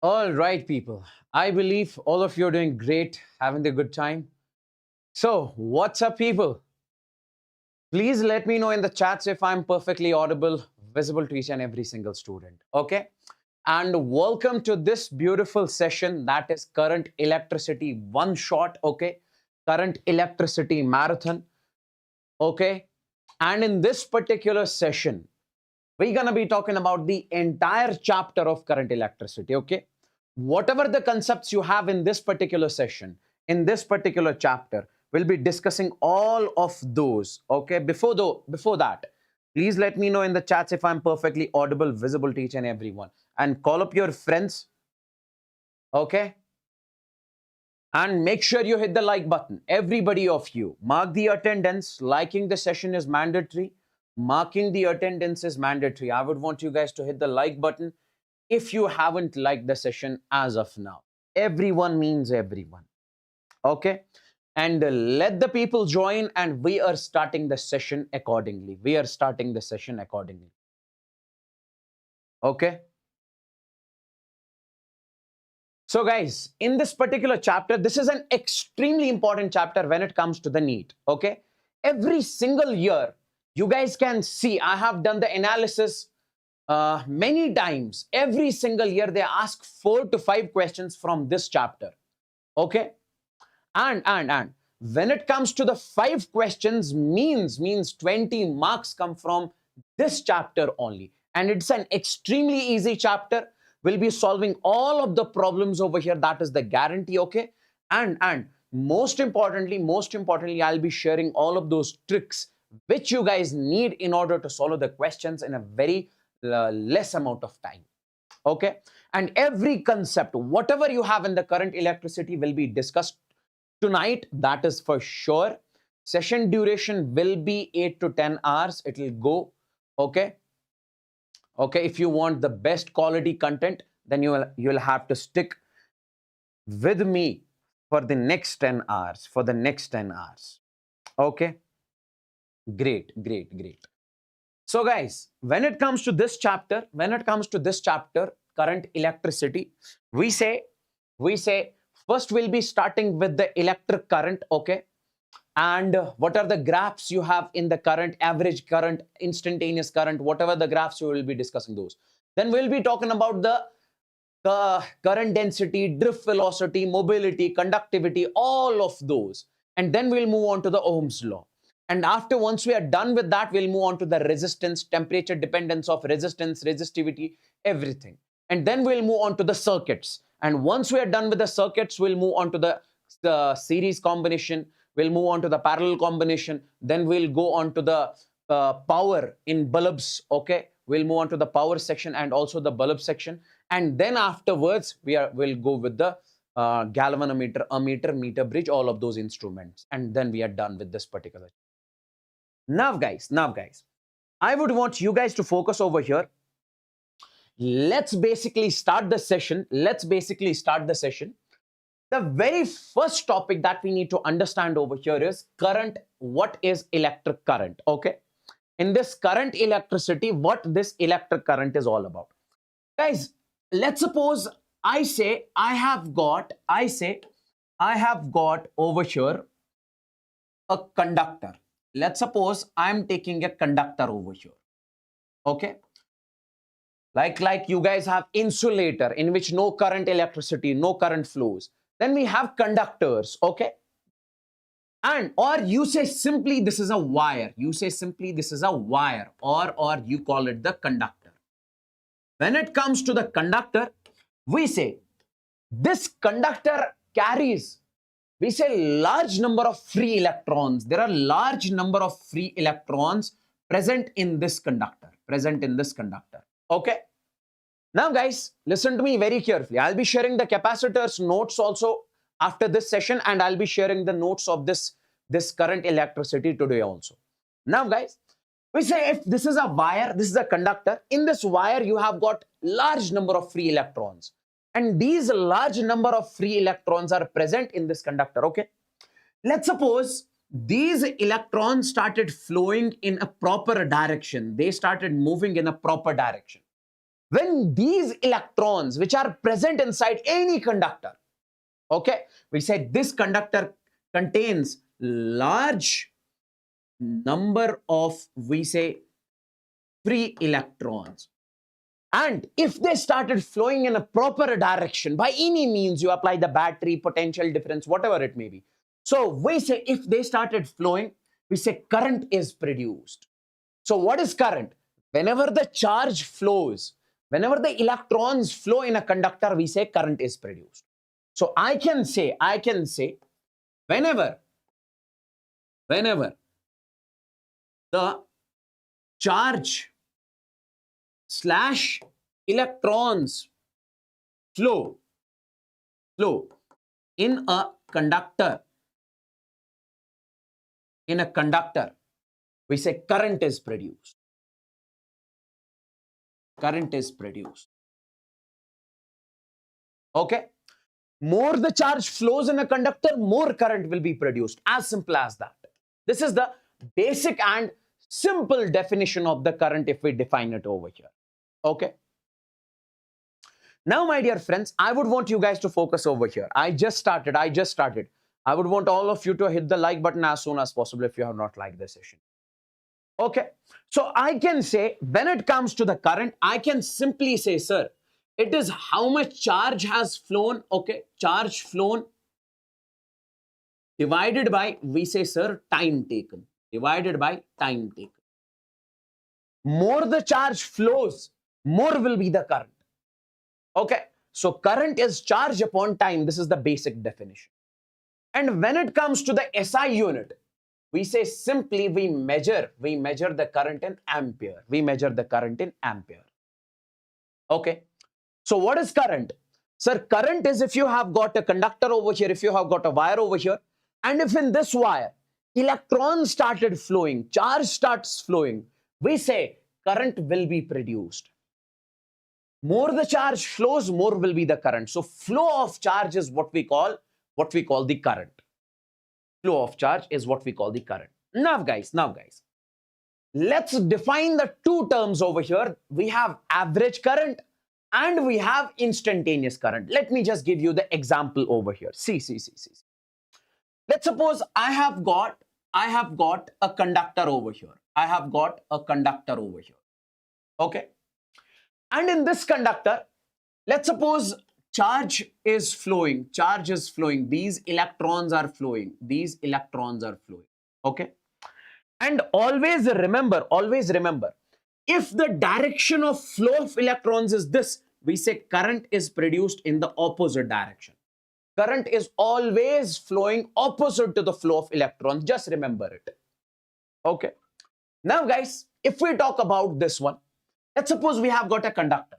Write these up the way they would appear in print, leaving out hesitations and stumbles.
All right, people. I believe all of you are doing great, having a good time. So, what's up, people? Please let me know in the chats if I'm perfectly audible, visible to each and every single student. Okay? And welcome to this beautiful session that is current electricity one shot. Okay? Current electricity marathon. Okay? And in this particular session, we're going to be talking about the entire chapter of current electricity. Okay? Whatever the concepts you have in this particular session, in this particular chapter, we'll be discussing all of those. Okay, before that, please let me know in the chats if I'm perfectly audible, visible to each and everyone, and call up your friends. Okay, and make sure you hit the like button. Everybody of you, mark the attendance. Liking the session is mandatory. Marking the attendance is mandatory. I would want you guys to hit the like button if you haven't liked the session as of now. Everyone means everyone. Okay, and let the people join, and we are starting the session accordingly. Okay, so guys, in this particular chapter, this is an extremely important chapter when it comes to the NEET. Okay, every single year you guys can see I have done the analysis many times. Every single year they ask 4 to 5 questions from this chapter. Okay, and when it comes to the 5 questions, means 20 marks come from this chapter only, and it's an extremely easy chapter. We'll be solving all of the problems over here. That is the guarantee. Okay, and most importantly, I'll be sharing all of those tricks which you guys need in order to solve the questions in a very less amount of time. Okay, and every concept, whatever you have in the current electricity, will be discussed tonight. That is for sure. Session duration will be 8 to 10 hours. It will go. Okay, if you want the best quality content, then you'll have to stick with me for the next 10 hours. Okay, great. So guys, when it comes to this chapter, current electricity, we say first we'll be starting with the electric current. Okay, and what are the graphs you have in the current, average current, instantaneous current, whatever the graphs, you will be discussing those. Then we'll be talking about the current density, drift velocity, mobility, conductivity, all of those. And then we'll move on to the Ohm's law. And once we are done with that, we'll move on to the resistance, temperature dependence of resistance, resistivity, everything. And then we'll move on to the circuits. And once we are done with the circuits, we'll move on to the series combination. We'll move on to the parallel combination. Then we'll go on to the power in bulbs. Okay, we'll move on to the power section and also the bulb section. And then afterwards, we'll go with the galvanometer, ammeter, meter bridge, all of those instruments. And then we are done with this particular. Now guys, I would want you guys to focus over here. Let's basically start the session. The very first topic that we need to understand over here is current. What is electric current? Okay, in this current electricity, what this electric current is all about. Guys, let's suppose I say I have got over here a conductor. Let's suppose I'm taking a conductor over here. Okay, like you guys have insulator in which no current electricity, no current flows. Then we have conductors. Okay, or you say simply this is a wire. Or you call it the conductor. When it comes to the conductor, we say this conductor carries, we say, large number of free electrons. There are large number of free electrons present in this conductor. Okay, now guys, listen to me very carefully. I'll be sharing the capacitors notes also after this session, and I'll be sharing the notes of this current electricity today also. Now guys, we say if this is a wire, this is a conductor. In this wire, you have got large number of free electrons. And these large number of free electrons are present in this conductor. Okay, let's suppose these electrons started flowing in a proper direction. They started moving in a proper direction. when these electrons which are present inside any conductor, okay, we say this conductor contains large number of, we say, free electrons. And if they started flowing in a proper direction, by any means, you apply the battery, potential difference, whatever it may be. So we say if they started flowing, we say current is produced. So what is current? Whenever the charge flows, whenever the electrons flow in a conductor, we say current is produced. So I can say, whenever the charge slash electrons flow in a conductor, we say current is produced. Current is produced. Okay? More the charge flows in a conductor, more current will be produced. As simple as that. This is the basic and simple definition of the current if we define it over here. Okay? Now, my dear friends, I would want you guys to focus over here. I just started. I would want all of you to hit the like button as soon as possible if you have not liked this session. Okay. So I can say, when it comes to the current, I can simply say, sir, it is how much charge has flown, okay, charge flown divided by, we say, sir, time taken, divided by time taken. More the charge flows, more will be the current. Okay, so current is charge upon time. This is the basic definition. And when it comes to the SI unit, we say simply we measure the current in ampere. We measure the current in ampere. Okay. So what is current? Sir, current is if you have got a conductor over here, if you have got a wire over here, and if in this wire, electrons started flowing, charge starts flowing, we say current will be produced. More the charge flows, more will be the current. So flow of charge is what we call the current. Flow of charge is what we call the current. Now guys, let's define the two terms over here. We have average current and we have instantaneous current. Let me just give you the example over here. See. Let's suppose I have got a conductor over here. Okay. And in this conductor, let's suppose charge is flowing. These electrons are flowing. Okay. And always remember, if the direction of flow of electrons is this, we say current is produced in the opposite direction. Current is always flowing opposite to the flow of electrons. Just remember it. Okay. Now guys, if we talk about this one, let's suppose we have got a conductor.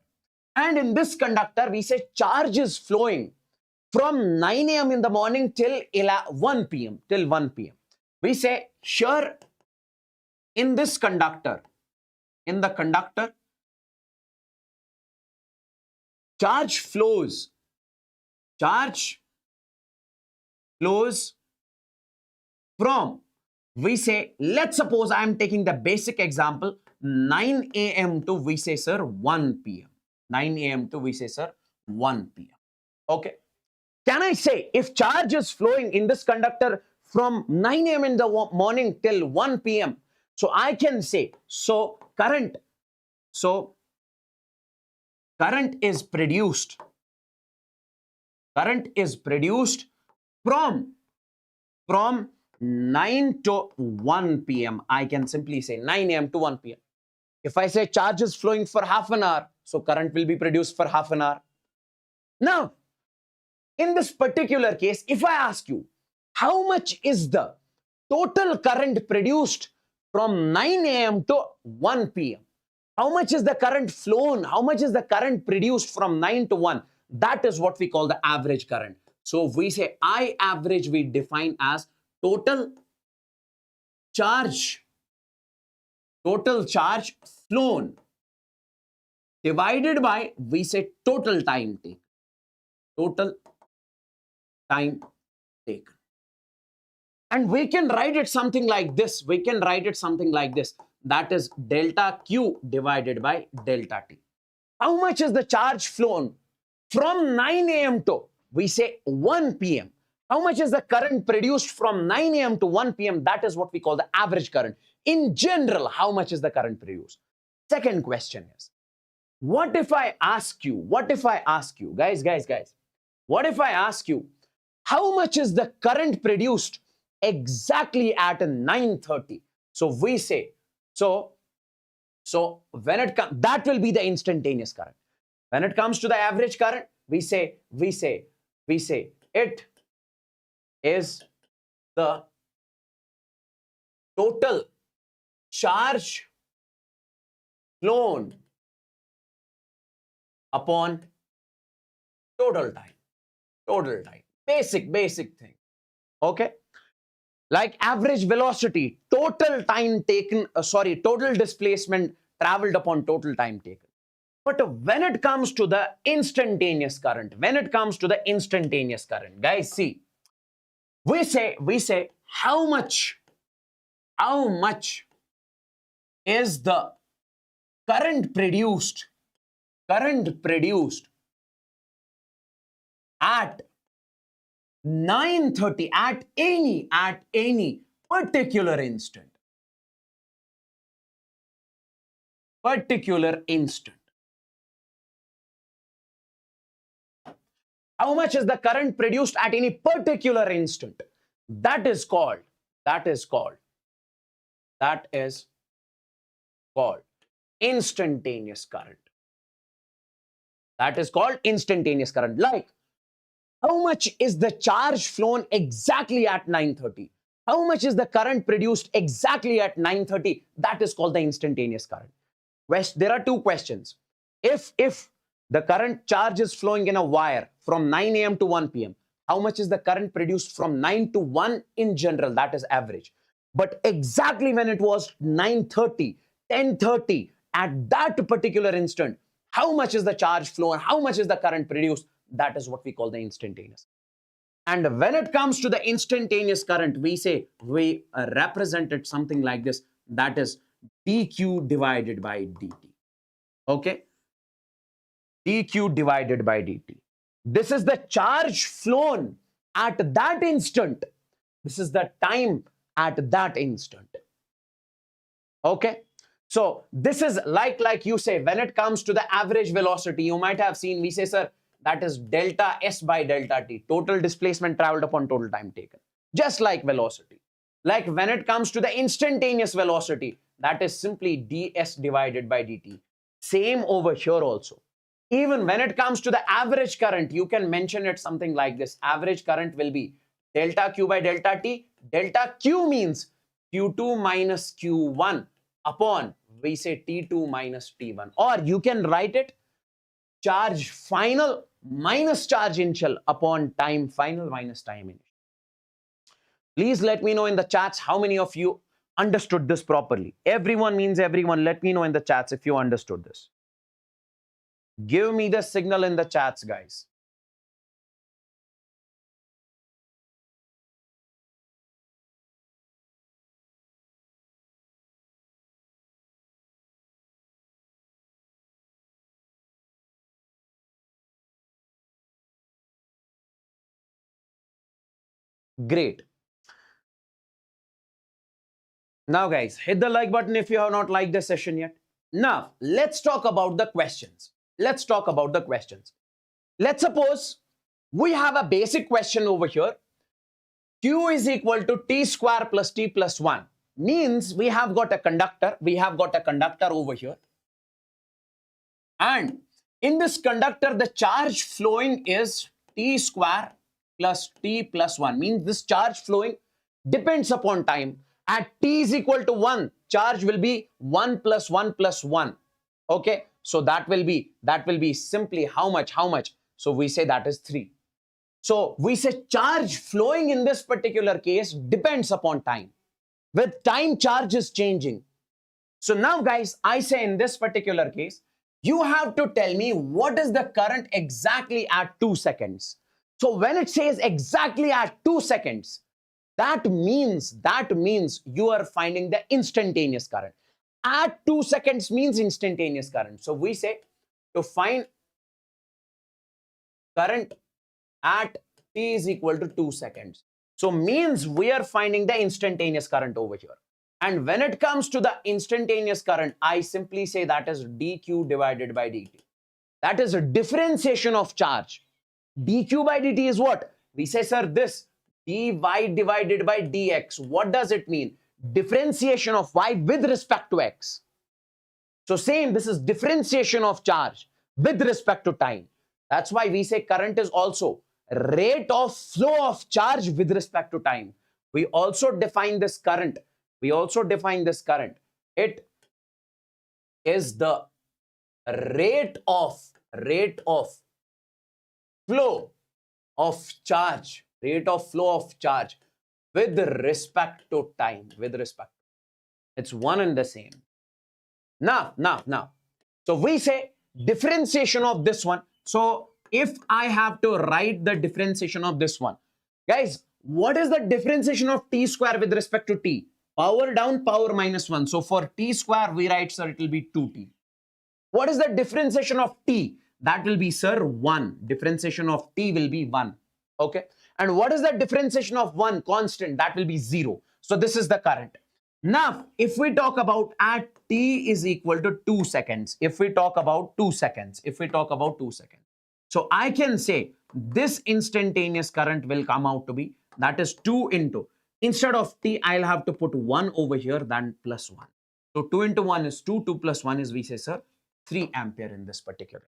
And in this conductor, we say charge is flowing from 9 a.m. in the morning till 1 p.m. We say, sure, in this conductor, charge flows from, we say, let's suppose I am taking the basic example, 9 a.m. to, we say, sir, 1 p.m. 9 a.m. to, we say, sir, 1 p.m. Okay. Can I say if charge is flowing in this conductor from 9 a.m. in the morning till 1 p.m. So I can say, current is produced. Current is produced from 9 to 1 p.m. I can simply say 9 a.m. to 1 p.m. If I say charge is flowing for half an hour, so current will be produced for half an hour. Now, in this particular case, if I ask you, how much is the total current produced from 9 a.m. to 1 p.m.? How much is the current flown? How much is the current produced from 9 to 1? That is what we call the average current. So if we say I average, we define as total charge flown divided by, we say, total time taken. And we can write it something like this. That is delta Q divided by delta T. how much is the charge flown from 9 a.m. to, we say, 1 p.m.? How much is the current produced from 9 a.m. to 1 p.m.? That is what we call the average current. In general, how much is the current produced? Second question is, what if I ask you, guys, what if I ask you, how much is the current produced exactly at 9:30? So we say, so when it comes, that will be the instantaneous current. When it comes to the average current, we say it is the total charge flown upon total time. Basic thing. Okay. Like average velocity, total time taken, total displacement traveled upon total time taken. But when it comes to the instantaneous current, guys, see, we say how much is the current produced at 9:30 at any particular instant. How much is the current produced at any particular instant? That is called instantaneous current. That is called instantaneous current. Like, how much is the charge flown exactly at 9:30? How much is the current produced exactly at 9:30? That is called the instantaneous current. There are two questions. If the current charge is flowing in a wire from 9 a.m. to 1 p.m., how much is the current produced from 9 to 1 in general? That is average. But exactly when it was 9:30, 10:30, at that particular instant, how much is the charge flown? How much is the current produced? That is what we call the instantaneous. And when it comes to the instantaneous current, we represent it something like this. That is dq divided by dt. Okay? dq divided by dt. This is the charge flown at that instant. This is the time at that instant. Okay? So this is like you say, when it comes to the average velocity, you might have seen, we say, sir, that is delta S by delta T, total displacement traveled upon total time taken. Just like velocity. Like when it comes to the instantaneous velocity, that is simply ds divided by dt. Same over here also. Even when it comes to the average current, you can mention it something like this. Average current will be delta Q by delta T. Delta Q means Q2 minus Q1 upon, we say, T2 minus T1. Or you can write it charge final minus charge initial upon time final minus time initial. Please let me know in the chats how many of you understood this properly. Everyone means everyone. Let me know in the chats if you understood this. Give me the signal in the chats, guys. Great. Now, guys, hit the like button if you have not liked this session yet. Now, let's talk about the questions. Let's suppose we have a basic question over here. Q is equal to T square plus T plus 1. Means we have got a conductor. Over here. And in this conductor, the charge flowing is T square plus T plus 1. Means this charge flowing depends upon time. At T is equal to 1, charge will be 1 plus 1 plus 1. Okay, so that will be simply how much? So we say that is 3. So we say charge flowing in this particular case depends upon time. With time, charge is changing. So now, guys, I say in this particular case, you have to tell me what is the current exactly at 2 seconds. So when it says exactly at 2 seconds, that means you are finding the instantaneous current. At 2 seconds means instantaneous current. So we say to find current at t is equal to 2 seconds. So means we are finding the instantaneous current over here. And when it comes to the instantaneous current, I simply say that is dq divided by dt. That is a differentiation of charge. dq by dt is what? We say, sir, this dy divided by dx. What does it mean? Differentiation of y with respect to x. So same, this is differentiation of charge with respect to time. That's why we say current is also rate of flow of charge with respect to time. We also define this current. It is the rate of flow of charge, with respect to time, It's one and the same. Now. So we say differentiation of this one. So if I have to write the differentiation of this one, guys, what is the differentiation of t square with respect to t? Power down, power minus 1. So for t square, we write, sir, it will be 2t. What is the differentiation of t? That will be, sir, 1. Differentiation of t will be 1. Okay. And what is the differentiation of 1? Constant. That will be 0. So this is the current. Now, if we talk about at t is equal to 2 seconds, if we talk about 2 seconds, so I can say this instantaneous current will come out to be, that is 2 into, instead of t, I'll have to put 1 over here, then plus 1. So 2 into 1 is 2, 2 plus 1 is, we say, sir, 3 ampere in this particular.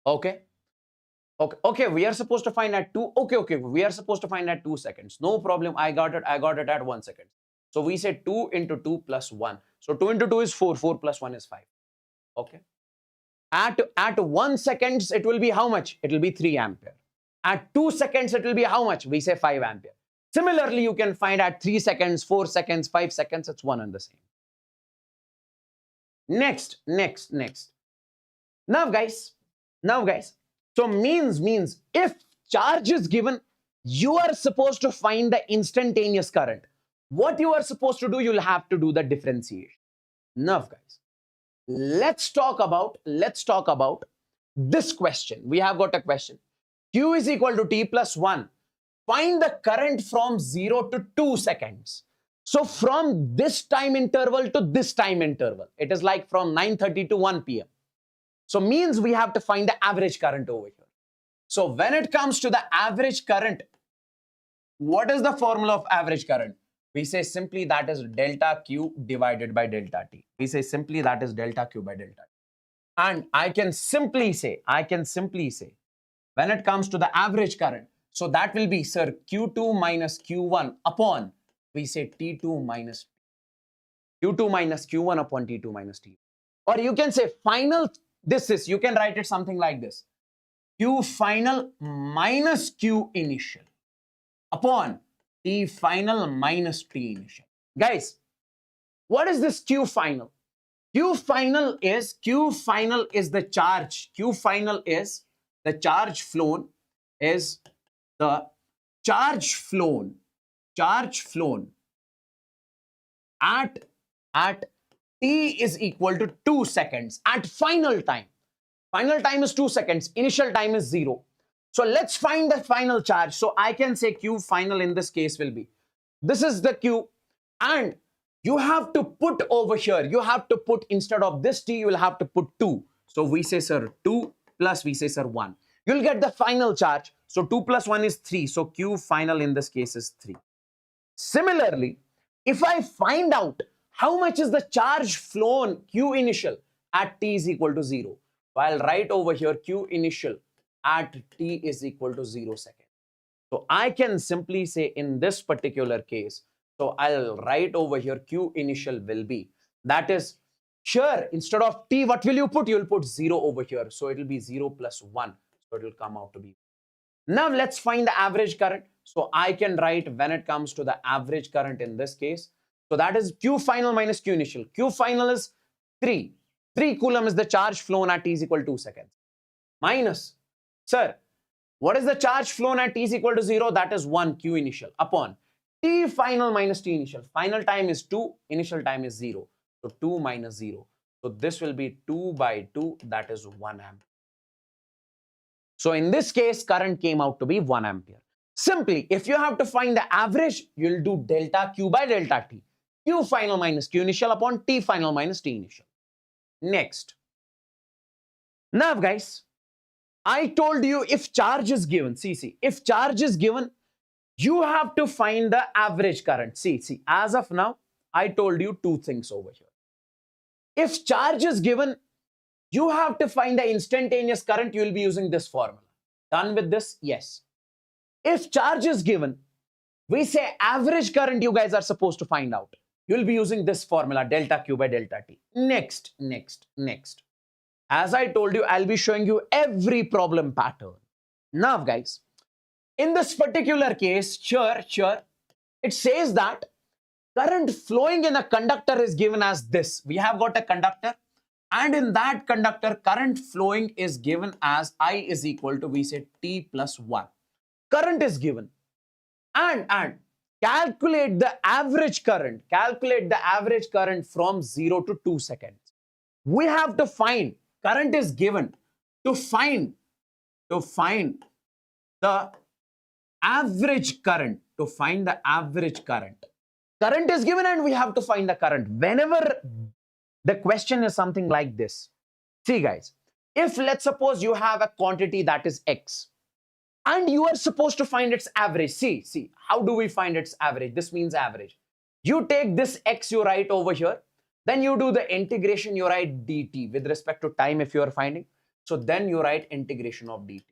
Okay. We are supposed to find at 2. Okay. We are supposed to find at 2 seconds. No problem. I got it at 1 second. So we say 2 into 2 plus 1. So 2 into 2 is 4. 4 plus 1 is 5. Okay. At 1 seconds, it will be how much? It will be 3 ampere. At 2 seconds, it will be how much? We say 5 ampere. Similarly, you can find at 3 seconds, 4 seconds, 5 seconds. It's one and the same. Next. Now, guys. So means if charge is given, you are supposed to find the instantaneous current. What you are supposed to do, you'll have to do the differentiation. Now, guys, let's talk about this question. We have got a question. Q is equal to t plus 1. Find the current from 0 to 2 seconds. So from this time interval to this time interval, it is like from 9:30 to 1 p.m. So means we have to find the average current over here. So when it comes to the average current, what is the formula of average current? We say simply that is delta Q divided by delta T. And I can simply say, when it comes to the average current, so that will be, sir, Q2 minus Q1 upon, we say T2 minus Q2 minus Q1 upon T2 minus T. Or you can say final, you can write it something like this. Q final minus Q initial upon T final minus T initial. Guys, what is this Q final? Q final is the charge. Q final is the charge flown, at t is equal to 2 seconds at final time. Final time is 2 seconds. Initial time is 0. So let's find the final charge. So I can say Q final in this case will be, this is the Q, and you have to put over here, instead of this t, you will have to put 2. So we say, sir, 2 plus, we say, sir, 1. You'll get the final charge. So 2 plus 1 is 3. So Q final in this case is 3. Similarly, if I find out how much is the charge flown Q initial at t is equal to 0, so I'll write over here Q initial at t is equal to 0 seconds. So I can simply say in this particular case, so I'll write over here Q initial will be, that is, sure, instead of t, what will you put? You'll put 0 over here. So it will be 0 plus 1. So it will come out to be. Now let's find the average current. So I can write when it comes to the average current in this case. So that is Q final minus Q initial. Q final is 3. 3 coulomb is the charge flown at t is equal to 2 seconds. Minus, sir, what is the charge flown at t is equal to 0? That is 1 Q initial upon t final minus t initial. Final time is 2, initial time is 0. So 2 minus 0. So this will be 2 by 2, that is 1 amp. So in this case, current came out to be 1 ampere. Simply, if you have to find the average, you'll do delta Q by delta T. Q final minus Q initial upon T final minus T initial. Next. Now, guys, I told you if charge is given, see, if charge is given, you have to find the average current. See, as of now, I told you two things over here. If charge is given, you have to find the instantaneous current. You will be using this formula. Done with this? Yes. If charge is given, we say average current you guys are supposed to find out. You will be using this formula, delta Q by delta T. Next. As I told you, I'll be showing you every problem pattern. Now, guys, in this particular case, here, it says that current flowing in a conductor is given as this. We have got a conductor, and in that conductor, current flowing is given as I is equal to, we say, T plus 1. Current is given. And calculate the average current. Calculate the average current from 0 to 2 seconds. We have to find, current is given. To find the average current. Current is given and we have to find the current. Whenever the question is something like this. See, guys, if let's suppose you have a quantity that is X and you are supposed to find its average. See, how do we find its average? This means average. You take this X, you write over here. Then you do the integration, you write dt with respect to time if you are finding. So then you write integration of dt.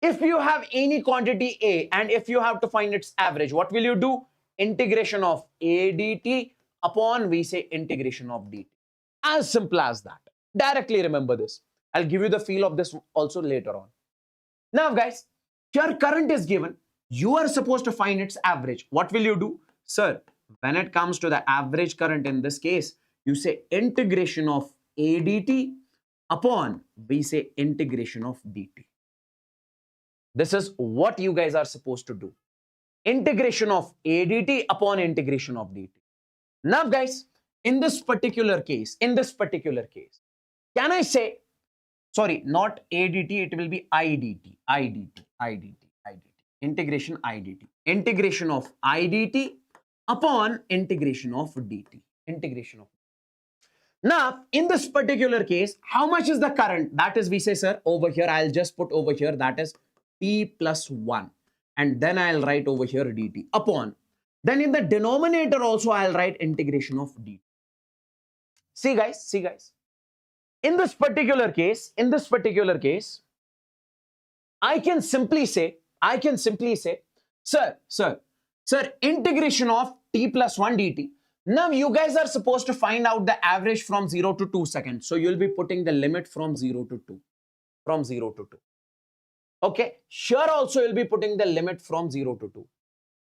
If you have any quantity A and if you have to find its average, what will you do? Integration of A dt upon, we say, integration of dt. As simple as that. Directly remember this. I'll give you the feel of this also later on. Now, guys, here current is given. You are supposed to find its average. What will you do? Sir, when it comes to the average current in this case, you say integration of A dt upon, we say, integration of dt. This is what you guys are supposed to do. Integration of A dt upon integration of dt. Now, guys, in this particular case, can I say, sorry, not A dt, it will be I dt. Integration I dt. Integration of I dt upon integration of dt. Now, in this particular case, how much is the current? That is, we say, sir, over here, I'll just put over here, that is T plus 1. And then I'll write over here dt upon. Then in the denominator also, I'll write integration of dt. See, guys. In this particular case, I can simply say, sir, integration of T plus 1 dt. Now, you guys are supposed to find out the average from 0 to 2 seconds. So, you'll be putting the limit from 0 to 2. Okay. Here also, you'll be putting the limit from 0 to 2.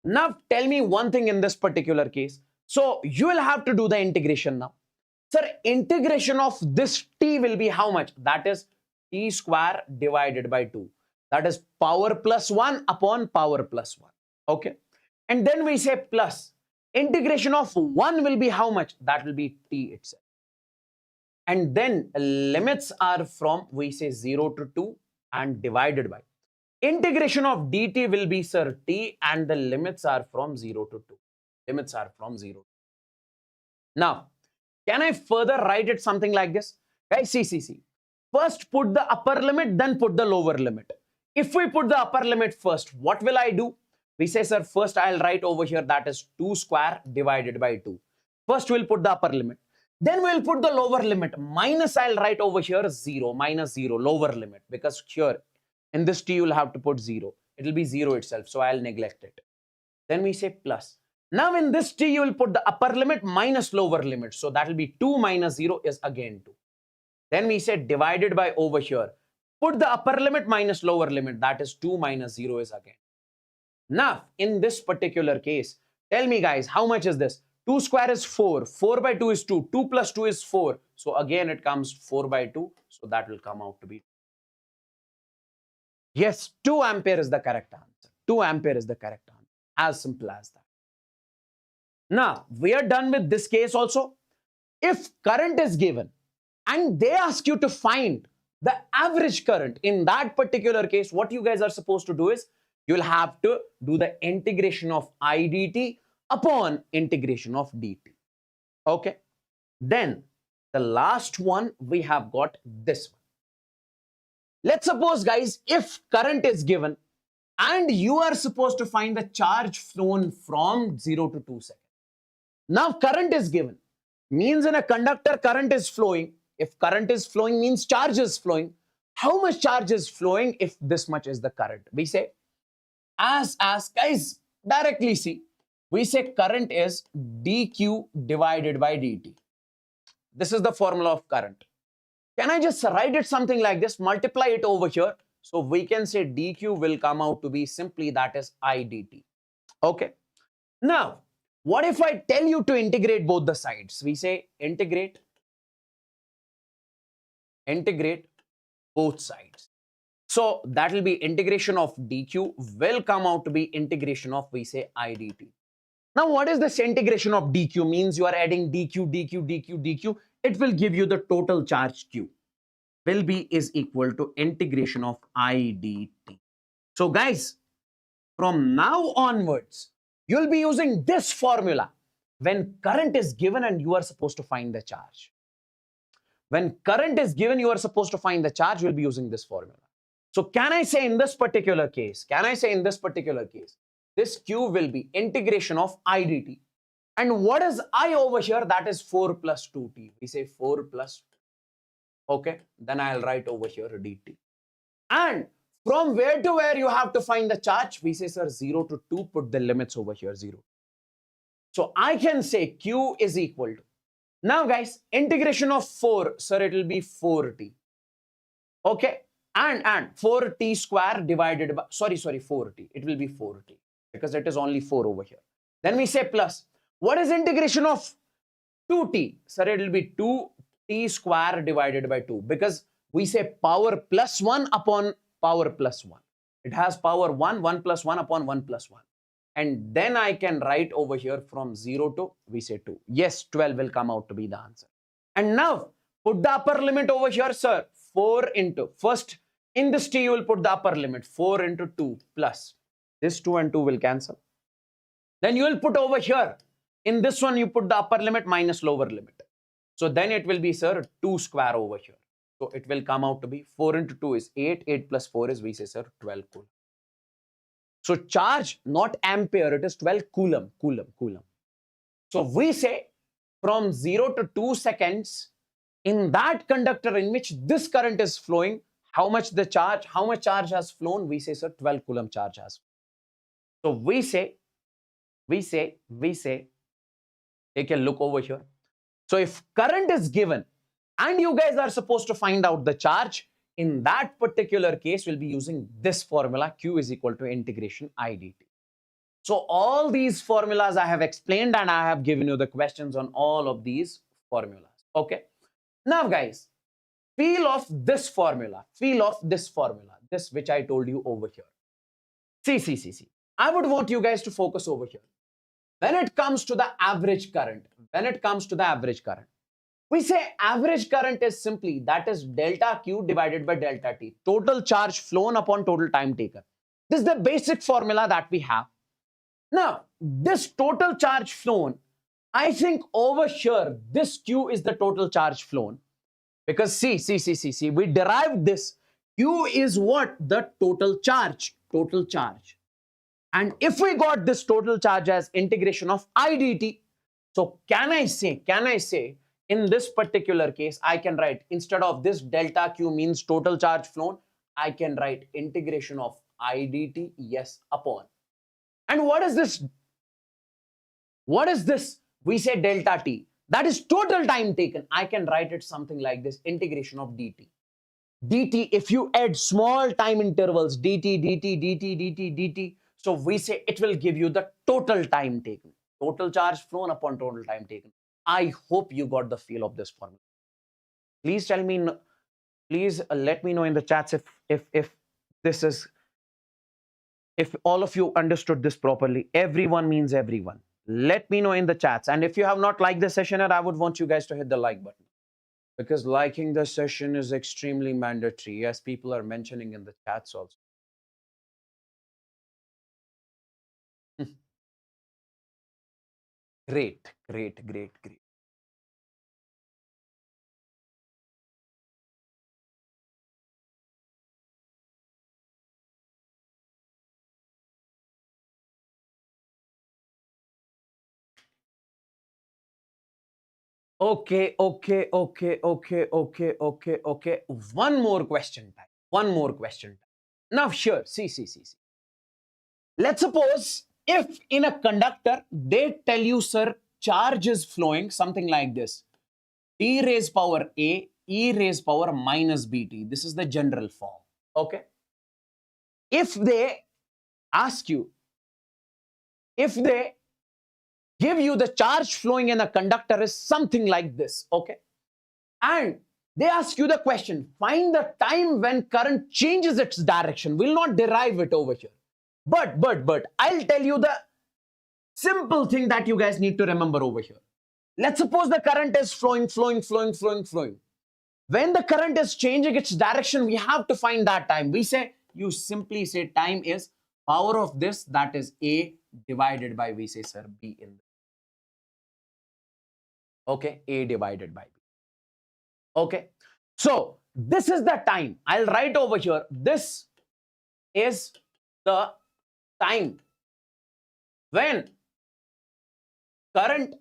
Now, tell me one thing in this particular case. So, you will have to do the integration now. Sir, integration of this T will be how much? That is T square divided by 2. That is power plus 1 upon power plus 1. Okay. And then we say plus. Integration of 1 will be how much? That will be T itself. And then limits are from, we say, 0 to 2 and divided by. Integration of dt will be, sir, T, and the limits are from 0 to 2. Now, can I further write it something like this? Guys, see. First put the upper limit, then put the lower limit. If we put the upper limit first, what will I do? We say, sir, first I'll write over here, that is 2 square divided by 2. First we'll put the upper limit. Then we'll put the lower limit. Minus, I'll write over here 0, minus 0, lower limit. Because here, in this T, you'll have to put 0. It will be 0 itself, so I'll neglect it. Then we say plus. Now in this T, you will put the upper limit minus lower limit. So that will be 2 minus 0 is again 2. Then we say divided by over here. Put the upper limit minus lower limit. That is 2 minus 0 is again. Now, in this particular case, tell me, guys, how much is this? 2 square is 4. 4 by 2 is 2. 2 plus 2 is 4. So again, it comes 4 by 2. So that will come out to be. Yes, 2 ampere is the correct answer. 2 ampere is the correct answer. As simple as that. Now, we are done with this case also. If current is given, and they ask you to find the average current. In that particular case, what you guys are supposed to do is you'll have to do the integration of I dt upon integration of dt. Okay. Then the last one, we have got this one. Let's suppose, guys, if current is given and you are supposed to find the charge flown from 0 to 2 seconds. Now current is given, means in a conductor current is flowing. If current is flowing means charge is flowing. How much charge is flowing if this much is the current? We say, as guys, directly see, we say current is dq divided by dt. This is the formula of current. Can I just write it something like this, multiply it over here? So we can say dq will come out to be simply that is I dt. Okay. Now, what if I tell you to integrate both the sides? We say integrate both sides. So that will be integration of dq will come out to be integration of, we say, I dt. Now, what is this integration of dq? Means you are adding dq. It will give you the total charge q. Will be is equal to integration of I dt. So guys, from now onwards, you'll be using this formula when current is given and you are supposed to find the charge. When current is given, you are supposed to find the charge, you'll be using this formula. So can I say in this particular case, this q will be integration of I dt. And what is I over here? That is 4 plus 2t. We say 4 plus 2. Okay, then I'll write over here dt. And from where to where you have to find the charge? We say, sir, 0 to 2, put the limits over here, 0. So I can say q is equal to, now guys, integration of 4, sir, it will be 4t. Okay, and 4t square divided by, sorry, 4t, it will be 4t because it is only 4 over here. Then we say plus, what is integration of 2t? Sir, it will be 2t square divided by 2 because we say power plus 1 upon power plus 1. It has power 1, 1 plus 1 upon 1 plus 1. And then I can write over here from 0 to, we say 2. Yes, 12 will come out to be the answer. And now, put the upper limit over here, sir. 4 into, first, in this t, you will put the upper limit. 4 into 2 plus. This 2 and 2 will cancel. Then you will put over here. In this one, you put the upper limit minus lower limit. So then it will be, sir, 2 square over here. So it will come out to be 4 into 2 is 8. 8 plus 4 is, we say, sir, 12 coulomb. So charge, not ampere, it is 12 coulomb. So we say from 0 to 2 seconds, in that conductor in which this current is flowing, how much charge has flown? We say, sir, 12 coulomb charge has. So we say, take a look over here. So if current is given and you guys are supposed to find out the charge, in that particular case, we'll be using this formula, q is equal to integration I dt. So all these formulas I have explained and I have given you the questions on all of these formulas. Okay. Now guys, feel of this formula, this which I told you over here. See. I would want you guys to focus over here. When it comes to the average current, we say average current is simply, that is delta q divided by delta t, total charge flown upon total time taken. This is the basic formula that we have. Now, this total charge flown, I think over here, this q is the total charge flown. Because see, we derived this. Q is what? The total charge. And if we got this total charge as integration of I dt, so can I say, in this particular case, I can write, instead of this delta q means total charge flown, I can write integration of I dt, yes, upon. And what is this? We say delta t. That is total time taken. I can write it something like this, integration of dt. Dt, if you add small time intervals, dt, so we say it will give you the total time taken. Total charge flown upon total time taken. I hope you got the feel of this formula. Please tell me, please let me know in the chats if this is, if all of you understood this properly. Everyone means everyone. Let me know in the chats. And if you have not liked the session, I would want you guys to hit the like button. because liking the session is extremely mandatory, as people are mentioning in the chats also. Great, great, great, great. Okay, okay, okay, okay, okay, okay, okay. One more question time. One more question time. Now, sure, see. Let's suppose if in a conductor, they tell you, sir, charge is flowing something like this. T raised power A, E raised power minus BT. This is the general form. Okay. If they ask you, if they give you the charge flowing in a conductor is something like this. Okay. And they ask you the question, find the time when current changes its direction. We'll not derive it over here. But I'll tell you the simple thing that you guys need to remember over here. Let's suppose the current is flowing. When the current is changing its direction, we have to find that time. You simply say time is power of this, that is A divided by, we say, sir, B in this. Okay, A divided by B. Okay, so this is the time. I'll write over here. This is the time when current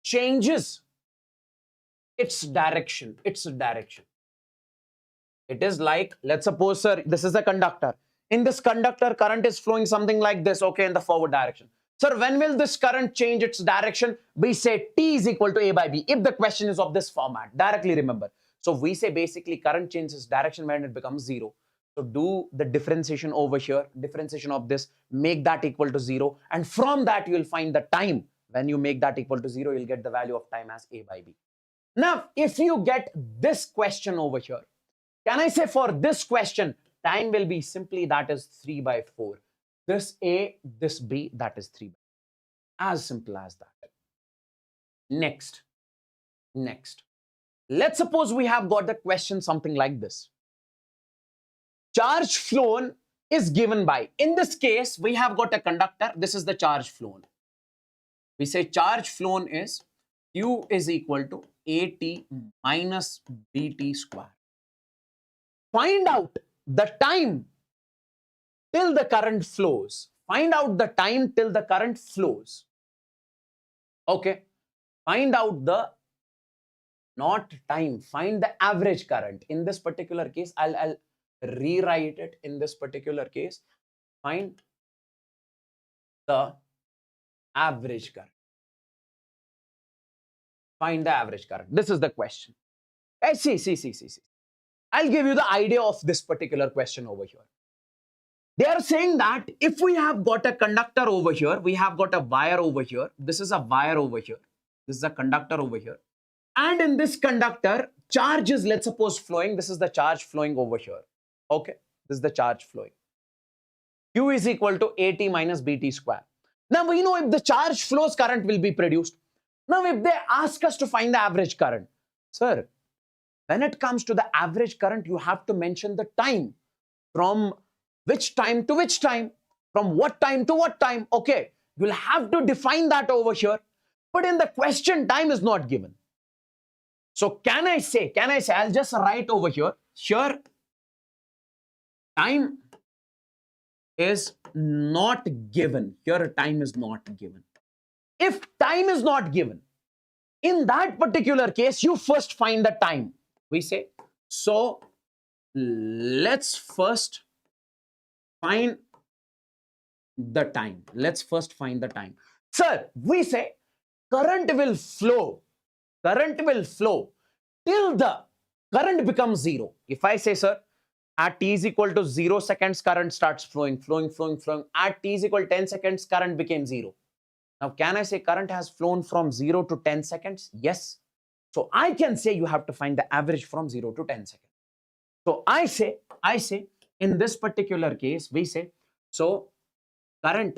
changes its direction. It is like, let's suppose, sir, this is a conductor. In this conductor, current is flowing something like this, okay, in the forward direction. Sir, when will this current change its direction? We say T is equal to A by B. If the question is of this format, directly remember. So we say basically current changes direction when it becomes 0. So do the differentiation over here, differentiation of this, make that equal to 0. And from that, you will find the time. When you make that equal to 0, you'll get the value of time as A by B. Now, if you get this question over here, can I say for this question, time will be simply that is 3 by 4. This A, this B, that is 3 by 4. As simple as that. Next. Let's suppose we have got the question something like this. Charge flown is given by, in this case, we have got a conductor. This is the charge flown. We say charge flown is Q is equal to AT minus BT square. Find out the time till the current flows. Find out the time till the current flows. Okay. Find out the, not time, find the average current. In this particular case, I'll rewrite it in this particular case. Find the average current. Find the average current. This is the question. Hey, see. I'll give you the idea of this particular question over here. They are saying that if we have got a conductor over here, we have got a wire over here. This is a wire over here. This is a conductor over here. And in this conductor, charge is, let's suppose, flowing. This is the charge flowing over here. Okay, this is the charge flowing. Q is equal to AT minus BT square. Now we know if the charge flows, current will be produced. Now if they ask us to find the average current, sir, when it comes to the average current, you have to mention the time. From which time to which time? From what time to what time? Okay, you'll have to define that over here. But in the question, time is not given. So can I say, I'll just write over here, sure, time is not given. Here, time is not given. If time is not given, in that particular case, you first find the time. We say, so let's first find the time. Let's first find the time. Sir, we say current will flow till the current becomes 0. If I say, sir, at t is equal to 0 seconds, current starts flowing. At t is equal to 10 seconds, current became 0. Now, can I say current has flown from 0 to 10 seconds? Yes. So I can say you have to find the average from 0 to 10 seconds. So I say, in this particular case, we say, so current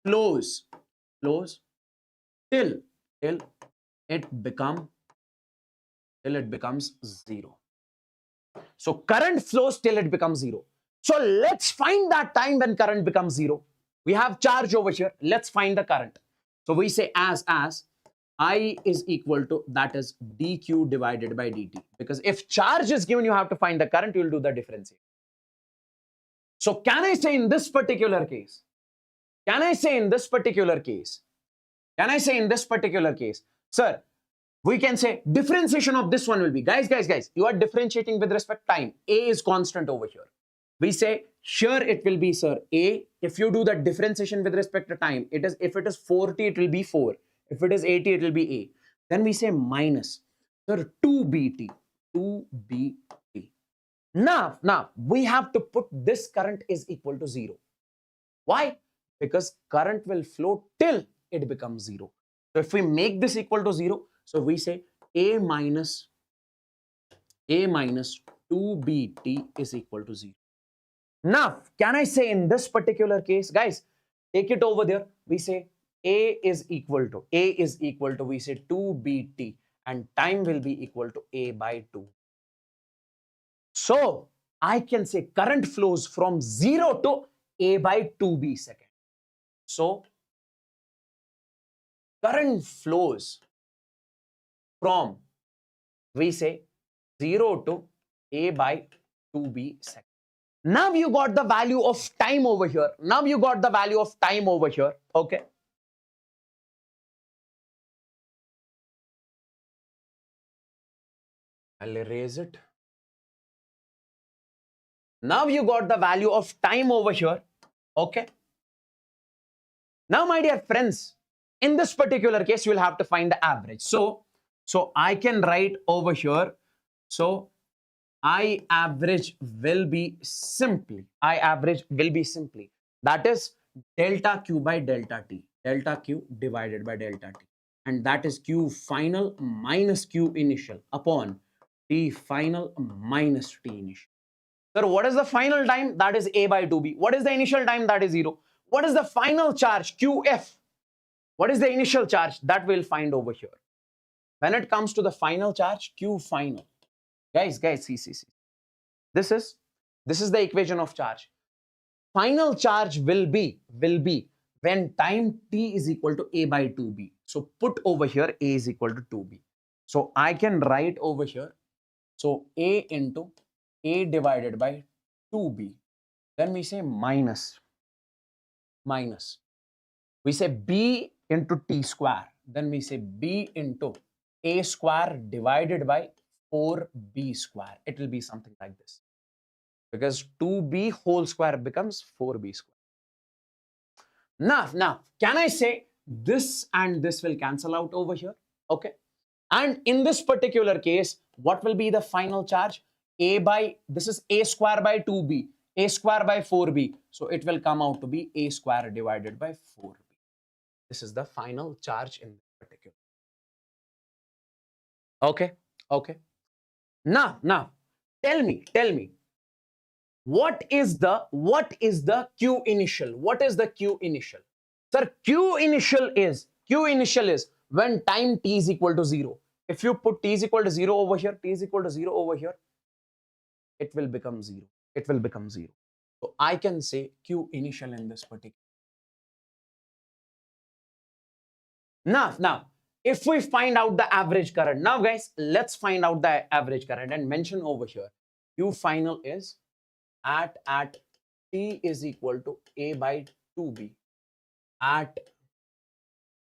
flows till it become till it becomes 0. So current flows till it becomes 0. So let's find that time when current becomes 0. We have charge over here. Let's find the current. So we say as I is equal to, that is dq divided by dt. Because if charge is given, you have to find the current, you will do the differentiation. So can I say in this particular case, can I say in this particular case, sir, we can say differentiation of this one will be, guys, you are differentiating with respect to time. A is constant over here. We say, sure, it will be, sir, A. If you do the differentiation with respect to time, it is, if it is 40, it will be 4. If it is 80, it will be A. Then we say minus, sir, 2BT. Now, we have to put this current is equal to 0. Why? Because current will flow till it becomes 0. So if we make this equal to 0, so we say A minus 2BT is equal to 0. Now, can I say in this particular case, guys, take it over there. We say A is equal to, we say 2BT, and time will be equal to A by 2. So I can say current flows from 0 to A by 2B second. So current flows from, we say, 0 to A by 2B second. Now you got the value of time over here. Okay. I'll erase it. Now you got the value of time over here. Okay. Now, my dear friends, in this particular case, you will have to find the average. So I can write over here. So I average will be simply, that is delta Q by delta T, delta Q divided by delta T. And that is Q final minus Q initial upon T final minus T initial. Sir, what is the final time? That is A by 2B. What is the initial time? That is 0. What is the final charge? QF. What is the initial charge? That we'll find over here. When it comes to the final charge, Q final. Guys, see. This is the equation of charge. Final charge will be when time t is equal to A by 2B. So put over here A is equal to 2B. So I can write over here. So A into A divided by 2B. Then we say minus. We say B into T square. Then we say B into A square divided by 4B square. It will be something like this. Because 2B whole square becomes 4B square. Now, can I say this and this will cancel out over here? Okay. And in this particular case, what will be the final charge? This is A square by 2B, A square by 4B. So it will come out to be A square divided by 4B. This is the final charge in this particular. Okay. Now, tell me, what is the Q initial? What is the Q initial? Sir, Q initial is when time t is equal to 0. If you put t is equal to 0 over here, it will become 0. So I can say Q initial in this particular. Now, if we find out the average current, now guys, let's find out the average current and mention over here. Q final is at t is equal to A by 2B at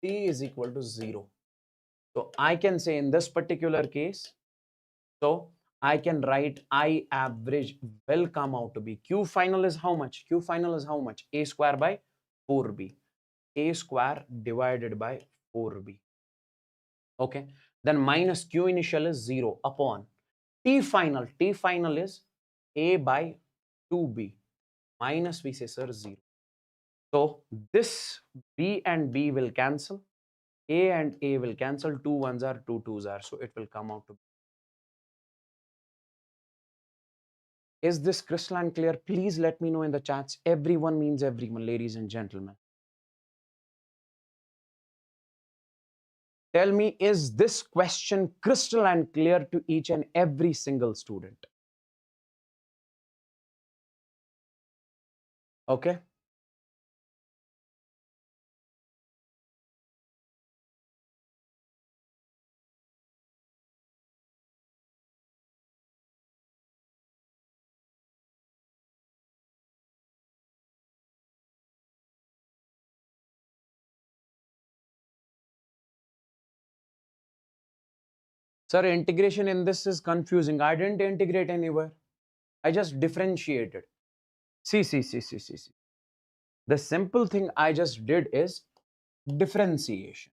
t is equal to 0. So I can say in this particular case, so I can write I average will come out to be Q final is how much? A square by 4B. A square divided by 4B. Okay. Then minus Q initial is 0 upon T final. T final is A by 2B minus, we say, sir, 0. So this B and B will cancel. A and A will cancel. 2 ones are 2 twos are. So it will come out to. Is this crystal and clear? Please let me know in the chats. Everyone means everyone, ladies and gentlemen. Tell me, is this question crystal and clear to each and every single student? Okay. Sir, integration in this is confusing. I didn't integrate anywhere. I just differentiated. See. The simple thing I just did is differentiation.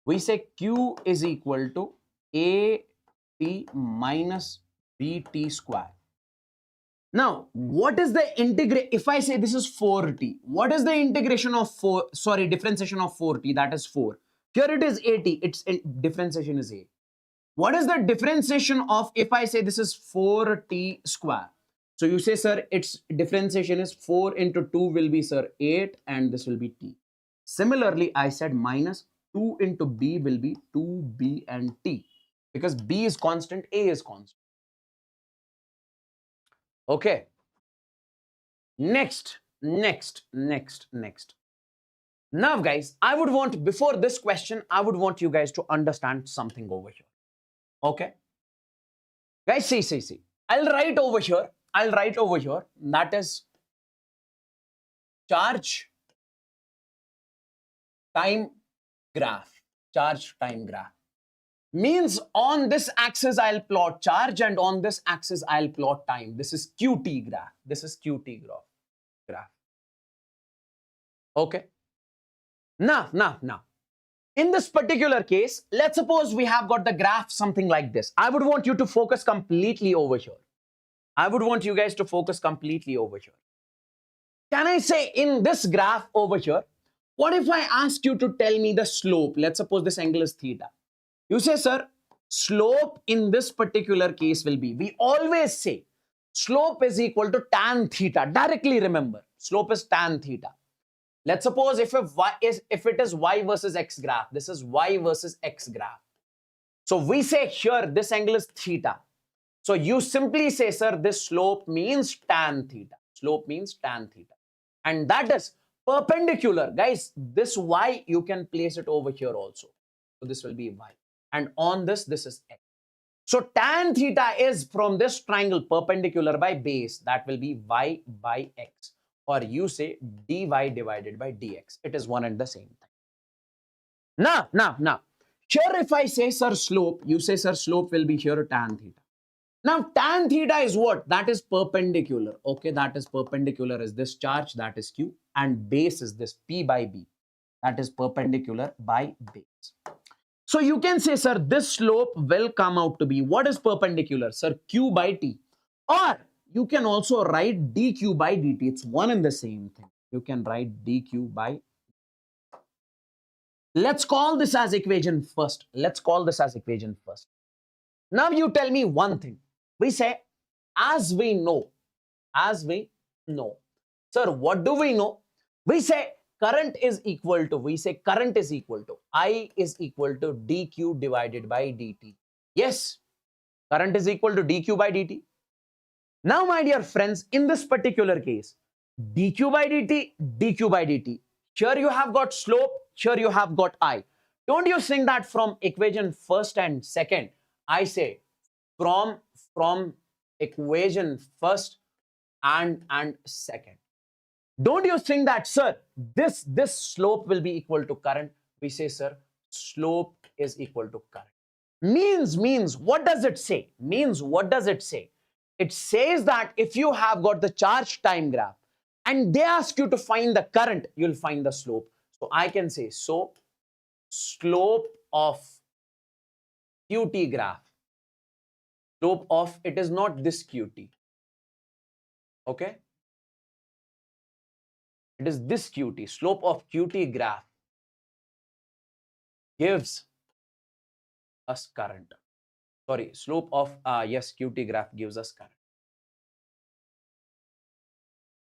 We say Q is equal to AT minus BT square. Now, what is the integration? If I say this is 4T, what is the integration of differentiation of 4T? That is 4. Here it is 80. Its differentiation is 8. What is the differentiation of if I say this is 4T square? So you say, sir, its differentiation is 4 into 2 will be, sir, 8, and this will be T. Similarly, I said minus 2 into B will be 2B and T, because B is constant, A is constant. Okay. Next. Now, guys, I would want, before this question, I would want you guys to understand something over here. Okay. Guys, see. I'll write over here. That is charge time graph. Means on this axis I'll plot charge, and on this axis I'll plot time. This is QT graph. Okay. Now. In this particular case, let's suppose we have got the graph something like this. I would want you to focus completely over here. Can I say in this graph over here, what if I ask you to tell me the slope? Let's suppose this angle is theta. You say, sir, slope in this particular case will be, we always say slope is equal to tan theta. Directly remember, slope is tan theta. Let's suppose if it is y versus x graph, this is y versus x graph. So we say here this angle is theta. So you simply say, sir, this slope means tan theta. And that is perpendicular. Guys, this y, you can place it over here also. So this will be y. And on this is x. So tan theta is from this triangle perpendicular by base. That will be y by x. Or you say dy divided by dx. It is one and the same thing. Now. Here if I say, sir, slope, you say, sir, slope will be here tan theta. Now, tan theta is what? That is perpendicular. Okay, that is perpendicular is this charge, that is Q. And base is this P by B. That is perpendicular by base. So you can say, sir, this slope will come out to be, what is perpendicular? Sir, Q by T. Or you can also write dq by dt. It's one and the same thing. You can write dq by. Let's call this as equation first. Now you tell me one thing. We say, as we know. Sir, what do we know? We say current is equal to I is equal to dq divided by dt. Yes, current is equal to dq by dt. Now, my dear friends, in this particular case, dq by dt. Here you have got slope, here you have got I. Don't you think that from equation first and second, I say from equation first and second. Don't you think that, sir, this slope will be equal to current? We say, sir, slope is equal to current. Means what does it say? It says that if you have got the charge time graph and they ask you to find the current, you'll find the slope. So I can say, so slope of QT graph, slope of, it is not this QT. Okay. It is this QT. Slope of QT graph gives us current. Sorry, slope of, yes, QT graph gives us current.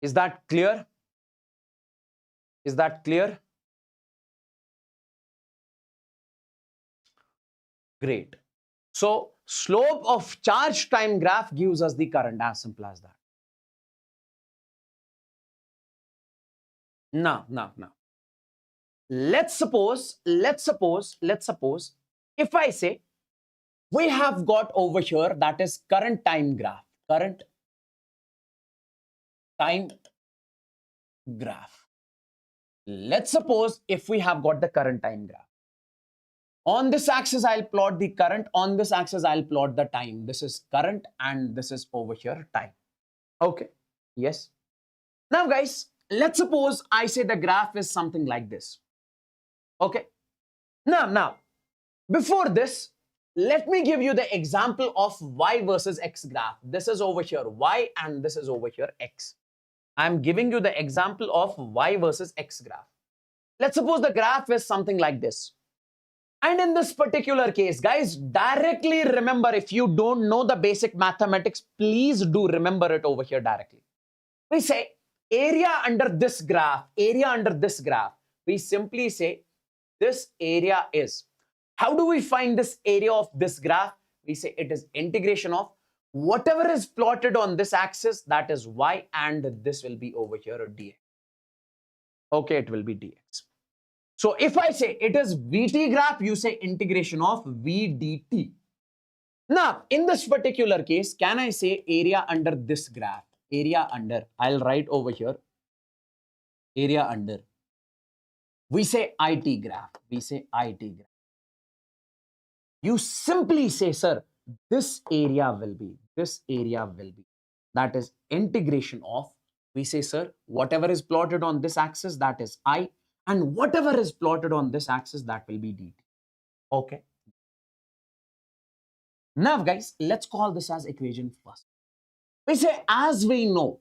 Is that clear? Great. So slope of charge time graph gives us the current, as simple as that. Now. Let's suppose, if I say we have got over here that is current time graph, current time graph. Let's suppose if we have got the current time graph. On this axis, I'll plot the current. On this axis, I'll plot the time. This is current and this is over here time. Okay. Yes. Now, guys, let's suppose I say the graph is something like this. Okay. Now, before this, let me give you the example of y versus x graph. This is over here y and this is over here x. I'm giving you the example of y versus x graph. Let's suppose the graph is something like this. And in this particular case, guys, directly remember, if you don't know the basic mathematics, please do remember it over here directly. We say area under this graph, we simply say this area is. How do we find this area of this graph? We say it is integration of whatever is plotted on this axis, that is y, and this will be over here dx. Okay, it will be dx. So if I say it is Vt graph, you say integration of V dt. Now, in this particular case, can I say area under this graph? Area under, I'll write over here, area under. We say IT graph. You simply say, sir, this area will be. That is integration of, we say, sir, whatever is plotted on this axis, that is I. And whatever is plotted on this axis, that will be dt. Okay. Now, guys, let's call this as equation first. We say, as we know.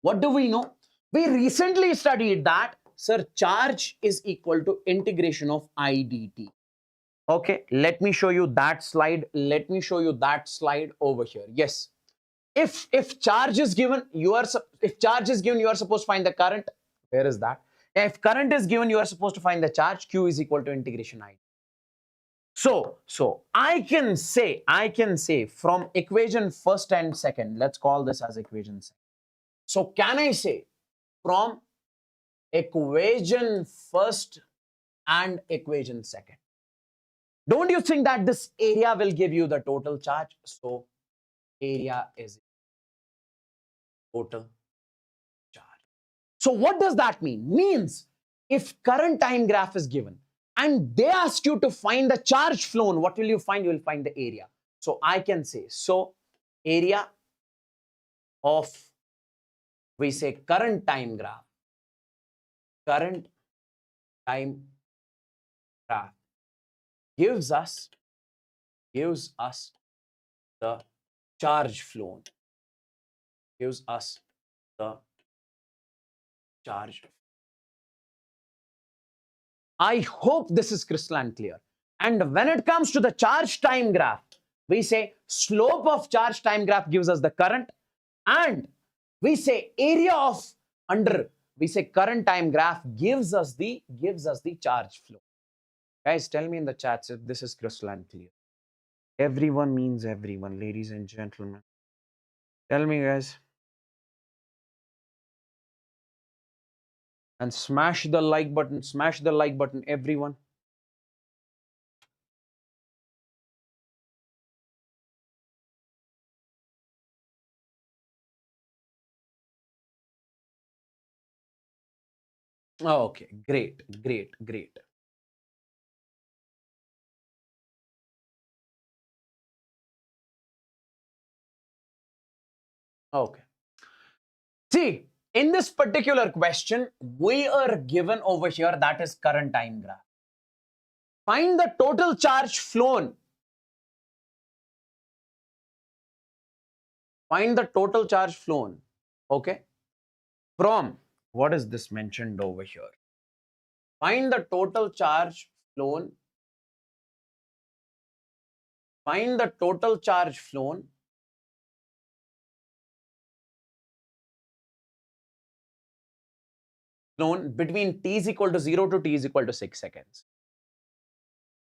What do we know? We recently studied that, sir, charge is equal to integration of I dt. Okay, let me show you that slide. Over here. Yes. If charge is given, you are supposed to find the current. Where is that? If current is given, you are supposed to find the charge. Q is equal to integration I. So I can say from equation first and second, let's call this as equation second. So can I say from equation first and equation second? Don't you think that this area will give you the total charge? So area is total charge. So what does that mean? Means if current time graph is given and they ask you to find the charge flown, what will you find? You will find the area. So I can say, so area of, we say, current time graph gives us the charge flown. I hope this is crystal and clear. And when it comes to the charge time graph, we say slope of charge time graph gives us the current, and we say area of under, we say current time graph gives us the charge flow. Guys, tell me in the chats if this is crystal and clear. Everyone means everyone, ladies and gentlemen. Tell me, guys. And smash the like button, everyone. Oh, okay, great. Okay. See, in this particular question, we are given over here that is current time graph. Find the total charge flown. Okay. From, what is this mentioned over here? Find the total charge flown. Between t is equal to 0 to t is equal to 6 seconds.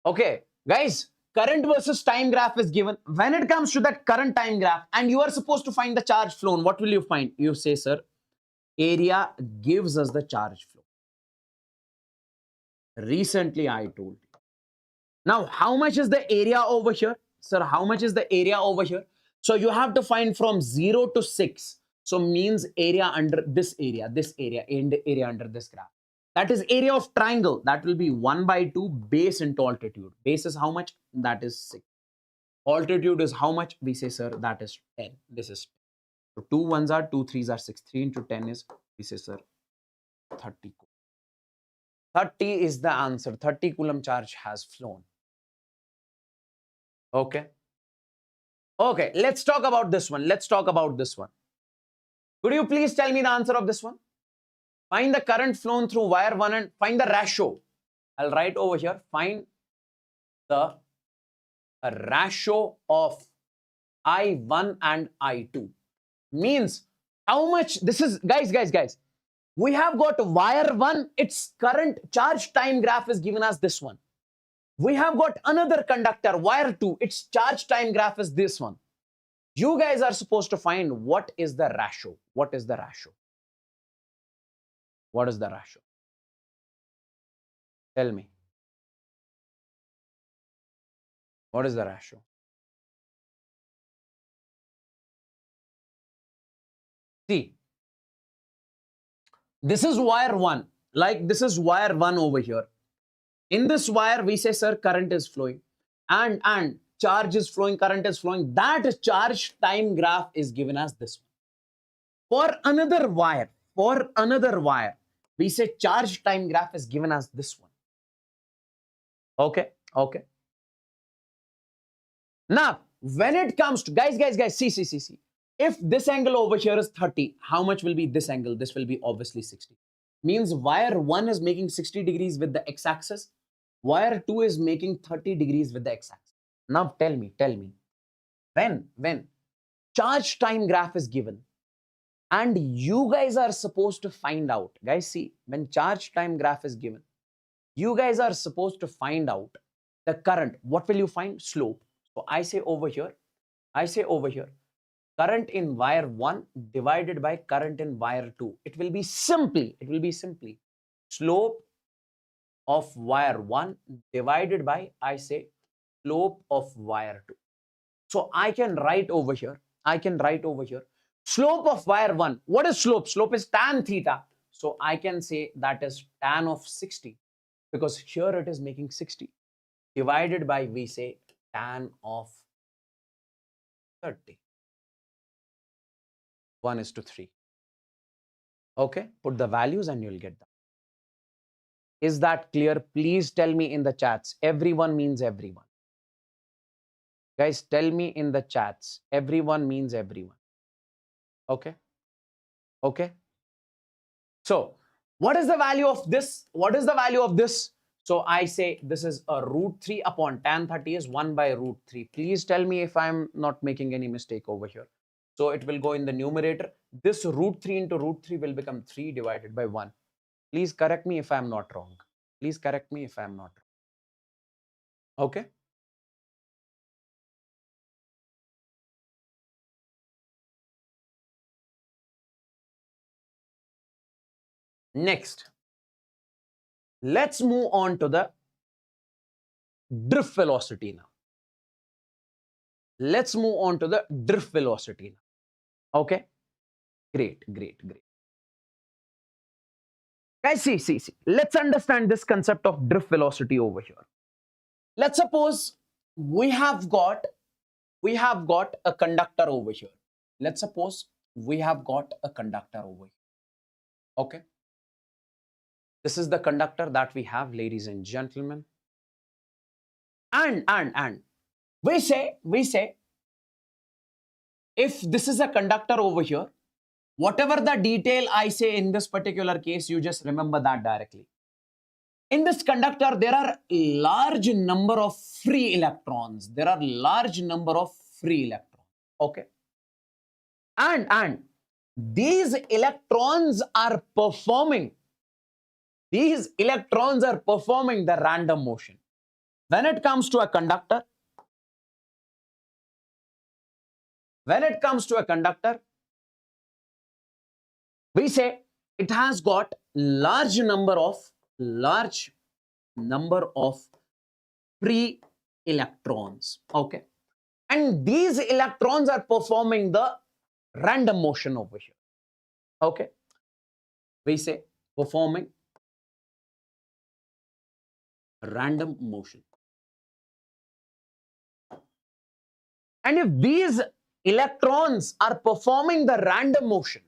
Okay, guys, current versus time graph is given. When it comes to that current time graph and you are supposed to find the charge flown, what will you find? You say, sir, area gives us the charge flow. Recently, I told you. Now, how much is the area over here? Sir, how much is the area over here? So you have to find from 0 to 6. So means area under this area, and area under this graph. That is area of triangle. That will be 1 by 2 base into altitude. Base is how much? That is 6. Altitude is how much? We say, sir, that is 10. This is 10. So 2 ones are 2, 3s are 6. 3 into 10 is, we say, sir, 30. 30 is the answer. 30 coulomb charge has flown. Okay. Okay, let's talk about this one. Let's talk about this one. Could you please tell me the answer of this one? Find the current flown through wire 1 and find the ratio. I'll write over here. Find the ratio of I1 and I2. Means how much this is, guys. We have got wire 1, its current charge time graph is given as this one. We have got another conductor, wire 2, its charge time graph is this one. You guys are supposed to find what is the ratio. What is the ratio? What is the ratio? Tell me. What is the ratio? See, this is wire 1. Like this is wire 1 over here. In this wire, we say, sir, current is flowing. And charge is flowing, current is flowing. That charge time graph is given as this one. For another wire, we say charge time graph is given as this one. Okay, okay. Now, when it comes to, guys, see. If this angle over here is 30, how much will be this angle? This will be obviously 60. Means wire 1 is making 60 degrees with the x-axis. Wire 2 is making 30 degrees with the x-axis. Now tell me, when charge time graph is given and you guys are supposed to find out, guys, see, when charge time graph is given, you guys are supposed to find out the current. What will you find? Slope. So I say over here, current in wire 1 divided by current in wire 2. It will be simply slope of wire 1 divided by, I say, slope of wire 2. So I can write over here, slope of wire 1. What is slope? Slope is tan theta. So I can say that is tan of 60 because here it is making 60 divided by, we say, tan of 30. 1:3. Okay, put the values and you'll get that. Is that clear? Please tell me in the chats. Everyone means everyone. Guys, tell me in the chats. Everyone means everyone. Okay. Okay. So, what is the value of this? So, I say this is a √3 upon tan 30 is 1 by √3. Please tell me if I'm not making any mistake over here. So, it will go in the numerator. This √3 into √3 will become 3 divided by 1. Please correct me if I'm not wrong. Okay. Next, let's move on to the drift velocity now. Okay. Great. Guys, see. Let's understand this concept of drift velocity over here. Let's suppose we have got a conductor over here. Okay. This is the conductor that we have, ladies and gentlemen. And we say, if this is a conductor over here, whatever the detail I say in this particular case, you just remember that directly. In this conductor, there are large number of free electrons. Okay. And these electrons are performing the random motion. when it comes to a conductor, we say it has got large number of free electrons. Okay, and these electrons are performing the random motion over here. Okay, we say performing random motion. And if these electrons are performing the random motion,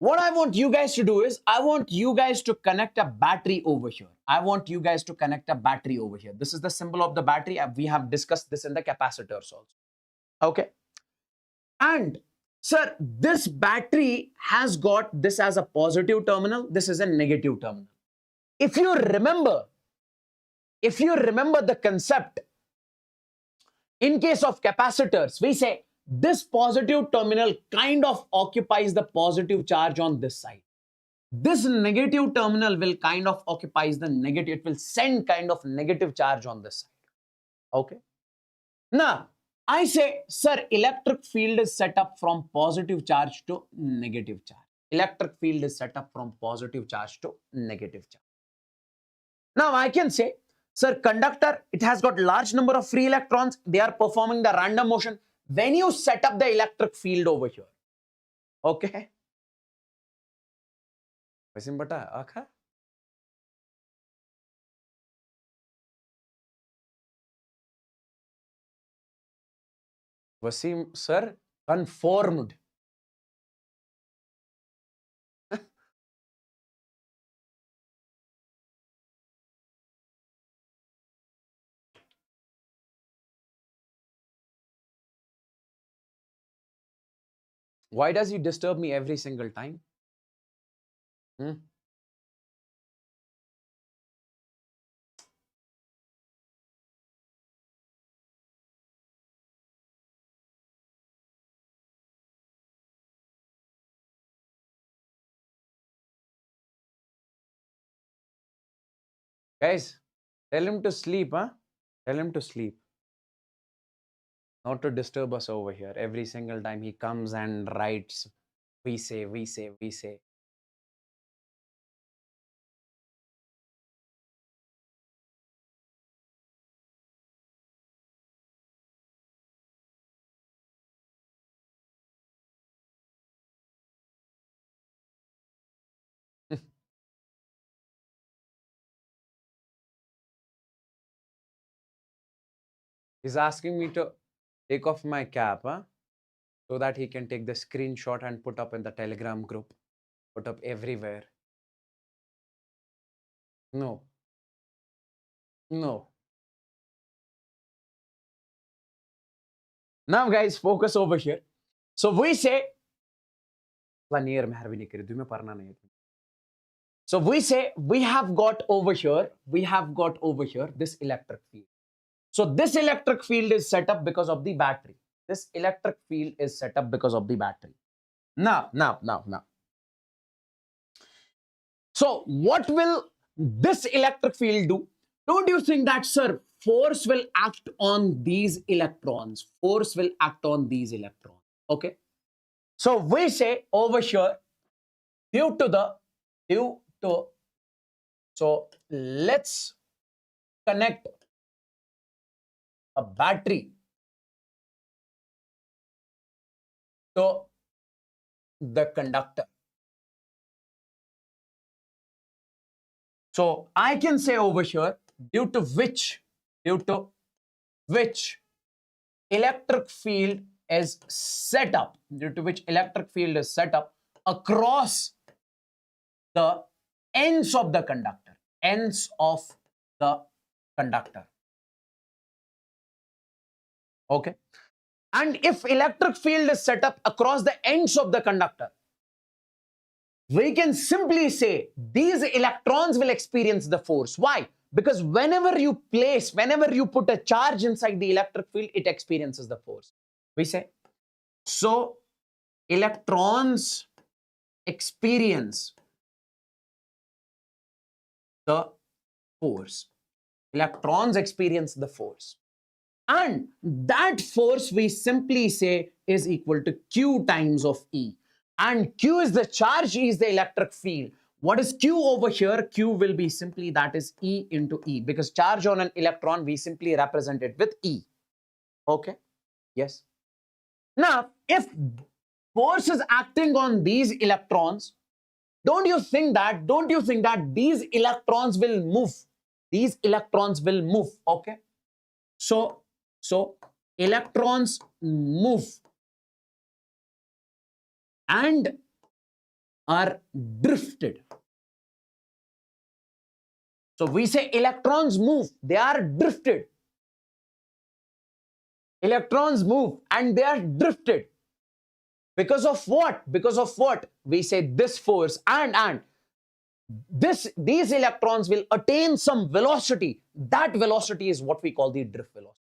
what I want you guys to do is, I want you guys to connect a battery over here. This is the symbol of the battery. We have discussed this in the capacitors also. Okay. And sir, this battery has got this as a positive terminal, this is a negative terminal. If you remember the concept, in case of capacitors, we say this positive terminal kind of occupies the positive charge on this side. This negative terminal will kind of occupies the negative, it will send kind of negative charge on this side. Okay. Now, I say, sir, electric field is set up from positive charge to negative charge. Now, I can say, sir, conductor, it has got large number of free electrons. They are performing the random motion. When you set up the electric field over here, okay? Wasim bata, akha? Wasim, sir, conformed. Why does he disturb me every single time? Guys, tell him to sleep, huh? Tell him to sleep. Not to disturb us over here. Every single time he comes and writes, we say. He's asking me to take off my cap, huh? So that he can take the screenshot and put up in the Telegram group, put up everywhere. No. Now, guys, focus over here. So we say, so we say we have got over here this electric field. So this electric field is set up because of the battery. Now. So what will this electric field do? Don't you think that, sir, force will act on these electrons? Okay. So we say over here, so let's connect a battery to the conductor. So I can say over here, due to which electric field is set up, across the ends of the conductor. Okay. And if electric field is set up across the ends of the conductor, we can simply say these electrons will experience the force. Why? Because whenever you put a charge inside the electric field, it experiences the force. We say, so electrons experience the force. Electrons experience the force. And that force we simply say is equal to Q times of E. And Q is the charge, E is the electric field. What is Q over here? Q will be simply that is E into E, because charge on an electron we simply represent it with E. Okay? Yes. Now, if force is acting on these electrons, don't you think that these electrons will move? These electrons will move. Okay? So electrons move and are drifted. So we say electrons move, they are drifted. Electrons move and they are drifted. Because of what? Because of what? We say this force and these electrons will attain some velocity. That velocity is what we call the drift velocity.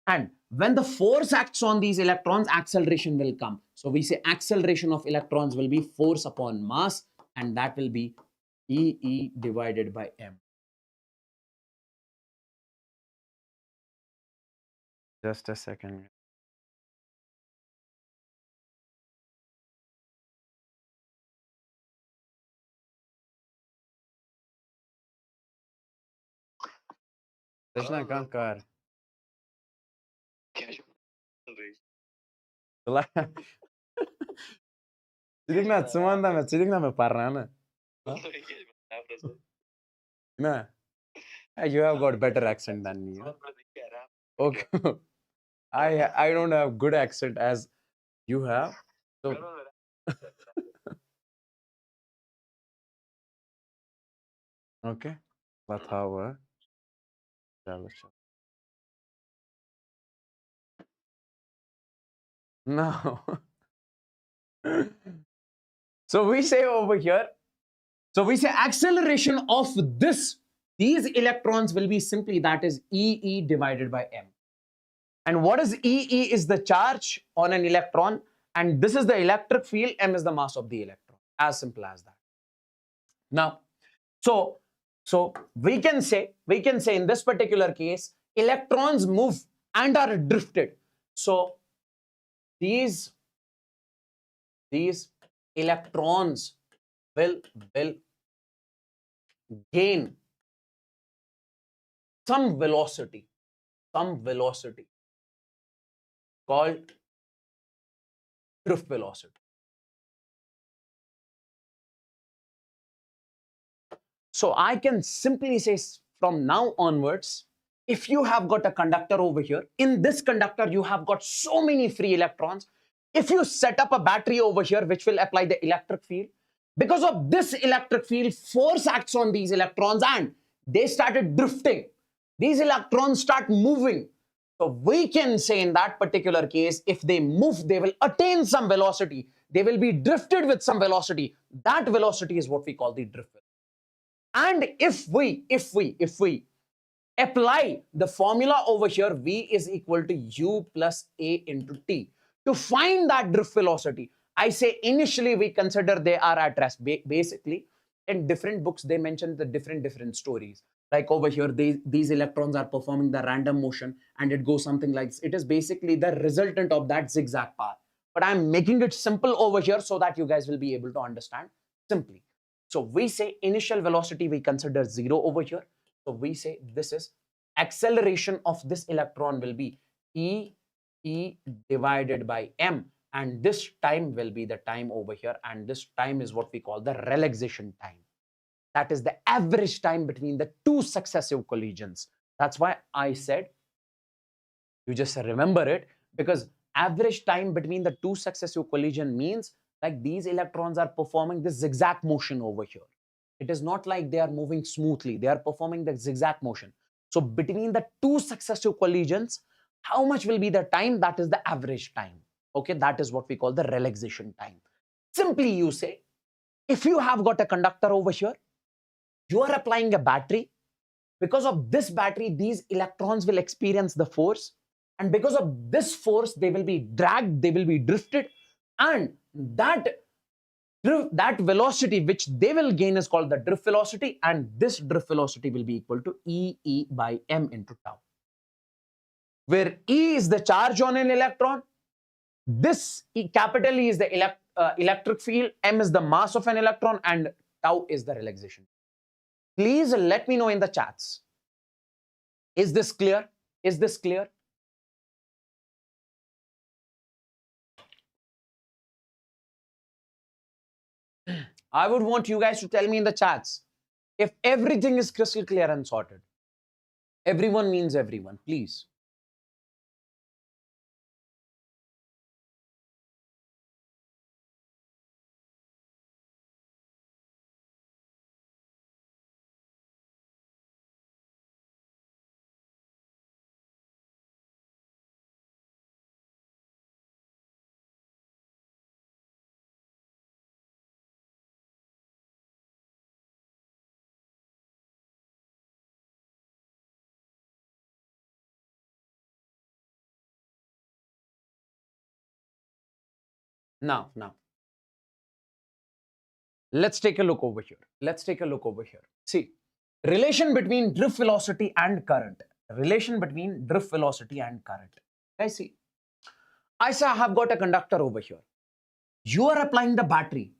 And when the force acts on these electrons, acceleration will come. So we say acceleration of electrons will be force upon mass, and that will be E divided by m. Just a second. Krishna Kankar. You have got better accent than me. Okay. I don't have good accent as you have. So okay. Bathawa. No. So we say over here, so we say acceleration of these electrons will be simply that is E divided by m. And what is E? Is the charge on an electron, and this is the electric field, m is the mass of the electron. As simple as that. Now, so we can say in this particular case, electrons move and are drifted. So these electrons will gain some velocity called drift velocity. So I can simply say from now onwards, if you have got a conductor over here, in this conductor you have got so many free electrons. If you set up a battery over here which will apply the electric field, because of this electric field, force acts on these electrons and they started drifting. These electrons start moving. So we can say in that particular case, if they move, they will attain some velocity. They will be drifted with some velocity. That velocity is what we call the drift velocity. And if we apply the formula over here, V is equal to U plus A into T, to find that drift velocity, I say initially we consider they are at rest. Basically, in different books, they mention the different stories. Like over here, these electrons are performing the random motion and it goes something like this. It is basically the resultant of that zigzag path. But I'm making it simple over here so that you guys will be able to understand simply. So we say initial velocity we consider 0 over here. So we say this is acceleration of this electron will be E divided by m, and this time will be the time over here, and this time is what we call the relaxation time. That is the average time between the two successive collisions. That's why I said you just remember it, because average time between the two successive collision means like these electrons are performing this zigzag motion over here. It is not like they are moving smoothly. They are performing the zigzag motion. So between the two successive collisions, how much will be the time? That is the average time. Okay, that is what we call the relaxation time. Simply you say, if you have got a conductor over here, you are applying a battery. Because of this battery, these electrons will experience the force. And because of this force, they will be dragged, they will be drifted. And that that velocity which they will gain is called the drift velocity, and this drift velocity will be equal to E by m into tau, where E is the charge on an electron, this capital E is the electric field, m is the mass of an electron, and tau is the relaxation. Please let me know in the chats. Is this clear? Is this clear? I would want you guys to tell me in the chats if everything is crystal clear and sorted. Everyone means everyone, please. Now, let's take a look over here. Let's take a look over here. See, relation between drift velocity and current. Relation between drift velocity and current. Guys, see, I say I have got a conductor over here. You are applying the battery.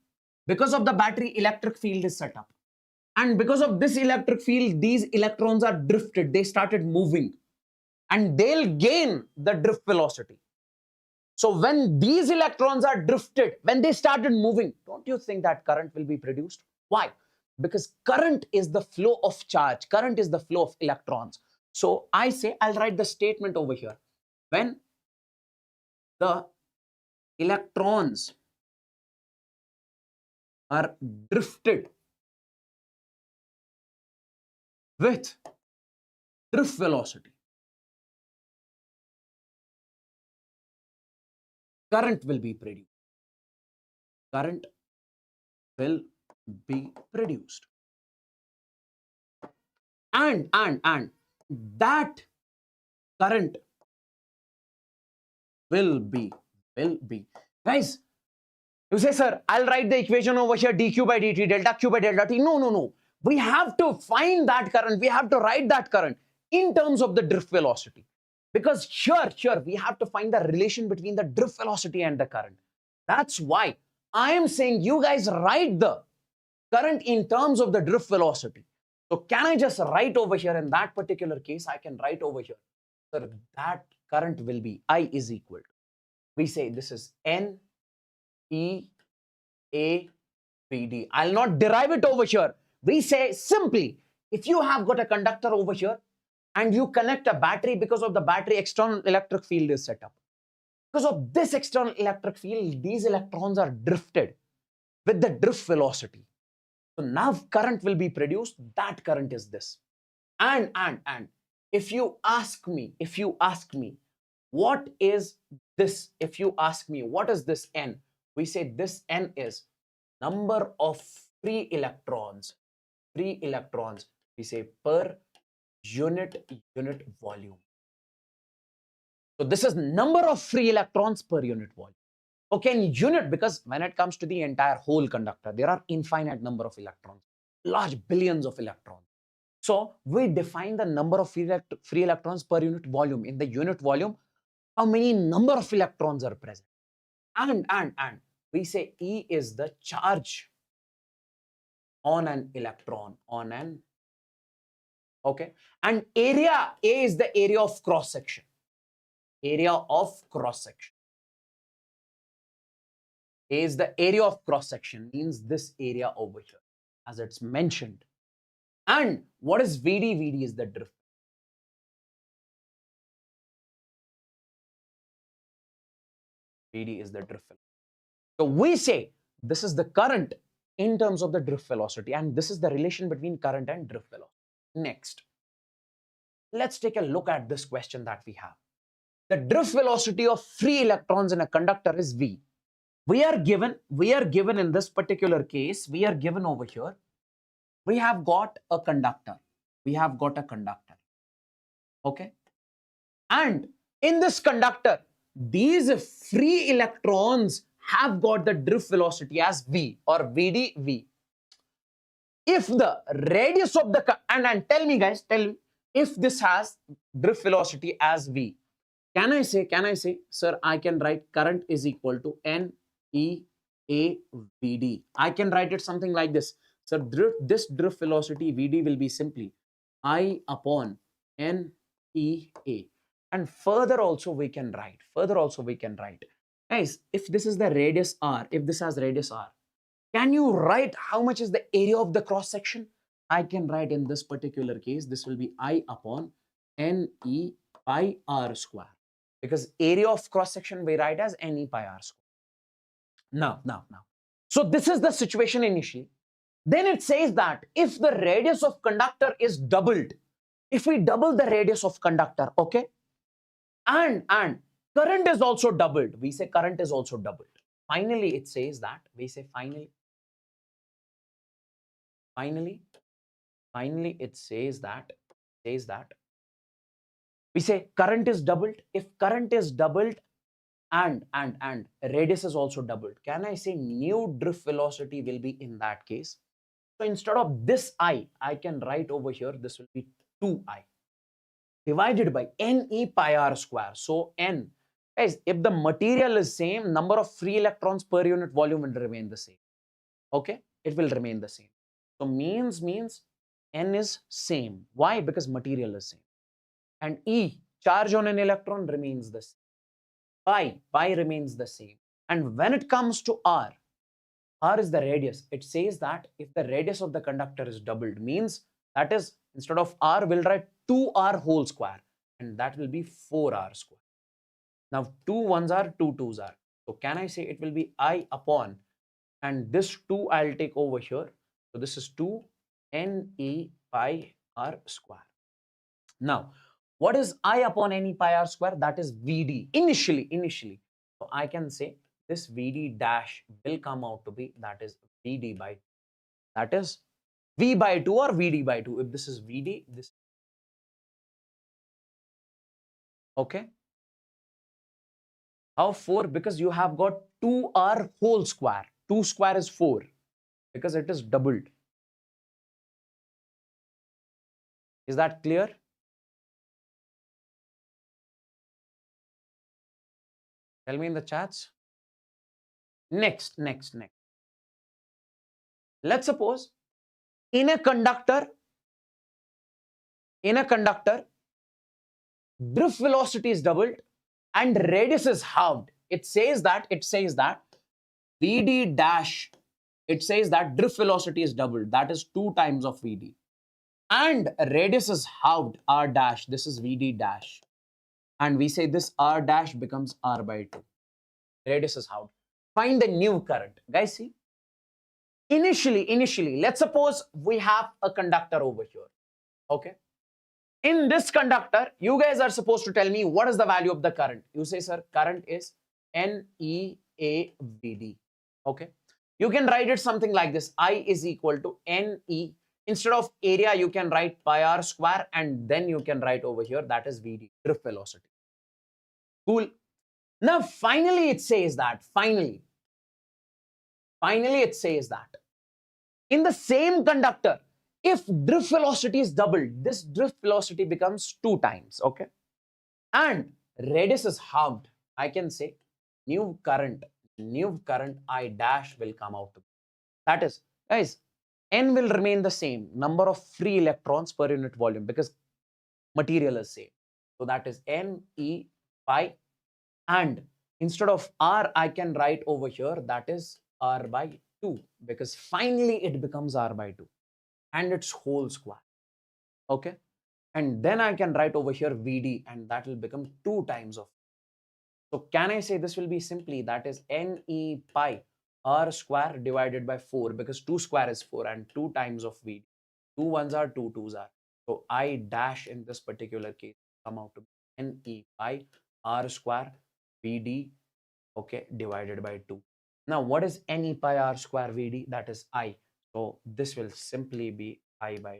Because of the battery, electric field is set up. And because of this electric field, these electrons are drifted. They started moving. And they'll gain the drift velocity. So when these electrons are drifted, when they started moving, don't you think that current will be produced? Why? Because current is the flow of charge. Current is the flow of electrons. So I say, I'll write the statement over here. When the electrons are drifted with drift velocity, current will be produced. Current will be produced. And that current will be. Guys, you say, sir, I'll write the equation over here, dq by dt, delta q by delta t. No. We have to find that current. We have to write that current in terms of the drift velocity. Because here, we have to find the relation between the drift velocity and the current. That's why I am saying you guys write the current in terms of the drift velocity. So can I just write over here in that particular case, I can write over here. So that current will be I is equal to, we say this is N E A B D. I'll not derive it over here. We say simply, if you have got a conductor over here and you connect a battery, because of the battery, external electric field is set up. Because of this external electric field, these electrons are drifted with the drift velocity. So now current will be produced. That current is this. And if you ask me, what is this? If you ask me, what is this N? We say this N is number of free electrons. Free electrons, we say per unit volume. So this is number of free electrons per unit volume. Okay, in unit, because when it comes to the entire whole conductor, there are infinite number of electrons, large billions of electrons. So we define the number of free electrons per unit volume. In the unit volume, how many number of electrons are present. And we say E is the charge on an electron, okay. And area, A is the area of cross section. Area of cross section. A is the area of cross section, means this area over here, as it's mentioned. And what is VD? VD is the drift. VD is the drift velocity. So we say this is the current in terms of the drift velocity, and this is the relation between current and drift velocity. Next, let's take a look at this question that we have. The drift velocity of free electrons in a conductor is V. We are given in this particular case, we are given over here, we have got a conductor. Okay. And in this conductor, these free electrons have got the drift velocity as v or vd v. If the radius of the and tell me guys, tell me if this has drift velocity as v, can I say, sir, I can write current is equal to N E A V D. I can write it something like this. So this drift velocity Vd will be simply I upon N E A. And further also we can write, guys, if this is the radius R, if this has radius R, can you write how much is the area of the cross section? I can write in this particular case, this will be I upon N E pi R square, because area of cross section we write as Ne pi R square. Now. So this is the situation initially. Then it says that if the radius of conductor is doubled, if we double the radius of conductor, okay, and current is also doubled, we say current is also doubled. Finally, it says that, we say finally, it says that, we say current is doubled. If current is doubled and radius is also doubled, can I say new drift velocity will be in that case? So instead of this I can write over here, this will be 2I divided by Ne pi R square. So N, guys, if the material is same, number of free electrons per unit volume will remain the same. Okay, it will remain the same. So means N is same. Why? Because material is same. And E, charge on an electron, remains the same. Pi remains the same. And when it comes to R is the radius. It says that if the radius of the conductor is doubled, means that is, instead of R, we'll write 2R whole square, and that will be 4R square. Now 2 ones are, 2 twos are. So can I say it will be I upon, and this 2 I'll take over here. So this is 2 Ne pi R square. Now, what is I upon Ne pi R square? That is Vd initially. So I can say this Vd dash will come out to be, that is Vd by, that is V by 2 or Vd by 2. If this is Vd, this, okay. How 4? Because you have got 2R whole square. 2 square is 4 because it is doubled. Is that clear? Tell me in the chats. Next. Let's suppose in a conductor, drift velocity is doubled and radius is halved. It says that Vd dash, it says that drift velocity is doubled. That is 2 times of Vd. And radius is halved, R dash. This is Vd dash. And we say this R dash becomes R by 2. Radius is halved. Find the new current. Guys, see? Initially, let's suppose we have a conductor over here. Okay. In this conductor, you guys are supposed to tell me what is the value of the current. You say, sir, current is NEAVD. Okay. You can write it something like this. I is equal to NE. Instead of area, you can write pi R square, and then you can write over here, that is Vd, drift velocity. Cool. Now, finally, it says that, finally, it says that in the same conductor, if drift velocity is doubled, this drift velocity becomes 2 times, okay? And radius is halved. I can say new current I dash will come out. That is, guys, N will remain the same, number of free electrons per unit volume, because material is same. So that is Ne pi, and instead of R, I can write over here, that is R by 2, because finally it becomes R by 2 and its whole square. Okay. And then I can write over here Vd, and that will become 2 times of. So can I say this will be simply, that is Ne pi R square divided by 4, because 2 square is 4 and 2 times of Vd. 2 ones are, 2 twos are. So I dash in this particular case come out to be Ne pi R square Vd, okay, divided by 2. Now, what is Ne pi R square Vd? That is I. So this will simply be I by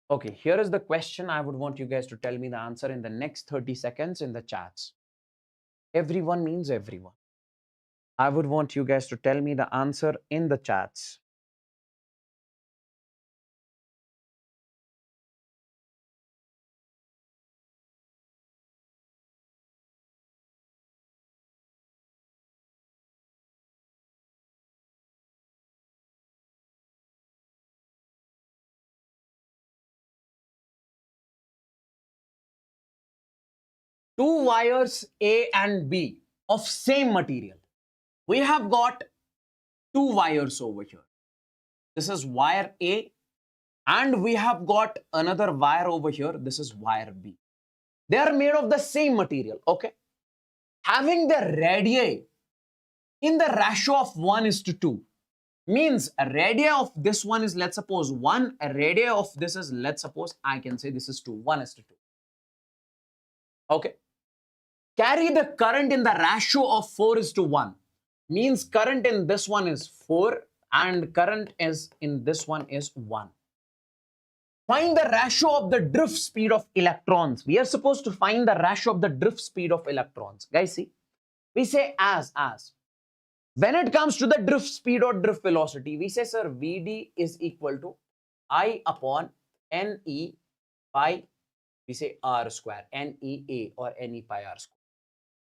2. Okay, here is the question. I would want you guys to tell me the answer in the next 30 seconds in the chats. Everyone means everyone. I would want you guys to tell me the answer in the chats. Two wires A and B of same material. We have got two wires over here. This is wire A, and we have got another wire over here. This is wire B. They are made of the same material, okay? Having the radii in the ratio of 1:2 means a radii of this one is, let's suppose, 1, a radii of this is, let's suppose, I can say this is 2, 1:2. Okay? Carry the current in the ratio of 4:1 means current in this one is 4 and current is in this one is 1. Find the ratio of the drift speed of electrons. We are supposed to find the ratio of the drift speed of electrons. Guys, see, we say as. When it comes to the drift speed or drift velocity, we say, sir, Vd is equal to I upon Ne pi, we say R square, NEA or Ne pi R square.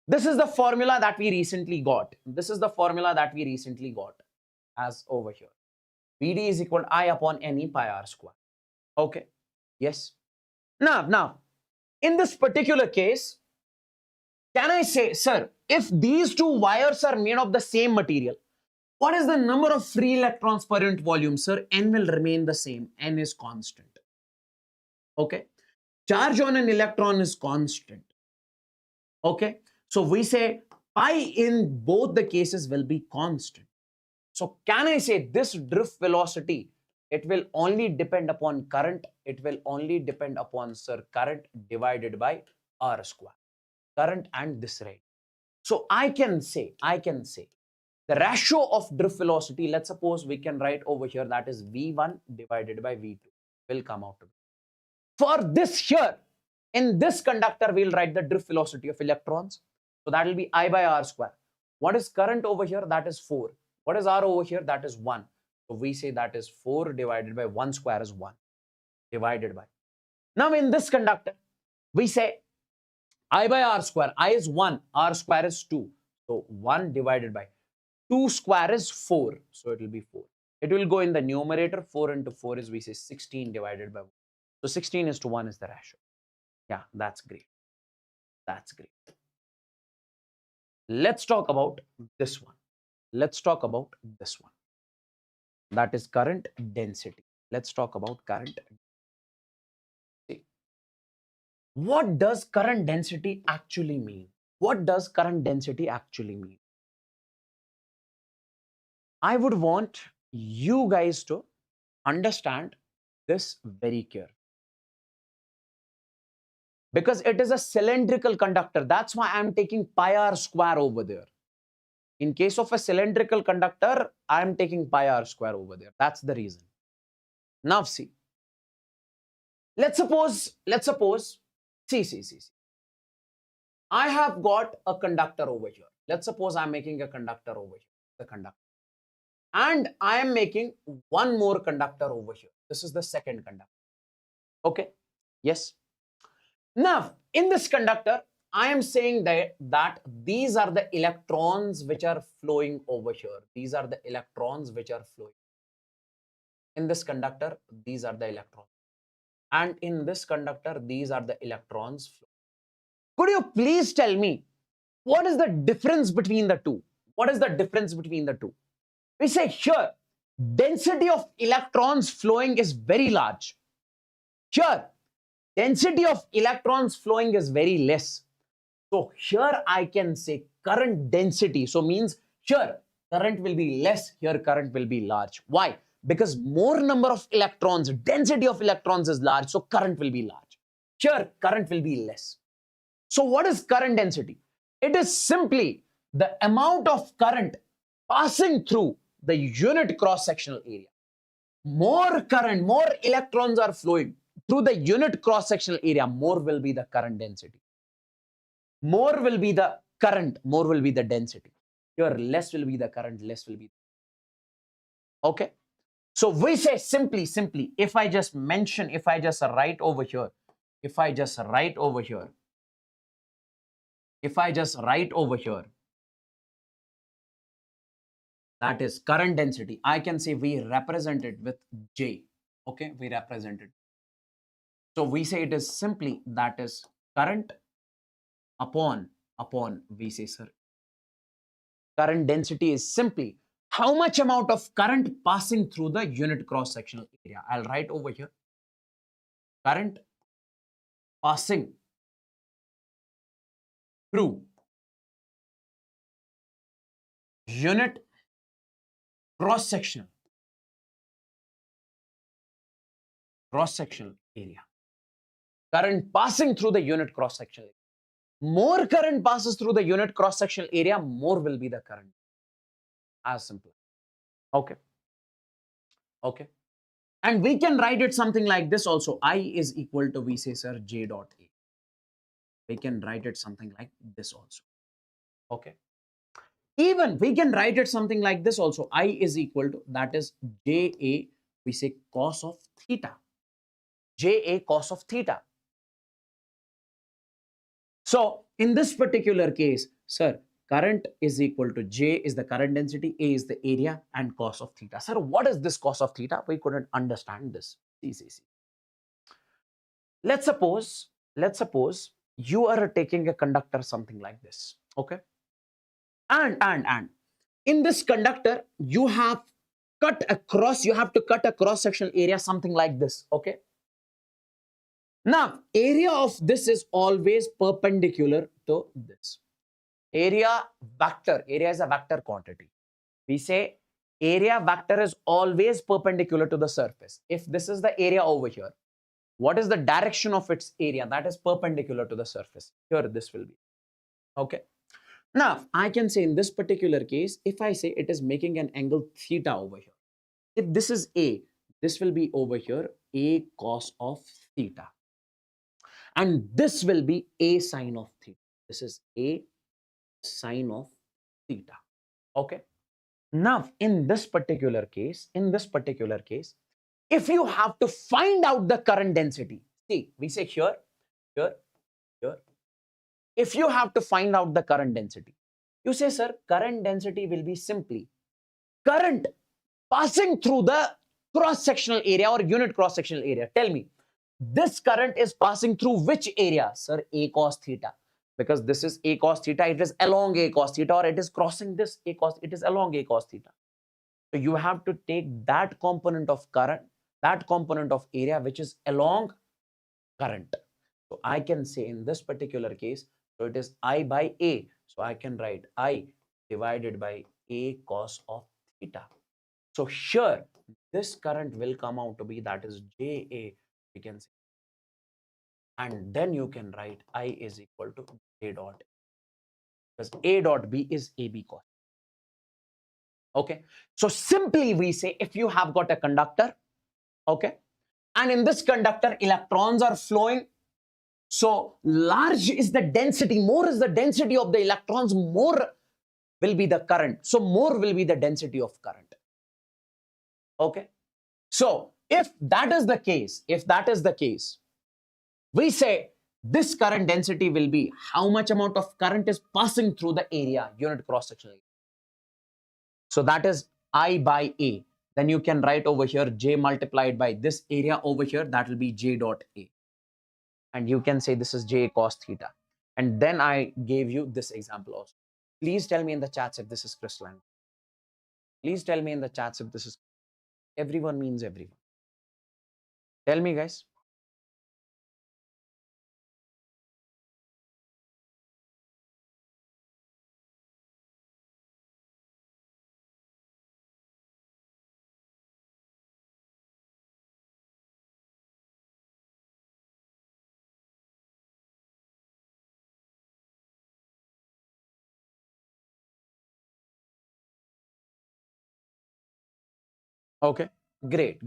This is the formula that we recently got. This is the formula that we recently got as over here. Vd is equal to I upon Ne pi R square. Okay. Yes. Now, in this particular case, can I say, sir, if these two wires are made of the same material, what is the number of free electrons per unit volume? Sir, N will remain the same. N is constant. Okay. Charge on an electron is constant. Okay. So we say pi in both the cases will be constant. So can I say this drift velocity, it will only depend upon current. It will only depend upon, sir, current divided by R square. Current and this rate. So I can say the ratio of drift velocity, let's suppose we can write over here, that is V1 divided by V2 will come out to be. For this here, in this conductor, we'll write the drift velocity of electrons. So that will be I by R square. What is current over here? That is 4. What is R over here? That is 1. So we say that is 4 divided by 1 square is 1 divided by. Now in this conductor, we say I by R square. I is 1, R square is 2. So 1 divided by 2 square is 4. So it will be 4. It will go in the numerator. 4 into 4 is, we say, 16 divided by 1. So 16:1 is the ratio. Yeah, that's great. That's great. Let's talk about this one. Let's talk about this one. That is current density. Let's talk about current. See, what does current density actually mean? What does current density actually mean? I would want you guys to understand this very carefully. Because it is a cylindrical conductor. That's why I'm taking pi R square over there. In case of a cylindrical conductor, I'm taking pi R square over there. That's the reason. Now see. Let's suppose, see. I have got a conductor over here. Let's suppose I'm making a conductor over here, the conductor. And I am making one more conductor over here. This is the second conductor. Okay. Yes. Now, in this conductor, I am saying that these are the electrons which are flowing over here. These are the electrons which are flowing. In this conductor, these are the electrons. And in this conductor, these are the electrons flowing. Could you please tell me, what is the difference between the two? What is the difference between the two? We say here, density of electrons flowing is very large. Here, density of electrons flowing is very less. So here I can say current density. So means here current will be less, here current will be large. Why? Because more number of electrons, density of electrons is large, so current will be large. Here current will be less. So what is current density? It is simply the amount of current passing through the unit cross-sectional area. More current, more electrons are flowing through the unit cross-sectional area, more will be the current density. More will be the current, more will be the density. Here, less will be the current, less will be. Okay. So we say simply, if I just mention, if I just write over here, if I just write over here, if I just write over here, that is current density, I can say we represent it with J. Okay, we represent it. So we say it is simply that is current upon we say, sir, current density is simply how much amount of current passing through the unit cross-sectional area. I'll write over here current passing through unit cross-sectional area. Current passing through the unit cross-sectional area. More current passes through the unit cross-sectional area, more will be the current. As simple. Okay. Okay. And we can write it something like this also. I is equal to, we say, sir, J dot A. We can write it something like this also. Okay. Even we can write it something like this also. I is equal to, that is J A, we say cos of theta. J A cos of theta. So in this particular case, sir, current is equal to J is the current density, A is the area, and cos of theta. Sir, what is this cos of theta? We couldn't understand this. See. Let's suppose you are taking a conductor, something like this. Okay. And in this conductor, you have to cut a cross-sectional area, something like this. Okay. Now, area of this is always perpendicular to this. Area is a vector quantity. We say area vector is always perpendicular to the surface. If this is the area over here, what is the direction of its area? That is perpendicular to the surface. Here, this will be. Okay. Now, I can say in this particular case, if I say it is making an angle theta over here, if this is A, this will be over here, A cos of theta. And this will be A sine of theta. This is A sine of theta. Okay. Now, in this particular case, if you have to find out the current density, see, we say here. If you have to find out the current density, you say, sir, current density will be simply current passing through the cross-sectional area or unit cross-sectional area. Tell me, this current is passing through which area? Sir, A cos theta. Because this is A cos theta, it is along A cos theta, or it is crossing this A cos, it is along A cos theta. So you have to take that component of current, that component of area which is along current. So I can say in this particular case, so it is I by A. So I can write I divided by A cos of theta. So here, this current will come out to be, that is JA, we can say. And then you can write I is equal to A dot A. Because A dot B is AB cos. Okay. So simply we say, if you have got a conductor, okay, and in this conductor, electrons are flowing. So large is the density, more is the density of the electrons, more will be the current. So more will be the density of current. Okay. So if that is the case, we say this current density will be how much amount of current is passing through the area, unit cross-sectional area. So that is I by A. Then you can write over here J multiplied by this area over here, that will be J dot A. And you can say this is J cos theta. And then I gave you this example also. Please tell me in the chats if this is crystalline. Please tell me in the chats if this is, everyone means everyone. Tell me, guys. Okay, great.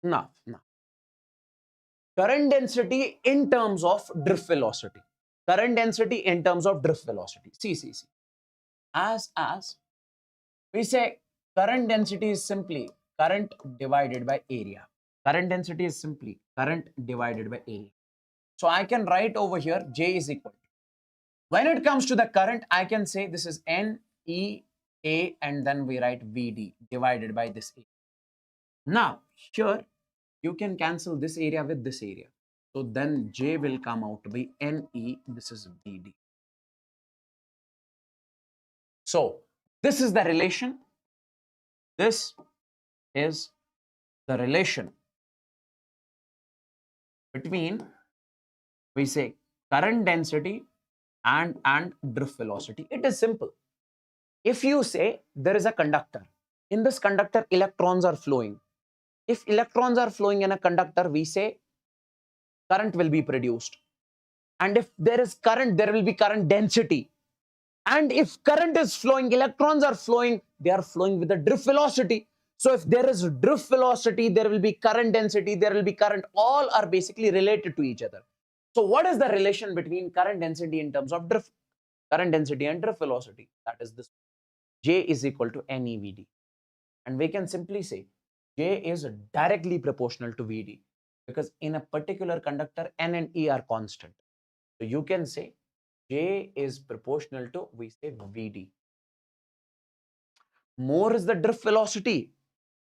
Now, current density in terms of drift velocity. current density in terms of drift velocity. See. As we say, current density is simply current divided by area. Current density is simply current divided by area. So I can write over here J is equal to, when it comes to the current, I can say this is N E A and then we write VD divided by this area. Now here you can cancel this area with this area. So then J will come out to be NE, this is VD. So this is the relation. This is the relation between, we say, current density and drift velocity. It is simple. If you say there is a conductor, in this conductor electrons are flowing. If electrons are flowing in a conductor, we say current will be produced. And if there is current, there will be current density. And if current is flowing, electrons are flowing, they are flowing with a drift velocity. So if there is drift velocity, there will be current density, there will be current, all are basically related to each other. So what is the relation between current density in terms of drift, current density and drift velocity? That is this. J is equal to NEVD. And we can simply say J is directly proportional to VD because in a particular conductor, N and E are constant. So you can say J is proportional to, we say, VD. More is the drift velocity,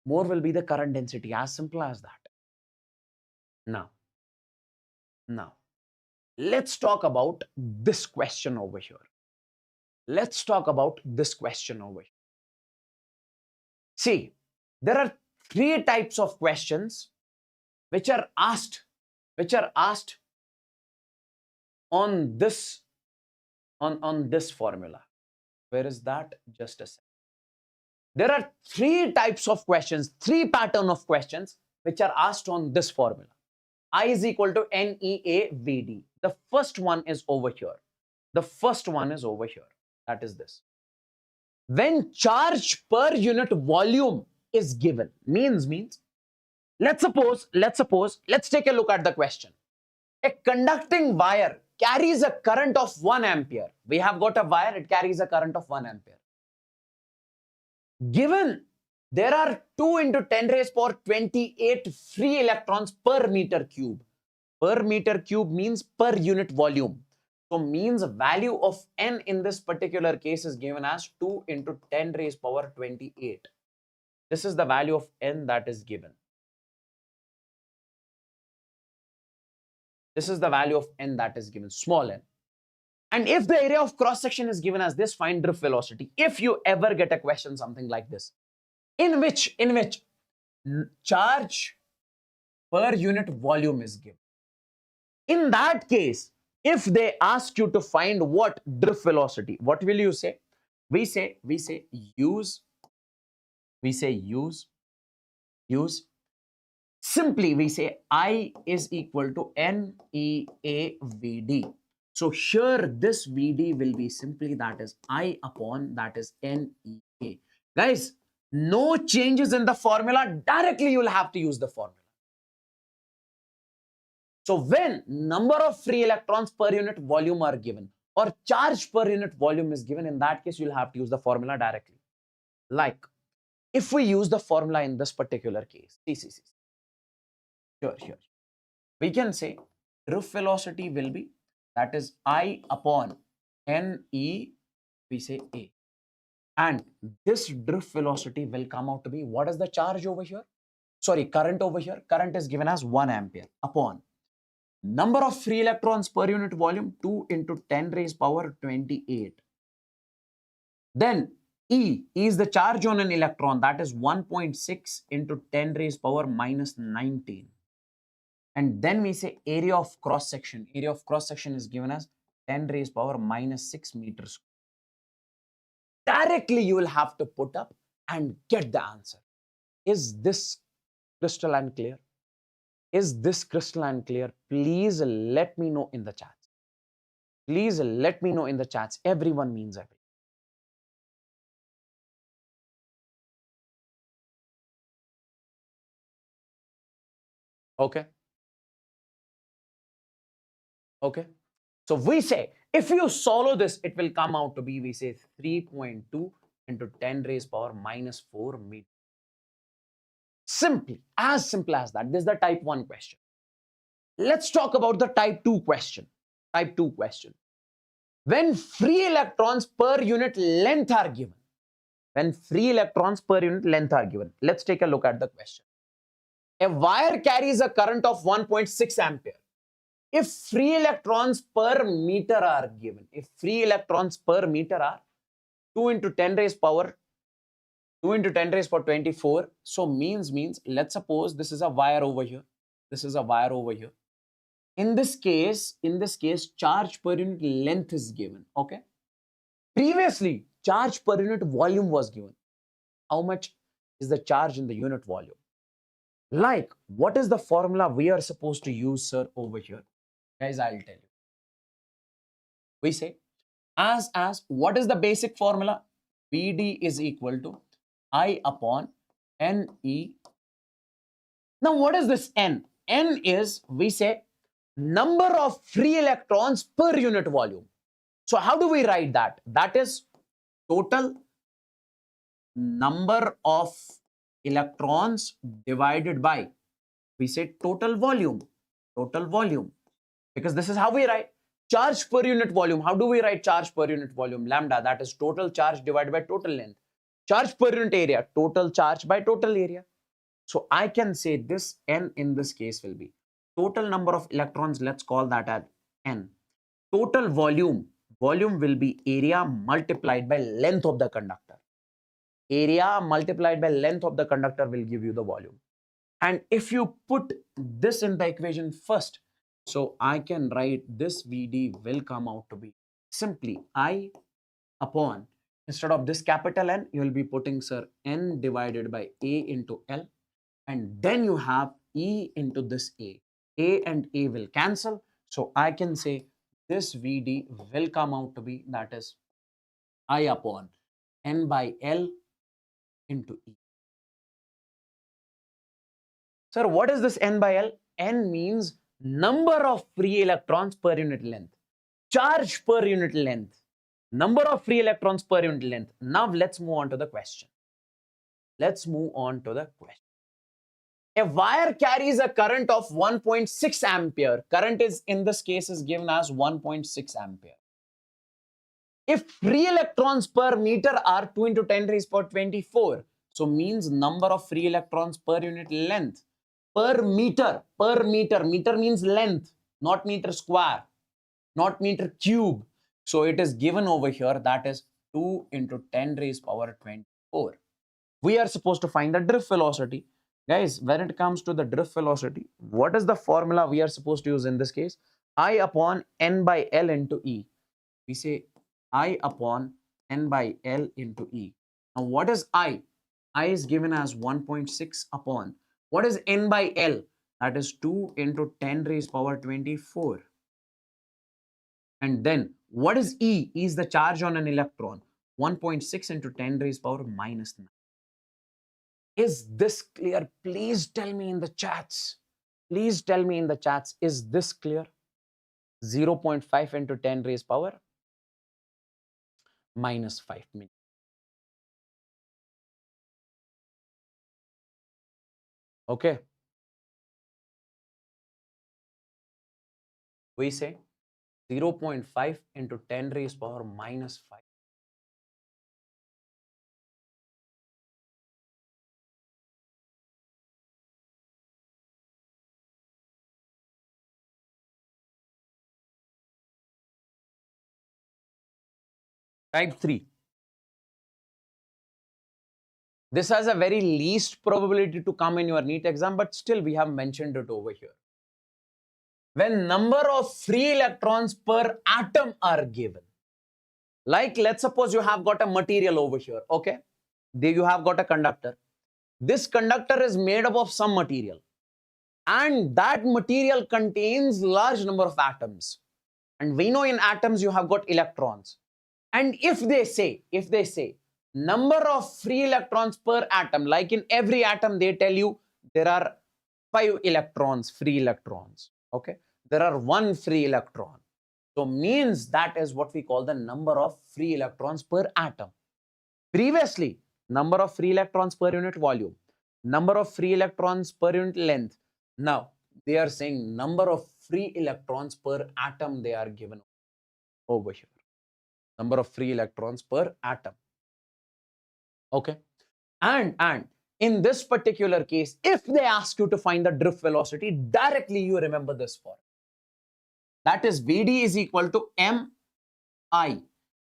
more will be the current density. As simple as that. Now, let's talk about this question over here. Let's talk about this question over here. See, there are three types of questions which are asked on this formula. Where is that? Just a second. There are three types of questions, three pattern of questions which are asked on this formula. I is equal to NEAVD. The first one is over here. The first one is over here. That is this. When charge per unit volume is given, means, let's take a look at the question. A conducting wire carries a current of 1 ampere. We have got a wire, it carries a current of 1 ampere. Given there are 2 into 10 raised power 28 free electrons per meter cube. Per meter cube means per unit volume. So means value of N in this particular case is given as 2 into 10 raised power 28. This is the value of N that is given. This is the value of N that is given, small n. And if the area of cross section is given as this, find drift velocity. If you ever get a question something like this, in which charge per unit volume is given. In that case, if they ask you to find what drift velocity, what will you say? We say use. Simply we say I is equal to NEAVD. So here this VD will be simply that is I upon that is NEA. Guys, no changes in the formula. Directly you will have to use the formula. So when number of free electrons per unit volume are given or charge per unit volume is given, in that case you'll have to use the formula directly. Like if we use the formula in this particular case, Sure. We can say drift velocity will be that is I upon NE, we say A. And this drift velocity will come out to be, what is the charge over here? Sorry, current over here. Current is given as 1 ampere upon number of free electrons per unit volume 2 into 10 raised power 28. Then E is the charge on an electron, that is 1.6 into 10 raised power minus 19. And then we say area of cross section. Area of cross section is given as 10 raised power minus 6 meters. Directly you will have to put up and get the answer. Is this crystalline clear? Is this crystalline clear? Please let me know in the chats. Please let me know in the chats. Everyone means everything. Okay. So we say, if you solve this, it will come out to be, we say 3.2 into 10 raised power minus 4 meter. Simply, as simple as that. This is the type 1 question. Let's talk about the type 2 question. Type 2 question. When free electrons per unit length are given, when free electrons per unit length are given, let's take a look at the question. A wire carries a current of 1.6 ampere. If free electrons per meter are given, if free electrons per meter are 2 into 10 raised power 2 into 10 raised power 24. So means, let's suppose this is a wire over here. This is a wire over here. In this case, charge per unit length is given. Okay. Previously, charge per unit volume was given. How much is the charge in the unit volume? Like, what is the formula we are supposed to use, sir, over here? Guys, I'll tell you. We say, as what is the basic formula? Vd is equal to I upon Ne. Now, what is this N? N is, we say, number of free electrons per unit volume. So how do we write that? That is total number of electrons divided by, we say, total volume. Total volume. Because this is how we write. Charge per unit volume. How do we write charge per unit volume? Lambda, that is total charge divided by total length. Charge per unit area, total charge by total area. So I can say this N in this case will be total number of electrons. Let's call that as N. Total volume. Volume will be area multiplied by length of the conductor. Area multiplied by length of the conductor will give you the volume. And if you put this in the equation first, so I can write this Vd will come out to be simply I upon, instead of this capital N, you will be putting, sir, N divided by A into L. And then you have E into this A. A and A will cancel. So I can say this Vd will come out to be, that is I upon N by L into E. Sir, what is this N by L? N means number of free electrons per unit length. Charge per unit length. Number of free electrons per unit length. Now let's move on to the question. Let's move on to the question. A wire carries a current of 1.6 ampere. Current is, in this case, is given as 1.6 ampere. If free electrons per meter are 2 into 10 raised power 24, so means number of free electrons per unit length. Per meter, meter means length, not meter square, not meter cube. So it is given over here, that is 2 into 10 raised power 24. We are supposed to find the drift velocity. Guys, when it comes to the drift velocity, what is the formula we are supposed to use in this case? I upon N by L into E. We say I upon N by L into E. Now, what is I? I is given as 1.6 upon. What is N by L? That is 2 into 10 raised power 24. And then, what is E? E is the charge on an electron. 1.6 into 10 raised power minus 9. Is this clear? Please tell me in the chats. Please tell me in the chats. Is this clear? 0.5 into 10 raised power minus 5 million. Okay. We say 0.5 into 10 raised power minus 5. Type 3. This has a very least probability to come in your NEET exam, but still we have mentioned it over here. When number of free electrons per atom are given, like let's suppose you have got a material over here, okay? There you have got a conductor. This conductor is made up of some material, and that material contains large number of atoms. And we know in atoms you have got electrons. And if they say number of free electrons per atom, like in every atom they tell you there are 5 electrons, free electrons, okay? There are 1 free electron. So means that is what we call the number of free electrons per atom. Previously, number of free electrons per unit volume, number of free electrons per unit length. Now, they are saying number of free electrons per atom they are given over here. Number of free electrons per atom. Okay. And in this particular case, if they ask you to find the drift velocity, directly you remember this formula. That is Vd is equal to Mi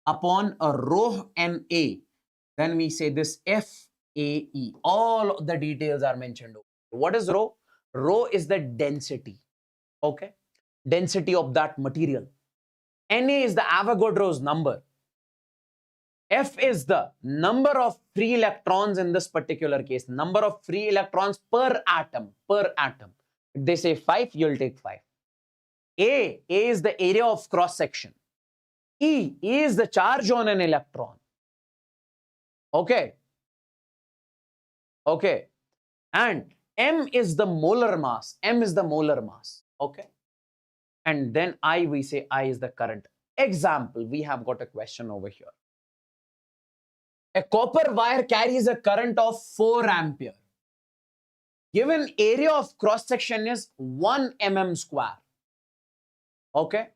upon a rho Ma. Then we say this FAE. All the details are mentioned. What is rho? Rho is the density. Okay. Density of that material. Na is the Avogadro's number. F is the number of free electrons in this particular case. Number of free electrons per atom. Per atom. If they say 5, you'll take 5. A is the area of cross section. E is the charge on an electron. Okay. Okay. And M is the molar mass. M is the molar mass. Okay. And then I, we say I is the current. Example, we have got a question over here. A copper wire carries a current of 4 ampere. Given area of cross section is 1 mm square. Okay.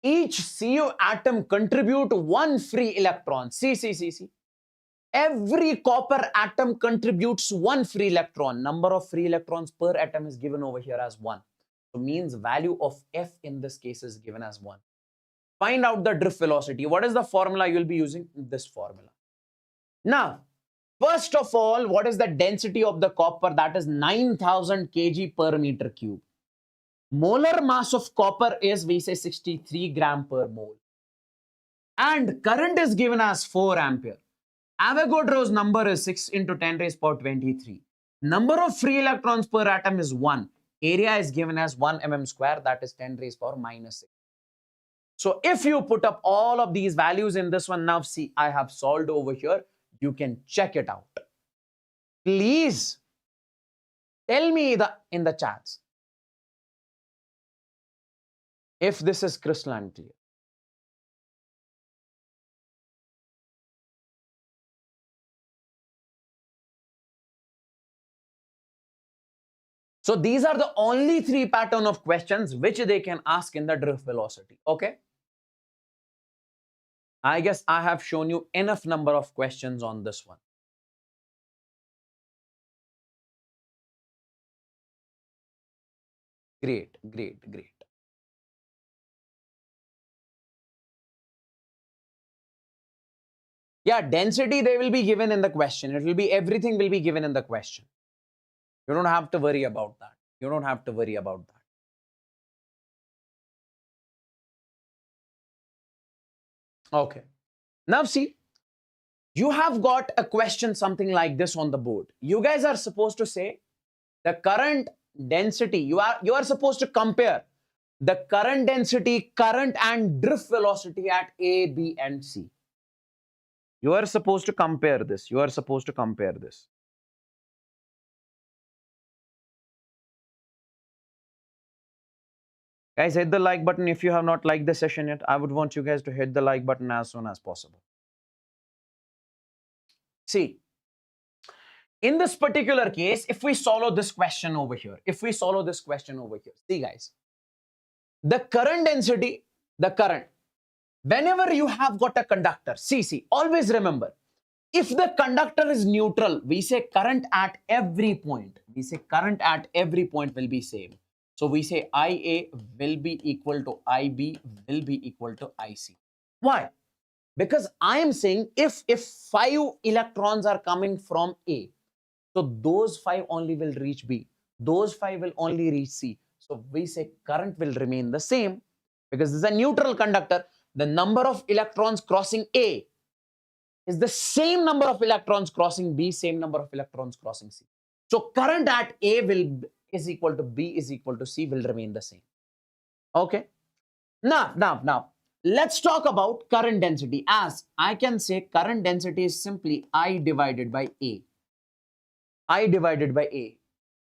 Each Cu atom contribute 1 free electron. See. Every copper atom contributes 1 free electron. Number of free electrons per atom is given over here as 1. So means value of F in this case is given as 1. Find out the drift velocity. What is the formula you will be using? This formula. Now, first of all, what is the density of the copper? That is 9,000 kg per meter cube. Molar mass of copper is, we say, 63 gram per mole. And current is given as 4 ampere. Avogadro's number is 6 into 10 raised power 23. Number of free electrons per atom is 1. Area is given as 1 mm square, that is 10 raised power minus 6. So if you put up all of these values in this one, now see, I have solved over here. You can check it out. Please tell me in the chats if this is crystalline clear. So these are the only 3 pattern of questions which they can ask in the drift velocity. Okay. I guess I have shown you enough number of questions on this one. Great. Yeah, density they will be given in the question. It will be, everything will be given in the question. You don't have to worry about that. Okay. Now see, you have got a question something like this on the board. You guys are supposed to say the current density. You are supposed to compare the current density, current and drift velocity at A, B, and C. You are supposed to compare this. Guys, hit the like button if you have not liked the session yet. I would want you guys to hit the like button as soon as possible. See, in this particular case, if we solve this question over here, see guys, the current density, whenever you have got a conductor, see, always remember, if the conductor is neutral, we say current at every point will be same. So we say IA will be equal to IB will be equal to IC. Why? Because I am saying if 5 electrons are coming from A, so those 5 only will reach B. Those 5 will only reach C. So we say current will remain the same because this is a neutral conductor. The number of electrons crossing A is the same number of electrons crossing B, same number of electrons crossing C. So current at A is equal to B is equal to C will remain the same. Okay. Now, let's talk about current density. As I can say current density is simply I divided by A.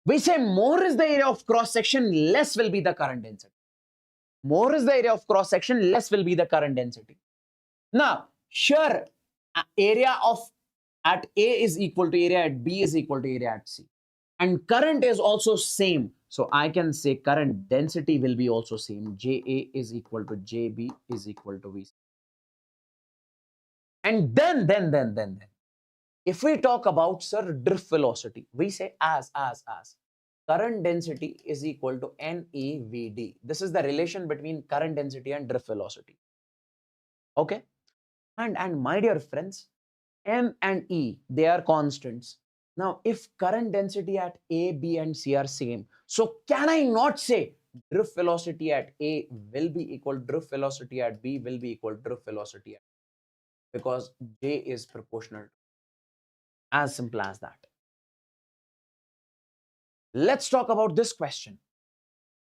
We say more is the area of cross section, less will be the current density. More is the area of cross section, less will be the current density. Now, sure, area of at A is equal to area at B is equal to area at C. And current is also same. So I can say current density will be also same. JA is equal to JB is equal to VC. And then, if we talk about, sir, drift velocity, we say as current density is equal to NEVD. This is the relation between current density and drift velocity. Okay. And my dear friends, M and E, they are constants. Now, if current density at A, B, and C are same, so can I not say drift velocity at A will be equal to drift velocity at B will be equal to drift velocity at A, because J is proportional. As simple as that. Let's talk about this question.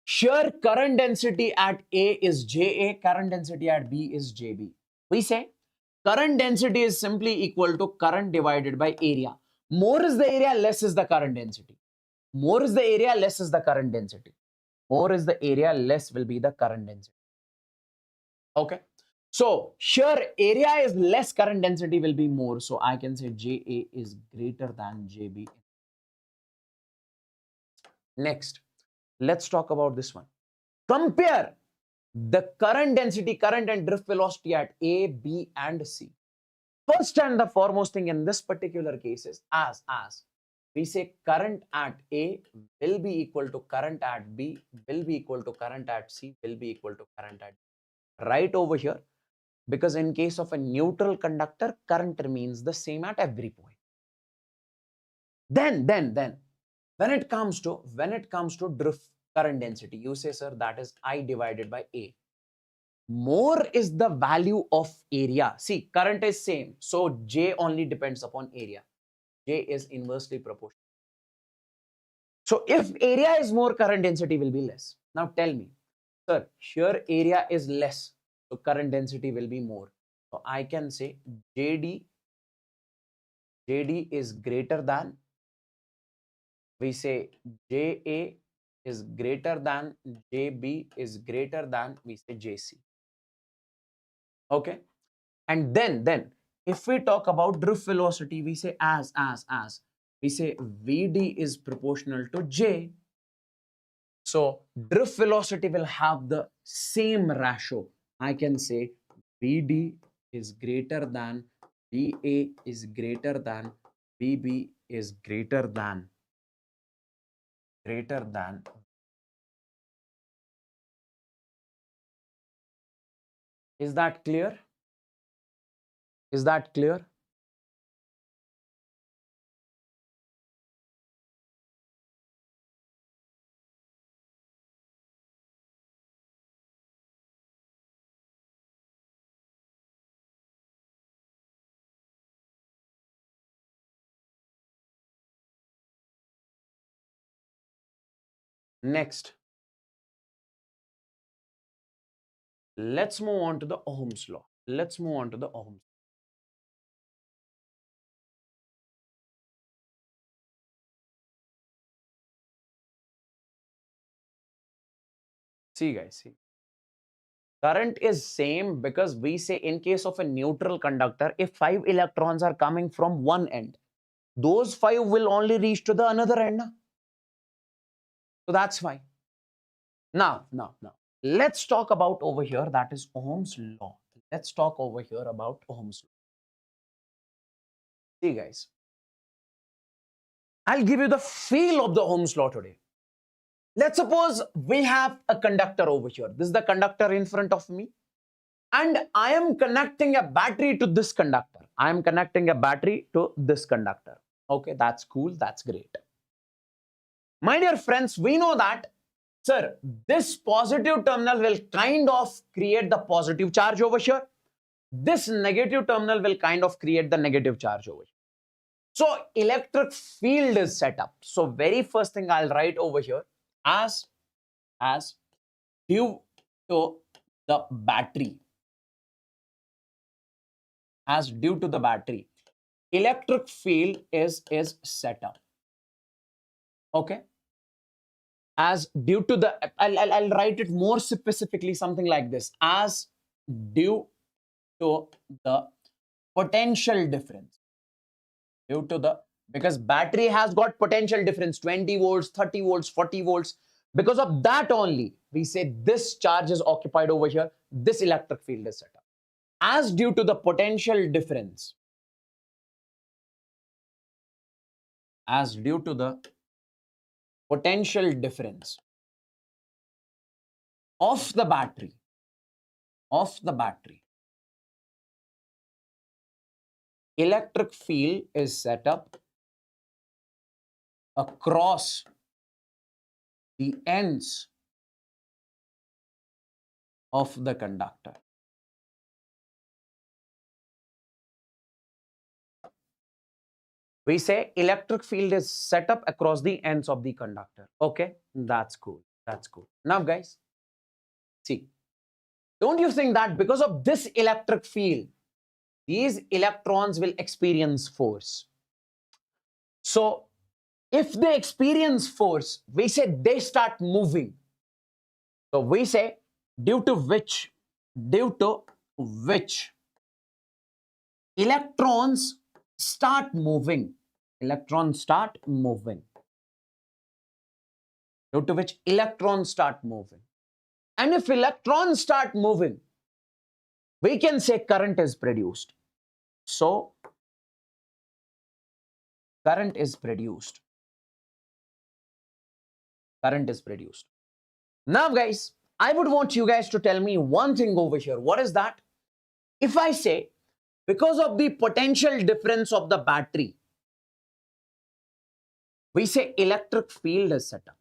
Sure, current density at A is JA, current density at B is JB. We say current density is simply equal to current divided by area. More is the area, less is the current density. More is the area, less is the current density. More is the area, less will be the current density. Okay. So, sure, area is less, current density will be more. So, I can say JA is greater than JB. Next, let's talk about this one. Compare the current density, current and drift velocity at A, B, and C. First and the foremost thing in this particular case is as we say current at A will be equal to current at B, will be equal to current at C, will be equal to current at D. Right over here, because in case of a neutral conductor, current remains the same at every point. Then, when it comes to drift current density, you say, sir, that is I divided by A. More is the value of area. See, current is same, so J only depends upon area. J is inversely proportional. So if area is more, current density will be less. Now tell me, sir, here area is less, so current density will be more. So I can say JD is greater than, we say JA is greater than, JB is greater than, we say JC. Okay. And then if we talk about drift velocity, we say as we say VD is proportional to J. So drift velocity will have the same ratio. I can say VD is greater than, VA is greater than, VB is greater than. Is that clear? Is that clear? Next, let's move on to the Ohm's law. Let's move on to the Ohm's. See guys, see. Current is same because we say in case of a neutral conductor, if 5 electrons are coming from one end, those 5 will only reach to the another end. So that's fine. Now, let's talk about over here, that is Ohm's law. Let's talk over here about Ohm's law. See guys, I'll give you the feel of the Ohm's law today. Let's suppose we have a conductor over here. This is the conductor in front of me. And I am connecting a battery to this conductor. I am connecting a battery to this conductor. Okay, that's cool. That's great. My dear friends, we know that, sir, this positive terminal will kind of create the positive charge over here. This negative terminal will kind of create the negative charge over here. So electric field is set up. So very first thing I'll write over here as due to the battery. As due to the battery, electric field is set up. Okay. as due to the, I'll write it more specifically, something like this, as due to the potential difference, due to the, because battery has got potential difference 20 volts, 30 volts, 40 volts. Because of that only, we say this charge is occupied over here, this electric field is set up. As due to the potential difference, as due to the potential difference of the battery, electric field is set up across the ends of the conductor. We say electric field is set up across the ends of the conductor. Okay, that's cool. That's cool. Now, guys, see, don't you think that because of this electric field, these electrons will experience force? So, if they experience force, we say they start moving. So, we say due to which electrons start moving. Electrons start moving. Due to which electrons start moving. And if electrons start moving, we can say current is produced. So, current is produced. Current is produced. Now, guys, I would want you guys to tell me one thing over here. What is that? If I say, because of the potential difference of the battery, we say electric field is set up.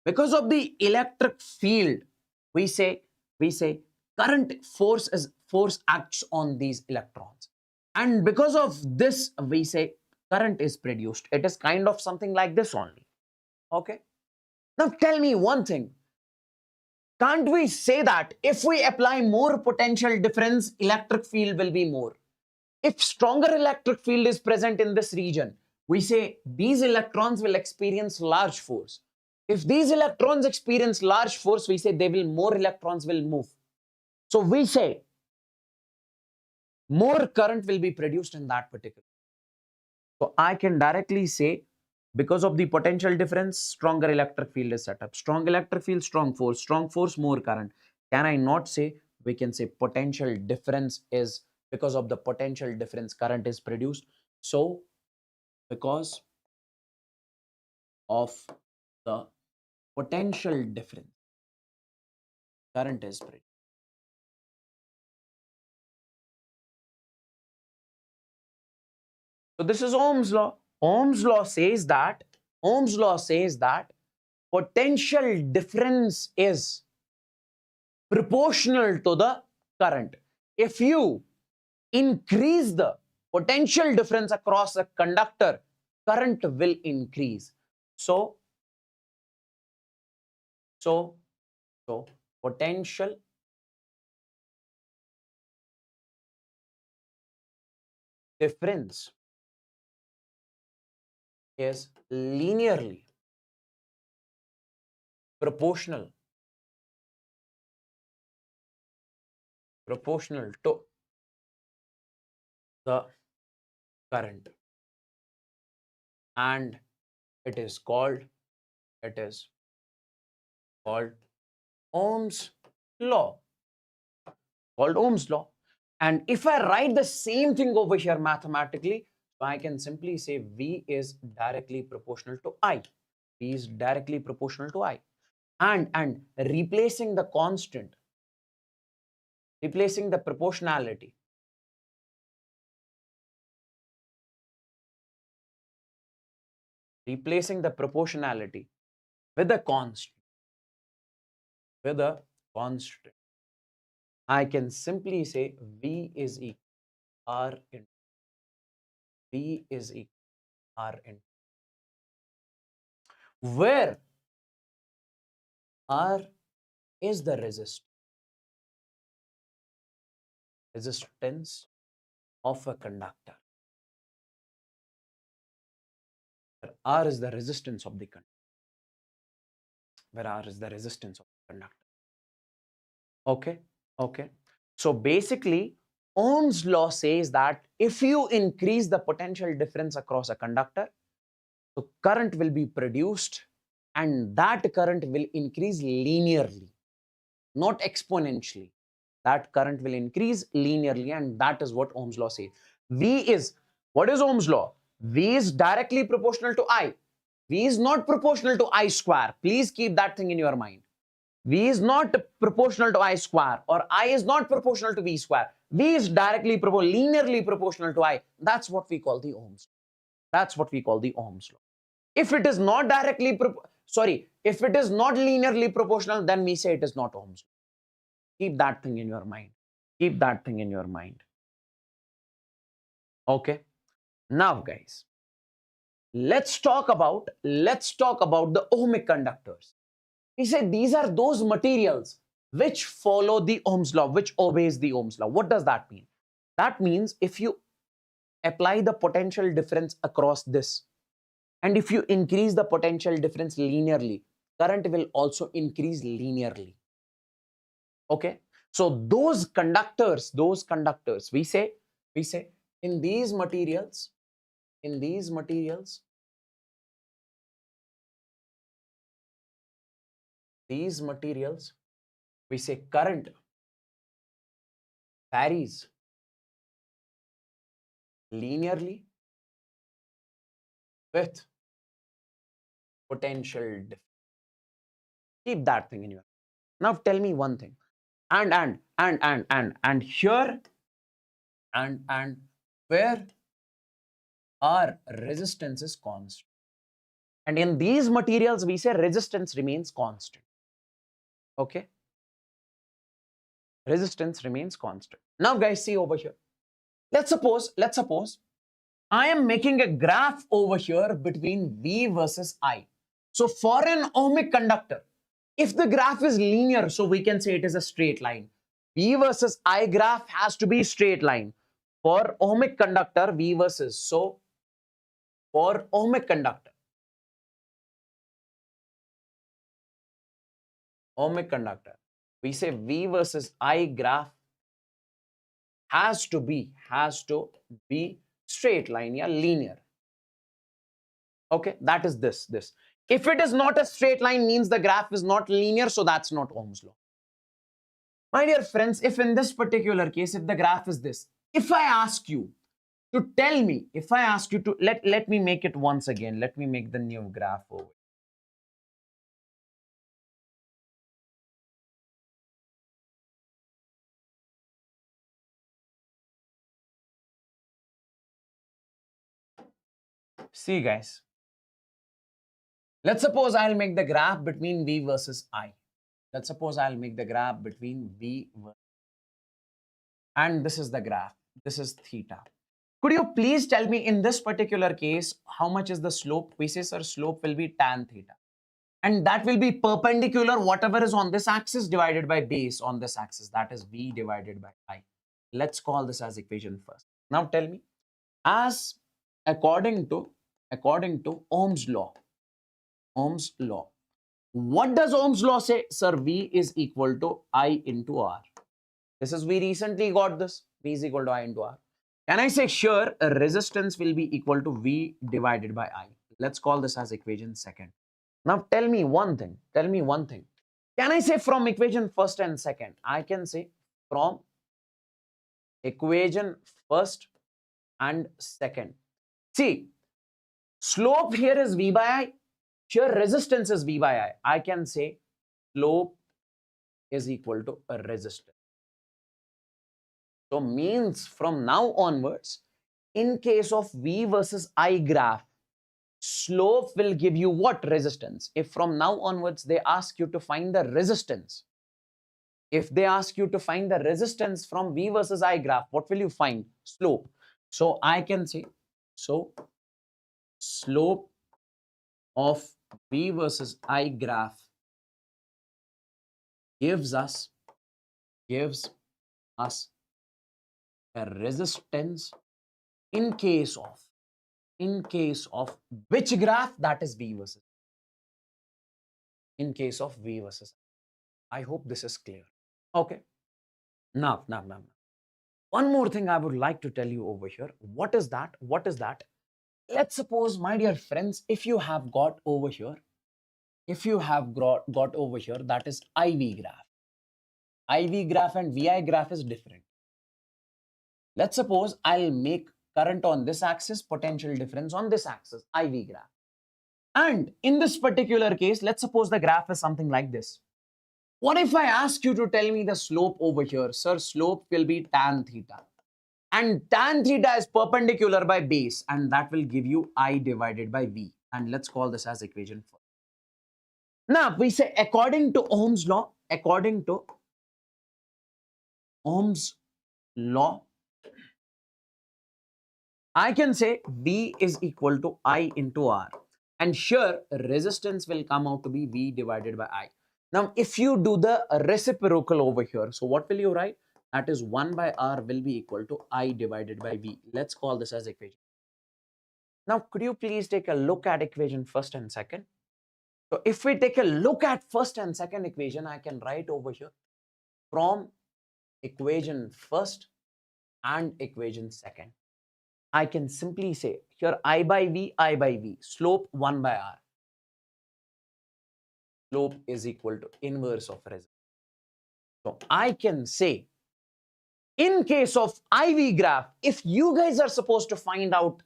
Because of the electric field, we say current force acts on these electrons. And because of this, we say current is produced. It is kind of something like this only. Okay. Now tell me one thing. Can't we say that if we apply more potential difference, electric field will be more? If stronger electric field is present in this region, we say these electrons will experience large force. If these electrons experience large force, we say more electrons will move. So we say more current will be produced in that particular. So I can directly say, because of the potential difference, stronger electric field is set up. Strong electric field, strong force, more current. Can I not say, we can say potential difference is, because of the potential difference, current is produced. So because of the potential difference, current is produced. So this is Ohm's law. Ohm's law says that potential difference is proportional to the current. If you increase the potential difference across a conductor, current will increase. So potential difference is linearly proportional to the current, and it is called Ohm's law. And if I write the same thing over here mathematically, I can simply say V is directly proportional to I. V is directly proportional to I. And replacing the constant, replacing the proportionality, with a constant, I can simply say V is equal R into V is equal R into, where R is the resistance of a conductor. R is the resistance of the conductor. where R is the resistance of the conductor. Okay, okay. So basically, Ohm's law says that if you increase the potential difference across a conductor, the current will be produced and that current will increase linearly, not exponentially. That current will increase linearly, and that is what Ohm's law says. What is Ohm's law? V is directly proportional to I. V is not proportional to I square. Please keep that thing in your mind. V is not proportional to I square, or I is not proportional to V square. V is directly linearly proportional to I. That's what we call the Ohm's law. That's what we call the Ohm's law. If it is not if it is not linearly proportional, then we say it is not Ohm's law. Keep that thing in your mind. Keep that thing in your mind. Okay. Now, guys, let's talk about the ohmic conductors. We say these are those materials which follow the Ohm's law, which obeys the Ohm's law. What does that mean? That means if you apply the potential difference across this, and if you increase the potential difference linearly, current will also increase linearly. Okay. So those conductors, we say in these materials, we say current varies linearly with potential difference. Keep that thing in your. Now tell me one thing. And here and where our resistance is constant. And in these materials, we say resistance remains constant. Okay. Resistance remains constant. Now, guys, see over here. Let's suppose I am making a graph over here between V versus I. So for an ohmic conductor, if the graph is linear, so we can say it is a straight line. V versus I graph has to be straight line. For ohmic conductor, V versus, so for ohmic conductor, we say V versus I graph has to be straight line, yeah, linear. Okay, that is this. If it is not a straight line, means the graph is not linear, so that's not Ohm's law. My dear friends, if in this particular case, if the graph is this, if I ask you to tell me, let me make it once again, let me make the new graph over. See, guys, let's suppose I'll make the graph between V versus I. Let's suppose I'll make the graph between V and this is the graph. This is theta. Could you please tell me in this particular case, how much is the slope? We say, sir, slope will be tan theta. And that will be perpendicular, whatever is on this axis divided by base on this axis. That is V divided by I. Let's call this as equation first. Now tell me, as according to Ohm's law, what does Ohm's law say? Sir, V is equal to I into R. This is, we recently got this. V is equal to I into R. Can I say sure resistance will be equal to V divided by I? Let's call this as equation second. Now tell me one thing. Can I say from equation first and second? I can say from equation first and second. See, slope here is V by I. Here resistance is V by I. I can say slope is equal to a resistance. So means from now onwards, in case of V versus I graph, slope will give you what? Resistance. If from now onwards they ask you to find the resistance, if they ask you to find the resistance from V versus I graph, what will you find? Slope. So I can say, so slope of V versus I graph gives us a resistance in case of which graph? That is V versus. in case of V versus I. Hope this is clear. Okay. Now. One more thing I would like to tell you over here. What is that? What is that? Let's suppose, my dear friends, if you have got over here, got over here, that is IV graph. IV graph and VI graph is different. Let's suppose I'll make current on this axis, potential difference on this axis, IV graph. And in this particular case, let's suppose the graph is something like this. What if I ask you to tell me the slope over here? Sir, slope will be tan theta. And tan theta is perpendicular by base, and that will give you I divided by V. And let's call this as equation 4. Now, we say according to Ohm's law, I can say V is equal to I into R. And here, resistance will come out to be V divided by I. Now, if you do the reciprocal over here, so what will you write? That is 1 by R will be equal to I divided by V. Let's call this as equation. Now, could you please take a look at equation first and second? So, if we take a look at first and second equation, I can write over here from equation first and equation second. I can simply say here I by V, slope 1 by R. Slope is equal to inverse of resistance. So I can say, in case of IV graph, if you guys are supposed to find out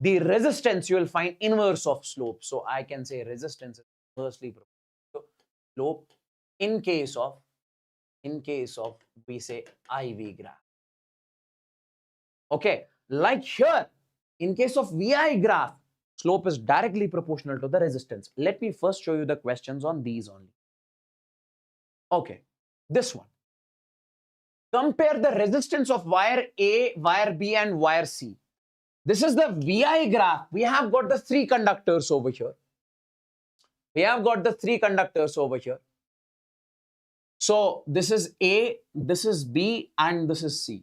the resistance, you will find inverse of slope. So I can say resistance is inversely proportional to slope in case of we say IV graph. Okay, like here, in case of VI graph, slope is directly proportional to the resistance. Let me first show you the questions on these only. Okay, this one. Compare the resistance of wire A, wire B, and wire C. This is the VI graph. We have got the three conductors over here. So this is A, this is B, and this is C.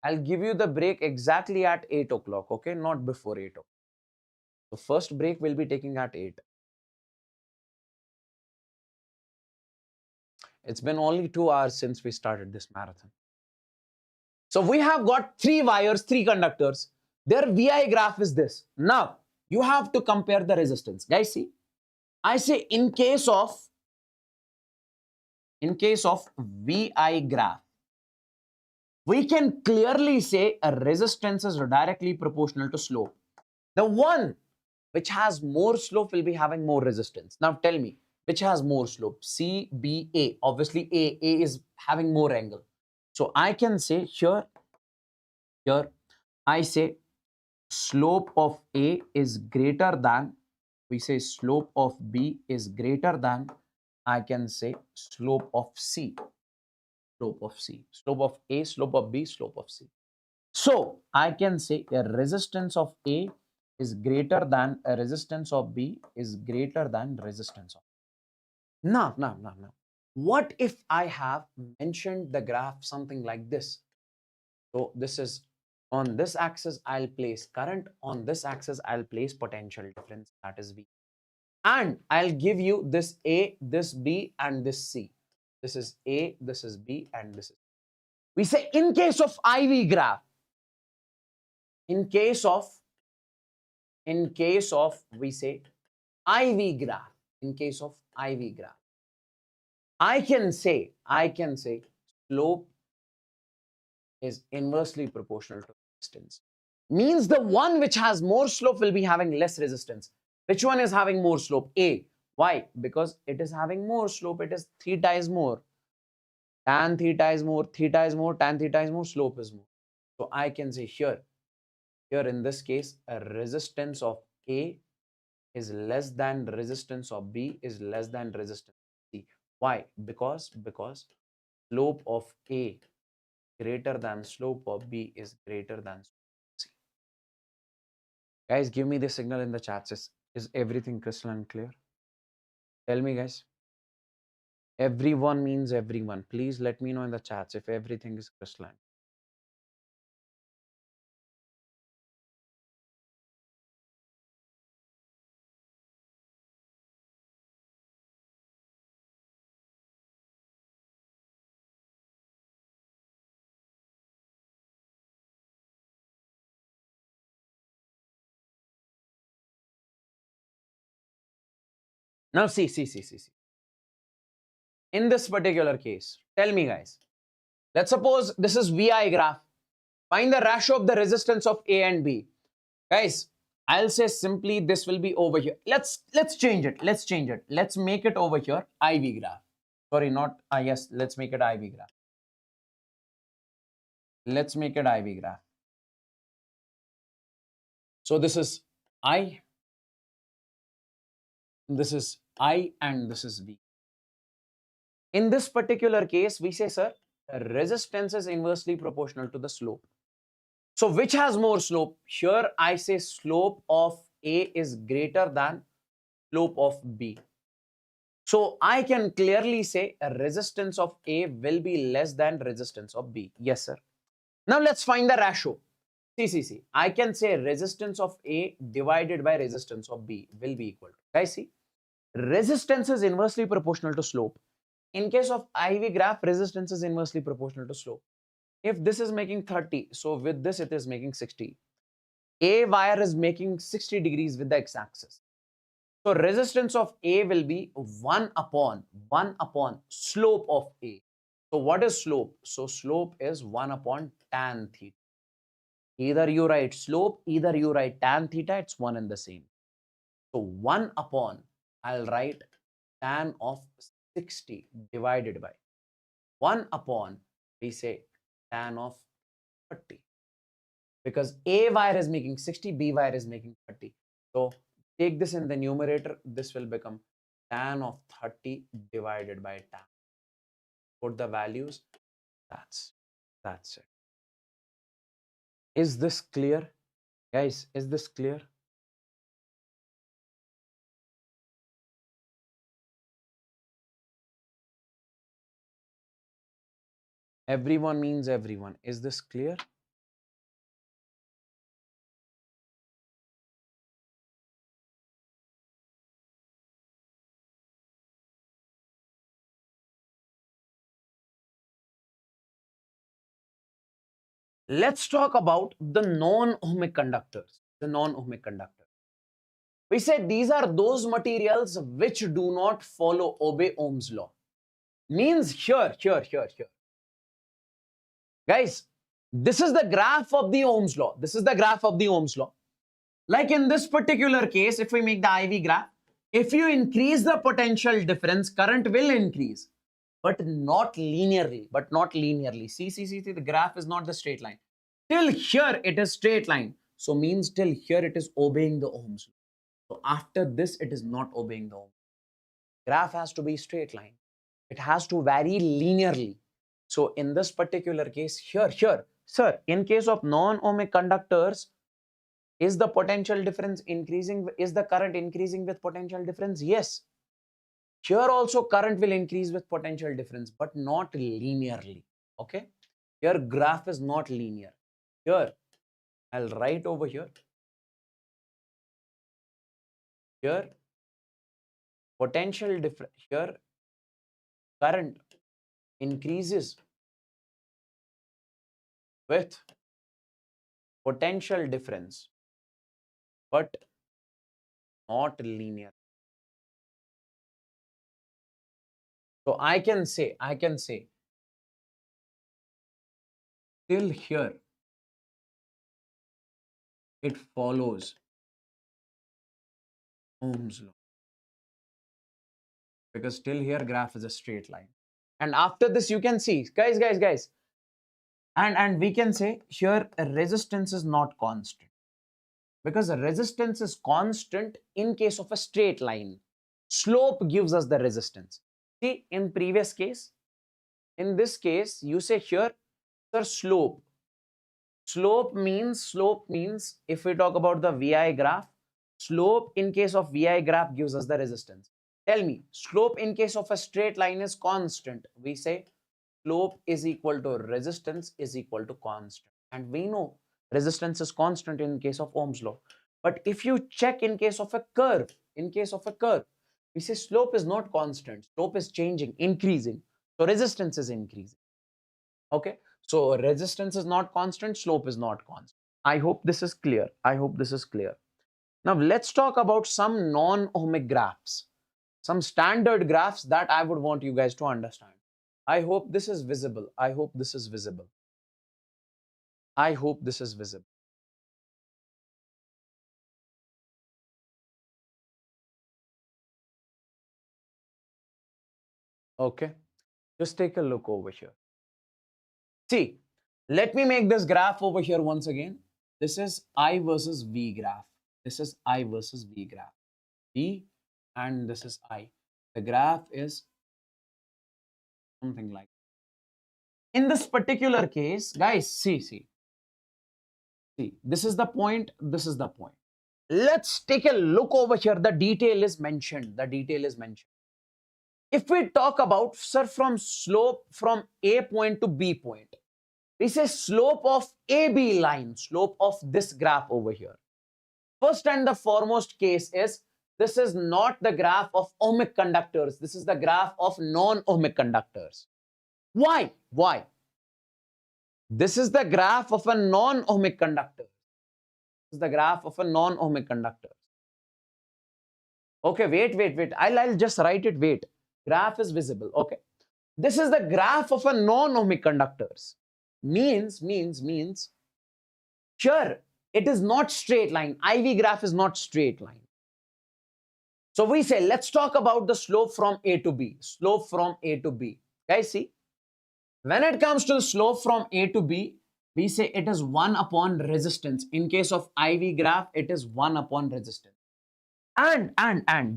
I'll give you the break exactly at 8 o'clock, okay? Not before 8 o'clock. The first break we'll be taking at 8. It's been only 2 hours since we started this marathon. So we have got 3 wires, 3 conductors. Their VI graph is this. Now, you have to compare the resistance. Guys, see? I say in case of VI graph, we can clearly say a resistance is directly proportional to slope. The one which has more slope will be having more resistance. Now tell me, which has more slope? C, B, A. Obviously, A is having more angle. So I can say here, I say slope of A is greater than, we say slope of B is greater than, I can say slope of C. Slope of C. Slope of A, slope of B, slope of C. So I can say a resistance of A is greater than a resistance of B is greater than resistance of. Now. What if I have mentioned the graph something like this? So this is on this axis, I'll place current. On this axis, I'll place potential difference, that is V. And I'll give you this A, this B, and this C. This is A, this is B, and this is. We say in case of IV graph, in case of we say IV graph, in case of IV graph, I can say slope is inversely proportional to resistance. Means the one which has more slope will be having less resistance. Which one is having more slope? A. Why? Because it is having more slope. It is theta is more. Tan theta is more. Theta is more. Tan theta is more. Slope is more. So I can say here in this case, a resistance of A is less than resistance of B is less than resistance of C. Why? Because slope of A greater than slope of B is greater than C. Guys, give me the signal in the chats. Is everything crystal and clear? Tell me, guys. Everyone means everyone. Please let me know in the chats if everything is crystalline. Now see. In this particular case, tell me guys, let's suppose this is VI graph. Find the ratio of the resistance of A and B. Guys, I'll say simply this will be over here. Let's change it. Let's make it over here IV graph. Sorry, not yes, let's make it IV graph. Let's make it IV graph. So this is I, this is I, and this is V. In this particular case, we say, sir, resistance is inversely proportional to the slope. So which has more slope? Here I say slope of A is greater than slope of B. So I can clearly say a resistance of A will be less than resistance of B. Yes, sir. Now let's find the ratio. See. I can say resistance of A divided by resistance of B will be equal to. Guys, see, resistance is inversely proportional to slope. In case of IV graph, resistance is inversely proportional to slope. If this is making 30, so with this it is making 60. A wire is making 60 degrees with the x-axis. So resistance of A will be 1 upon slope of A. So what is slope? So slope is 1 upon tan theta. Either you write slope, either you write tan theta, it's one and the same. So 1 upon, I'll write tan of 60 divided by 1 upon, we say tan of 30. Because A wire is making 60, B wire is making 30. So take this in the numerator, this will become tan of 30 divided by tan. Put the values, that's it. Is this clear? Guys, is this clear? Everyone means everyone. Is this clear? Let's talk about the non-ohmic conductors. The non-ohmic conductor. We said these are those materials which do not obey Ohm's law. Means here. Guys, this is the graph of the Ohm's law. This is the graph of the Ohm's law. Like in this particular case, if we make the IV graph, if you increase the potential difference, current will increase, but not linearly. See, the graph is not the straight line. Till here, it is straight line. So means till here, it is obeying the Ohm's law. So after this, it is not obeying the Ohm's law. Graph has to be straight line. It has to vary linearly. So in this particular case, here, sir, in case of non-ohmic conductors, is the potential difference increasing? Is the current increasing with potential difference? Yes. Here also current will increase with potential difference, but not linearly. Okay. Here graph is not linear. Here, I'll write over here. Here, potential difference. Here, current increases with potential difference, but not linear. So I can say till here it follows Ohm's law, because till here graph is a straight line. And after this you can see, guys, and we can say here resistance is not constant, because resistance is constant in case of a straight line. Slope gives us the resistance. See, in previous case, in this case, you say here, sir, slope. Slope means if we talk about the VI graph, slope in case of VI graph gives us the resistance. Tell me, slope in case of a straight line is constant. We say slope is equal to resistance is equal to constant. And we know resistance is constant in case of Ohm's law. But if you check in case of a curve, we say slope is not constant. Slope is changing, increasing. So resistance is increasing. Okay. So resistance is not constant, slope is not constant. I hope this is clear. Now let's talk about some non-ohmic graphs. some standard graphs that I would want you guys to understand. I hope this is visible. I hope this is visible. I hope this is visible. Okay, just take a look over here. See, let me make this graph over here once again. This is I versus V graph. This is I versus V graph. V and this is I. The graph is something like. In this particular case, guys, see, this is the point, this is the point. Let's take a look over here. The detail is mentioned. The detail is mentioned. If we talk about, sir, from slope from A point to B point, we say slope of AB line, slope of this graph over here. First and the foremost case is, this is not the graph of ohmic conductors. This is the graph of non-ohmic conductors. Why? Why? This is the graph of a non-ohmic conductor. This is the graph of a non-ohmic conductor. Okay, wait. I'll just write it, wait. Graph is visible, okay. This is the graph of a non-ohmic conductors. Means, sure, it is not straight line. IV graph is not straight line. So we say, let's talk about the slope from A to B. Slope from A to B. Guys, see, when it comes to the slope from A to B, we say it is 1 upon resistance. In case of IV graph, it is 1 upon resistance. And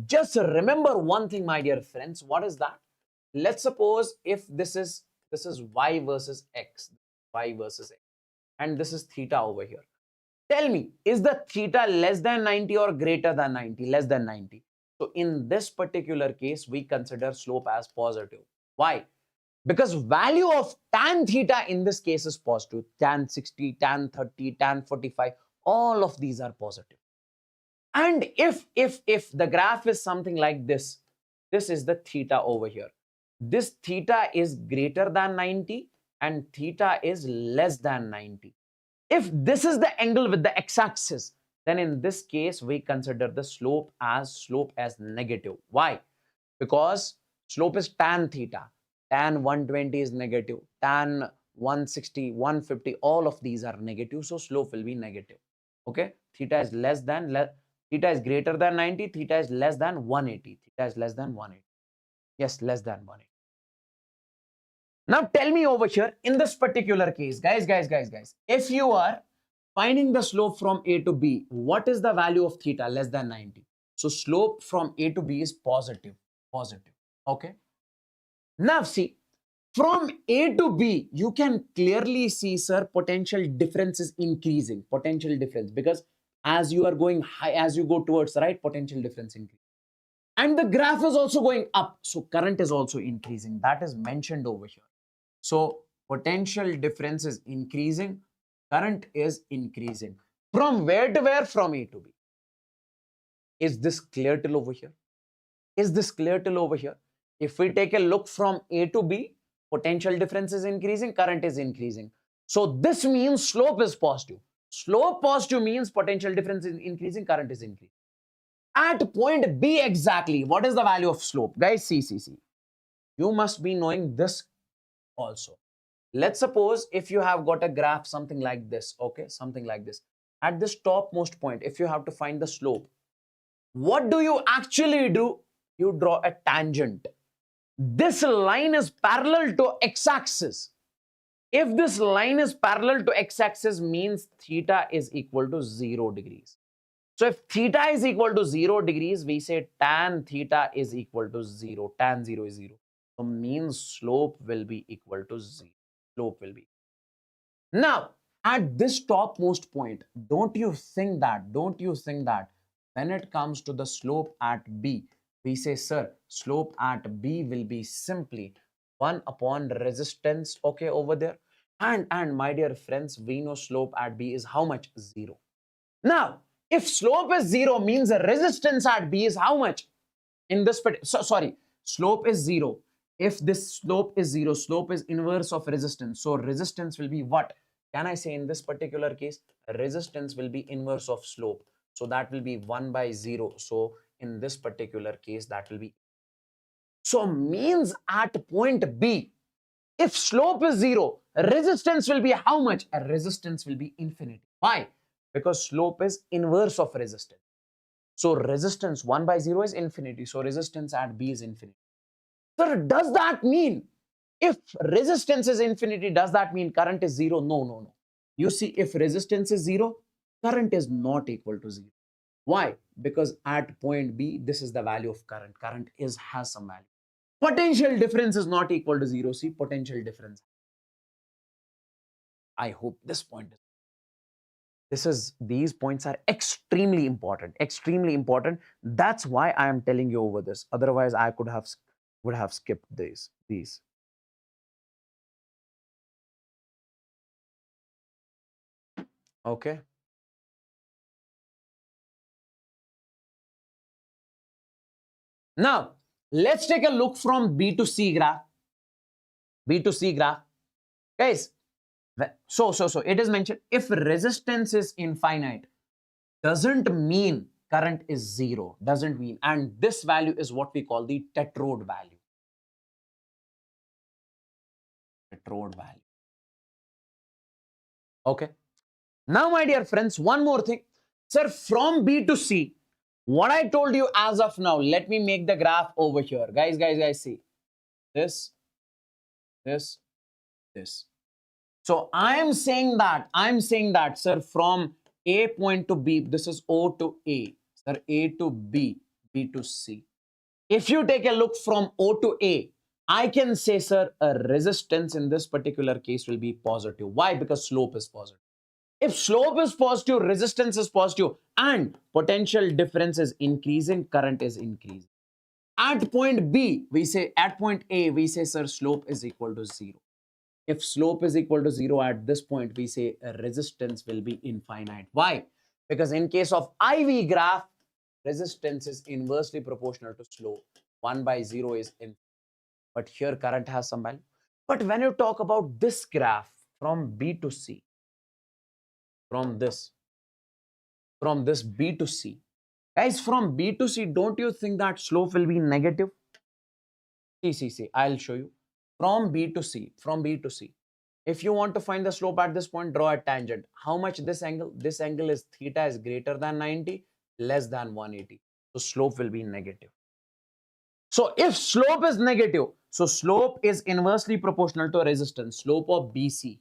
just remember one thing, my dear friends. What is that? Let's suppose if this is Y versus X, Y versus X, and this is theta over here. Tell me, is the theta less than 90 or greater than 90? Less than 90. So in this particular case, we consider slope as positive. Why? Because value of tan theta in this case is positive. Tan 60, tan 30, tan 45, all of these are positive. And if the graph is something like this, this is the theta over here. This theta is greater than 90 and theta is less than 90. If this is the angle with the x-axis, then in this case, we consider the slope as negative. Why? Because slope is tan theta. Tan 120 is negative. Tan 160, 150, all of these are negative. So slope will be negative. Okay? Theta is theta is greater than 90. Theta is less than 180. Theta is less than 180. Yes, less than 180. Now tell me over here, in this particular case, guys, if you are finding the slope from A to B, what is the value of theta? Less than 90. So slope from A to B is positive. Okay. Now see, from A to B, you can clearly see, sir, potential difference is increasing. Potential difference, because as you are going high, as you go towards the right, potential difference increase. And the graph is also going up. So current is also increasing. That is mentioned over here. So potential difference is increasing. Current is increasing. From where to where? From A to B. Is this clear till over here? Is this clear till over here? If we take a look from A to B, potential difference is increasing, current is increasing. So this means slope is positive. Slope positive means potential difference is increasing, current is increasing. At point B exactly, what is the value of slope? Guys, see. You must be knowing this also. Let's suppose if you have got a graph something like this, okay, something like this. At this topmost point, if you have to find the slope, what do you actually do? You draw a tangent. This line is parallel to x-axis. If this line is parallel to x-axis, means theta is equal to 0 degrees. So if theta is equal to 0 degrees, we say tan theta is equal to 0. Tan 0 is 0. So means slope will be equal to 0. Slope will be. Now, at this topmost point, don't you think that when it comes to the slope at B, we say, sir, slope at B will be simply 1 upon resistance, okay, over there. And my dear friends, we know slope at B is how much? 0. Now, if slope is 0, means the resistance at B is how much? In this, slope is 0. If this slope is 0, slope is inverse of resistance. So resistance will be what? Can I say in this particular case, resistance will be inverse of slope. So that will be 1 by 0. So in this particular case, that will be So means at point B, if slope is 0, resistance will be how much? A resistance will be infinity. Why? Because slope is inverse of resistance. So resistance 1 by 0 is infinity. So resistance at B is infinity. Sir, does that mean if resistance is infinity, does that mean current is 0? No, no, no. You see, if resistance is 0, current is not equal to 0. Why? Because at point B, this is the value of current. Current has some value. Potential difference is not equal to 0. See, potential difference. I hope this point these points are extremely important, extremely important. That's why I am telling you over this. Otherwise, I would have skipped these. Okay. Now, let's take a look from B to C graph. B to C graph. Guys, so it is mentioned if resistance is infinite, doesn't mean current is 0. Doesn't mean. And this value is what we call the tetrode value. Tetrode value. Okay. Now, my dear friends, one more thing. Sir, from B to C, what I told you as of now, let me make the graph over here. Guys, see. This, this, this. So I'm saying that, sir, from A point to B, this is O to A, sir, A to B, B to C. If you take a look from O to A, I can say, sir, a resistance in this particular case will be positive. Why? Because slope is positive. If slope is positive, resistance is positive, and potential difference is increasing, current is increasing. At point B, at point A, we say, sir, slope is equal to 0. If slope is equal to 0 at this point, we say resistance will be infinite. Why? Because in case of IV graph, resistance is inversely proportional to slope. 1 by 0 is infinite. But here current has some value. But when you talk about this graph from B to C, from this B to C, guys, from B to C, don't you think that slope will be negative? See, I'll show you. From B to C, if you want to find the slope at this point, draw a tangent. How much this angle? This angle is theta is greater than 90, less than 180. So slope will be negative. So if slope is negative, so slope is inversely proportional to resistance. Slope of BC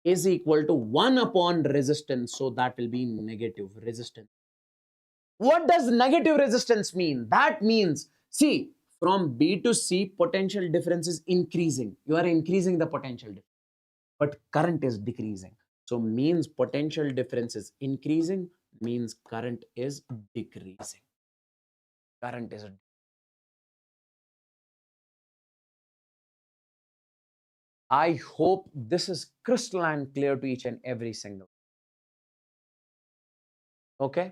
is equal to 1 upon resistance. So that will be negative resistance. What does negative resistance mean? That means, see, from B to C, potential difference is increasing. You are increasing the potential difference, but current is decreasing. So means potential difference is increasing, means current is decreasing. Current is. I hope this is crystalline clear to each and every single. Okay.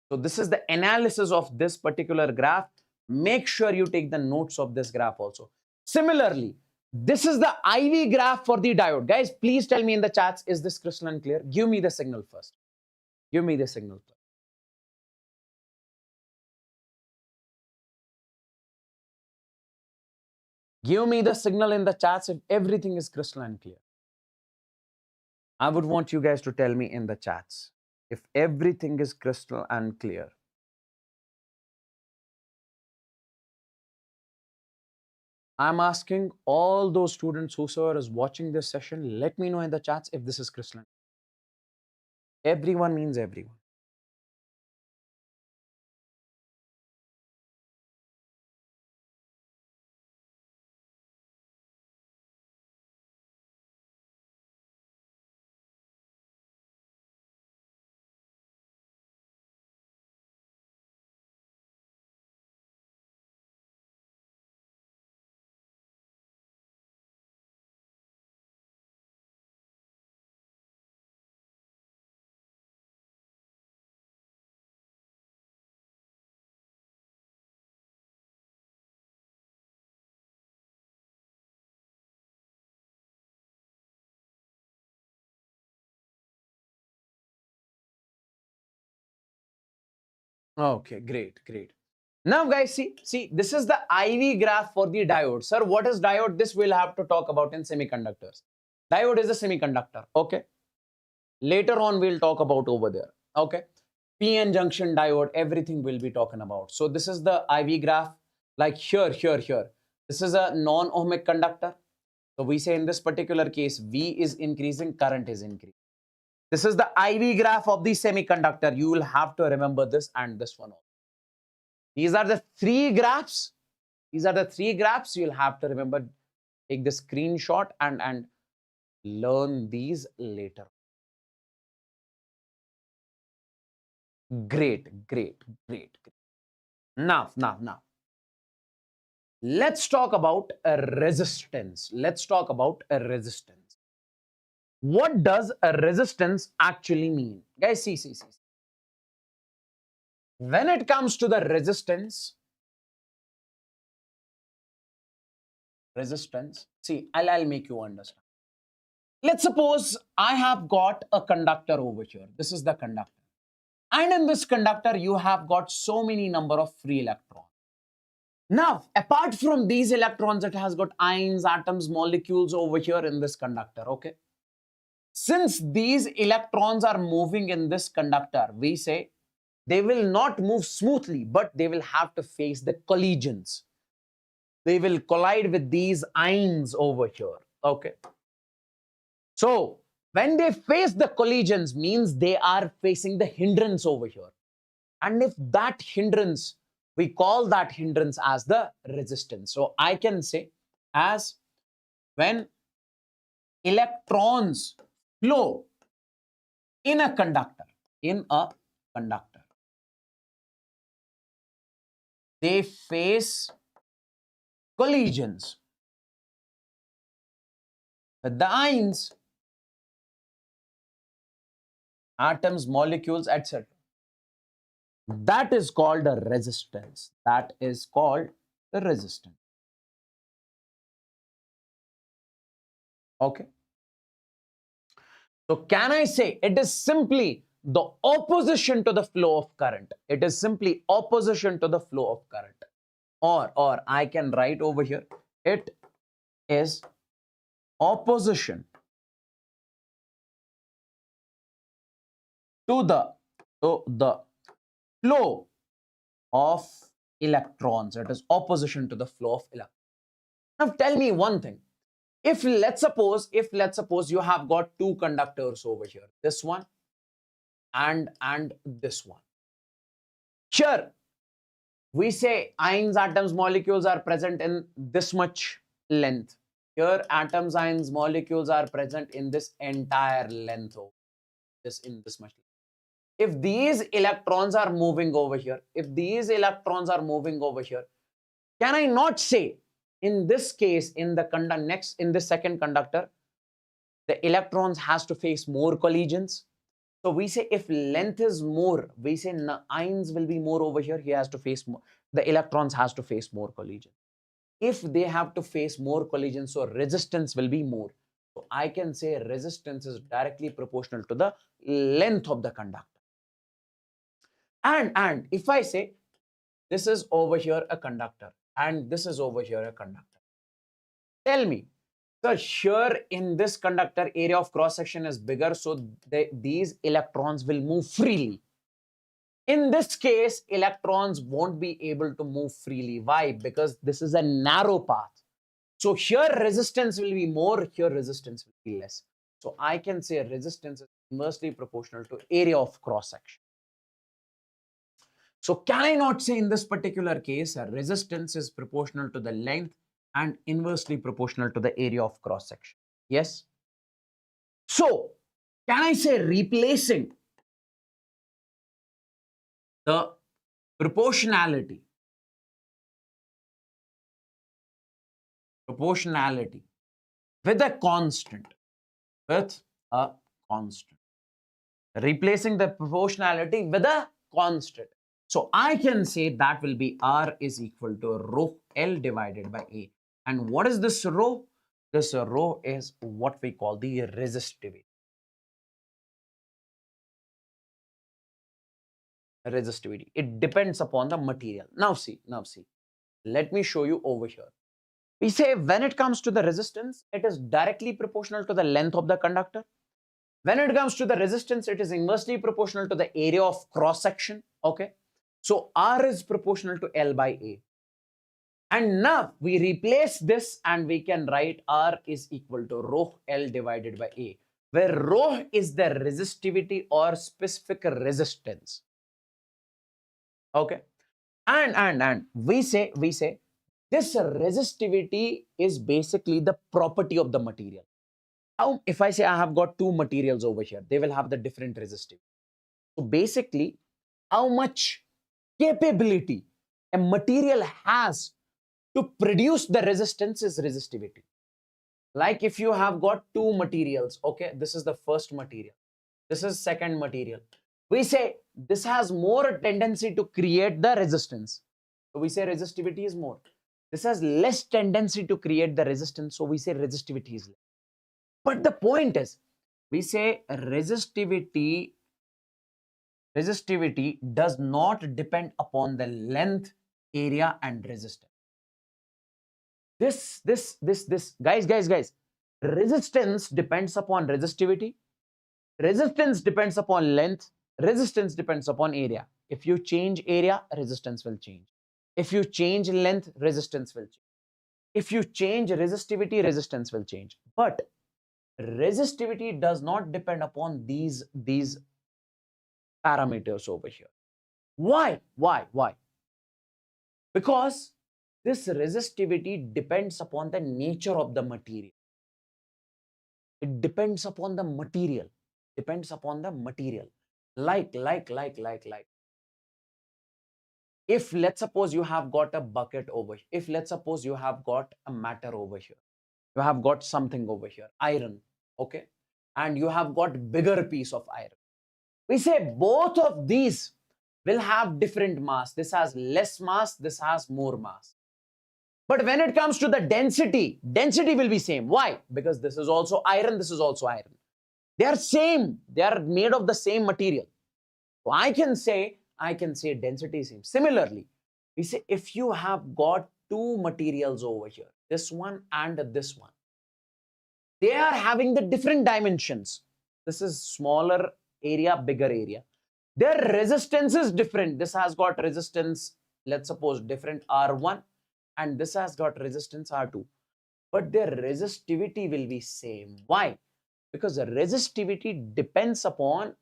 So this is the analysis of this particular graph. Make sure you take the notes of this graph also. Similarly, this is the IV graph for the diode. Guys, please tell me in the chats, is this crystalline clear? Give me the signal first. Give me the signal first. Give me the signal in the chats if everything is crystalline clear. I would want you guys to tell me in the chats if everything is crystal and clear. I'm asking all those students whosoever is watching this session, let me know in the chats if this is crystalline. Everyone means everyone. Okay, great. Now guys, see, this is the IV graph for the diode. Sir, what is diode? This we'll have to talk about in semiconductors. Diode is a semiconductor, okay? Later on, we'll talk about over there, okay? PN junction diode, everything we'll be talking about. So this is the IV graph, like here. This is a non-ohmic conductor. So we say in this particular case, V is increasing, current is increasing. This is the IV graph of the semiconductor. You will have to remember this and this one also. These are the three graphs. You'll have to remember, take the screenshot and learn these later. Great. Now. Let's talk about a resistance. What does a resistance actually mean? Guys, see. When it comes to the resistance, see, I'll make you understand. Let's suppose I have got a conductor over here. This is the conductor. And in this conductor, you have got so many number of free electrons. Now, apart from these electrons, it has got ions, atoms, molecules over here in this conductor, okay? Since these electrons are moving in this conductor, we say they will not move smoothly, but they will have to face the collisions. They will collide with these ions over here, okay? So, when they face the collisions, means they are facing the hindrance over here. And if that hindrance, we call that hindrance as the resistance. So I can say as when electrons flow in a conductor, they face collisions with the ions, atoms, molecules, etc. That is called a resistance. Okay. So can I say it is simply the opposition to the flow of current? It is simply opposition to the flow of current. Or I can write over here, it is opposition to the flow of electrons. It is opposition to the flow of electrons. Now tell me one thing. If let's suppose you have got two conductors over here, this one and this one. Here, we say ions, atoms, molecules are present in this much length. Here, atoms, ions, molecules are present in this entire length of in this much. If these electrons are moving over here, can I not say in this case, in the second conductor, the electrons has to face more collisions? So we say if length is more, we say ions will be more over here. He has to face more. The electrons has to face more collision. If they have to face more collisions, so resistance will be more. So I can say resistance is directly proportional to the length of the conductor. And if I say this is over here a conductor and this is over here a conductor, tell me, so here in this conductor, area of cross section is bigger, so these electrons will move freely. In this case, electrons won't be able to move freely. Why? Because this is a narrow path. So here resistance will be more, here resistance will be less. So I can say resistance is inversely proportional to area of cross section. So can I not say in this particular case, resistance is proportional to the length and inversely proportional to the area of cross section? Yes. So can I say replacing the proportionality with a constant, replacing the proportionality with a constant? So I can say that will be R is equal to rho L divided by A. And what is this rho? This rho is what we call the resistivity. resistivity. It depends upon the material. Now see. Let me show you over here. We say when it comes to the resistance, it is directly proportional to the length of the conductor. When it comes to the resistance, it is inversely proportional to the area of cross section. Okay. So R is proportional to L by A. And now we replace this and we can write R is equal to rho L divided by A, where rho is the resistivity or specific resistance. Okay. And we say this resistivity is basically the property of the material. How, if I say I have got two materials over here, they will have the different resistivity. So basically, how much capability a material has to produce the resistance is resistivity. Like if you have got two materials, okay, this is the first material, this is second material. We say this has more tendency to create the resistance. So we say resistivity is more. This has less tendency to create the resistance. So we say resistivity is less. But the point is, we say resistivity does not depend upon the length, area, and resistance. Guys, resistance depends upon resistivity. Resistance depends upon length. Resistance depends upon area. If you change area, resistance will change. If you change length, resistance will change. If you change resistivity, resistance will change. But resistivity does not depend upon these parameters over here. Why? Because this resistivity depends upon the nature of the material. It depends upon the material. Like. If let's suppose you have got a bucket over here. If let's suppose you have got a matter over here. You have got something over here, iron, okay? And you have got bigger piece of iron. We say both of these will have different mass. This has less mass, this has more mass. But when it comes to the density will be same. Why? Because this is also iron, this is also iron. They are same. They are made of the same material. So I can say density is same. Similarly, we say if you have got two materials over here, this one and this one, they are having the different dimensions. This is smaller area, bigger area. Their resistance is different. This has got resistance, let's suppose different R1, and this has got resistance R2. But their resistivity will be same. Why? Because the resistivity depends upon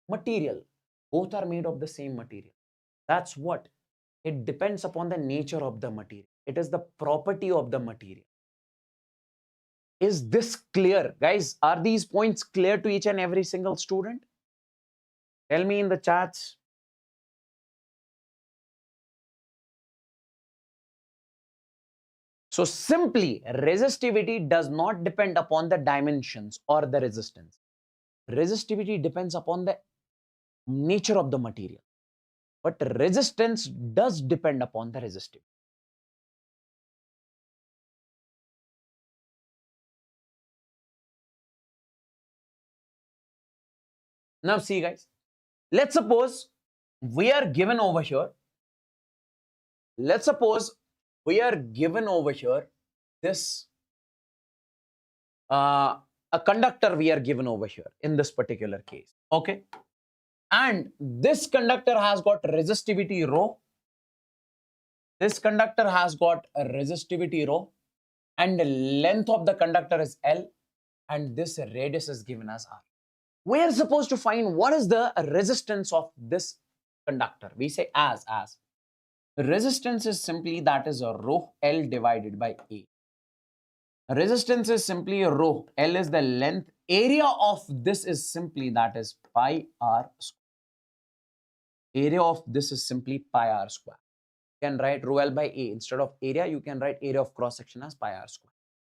material. Both are made of the same material. That's what. It depends upon the nature of the material. It is the property of the material. Is this clear? Guys, are these points clear to each and every single student? Tell me in the chats. So simply, resistivity does not depend upon the dimensions or the resistance. Resistivity depends upon the nature of the material. But resistance does depend upon the resistivity. Now see guys, let's suppose we are given over here. Let's suppose we are given over here this a conductor we are given over here in this particular case. Okay. And this conductor has got resistivity rho. This conductor has got a resistivity rho. And the length of the conductor is L. And this radius is given as R. We are supposed to find what is the resistance of this conductor. We say as. Resistance is simply that is a rho L divided by A. Resistance is simply a rho. L is the length. Area of this is simply that is pi r square. Area of this is simply pi r square. You can write rho L by A. Instead of area, you can write area of cross section as pi r square.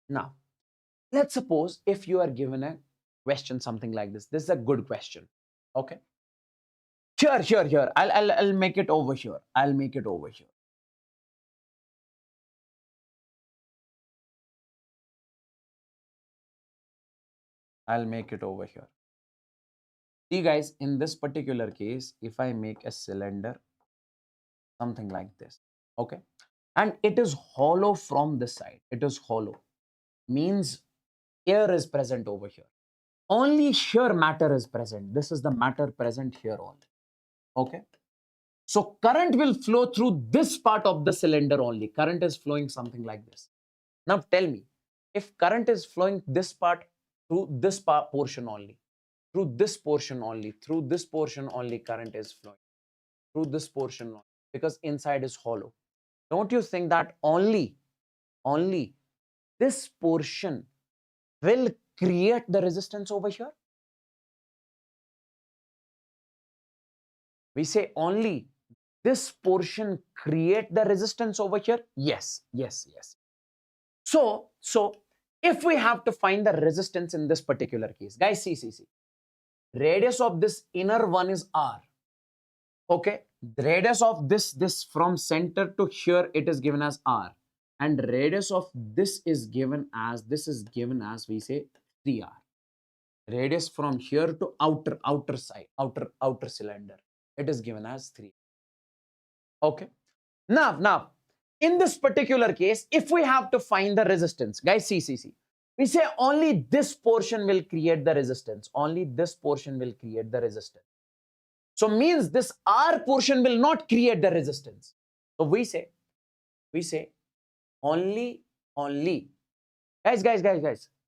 Now, let's suppose if you are given a question something like this. This is a good question. Okay. Here. I'll make it over here. I'll make it over here. I'll make it over here. See guys, in this particular case, if I make a cylinder, something like this, okay, and it is hollow from this side, it is hollow, means air is present over here. Only shear matter is present. This is the matter present here only, okay. So current will flow through this part of the cylinder only. Current is flowing something like this. Now tell me, if current is flowing this part through this portion only, through this portion only, through this portion only, current is flowing through this portion only, because inside is hollow. Don't you think that only this portion will create the resistance over here? We say only this portion create the resistance over here. Yes, yes, yes. So if we have to find the resistance in this particular case, guys, see. Radius of this inner one is R. Okay. The radius of this from center to here, it is given as R. And radius of this is given as, we say 3R. Radius from here to outer side, outer cylinder, it is given as 3. Okay. Now, in this particular case, if we have to find the resistance, guys, see. We say only this portion will create the resistance. Only this portion will create the resistance. So means this R portion will not create the resistance. So we say only, guys,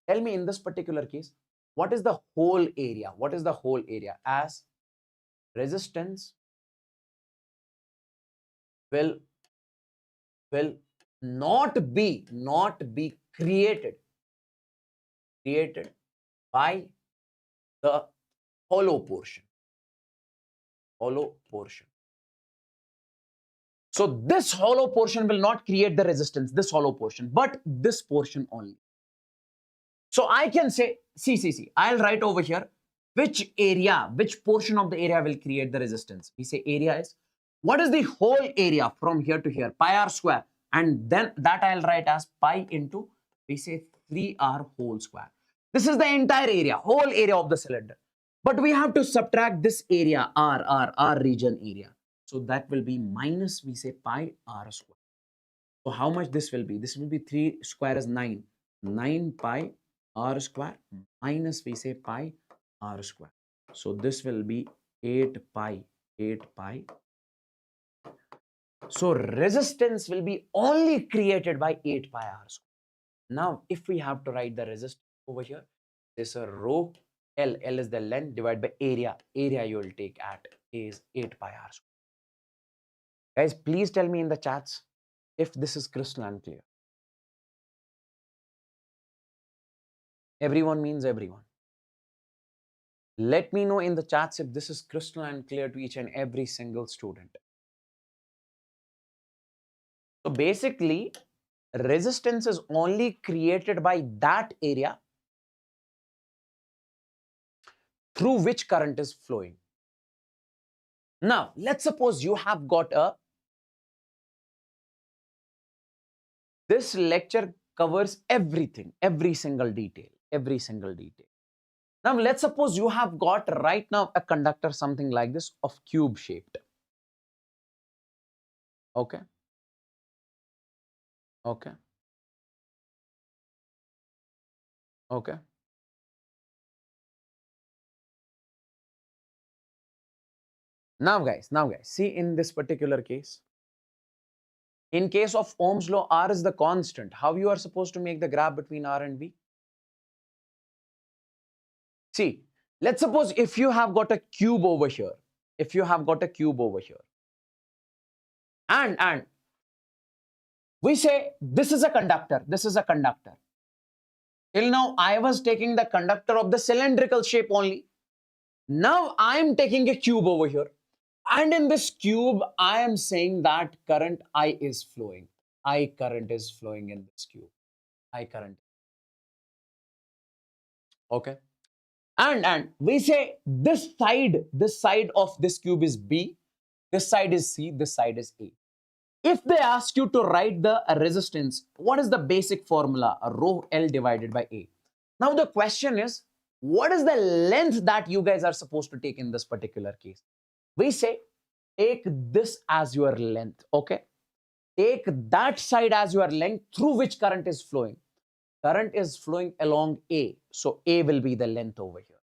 tell me in this particular case, what is the whole area? What is the whole area? As resistance will not be created by the hollow portion. So this hollow portion will not create the resistance, this hollow portion, but this portion only. So I can say, see, I'll write over here which portion of the area will create the resistance. We say area is, what is the whole area from here to here? Pi r square. And then that I'll write as pi into, we say 3r whole square. This is the entire area, whole area of the cylinder. But we have to subtract this area, R region area. So that will be minus, we say pi r square. So how much this will be? This will be 3 square is 9. 9 pi r square minus, we say pi r square. So this will be 8 pi. So resistance will be only created by 8 pi r square. Now, if we have to write the resistance over here, this is rho L. L is the length divided by area. Area you will take at is 8 pi r square. Guys, please tell me in the chats if this is crystal and clear. Everyone means everyone. Let me know in the chats if this is crystal and clear to each and every single student. So basically, resistance is only created by that area through which current is flowing. Now, let's suppose you have got this lecture covers everything, every single detail. Now, let's suppose you have got right now a conductor, something like this, of cube shaped. Okay. Now guys, see in this particular case, in case of Ohm's law, R is the constant. How you are supposed to make the graph between R and V? See, let's suppose if you have got a cube over here, and we say this is a conductor, Till now, I was taking the conductor of the cylindrical shape only. Now I am taking a cube over here. And in this cube, I am saying that current I is flowing. I current is flowing in this cube. I current. Okay. And we say this side of this cube is B, this side is C, this side is A. If they ask you to write the resistance, what is the basic formula? Rho L divided by A. Now the question is, what is the length that you guys are supposed to take in this particular case? We say, take this as your length, okay? Take that side as your length through which current is flowing. Current is flowing along A, so A will be the length over here.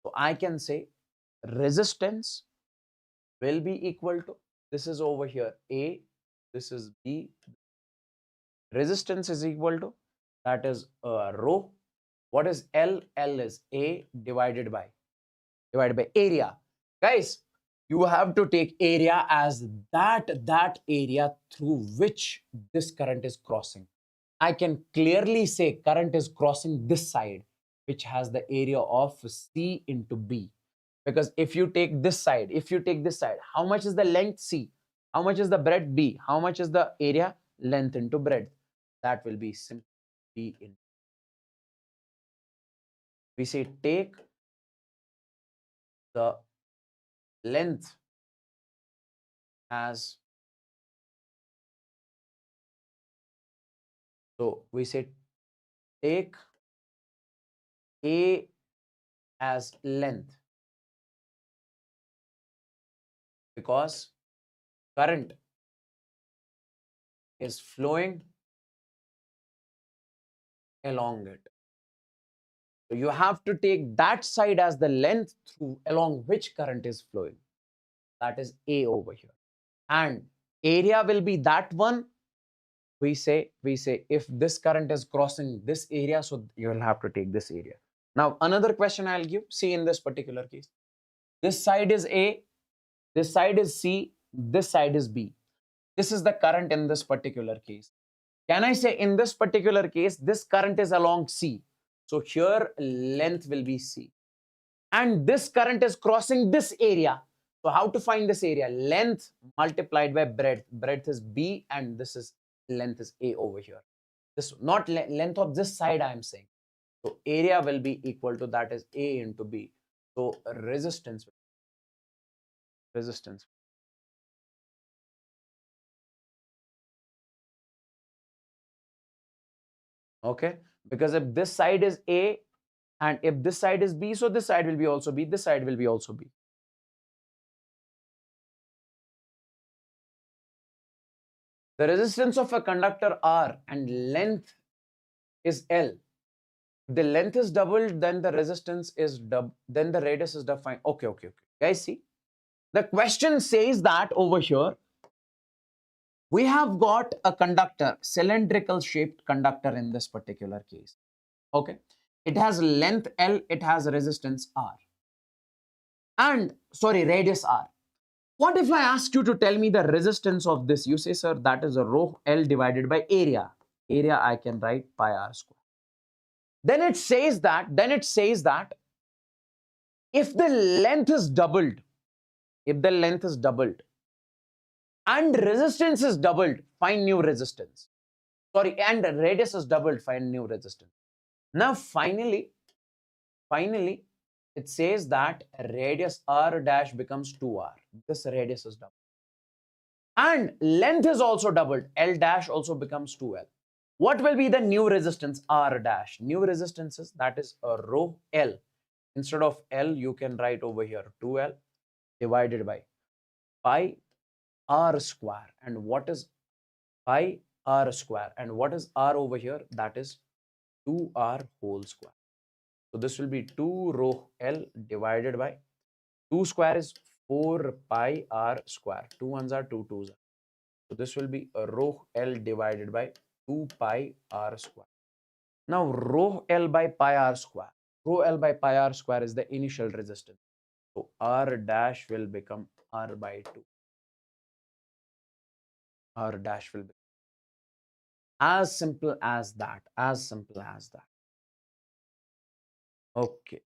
So I can say resistance will be equal to, this is over here A, this is B. Resistance is equal to, that is rho. What is L? L is A divided by area. Guys, you have to take area as that area through which this current is crossing. I can clearly say current is crossing this side, which has the area of C into B. Because if you take this side, how much is the length? C. How much is the breadth? B. How much is the area? Length into breadth. That will be simply B in. We say take the length as, so we say take A as length, because current is flowing along it. So you have to take that side as the length through along which current is flowing. That is A over here. And area will be that one. We say if this current is crossing this area, so you will have to take this area. Now, another question I'll give, see in this particular case. This side is A, this side is C, this side is B. This is the current in this particular case. Can I say in this particular case, this current is along C. So here length will be C. And this current is crossing this area. So how to find this area? Length multiplied by breadth. Breadth is B and this is length is A over here. This not length of this side I am saying. So area will be equal to, that is A into B. So resistance. Okay, because if this side is A and if this side is B, so this side will be also B, this side will be also B. The resistance of a conductor R and length is L. If the length is doubled, then the resistance is double, then the radius is defined. Okay. Guys, see, the question says that over here, we have got a conductor, cylindrical shaped conductor in this particular case. Okay, it has length L, it has resistance R, and radius R. What if I ask you to tell me the resistance of this? You say, sir, that is a rho L divided by area. Area I can write pi R square. Then it says that if the length is doubled, and resistance is doubled, find new resistance. And radius is doubled, find new resistance. Now, finally, it says that radius R dash becomes 2R. This radius is doubled. And length is also doubled. L dash also becomes 2L. What will be the new resistance? R dash. New resistances, that is a rho L. Instead of L, you can write over here 2L divided by pi R square. And what is pi R square? And what is R over here? That is 2R whole square. So this will be 2 rho L divided by 2 square is 4 pi R square. 2 ones are 2 twos are. So this will be a rho L divided by 2 pi R square. Now rho L by pi R square. Rho L by pi R square is the initial resistance. So R dash will become R by 2. R dash will be as simple as that. Okay.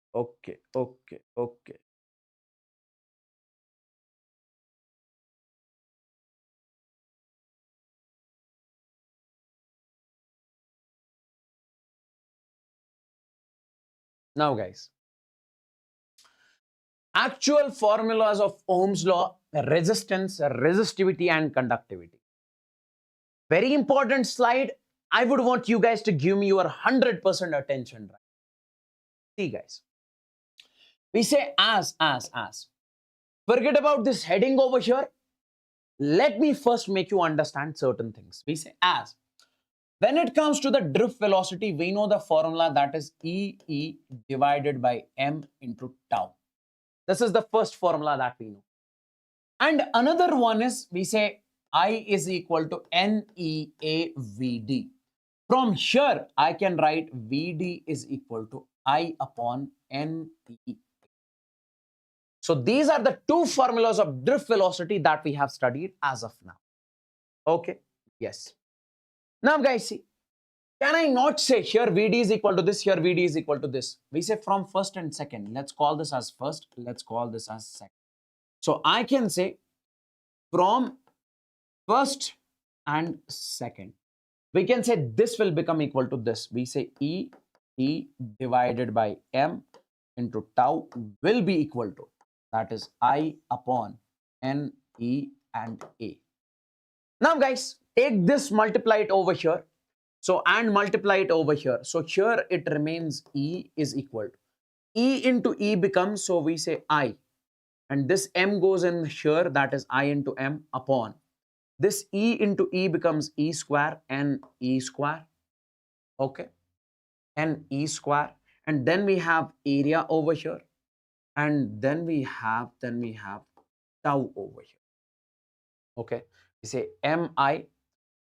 Now, guys, actual formulas of Ohm's law: resistance, resistivity, and conductivity. Very important slide. I would want you guys to give me your 100% attention. See, guys, We say as. Forget about this heading over here. Let me first make you understand certain things. We say as. When it comes to the drift velocity, we know the formula, that is E divided by m into tau. This is the first formula that we know. And another one is, we say I is equal to NEAVD. From here, I can write VD is equal to I upon NE. So these are the two formulas of drift velocity that we have studied as of now. Okay, yes. Now guys, see, can I not say here VD is equal to this, here VD is equal to this? We say from first and second. Let's call this as first, let's call this as second. So I can say from first and second, we can say this will become equal to this. We say E divided by M into tau will be equal to, that is I upon NE and A. Now guys, take this, multiply it over here. So, and multiply it over here. So here it remains E is equal to, E into E becomes, so we say I, and this M goes in here, that is I into M upon. This E into E becomes E square and E square. Okay. And E square. And then we have area over here. And then we have tau over here. Okay. We say Mi,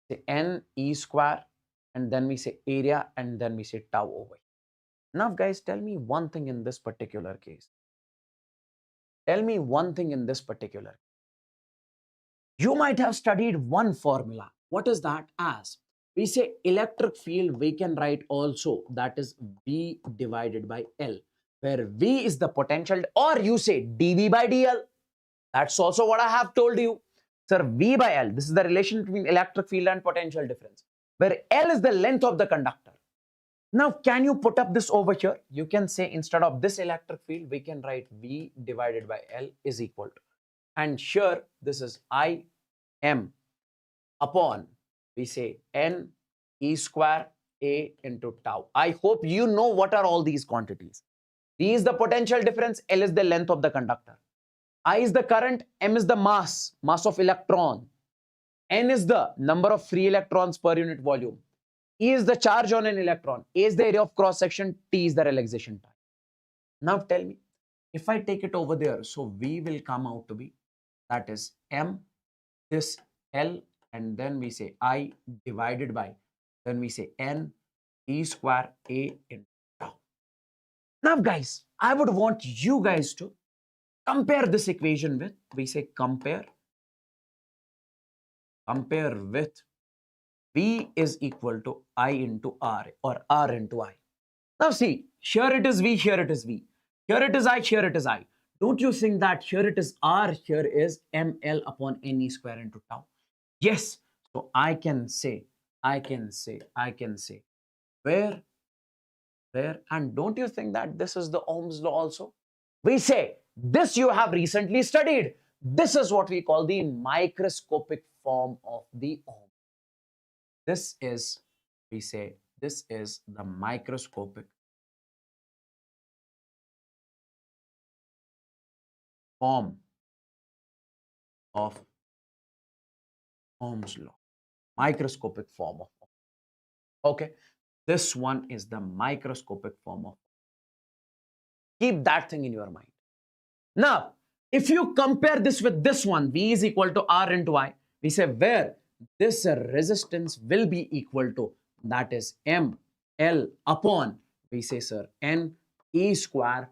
say N E square, and then we say area, and then we say tau over here. Now, guys, tell me one thing in this particular case. Tell me one thing in this particular. You might have studied one formula. What is that? As we say electric field, we can write also, that is V divided by L, where V is the potential, or you say dV by dL. That's also what I have told you. Sir, V by L, this is the relation between electric field and potential difference, where L is the length of the conductor. Now, can you put up this over here? You can say instead of this electric field, we can write V divided by L is equal to, and here this is I M upon, we say N E square A into tau. I hope you know what are all these quantities. V is the potential difference, L is the length of the conductor. I is the current, M is the mass of electron. N is the number of free electrons per unit volume. E is the charge on an electron. A is the area of cross section. T is the relaxation time. Now tell me, if I take it over there, so V will come out to be, that is M, this L, and then we say I divided by, then we say N E square A into tau. Now guys, I would want you guys to compare this equation with, we say compare with V is equal to I into R, or R into I. Now see, here it is V, here it is V. Here it is I, here it is I. Don't you think that here it is R, here is ML upon NE square into tau? Yes. So I can say, where, and don't you think that this is the Ohm's law also? We say, this you have recently studied. This is what we call the microscopic form of the Ohm. This is, we say, this is the microscopic form of Ohm's law. Microscopic form of Ohm. Okay. This one is the microscopic form of Ohm. Keep that thing in your mind. Now, if you compare this with this one, V is equal to R into I, we say where this resistance will be equal to, that is M L upon, we say, sir, N E square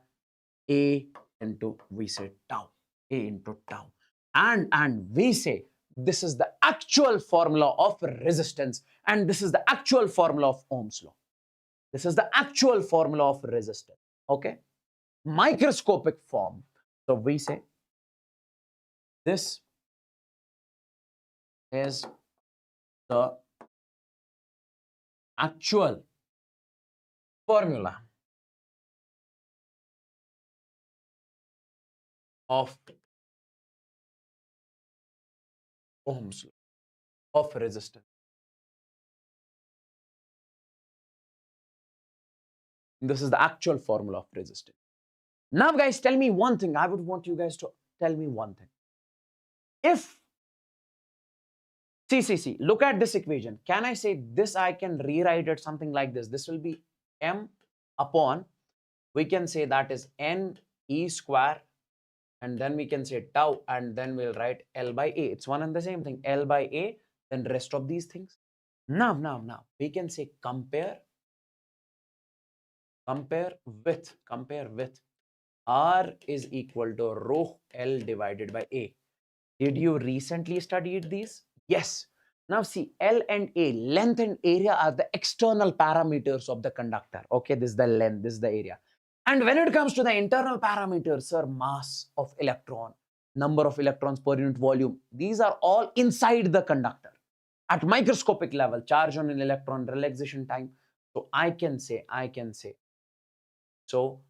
A into, we say, tau, A into tau. And we say this is the actual formula of resistance, and this is the actual formula of Ohm's law. This is the actual formula of resistance. Okay? Microscopic form. So we say this is the actual formula of Ohm's law of resistance. This is the actual formula of resistance. Now, guys, tell me one thing. I would want you guys to tell me one thing. If, see, look at this equation. Can I say this? I can rewrite it something like this. This will be m upon, we can say that is n e square, and then we can say tau, and then we'll write L by A. It's one and the same thing. L by A, then rest of these things. Now, we can say compare with R is equal to rho L divided by A. Did you recently studied these? Yes. Now see, L and A, length and area are the external parameters of the conductor. Okay, this is the length, this is the area. And when it comes to the internal parameters, sir, mass of electron, number of electrons per unit volume, these are all inside the conductor. At microscopic level, charge on an electron, relaxation time. So I can say, so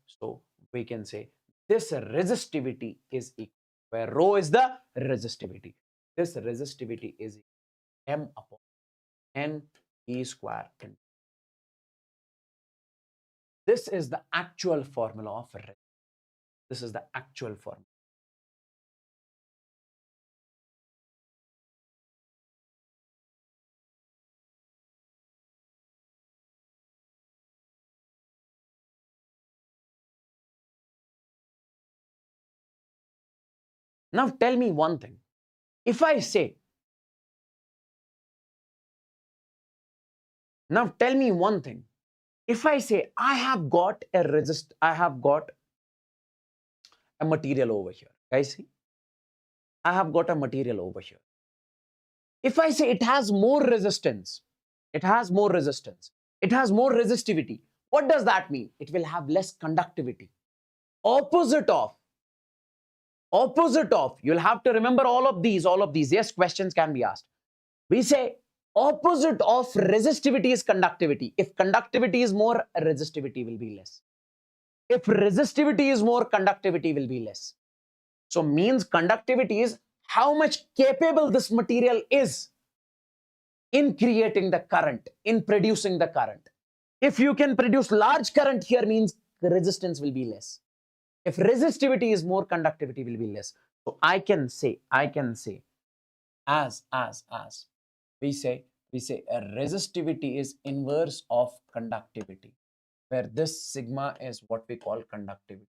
we can say this resistivity is equal, where rho is the resistivity. This resistivity is m upon n e square. This is the actual formula of resistance. This is the actual formula. Now tell me one thing. If I say, now tell me one thing. If I say I have got a material over here. Guys, see? I have got a material over here. If I say it has more resistance, it has more resistivity, what does that mean? It will have less conductivity. Opposite of, you'll have to remember all of these. Yes, questions can be asked. We say opposite of resistivity is conductivity. If conductivity is more, resistivity will be less. If resistivity is more, conductivity will be less. So means conductivity is how much capable this material is in creating the current, in producing the current. If you can produce large current here, means the resistance will be less. If resistivity is more, conductivity will be less. So I can say, as we say a resistivity is inverse of conductivity, where this sigma is what we call conductivity.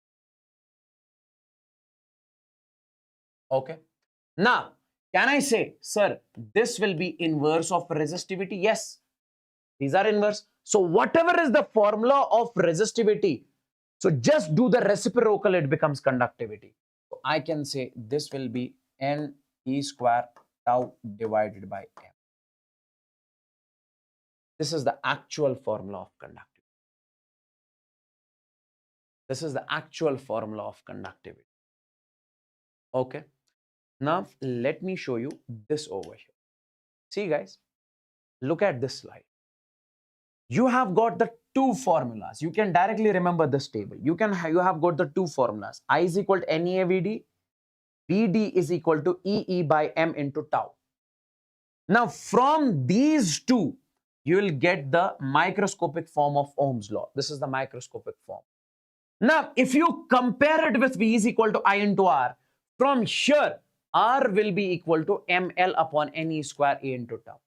Okay. Now, can I say, sir, this will be inverse of resistivity? Yes, these are inverse. So whatever is the formula of resistivity, so just do the reciprocal, it becomes conductivity. So I can say this will be n e square tau divided by m. This is the actual formula of conductivity. This is the actual formula of conductivity. Okay. Now let me show you this over here. See guys, look at this slide. You have got the two formulas. You can directly remember this table. You have got the two formulas. I is equal to NEAVD, VD is equal to EE by M into tau. Now from these two, you will get the microscopic form of Ohm's law. This is the microscopic form. Now, if you compare it with V is equal to I into R, from here, R will be equal to ML upon NE square A into tau.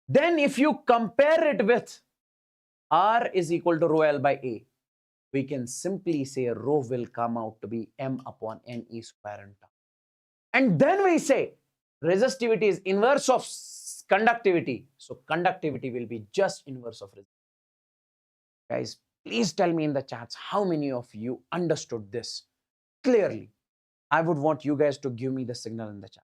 Then if you compare it with R is equal to rho L by A, we can simply say rho will come out to be M upon NE square and tau. And then we say resistivity is inverse of conductivity. So conductivity will be just inverse of resistivity. Guys, please tell me in the chats how many of you understood this clearly. I would want you guys to give me the signal in the chat.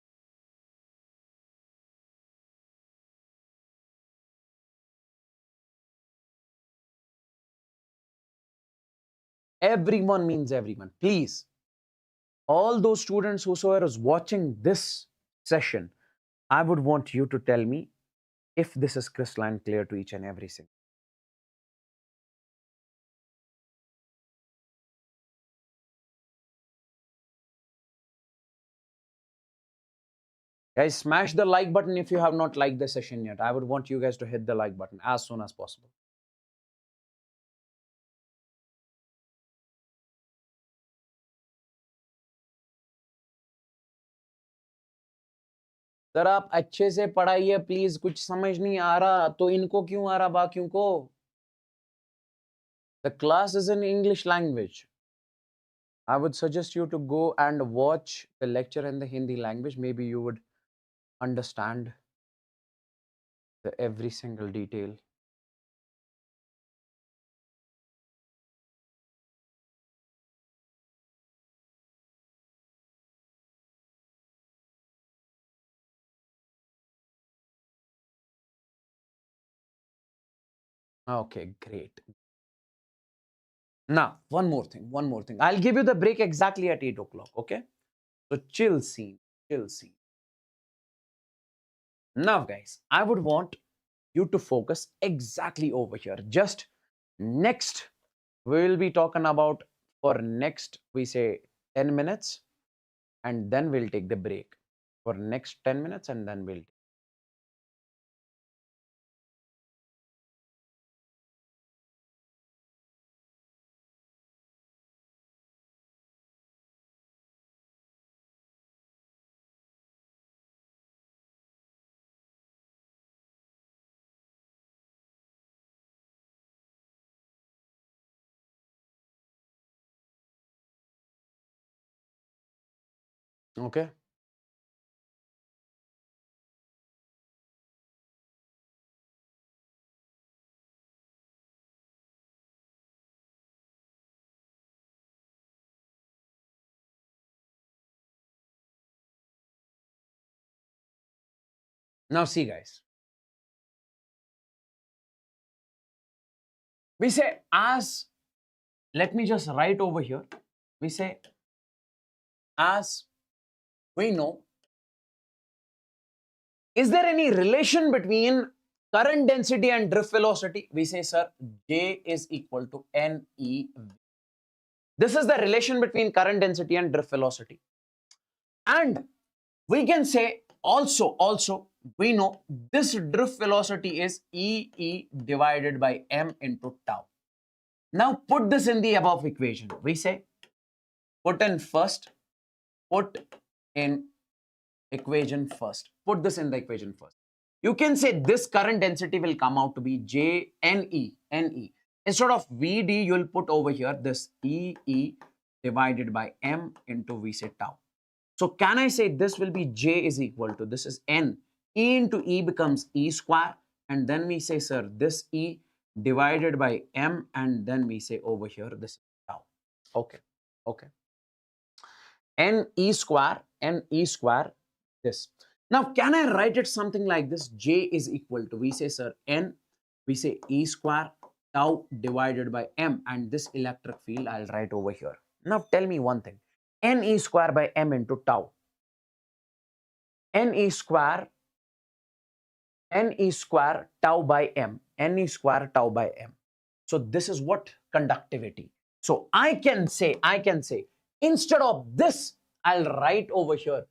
Everyone means everyone. Please, all those students whosoever is watching this session, I would want you to tell me if this is crystalline clear to each and every single. Guys, smash the like button if you have not liked the session yet. I would want you guys to hit the like button as soon as possible. Sir आप अच्छे से पढ़ाइए please, कुछ समझ नहीं आ रहा तो इनको क्यों आ रहा बाकियों को? The class is in English language. I would suggest you to go and watch the lecture in the Hindi language. Maybe you would understand every single detail. Okay, great. Now, one more thing. I'll give you the break exactly at 8 o'clock, okay? So chill scene, chill scene. Now, guys, I would want you to focus exactly over here. Just next, we will be talking about for next, we say 10 minutes, and then we'll take the break for next 10 minutes, and then we'll. Okay. Now, see, guys, we say as, let me just write over here. We say as we know, is there any relation between current density and drift velocity? We say, sir, J is equal to NE. This is the relation between current density and drift velocity. And we can say also, we know this drift velocity is E divided by M into tau. Now put this in the above equation. We say, put in equation first. Put this in the equation first. You can say this current density will come out to be NE. Instead of VD, you'll put over here this EE divided by M into, we say, tau. So can I say this will be J is equal to, this is N. E into E becomes E square. And then we say, sir, this E divided by M. And then we say over here, this is tau. Okay. Okay. NE square, this. Now, can I write it something like this? J is equal to, we say, sir, N, we say E square, tau divided by M, and this electric field I'll write over here. Now, tell me one thing. NE square by M into tau. NE square tau by M. NE square tau by M. So, this is what? Conductivity. So, I can say, instead of this, I'll write over here,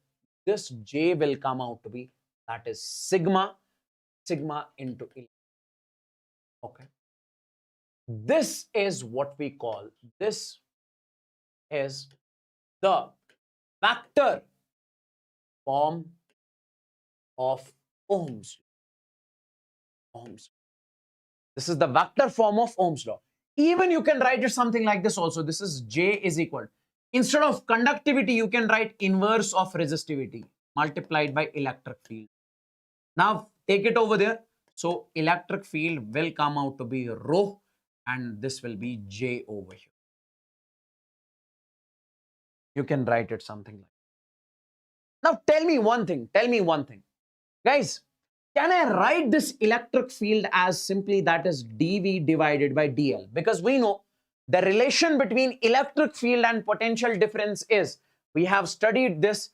this J will come out to be, that is sigma into E. Okay. This is what we call, this is the vector form of Ohm's law. This is the vector form of Ohm's law. Even you can write it something like this also. This is J is equal. Instead of conductivity, you can write inverse of resistivity multiplied by electric field. Now, take it over there. So, electric field will come out to be rho, and this will be J over here. You can write it something like that. Now, tell me one thing. Guys, can I write this electric field as simply that is dV divided by dl? Because we know the relation between electric field and potential difference is, we have studied this,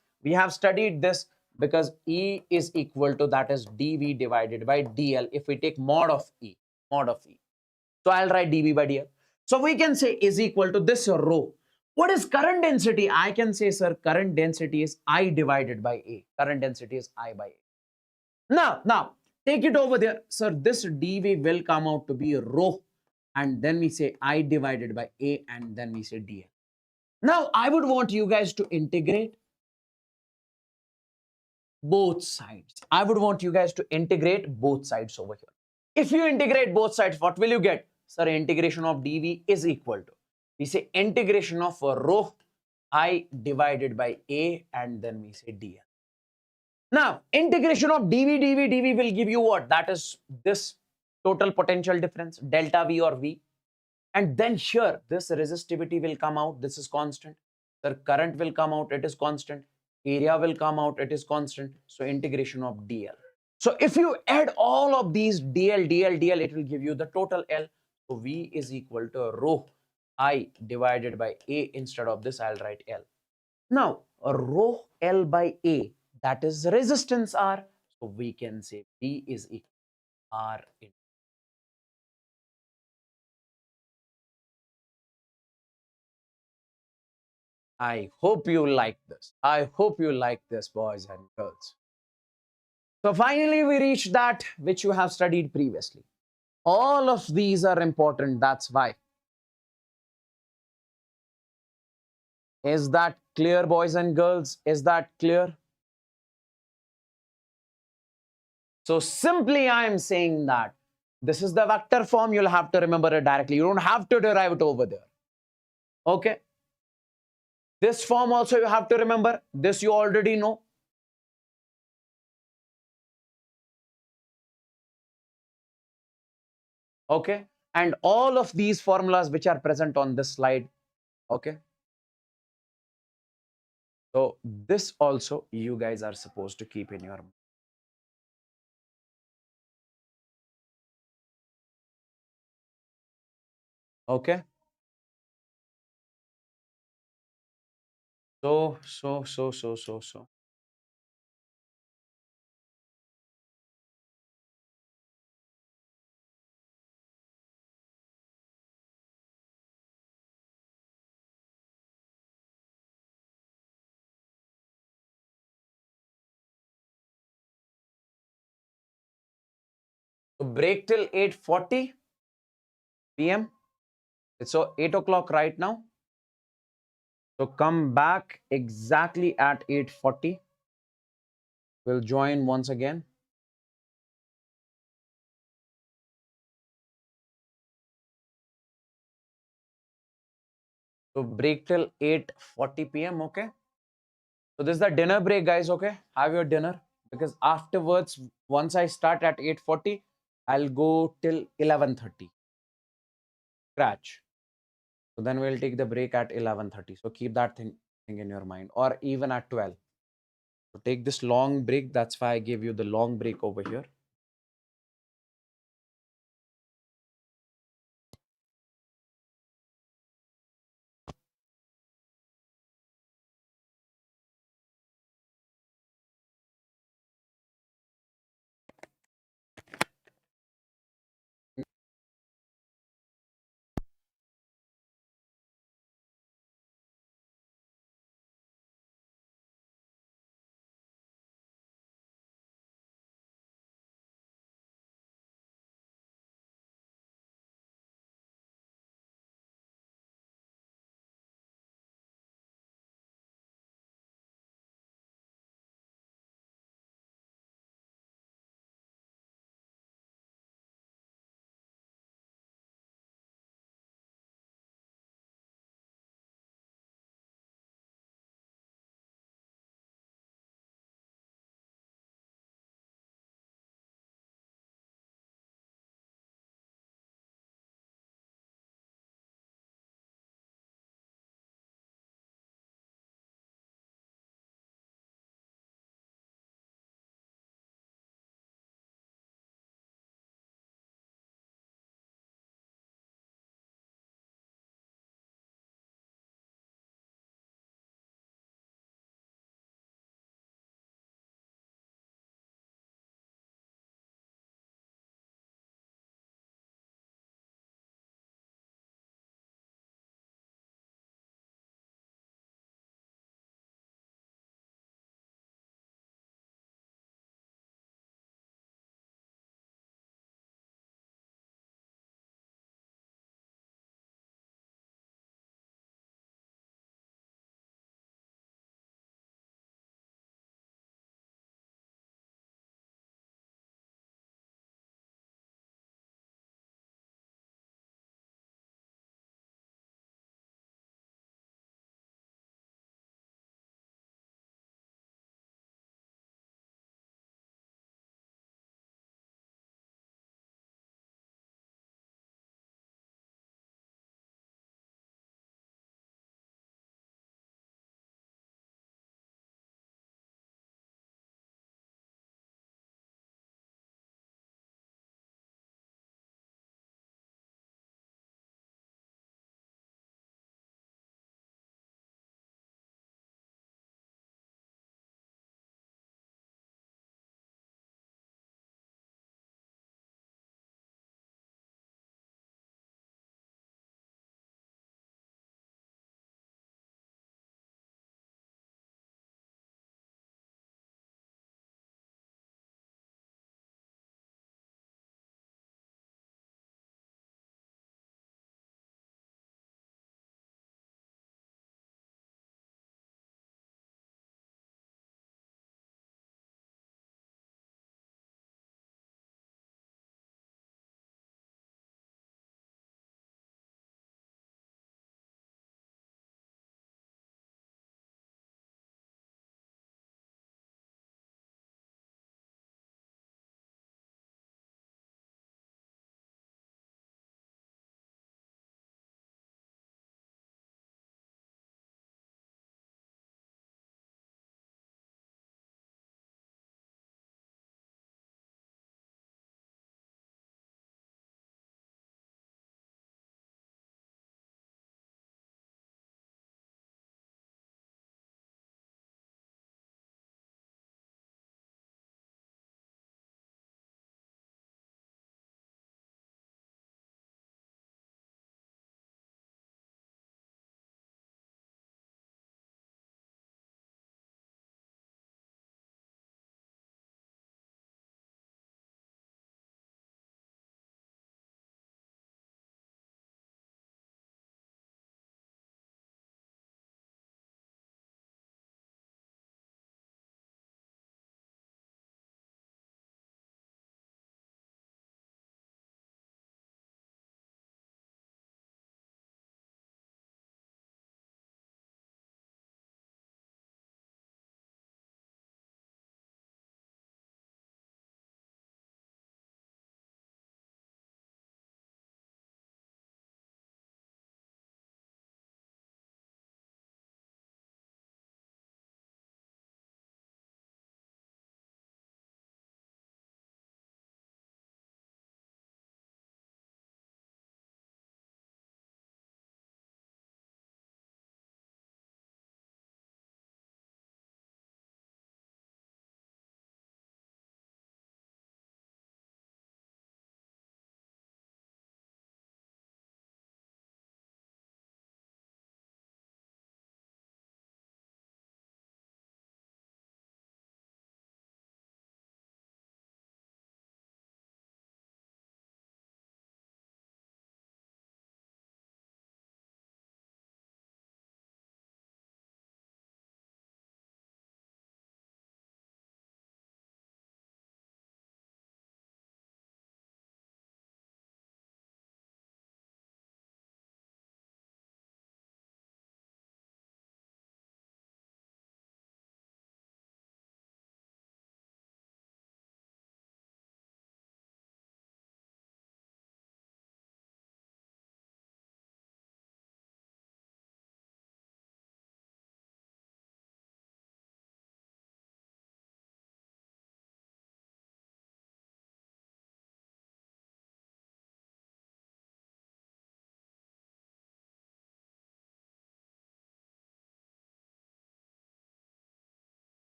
because E is equal to, that is dV divided by dl if we take mod of E. So I'll write dV by dl. So we can say is equal to this rho. What is current density? I can say, sir, current density is I divided by A. Current density is I by A. Now, take it over there. Sir, this dV will come out to be rho. And then we say I divided by A, and then we say dl. Now, I would want you guys to integrate both sides. I would want you guys to integrate both sides over here. If you integrate both sides, what will you get? Sir, integration of dv is equal to, we say integration of rho I divided by a, and then we say dl. Now, integration of dv will give you what? That is this total potential difference, delta V or V. And then here, this resistivity will come out. This is constant. The current will come out. It is constant. Area will come out. It is constant. So integration of dl. So if you add all of these dl, it will give you the total L. So V is equal to rho I divided by A. Instead of this, I'll write L. Now, rho L by A, that is resistance R. So we can say V is equal to R in. I hope you like this. I hope you like this, boys and girls. So finally, we reached that which you have studied previously. All of these are important. That's why. Is that clear, boys and girls? Is that clear? So simply, I am saying that this is the vector form. You'll have to remember it directly. You don't have to derive it over there. Okay. This form also you have to remember. This you already know. Okay. And all of these formulas which are present on this slide. Okay. So this also you guys are supposed to keep in your mind. Okay. So. So break till 8:40 p.m. It's so 8 o'clock right now. So come back exactly at 8:40. We'll join once again. So break till 8:40 p.m. Okay. So this is the dinner break, guys. Okay. Have your dinner, because afterwards, once I start at 8:40, I'll go till 11:30. Scratch. So then we'll take the break at 11:30. So keep that thing in your mind, or even at 12. So take this long break. That's why I gave you the long break over here.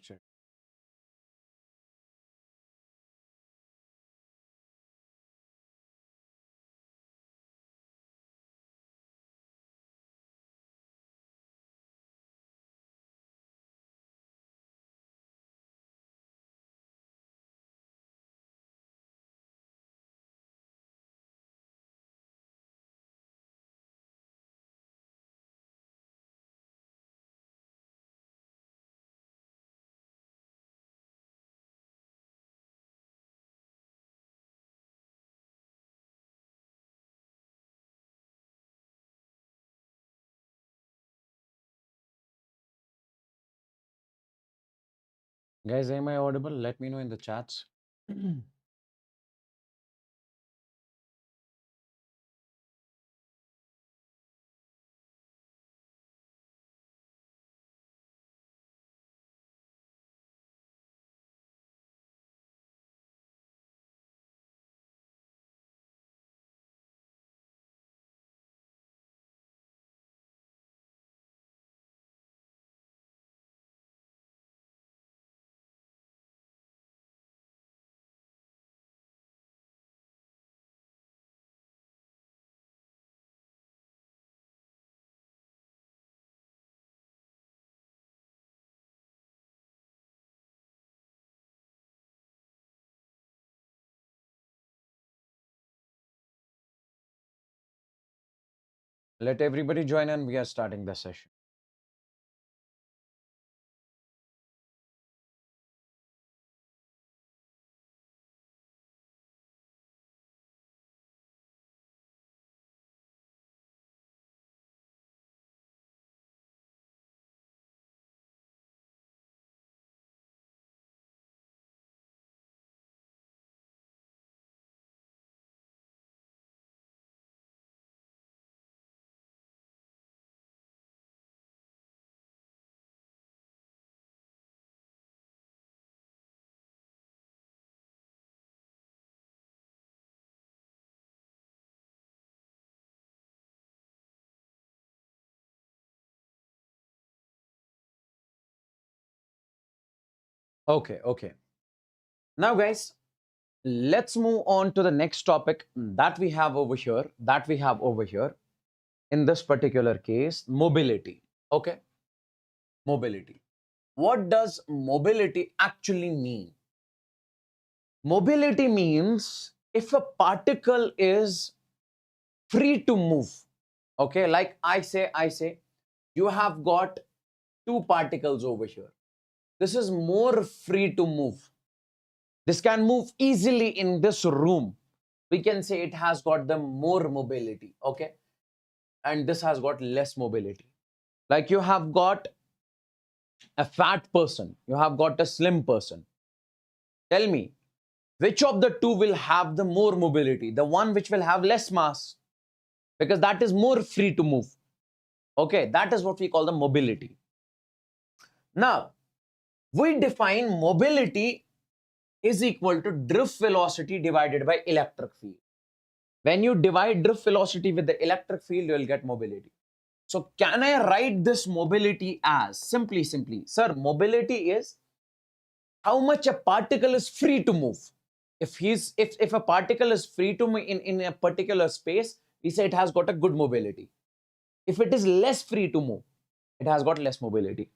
check. Guys, am I audible? Let me know in the chats. Let everybody join and we are starting the session. Okay, okay. Now, guys, let's move on to the next topic that we have over here. In this particular case, mobility. Okay, mobility. What does mobility actually mean? Mobility means if a particle is free to move. Okay, like I say, you have got two particles over here. This is more free to move. This can move easily in this room. We can say it has got the more mobility. Okay, and this has got less mobility. Like you have got a fat person, you have got a slim person. Tell me, which of the two will have the more mobility? The one which will have less mass, because that is more free to move. Okay, that is what we call the mobility. Now, we define mobility is equal to drift velocity divided by electric field. When you divide drift velocity with the electric field, you will get mobility. So can I write this mobility as simply, sir, mobility is how much a particle is free to move. If a particle is free to move in a particular space, we say it has got a good mobility. If it is less free to move, it has got less mobility.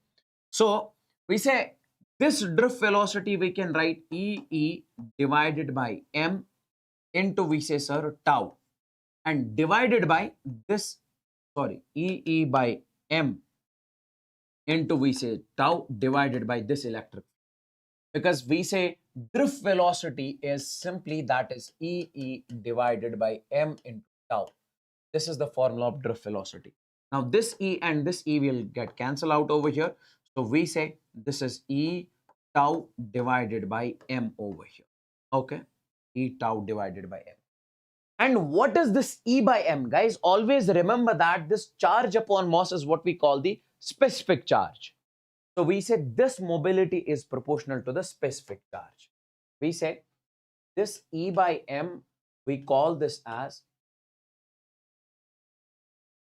So we say this drift velocity we can write E divided by m into, we say, sir, tau, and divided by this, sorry, E by m into, we say, tau divided by this electric, because we say drift velocity is simply that is E divided by m into tau. This is the formula of drift velocity. Now this E and this E will get cancelled out over here. So we say this is E tau divided by m over here. Okay, E tau divided by m. And what is this E by m, guys? Always remember that this charge upon mass is what we call the specific charge. So we say this mobility is proportional to the specific charge. We say this E by m, we call this as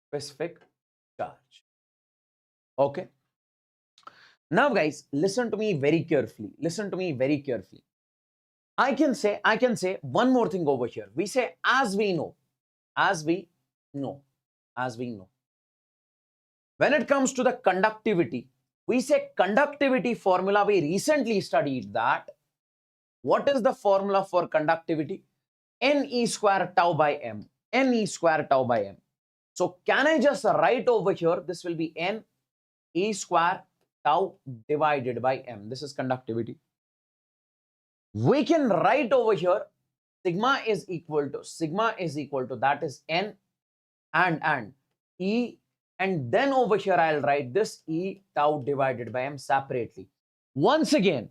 specific charge. Okay. Now, guys, listen to me very carefully. Listen to me very carefully. I can say one more thing over here. We say, as we know, as we know, as we know. When it comes to the conductivity, we say conductivity formula. We recently studied that. What is the formula for conductivity? Ne square tau by m. Ne square tau by m. So can I just write over here? This will be Ne square tau divided by m. This is conductivity. We can write over here sigma is equal to that is n and E, and then over here I'll write this E tau divided by m separately. Once again,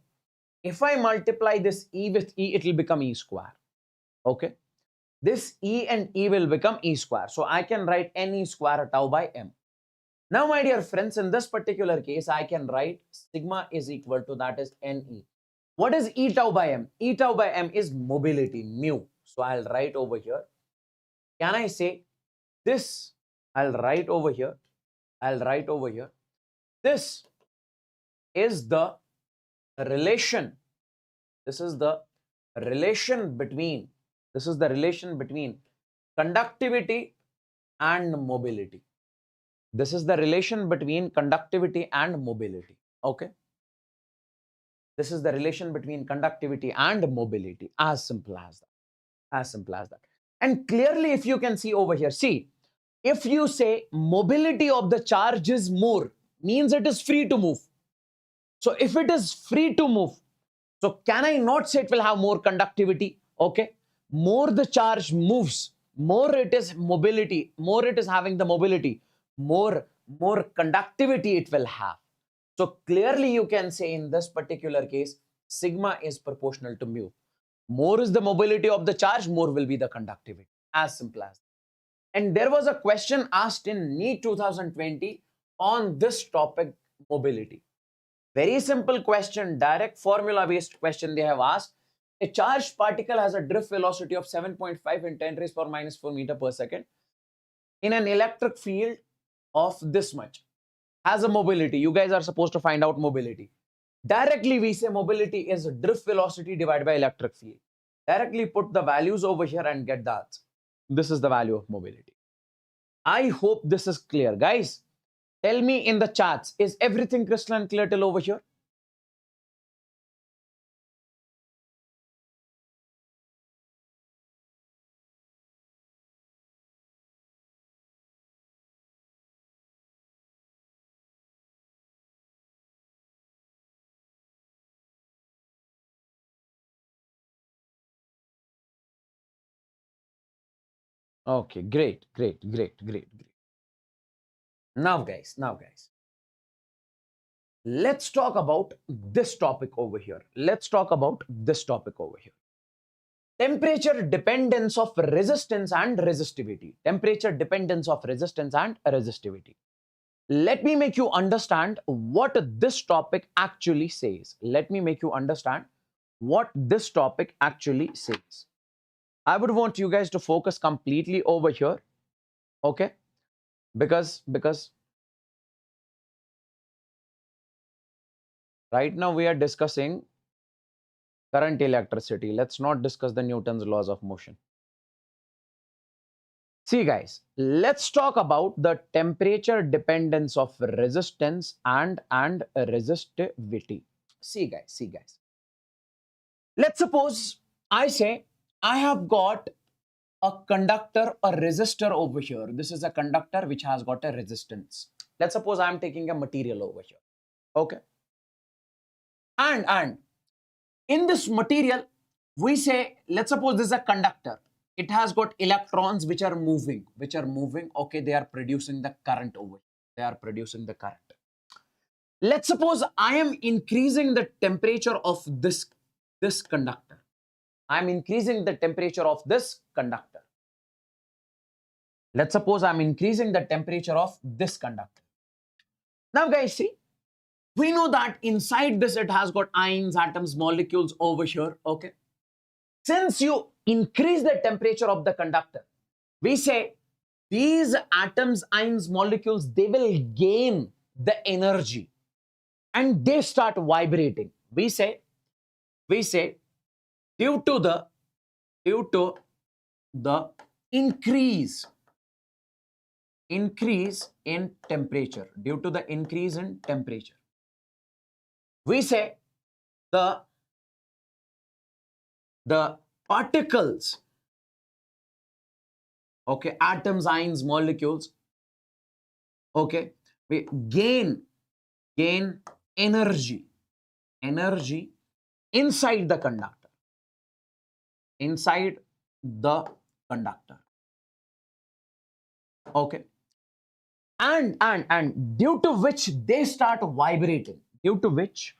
if I multiply this E with E, it will become E square. Okay. This E and E will become E square. So I can write Ne square tau by m. Now, my dear friends, in this particular case, I can write sigma is equal to that is Ne. What is E tau by m? E tau by m is mobility, mu. So I'll write over here. Can I say this? I'll write over here. This is the relation. This is the relation between conductivity and mobility. This is the relation between conductivity and mobility. Okay. This is the relation between conductivity and mobility. As simple as that. And clearly, if you can see over here, see, if you say mobility of the charge is more, means it is free to move. So if it is free to move, so can I not say it will have more conductivity? Okay. More the charge moves, more it is mobility, more it is having the mobility, more conductivity it will have. So clearly you can say in this particular case, sigma is proportional to mu. More is the mobility of the charge, more will be the conductivity. As simple as that. And there was a question asked in NEET 2020 on this topic, mobility. Very simple question, direct formula based question they have asked. A charged particle has a drift velocity of 7.5 in 10 raised power minus 4 meter per second in an electric field of this much. Has a mobility. You guys are supposed to find out mobility. Directly we say mobility is drift velocity divided by electric field. Directly put the values over here and get that. This is the value of mobility. I hope this is clear. Guys, tell me in the chats, is everything crystalline clear till over here? Okay, great. Now guys, let's talk about this topic over here. Temperature dependence of resistance and resistivity. Let me make you understand what this topic actually says. I would want you guys to focus completely over here. Okay? Because right now we are discussing current electricity. Let's not discuss the Newton's laws of motion. See guys, let's talk about the temperature dependence of resistance and resistivity. See guys. Let's suppose I say I have got a conductor, a resistor over here. This is a conductor which has got a resistance. Let's suppose I'm taking a material over here. Okay. And in this material, we say, let's suppose this is a conductor. It has got electrons which are moving. Okay, they are producing the current over here. Let's suppose I am increasing the temperature of this conductor. Let's suppose I'm increasing the temperature of this conductor. Now guys, see, we know that inside this it has got ions, atoms, molecules over here. Okay. Since you increase the temperature of the conductor, we say these atoms, ions, molecules, they will gain the energy. and they start vibrating. We say due to the increase in temperature, due to the increase in temperature, we say the particles, okay, atoms, ions, molecules, okay, we gain energy inside the conductor, okay, and due to which they start vibrating, due to which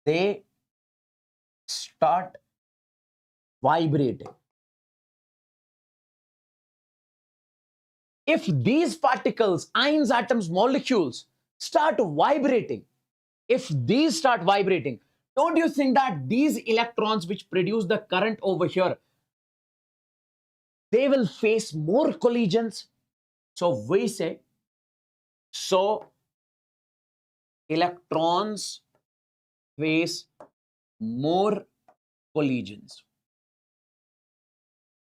they start vibrating. If these particles, ions, atoms, molecules start vibrating, don't you think that these electrons which produce the current over here, they will face more collisions? So we say, so electrons face more collisions.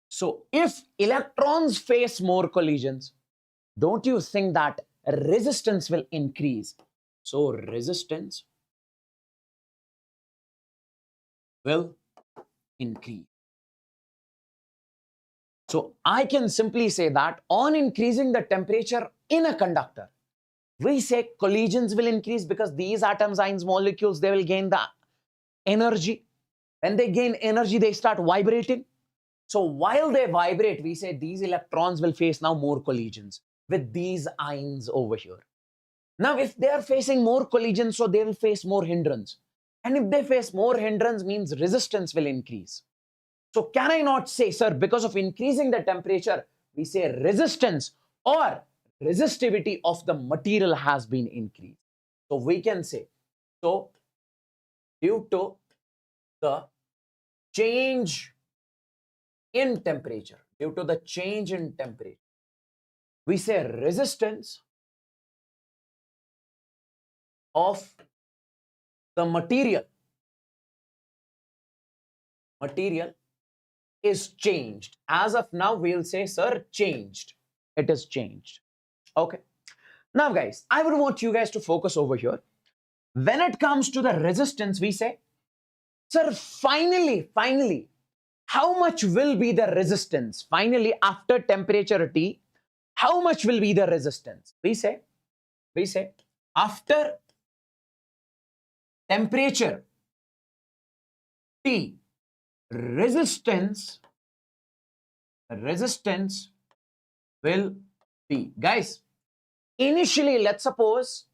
So if electrons face more collisions, don't you think that resistance will increase? So resistance will increase. So I can simply say that on increasing the temperature in a conductor, we say collisions will increase because these atoms, ions, molecules, they will gain the energy. When they gain energy, they start vibrating. So while they vibrate, we say these electrons will face now more collisions with these ions over here. Now, if they are facing more collisions, so they will face more hindrance. And if they face more hindrance, means resistance will increase. So can I not say, sir, because of increasing the temperature, we say resistance or resistivity of the material has been increased. So we can say, so due to the change in temperature, we say resistance of the material is changed. As of now, we'll say, sir, changed. It is changed. Okay. Now, guys, I would want you guys to focus over here. When it comes to the resistance, we say, sir, finally, how much will be the resistance? Finally, after temperature T, how much will be the resistance? We say, after temperature T, resistance will be, guys, initially, let's suppose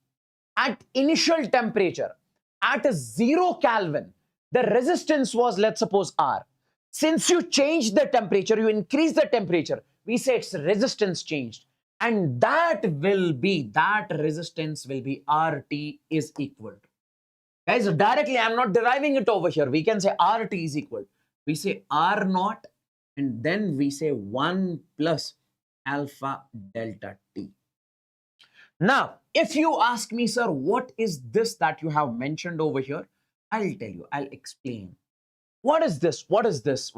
at initial temperature, at 0 Kelvin, the resistance was, let's suppose, R. Since you changed the temperature, you increase the temperature, we say its resistance changed. And that resistance will be RT is equal to. Guys, directly, I'm not deriving it over here. We can say RT is equal. We say R naught, and then we say 1 plus alpha delta T. Now, if you ask me, sir, what is this that you have mentioned over here? I'll tell you, I'll explain. What is this? What is this?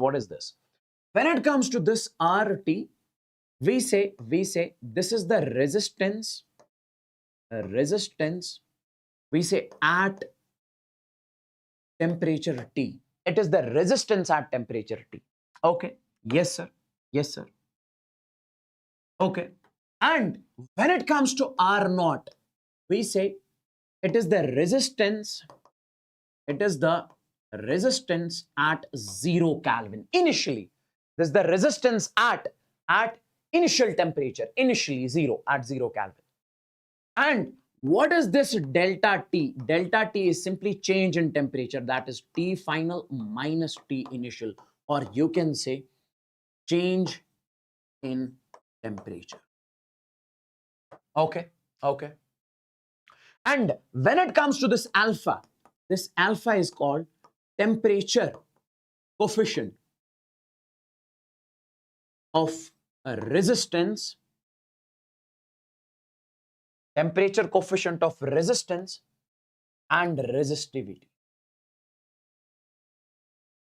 When it comes to this RT, we say this is the resistance, we say at temperature T. It is the resistance at temperature T. Okay. Yes, sir. Okay. And when it comes to R naught, we say it is the resistance at 0 Kelvin. Initially, this is the resistance at initial temperature, initially 0, at 0 Kelvin. And what is this delta T? Delta T is simply change in temperature, that is T final minus T initial, or you can say change in temperature. Okay. And when it comes to this alpha is called temperature coefficient of resistance temperature coefficient of resistance and resistivity.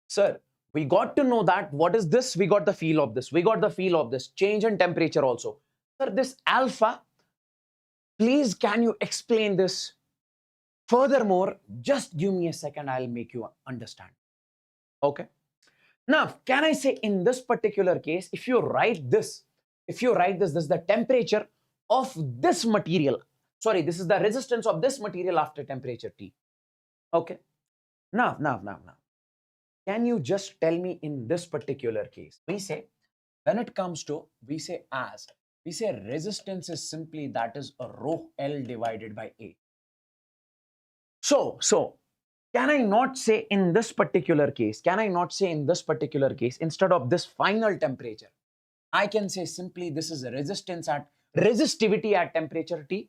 Sir, we got to know that what is this? We got the feel of this. We got the feel of this. Change in temperature also. Sir, this alpha, please can you explain this? Furthermore, just give me a second. I'll make you understand. Okay. Now, can I say in this particular case, if you write this, this is the temperature of this material. Sorry, this is the resistance of this material after temperature T. Okay. Now. Can you just tell me in this particular case? We say, when it comes to, we say resistance is simply that is a rho L divided by A. So, can I not say in this particular case, instead of this final temperature, I can say simply this is a resistivity at temperature T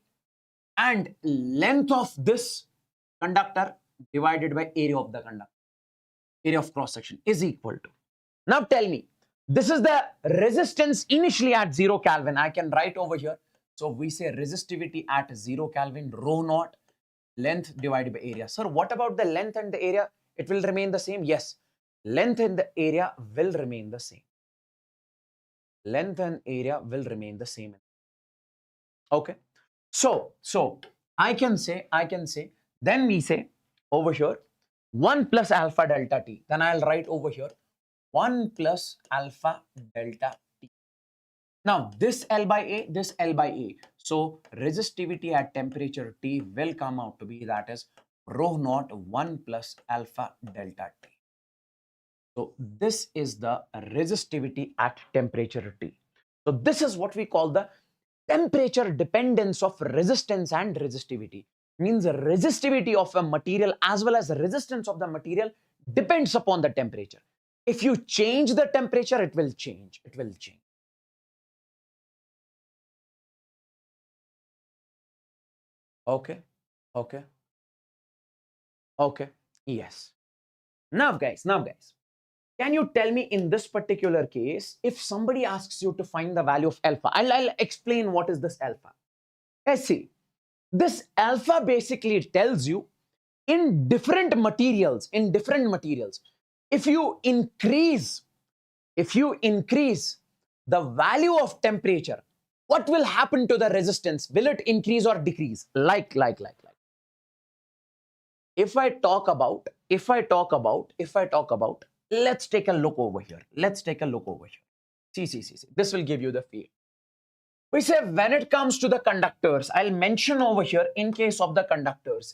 and length of this conductor divided by area of the conductor, area of cross section is equal to. Now tell me, this is the resistance initially at 0 Kelvin. I can write over here. So we say resistivity at 0 Kelvin, rho naught, length divided by area. Sir, what about the length and the area? It will remain the same. Yes, length and the area will remain the same. Length and area will remain the same. Okay. So I can say, then we say over here 1 plus alpha delta T. Then I'll write over here 1 plus alpha delta T. Now this L by A, this L by A. So resistivity at temperature T will come out to be, that is rho naught 1 plus alpha delta T. So this is the resistivity at temperature T. So this is what we call the temperature dependence of resistance and resistivity. Means the resistivity of a material as well as the resistance of the material depends upon the temperature. If you change the temperature, it will change. It will change. Okay. Yes. Now guys, can you tell me in this particular case, if somebody asks you to find the value of alpha, I'll explain what is this alpha. Let's see. This alpha basically tells you in different materials, if you increase the value of temperature, what will happen to the resistance? Will it increase or decrease? Like. If I talk about, let's take a look over here. See. This will give you the feel. We say when it comes to the conductors, I'll mention over here in case of the conductors,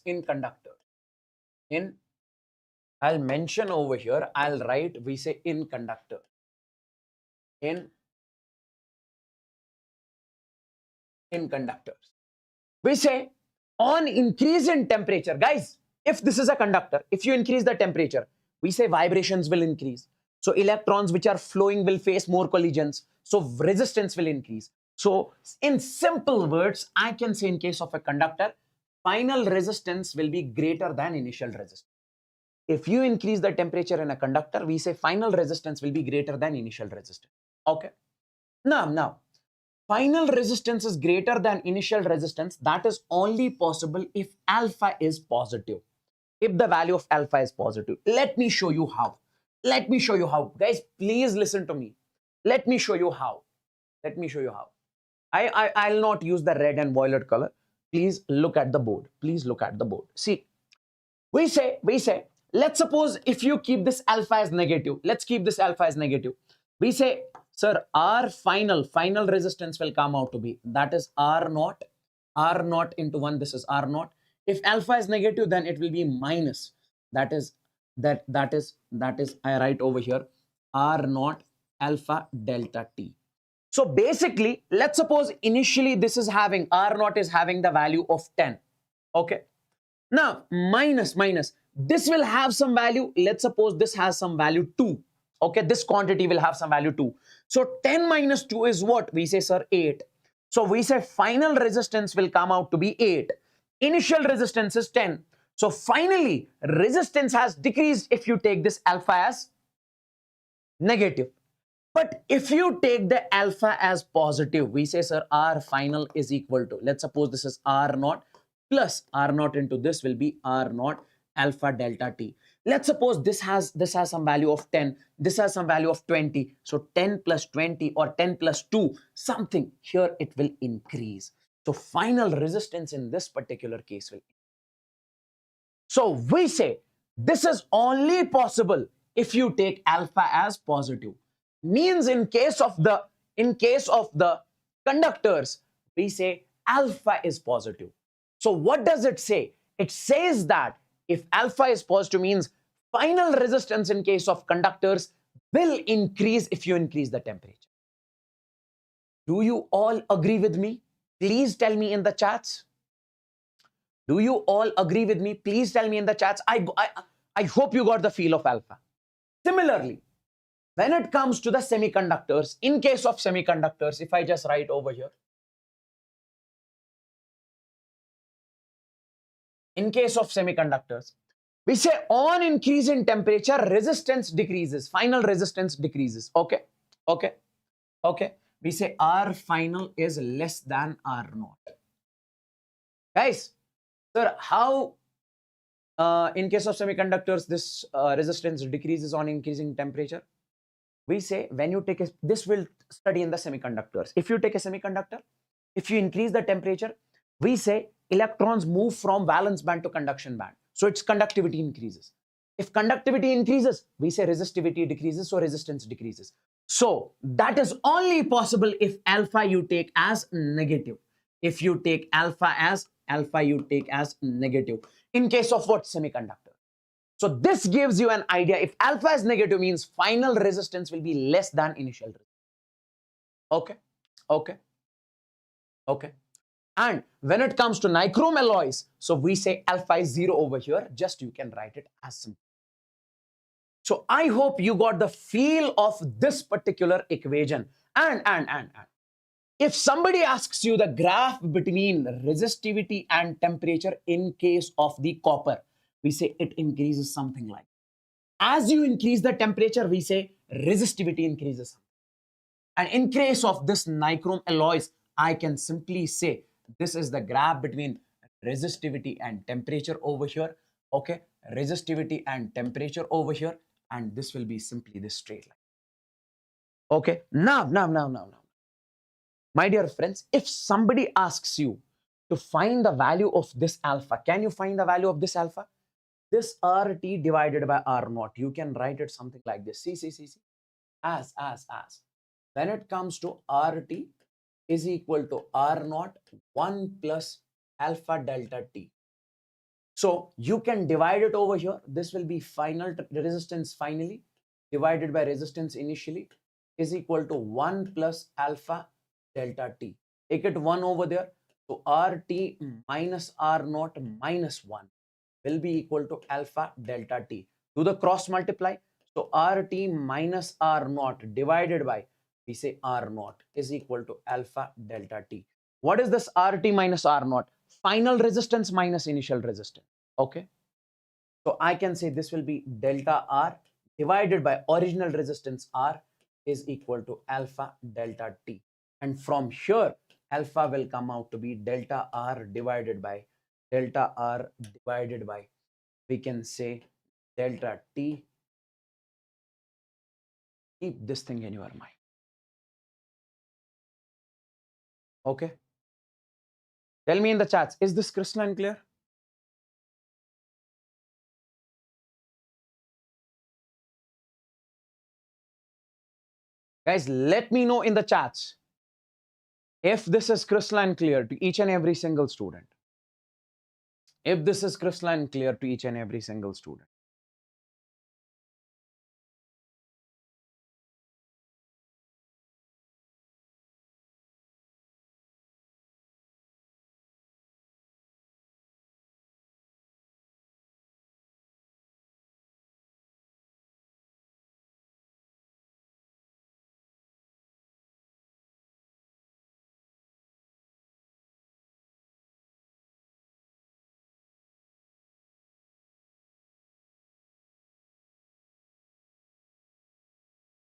I'll mention over here, I'll write, we say in conductor. In conductors. We say on increase in temperature, guys, if this is a conductor, if you increase the temperature, we say vibrations will increase. So electrons which are flowing will face more collisions. So resistance will increase. So in simple words, I can say in case of a conductor, final resistance will be greater than initial resistance. If you increase the temperature in a conductor, we say final resistance will be greater than initial resistance. Okay. Now, final resistance is greater than initial resistance. That is only possible if alpha is positive. If the value of alpha is positive. Let me show you how. Guys, please listen to me. Let me show you how. I'll not use the red and violet color. Please look at the board. See, we say, let's suppose if you keep this alpha as negative. Let's keep this alpha as negative. We say, sir, our final resistance will come out to be, that is R naught into 1, this is R naught. If alpha is negative, then it will be minus. That is I write over here, R naught alpha delta T. So basically, let's suppose initially this is having, R naught is having the value of 10. Okay. Now, minus. This will have some value. Let's suppose this has some value 2. Okay, this quantity will have some value 2. So 10 minus 2 is what? We say, sir, 8. So we say final resistance will come out to be 8. Initial resistance is 10. So finally, resistance has decreased if you take this alpha as negative. But if you take the alpha as positive, we say, sir, R final is equal to, let's suppose this is R naught plus R naught into this will be R naught alpha delta T. Let's suppose this has some value of 10, this has some value of 20. So 10 plus 20 or 10 plus 2, something here it will increase. So final resistance in this particular case will. So we say this is only possible if you take alpha as positive. Means in case of the conductors, we say alpha is positive. So what does it say? It says that if alpha is positive, means final resistance in case of conductors will increase if you increase the temperature. Do you all agree with me? Please tell me in the chats. Do you all agree with me? Please tell me in the chats. I hope you got the feel of alpha. Similarly, when it comes to the semiconductors, in case of semiconductors, if I just write over here, in case of semiconductors, we say on increase in temperature, resistance decreases, final resistance decreases. Okay, okay, okay. We say R final is less than R naught. Guys, sir, how in case of semiconductors, this resistance decreases on increasing temperature? We say when you take this will study in the semiconductors. If you take a semiconductor, if you increase the temperature, we say electrons move from valence band to conduction band. So its conductivity increases. If conductivity increases, we say resistivity decreases, so resistance decreases. So that is only possible if alpha you take as negative. If you take alpha you take as negative. In case of what? Semiconductor. So this gives you an idea. If alpha is negative, means final resistance will be less than initial resistance. Okay, okay, okay. And when it comes to nichrome alloys, so we say alpha is 0 over here. Just you can write it as simple. So I hope you got the feel of this particular equation. And if somebody asks you the graph between resistivity and temperature in case of the copper, we say it increases something like. As you increase the temperature, we say resistivity increases. And in case of this nichrome alloys, I can simply say this is the graph between resistivity and temperature over here. Okay, resistivity and temperature over here. And this will be simply this straight line. Okay, now. My dear friends, if somebody asks you to find the value of this alpha, can you find the value of this alpha? This RT divided by R naught, you can write it something like this. See. As. When it comes to RT is equal to R naught 1 plus alpha delta T. So you can divide it over here. This will be final resistance finally divided by resistance initially is equal to 1 plus alpha delta T. Take it 1 over there. So RT minus R naught minus 1 will be equal to alpha delta T. Do the cross multiply. So RT minus R naught divided by, we say R naught is equal to alpha delta T. What is this RT minus R naught? Final resistance minus initial resistance. Okay. So I can say this will be delta R divided by original resistance R is equal to alpha delta T. And from here, alpha will come out to be delta R divided by, we can say delta T. Keep this thing in your mind. Okay. Tell me in the chats, is this crystalline clear? Guys, let me know in the chats if this is crystalline clear to each and every single student. If this is crystalline clear to each and every single student.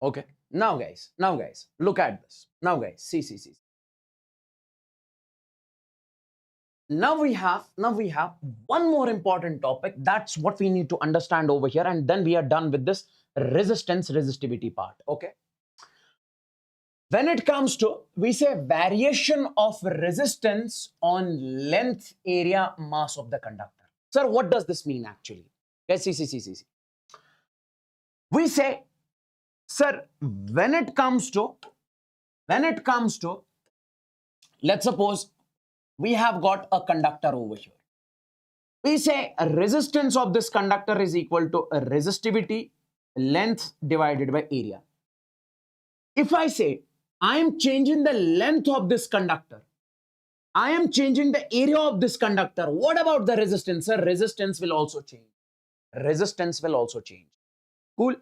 Okay. Now guys, look at this. Now guys, see. Now we have one more important topic. That's what we need to understand over here, and then we are done with this resistivity part. Okay. When it comes to, we say variation of resistance on length, area, mass of the conductor. Sir, what does this mean actually? Yes, see. We say, sir, when it comes to, let's suppose we have got a conductor over here. We say a resistance of this conductor is equal to a resistivity, length divided by area. If I say I am changing the length of this conductor, I am changing the area of this conductor, what about the resistance? Sir, resistance will also change. Resistance will also change. Cool.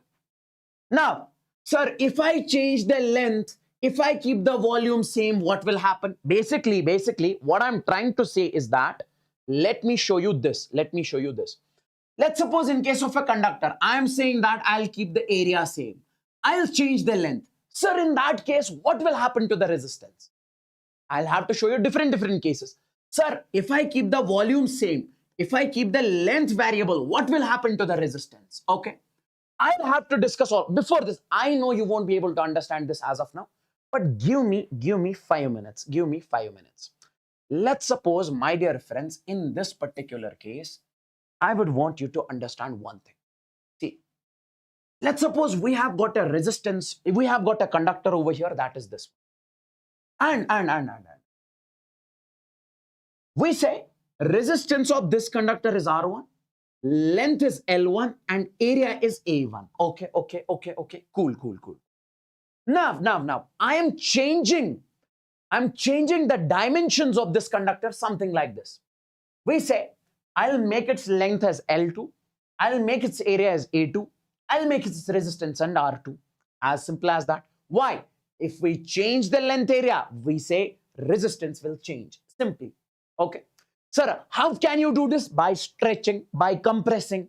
Now, sir, if I change the length, if I keep the volume same, what will happen? Basically, what I'm trying to say is that, let me show you this. Let's suppose in case of a conductor, I am saying that I'll keep the area same. I'll change the length. Sir, in that case, what will happen to the resistance? I'll have to show you different cases. Sir, if I keep the volume same, if I keep the length variable, what will happen to the resistance? Okay. I'll have to discuss all. Before this, I know you won't be able to understand this as of now, but give me 5 minutes. Give me 5 minutes. Let's suppose, my dear friends, in this particular case, I would want you to understand one thing. See, let's suppose we have got a resistance, we have got a conductor over here, that is this one. And we say resistance of this conductor is R1, length is L1, and area is A1. Okay. Cool. Now, I am changing the dimensions of this conductor, something like this. We say, I'll make its length as L2, I'll make its area as A2, I'll make its resistance and R2. As simple as that. Why? If we change the length area, we say resistance will change. Simply. Okay. Sir, how can you do this? By stretching, by compressing.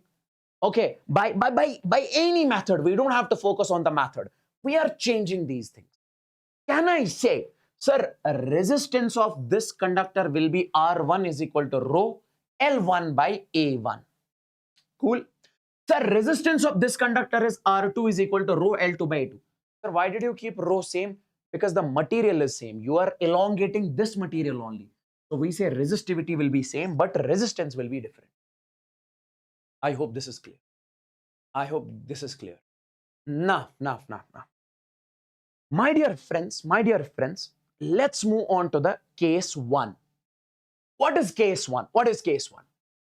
Okay. By any method. We don't have to focus on the method. We are changing these things. Can I say, sir, resistance of this conductor will be R1 is equal to rho L1 by A1. Cool. Sir, resistance of this conductor is R2 is equal to rho L2 by A2. Sir, why did you keep rho same? Because the material is same. You are elongating this material only. So we say resistivity will be same, but resistance will be different. I hope this is clear. Now. My dear friends, let's move on to the case 1. What is case 1?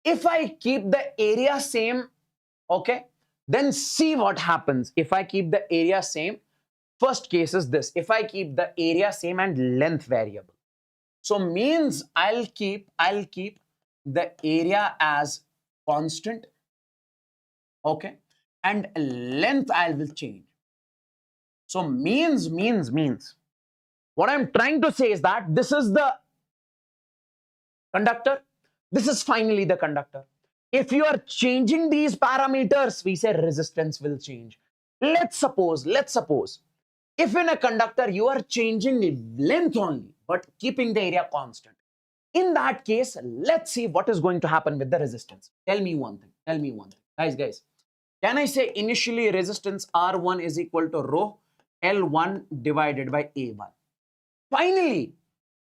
If I keep the area same, okay, then see what happens. If I keep the area same, first case is this. If I keep the area same and length variable. So means I'll keep the area as constant, okay, and length I will change. So means. What I'm trying to say is that this is the conductor. This is finally the conductor. If you are changing these parameters, we say resistance will change. Let's suppose, if in a conductor you are changing length only, but keeping the area constant. In that case, let's see what is going to happen with the resistance. Tell me one thing. Guys. Can I say initially resistance R1 is equal to rho L1 divided by A1? Finally,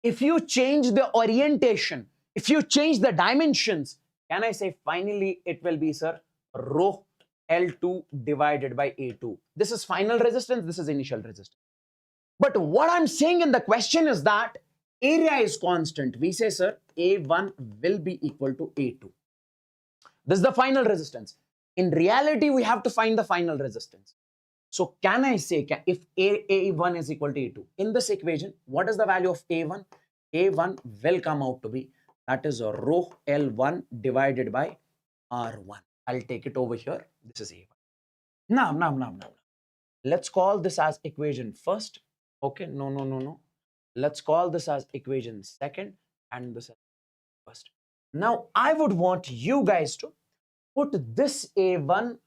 if you change the orientation, if you change the dimensions, can I say finally it will be, sir, rho L2 divided by A2. This is final resistance, this is initial resistance. But what I'm saying in the question is that area is constant. We say, sir, A1 will be equal to A2. This is the final resistance. In reality, we have to find the final resistance. So can I say, if A1 is equal to A2, in this equation, what is the value of A1? A1 will come out to be, that is rho L1 divided by R1. I'll take it over here. This is A1. Now. Let's call this as equation first. Okay, no. Let's call this as equation second and this as first. Now, I would want you guys to put this A1,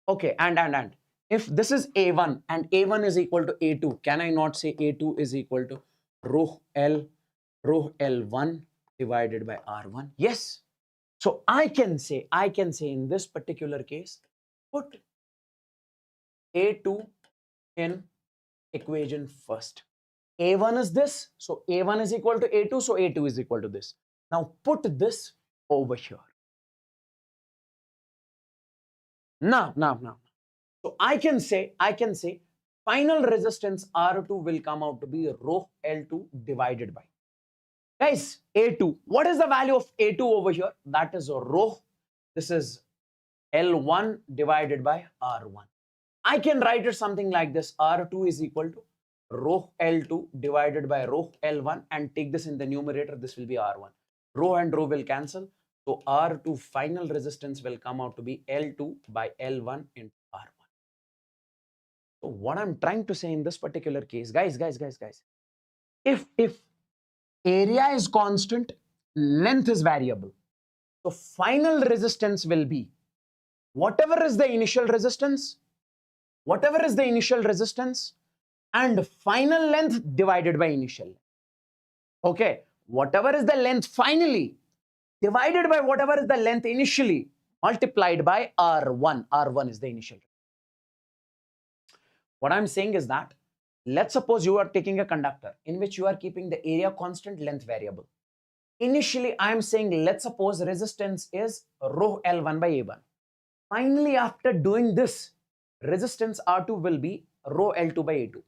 okay, and If this is A1 and A1 is equal to A2, can I not say A2 is equal to rho L1 divided by R1? Yes. So I can say in this particular case, put A2 in equation first. A1 is this, so A1 is equal to A2, so A2 is equal to this. Now put this over here. Now. So I can say final resistance R2 will come out to be rho L2 divided by. Guys, A2. What is the value of A2 over here? That is rho. This is L1 divided by R1. I can write it something like this. R2 is equal to rho L2 divided by rho L1, and take this in the numerator. This will be R1. Rho and rho will cancel. So R2 final resistance will come out to be L2 by L1 into R1. So what I'm trying to say in this particular case, guys, if area is constant, length is variable. So final resistance will be whatever is the initial resistance, and final length divided by initial. Okay, whatever is the length finally divided by whatever is the length initially multiplied by R1. R1 is the initial. What I'm saying is that, let's suppose you are taking a conductor in which you are keeping the area constant, length variable. Initially, I'm saying, let's suppose resistance is rho L1 by A1. Finally, after doing this, resistance R2 will be rho L2 by A2.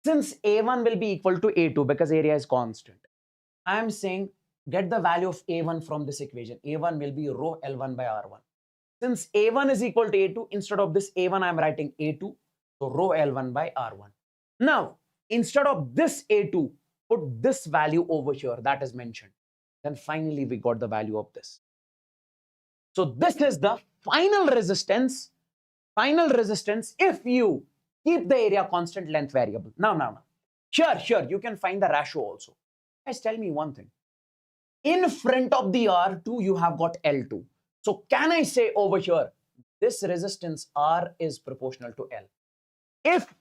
Since A1 will be equal to A2 because area is constant, I'm saying get the value of A1 from this equation. A1 will be rho L1 by R1. Since A1 is equal to A2, instead of this A1, I'm writing A2. So rho L1 by R1. Now, instead of this A2, put this value over here that is mentioned. Then finally, we got the value of this. So this is the final resistance. Final resistance if you keep the area constant, length variable. Now. Sure, you can find the ratio also. Guys, tell me one thing. In front of the R2, you have got L2. So can I say over here, this resistance R is proportional to L? If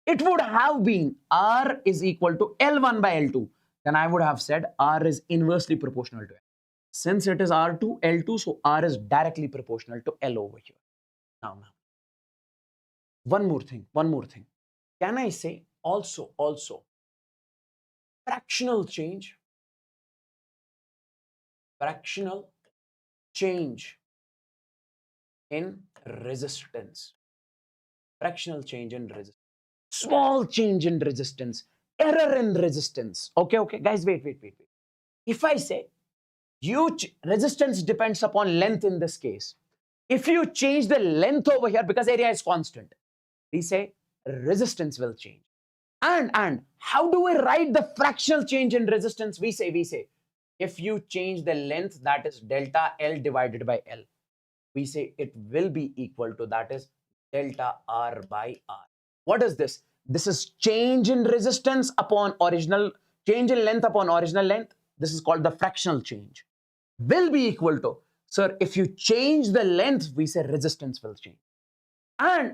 it would have been R is equal to L1 by L2, then I would have said R is inversely proportional to L. Since it is R2, L2, so R is directly proportional to L over here. Now. One more thing. Can I say also fractional change in resistance? Fractional change in resistance. Small change in resistance. Error in resistance. Okay, guys, wait. If I say huge resistance depends upon length in this case. If you change the length over here because area is constant, we say resistance will change. And how do we write the fractional change in resistance? We say if you change the length, that is delta L divided by L, we say it will be equal to, that is delta R by R. What is this? This is change in resistance upon original, change in length upon original length. This is called the fractional change. Will be equal to, sir, if you change the length, we say resistance will change. And.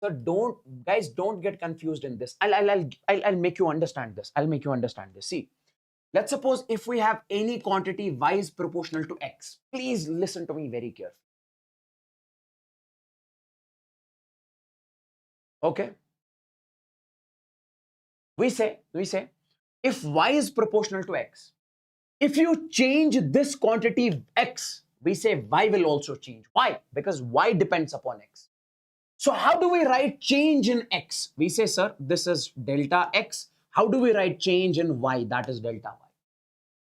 So don't get confused in this. I'll make you understand this. See, let's suppose if we have any quantity y is proportional to x. Please listen to me very carefully. Okay. We say if y is proportional to x, if you change this quantity x, we say y will also change. Why? Because y depends upon x. So how do we write change in x? We say, sir, this is delta x. How do we write change in y? That is delta y.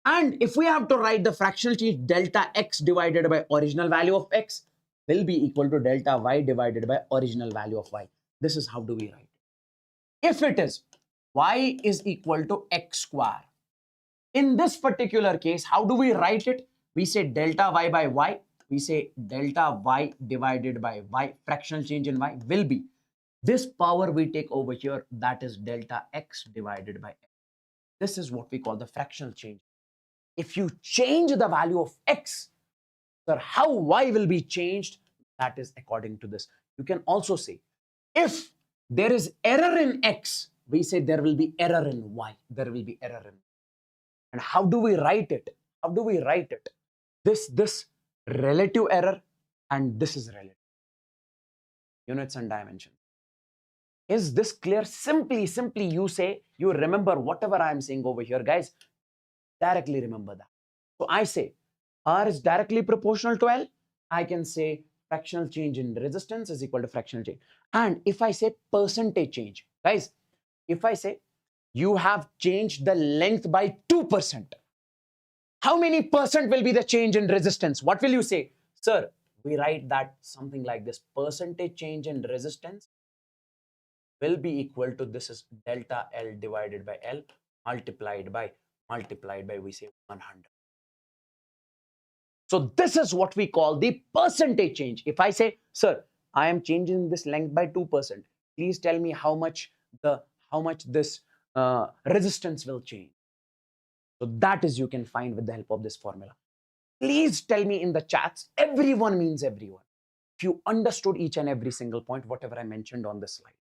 And if we have to write the fractional change, delta x divided by original value of x will be equal to delta y divided by original value of y. This is how do we write it. If it is y is equal to x square, in this particular case, how do we write it? We say delta y by y. We say delta y divided by y, fractional change in y will be this power we take over here, that is delta x divided by x. This is what we call the fractional change. If you change the value of x, sir, how y will be changed? That is according to this. You can also say, if there is error in X, we say there will be error in Y. There will be error in. And how do we write it? How do we write it? This relative error and this is relative. Units and dimensions. Is this clear? Simply you say, you remember whatever I am saying over here, guys. Directly remember that. So I say R is directly proportional to L. I can say fractional change in resistance is equal to fractional change. And if I say percentage change, guys, if I say you have changed the length by 2%, how many percent will be the change in resistance? What will you say? Sir, we write that something like this. Percentage change in resistance will be equal to, this is delta L divided by L multiplied by we say 100. So this is what we call the percentage change. If I say, sir, I am changing this length by 2%, please tell me how much this resistance will change. So that is, you can find with the help of this formula. Please tell me in the chats, everyone means everyone, if you understood each and every single point, whatever I mentioned on this slide.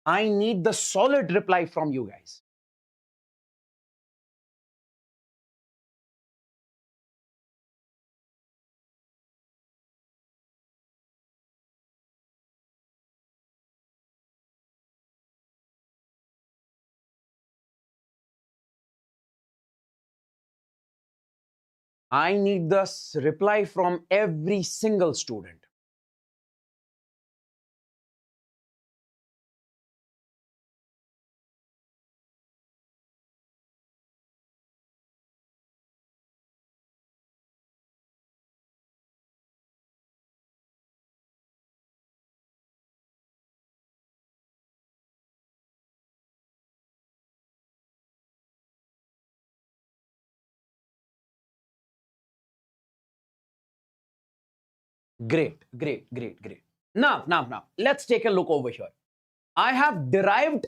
I need the solid reply from you guys. I need the reply from every single student. Great. Now, let's take a look over here. I have derived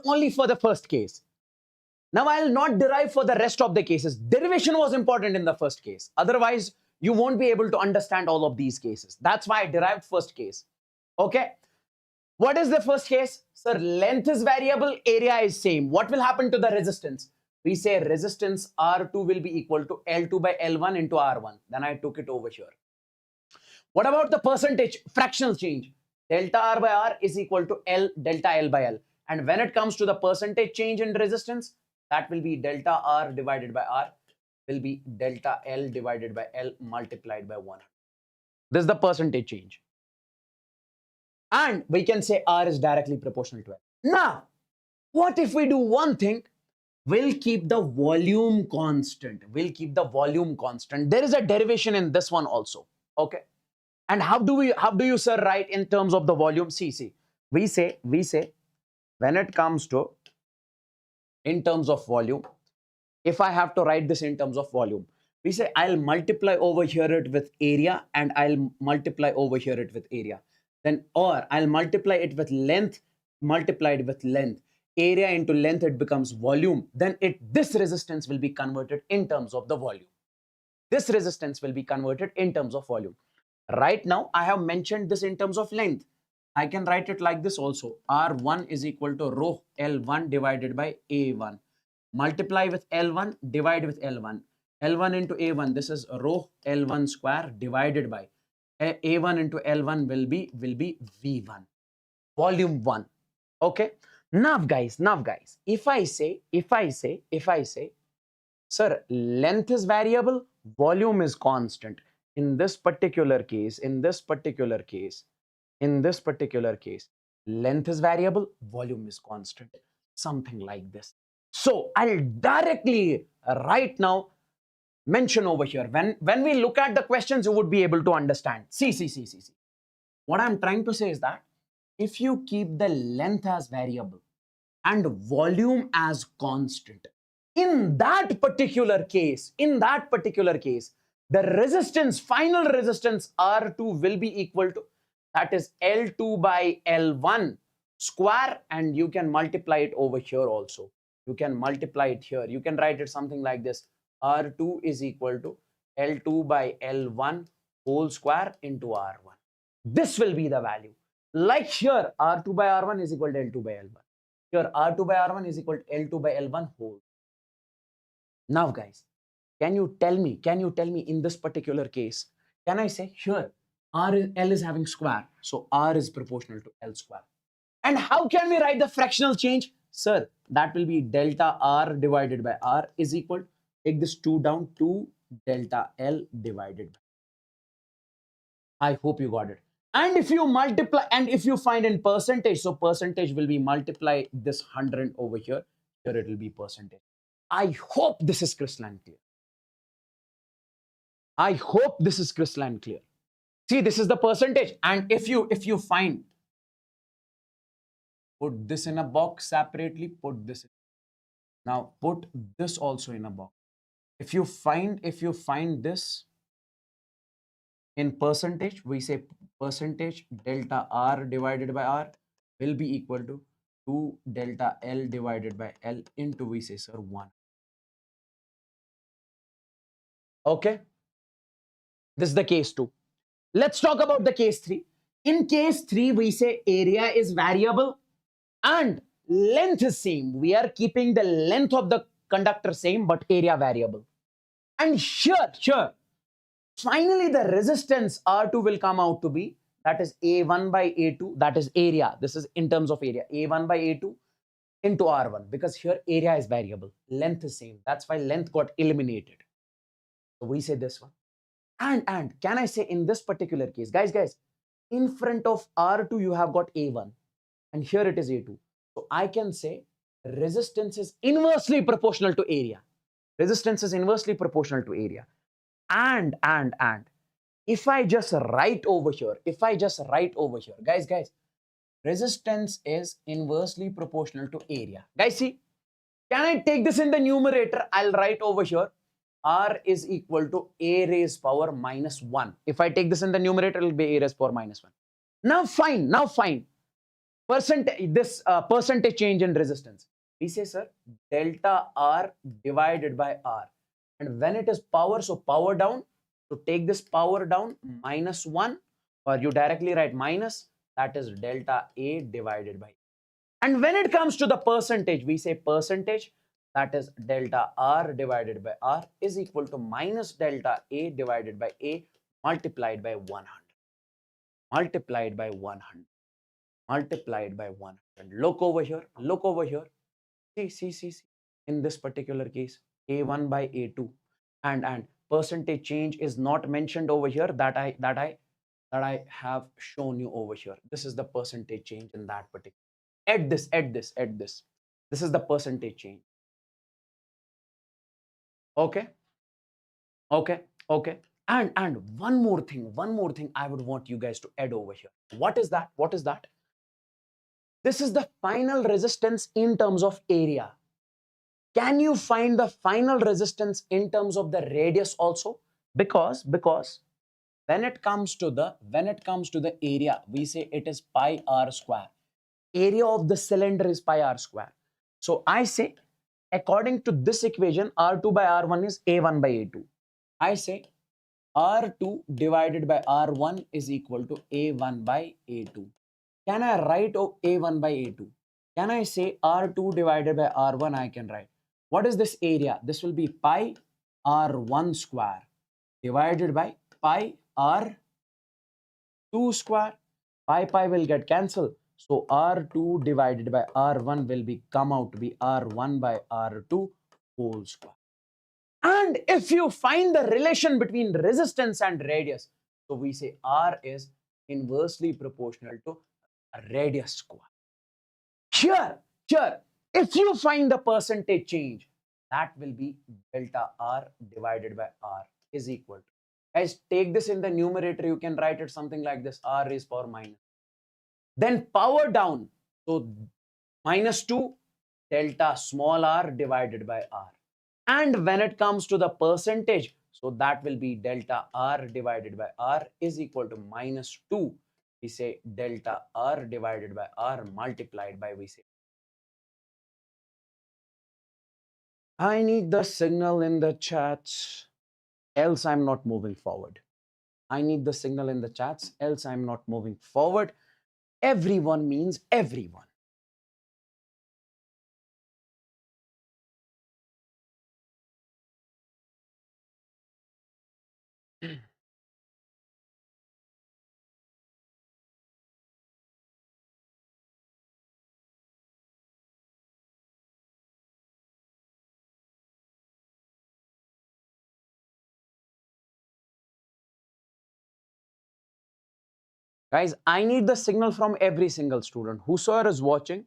only for the first case. Now I'll not derive for the rest of the cases. Derivation was important in the first case. Otherwise, you won't be able to understand all of these cases. That's why I derived first case. Okay. What is the first case? Sir, length is variable, area is same. What will happen to the resistance? We say resistance R2 will be equal to L2 by L1 into R1. Then I took it over here. What about the percentage fractional change? Delta R by R is equal to L delta L by L. And when it comes to the percentage change in resistance, that will be delta R divided by R will be delta L divided by L multiplied by 100. This is the percentage change. And we can say R is directly proportional to L. Now, what if we do one thing? We'll keep the volume constant. We'll keep the volume constant. There is a derivation in this one also. Okay. And how do you, sir, write in terms of the volume? See, we say when it comes to in terms of volume, if I have to write this in terms of volume, we say I'll multiply over here it with area and I'll multiply over here it with area. Then, or I'll multiply it with length multiplied with length. Area into length, it becomes volume. Then this resistance will be converted in terms of the volume. This resistance will be converted in terms of volume. Right now, I have mentioned this in terms of length. I can write it like this also. R1 is equal to rho L1 divided by A1. Multiply with L1, divide with L1. L1 into A1, this is rho L1 square divided by A1 into L1 will be V1. Volume 1. Okay. Now guys, if I say, sir, length is variable, volume is constant. In this particular case, length is variable, volume is constant. Something like this. So I'll directly right now mention over here. When we look at the questions, you would be able to understand. See. What I'm trying to say is that if you keep the length as variable and volume as constant, in that particular case, the resistance, final resistance R2 will be equal to, that is L2 by L1 square, and you can multiply it over here also. You can multiply it here. You can write it something like this. R2 is equal to L2 by L1 whole square into R1. This will be the value. Like here, R2 by R1 is equal to L2 by L1. Here, R2 by R1 is equal to L2 by L1 whole. Now, guys, can you tell me in this particular case, can I say here, L is having square, so R is proportional to L square. And how can we write the fractional change? Sir, that will be delta R divided by R is equal, take this 2 down, 2 delta L divided by. I hope you got it. And if you multiply, and if you find in percentage, so percentage will be multiply this 100 over here, here it will be percentage. I hope this is crystalline clear. I hope this is crystalline clear. See, this is the percentage. And if you find, put this in a box separately, put this in. Now put this also in a box. If you find this in percentage, we say percentage delta R divided by R will be equal to 2 delta L divided by L into, we say, sir, 1. Okay. This is the case 2. Let's talk about the case 3. In case 3, we say area is variable and length is same. We are keeping the length of the conductor same, but area variable. And here, finally, the resistance R2 will come out to be, that is A1 by A2, that is area. This is in terms of area, A1 by A2 into R1, because here area is variable, length is same. That's why length got eliminated. So we say this one. And can I say in this particular case, guys, in front of R2, you have got A1 and here it is A2. So I can say resistance is inversely proportional to area. Resistance is inversely proportional to area. And if I just write over here, guys, resistance is inversely proportional to area. Guys, see, can I take this in the numerator? I'll write over here, R is equal to A raised power minus 1. If I take this in the numerator, it will be A raised power minus 1. Now fine. Percentage change in resistance. We say, sir, delta R divided by R. And when it is power, so power down. So take this power down, minus 1, or you directly write minus, that is delta A divided by. And when it comes to the percentage, we say percentage, that is delta R divided by R is equal to minus delta A divided by A multiplied by 100. Multiplied by 100. Multiplied by 100. Look over here. See. In this particular case, A1 by A2. And percentage change is not mentioned over here, that I have shown you over here. This is the percentage change in that particular. Add this. This is the percentage change. Okay. And one more thing I would want you guys to add over here. What is that? This is the final resistance in terms of area. Can you find the final resistance in terms of the radius also? Because when it comes to the area, we say it is pi r square. Area of the cylinder is pi r square. So I say, according to this equation, R2 by R1 is A1 by A2. I say R2 divided by R1 is equal to A1 by A2. Can I write A1 by A2? Can I say R2 divided by R1? I can write. What is this area? This will be pi R1 square divided by pi R2 square. Pi will get cancelled. So R2 divided by R1 will come out to be R1 by R2 whole square. And if you find the relation between resistance and radius, so we say R is inversely proportional to radius square. Here, if you find the percentage change, that will be delta R divided by R is equal to. Guys, take this in the numerator, you can write it something like this, R raised power minus. Then power down, so minus 2 delta small r divided by R. And when it comes to the percentage, so that will be delta R divided by R is equal to minus 2. We say delta R divided by R multiplied by, we say. I need the signal in the chat, else I'm not moving forward. I need the signal in the chats, else I'm not moving forward. Everyone means everyone. Guys, I need the signal from every single student. Whosoever is watching,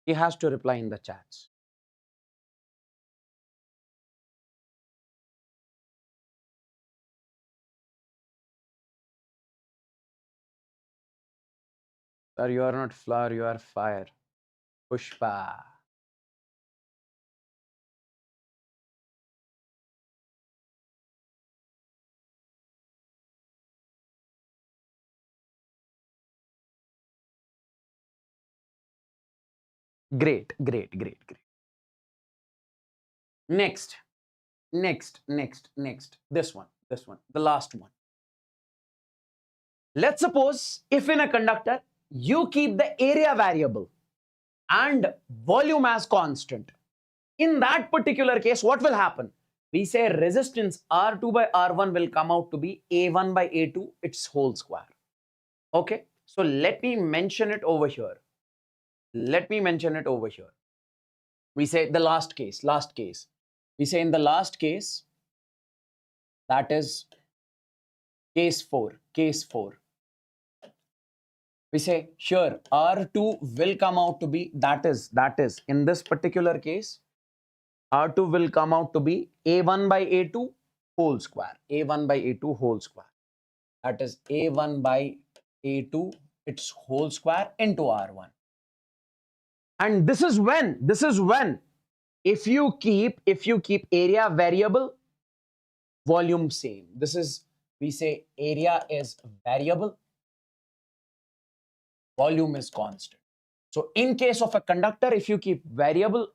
he has to reply in the chats. Sir, you are not flower, you are fire. Pushpa. Great, great, great, great. Next, next. This one, the last one. Let's suppose if in a conductor, you keep the area variable and volume as constant. In that particular case, what will happen? We say resistance R2 by R1 will come out to be A1 by A2, its whole square. Okay, so let me mention it over here. Let me mention it over here. We say the last case. We say in the last case, that is case 4. We say sure R2 will come out to be, that is in this particular case, R2 will come out to be A1 by A2 whole square. A1 by A2 whole square. That is A1 by A2 its whole square into R1. And this is when if you keep area variable, volume same. This is, we say area is variable, volume is constant. So in case of a conductor, if you keep variable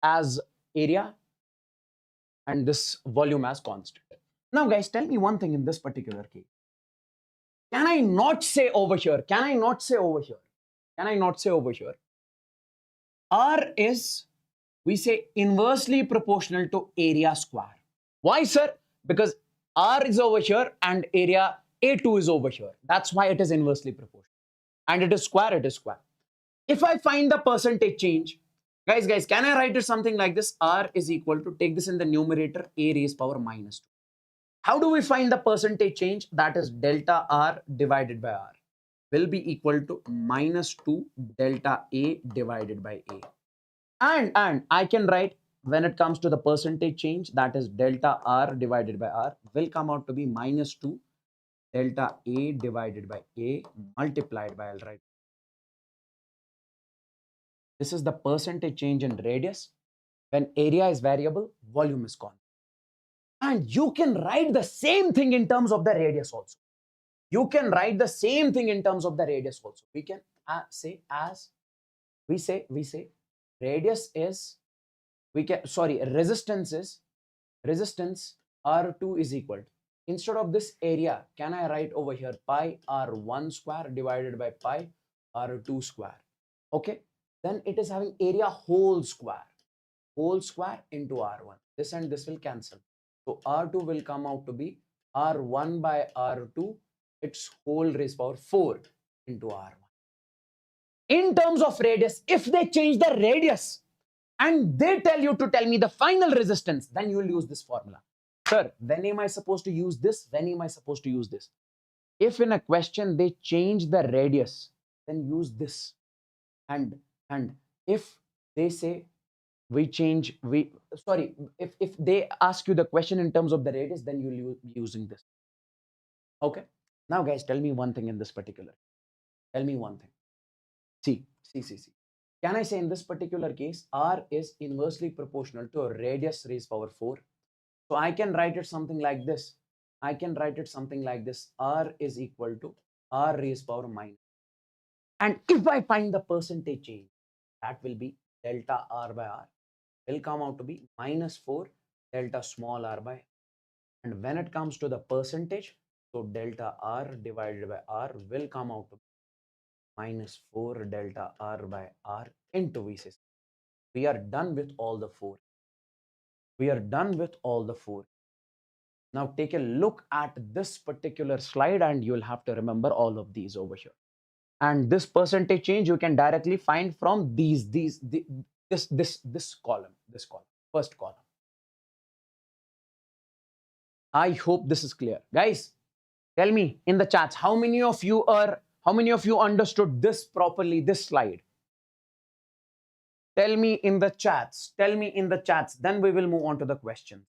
as area and this volume as constant. Now guys, tell me one thing in this particular case. Can I not say over here? R is, we say, inversely proportional to area square. Why, sir? Because R is over here and area A2 is over here. That's why it is inversely proportional. And it is square, If I find the percentage change, guys, can I write it something like this? R is equal to, take this in the numerator, A raised power minus 2. How do we find the percentage change? That is delta R divided by R will be equal to minus 2 delta A divided by A. And I can write, when it comes to the percentage change, that is delta R divided by R will come out to be minus 2 delta A divided by A multiplied by, I'll write. This is the percentage change in radius. When area is variable, volume is constant. And you can write the same thing in terms of the radius also. We can say as, we say radius is, resistance R2 is equal to, instead of this area, can I write over here pi R1 square divided by pi R2 square? Okay, then it is having area whole square into R1. This and this will cancel. So R2 will come out to be R1 by R2, its whole raised power 4 into R1. In terms of radius, if they change the radius and they tell you to tell me the final resistance, then you will use this formula. Sir, when am I supposed to use this? If in a question they change the radius, then use this. And if they say if they ask you the question in terms of the radius, then you'll be using this. Okay. Now guys, tell me one thing in this particular. See. Can I say in this particular case, R is inversely proportional to a radius raised power 4. So I can write it something like this. R is equal to R raised power minus. And if I find the percentage change, that will be delta R by R will come out to be minus 4 delta small r by. And when it comes to the percentage, So delta R divided by R will come out to minus 4 delta R by R into VC. We are done with all the four. We are done with all the four. Now take a look at this particular slide and you'll have to remember all of these over here. And this percentage change you can directly find from this column, first column. I hope this is clear. Guys, tell me in the chats, how many of you understood this properly, this slide? Tell me in the chats. Tell me in the chats. Then we will move on to the question.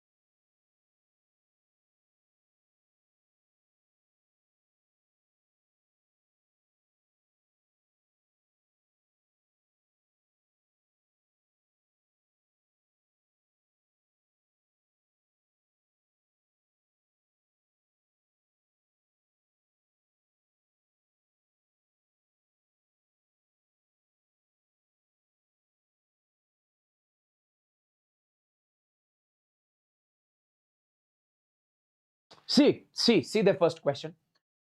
See the first question.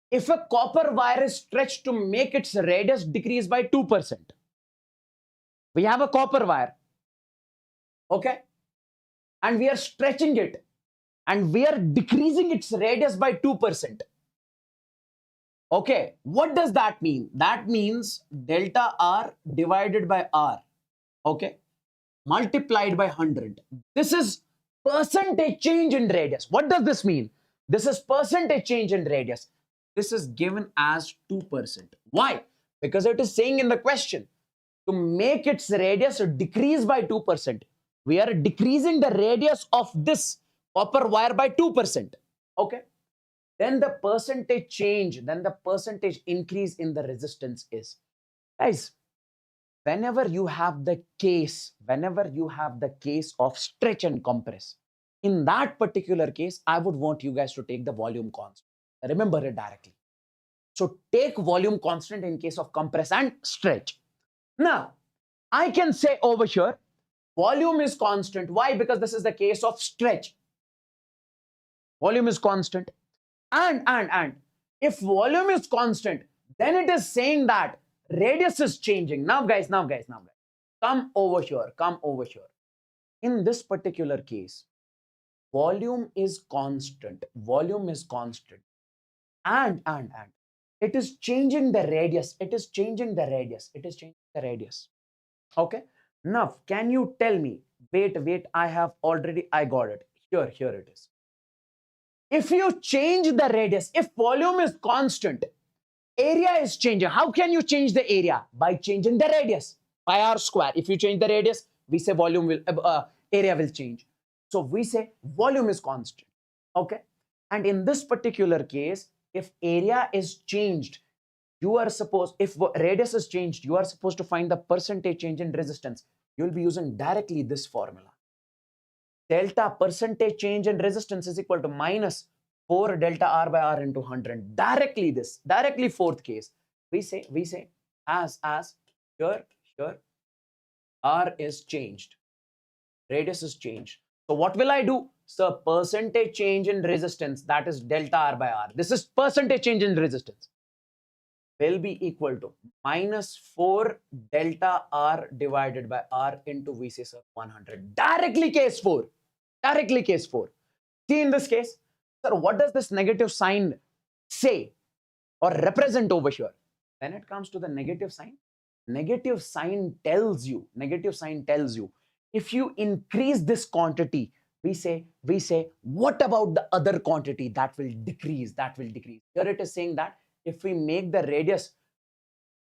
If a copper wire is stretched to make its radius decrease by 2%, we have a copper wire, okay, and we are stretching it and we are decreasing its radius by 2%. Okay, what does that mean? That means delta R divided by R, okay, multiplied by 100. This is percentage change in radius. What does this mean? This is percentage change in radius. This is given as 2%. Why? Because it is saying in the question, to make its radius decrease by 2%, we are decreasing the radius of this copper wire by 2%. Okay. Then the percentage change, then the percentage increase in the resistance is. Guys, whenever you have the case of stretch and compress, in that particular case, I would want you guys to take the volume constant. Remember it directly. So take volume constant in case of compress and stretch. Now, I can say over here, volume is constant. Why? Because this is the case of stretch. Volume is constant. And if volume is constant, then it is saying that radius is changing. Now guys, come over here. In this particular case, volume is constant. And it is changing the radius. Okay. Now, can you tell me? Wait, I got it. Here it is. If you change the radius, if volume is constant, area is changing. How can you change the area? By changing the radius by r square. If you change the radius, we say area will change. So we say volume is constant. Okay. And in this particular case, if area is changed, if radius is changed, you are supposed to find the percentage change in resistance. You'll be using directly this formula. Delta percentage change in resistance is equal to minus 4 delta R by R into 100. Directly fourth case. We say as here R is changed. Radius is changed. So what will I do? So percentage change in resistance, that is delta R by R. This is percentage change in resistance. Will be equal to minus 4 delta R divided by R into VC sir 100. Directly case 4. See in this case, sir, what does this negative sign say or represent over here? When it comes to the negative sign tells you, if you increase this quantity, we say, what about the other quantity? That will decrease. Here it is saying that if we make the radius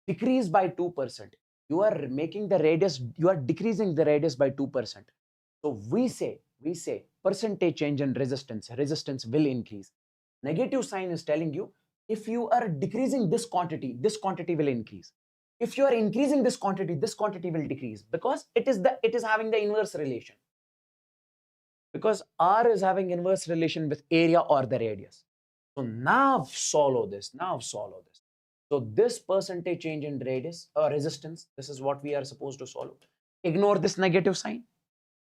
decrease by 2%, you are decreasing the radius by 2%. So we say percentage change in resistance will increase. Negative sign is telling you, if you are decreasing this quantity will increase. If you are increasing this quantity will decrease, because it is having the inverse relation. Because R is having inverse relation with area or the radius. So now solve this. So this percentage change in radius or resistance, this is what we are supposed to solve. Ignore this negative sign.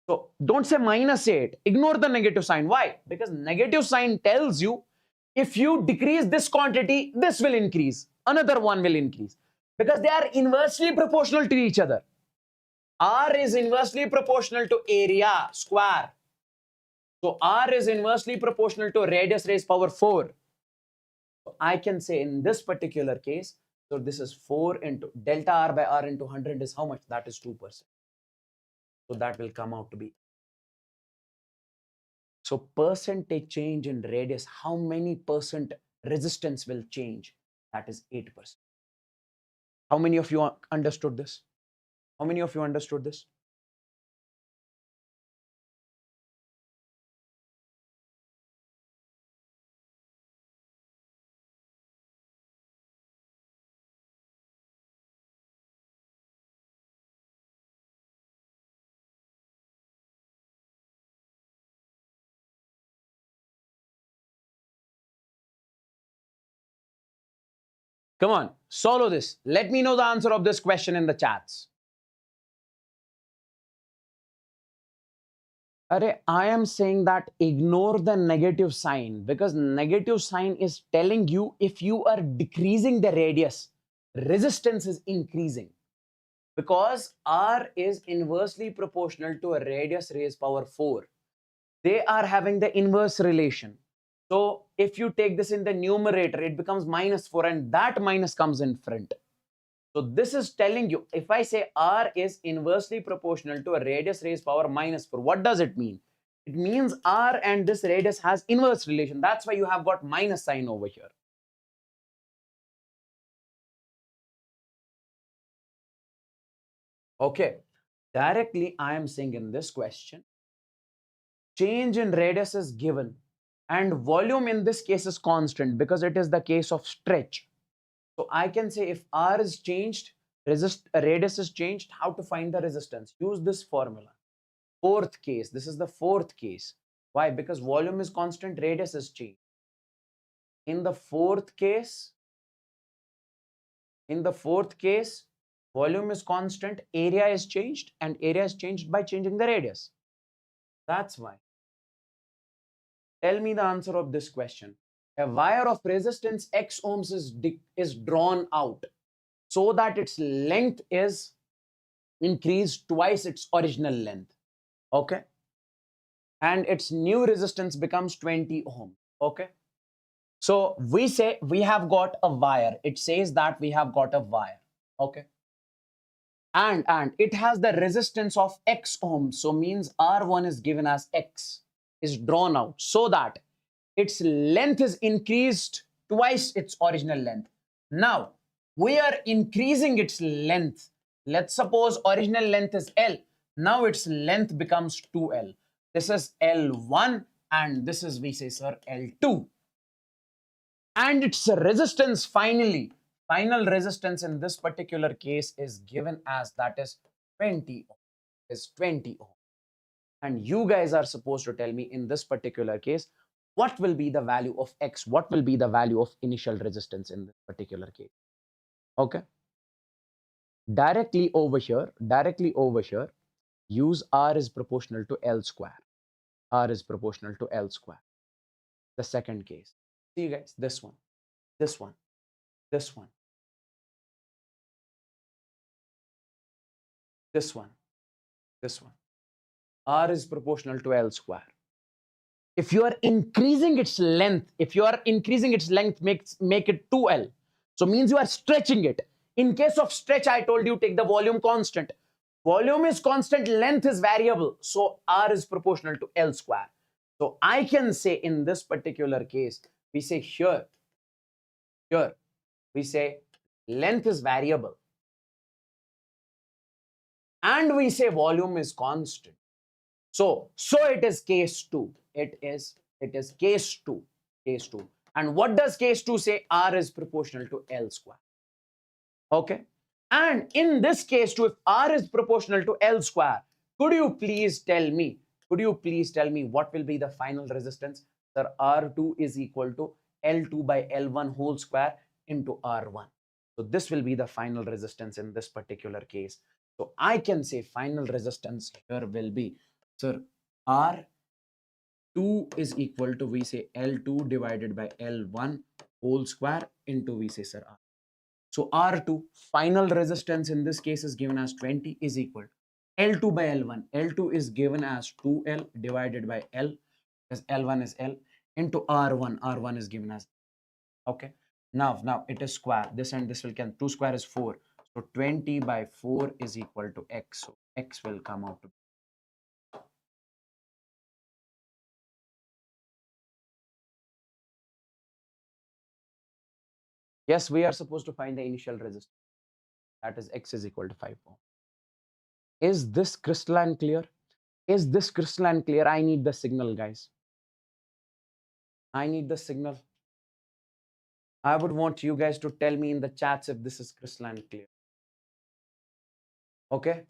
So don't say minus 8. Ignore the negative sign. Why? Because negative sign tells you, If you decrease this quantity, this will increase. Another one will increase because they are inversely proportional to each other. R is inversely proportional to area square. So R is inversely proportional to radius raised power 4. So I can say in this particular case, so this is 4 into delta R by R into 100 is how much? That is 2%. So that will come out to be. So percentage change in radius, how many percent resistance will change? That is 8%. How many of you understood this? How many of you understood this? Come on, solve this. Let me know the answer of this question in the chats. I am saying that ignore the negative sign because negative sign is telling you if you are decreasing the radius, resistance is increasing because R is inversely proportional to a radius raised power 4. They are having the inverse relation. So if you take this in the numerator, it becomes -4 and that minus comes in front. So this is telling you, if I say R is inversely proportional to a radius raised power -4, what does it mean? It means R and this radius has inverse relation. That's why you have got minus sign over here. Okay, directly I am saying in this question, change in radius is given and volume in this case is constant because it is the case of stretch. So I can say if R is changed, radius is changed, how to find the resistance? Use this formula. Fourth case, this is the fourth case. Why? Because volume is constant, radius is changed. In the fourth case, volume is constant, area is changed, and area is changed by changing the radius. That's why. Tell me the answer of this question. A wire of resistance X ohms is drawn out so that its length is increased twice its original length. Okay. And its new resistance becomes 20 ohm. Okay. So we say we have got a wire. It says that we have got a wire. Okay. And it has the resistance of X ohm. So means R1 is given as X, is drawn out so that its length is increased twice its original length. Now we are increasing its length. Let's suppose original length is L. Now its length becomes 2L. This is L1 and this is, we say, sir, L2. And its resistance final resistance in this particular case is given as that is 20 ohm. Is 20 ohm. And you guys are supposed to tell me in this particular case, what will be the value of X? What will be the value of initial resistance in this particular case? Okay. Directly over here, use R is proportional to L square. R is proportional to L square. The second case. See you guys, this one, this one, this one, this one, this one. R is proportional to L square. If you are increasing its length, make it 2L. So means you are stretching it. In case of stretch, I told you take the volume constant. Volume is constant, length is variable. So R is proportional to L square. So I can say in this particular case, we say here, we say length is variable. And we say volume is constant. So it is case 2. It is case 2. And what does case 2 say? R is proportional to L square. Okay. And in this case 2, if R is proportional to L square, could you please tell me what will be the final resistance? Sir, R2 is equal to L2 by L1 whole square into R1. So this will be the final resistance in this particular case. So I can say final resistance here will be, sir, R2 2 is equal to, we say, L2 divided by L1 whole square into, we say, sir, R. So R2, final resistance in this case is given as 20 is equal to L2 by L1. L2 is given as 2L divided by L, because L1 is L, into R1. R1 is given as, okay. Now it is square. This and this will cancel. 2 square is 4. So 20 by 4 is equal to X. So X will come out to, yes, we are supposed to find the initial resistance. That is X is equal to 5 ohm. Is this crystalline clear? Is this crystalline clear? I need the signal, guys. I need the signal. I would want you guys to tell me in the chats if this is crystalline clear. Okay.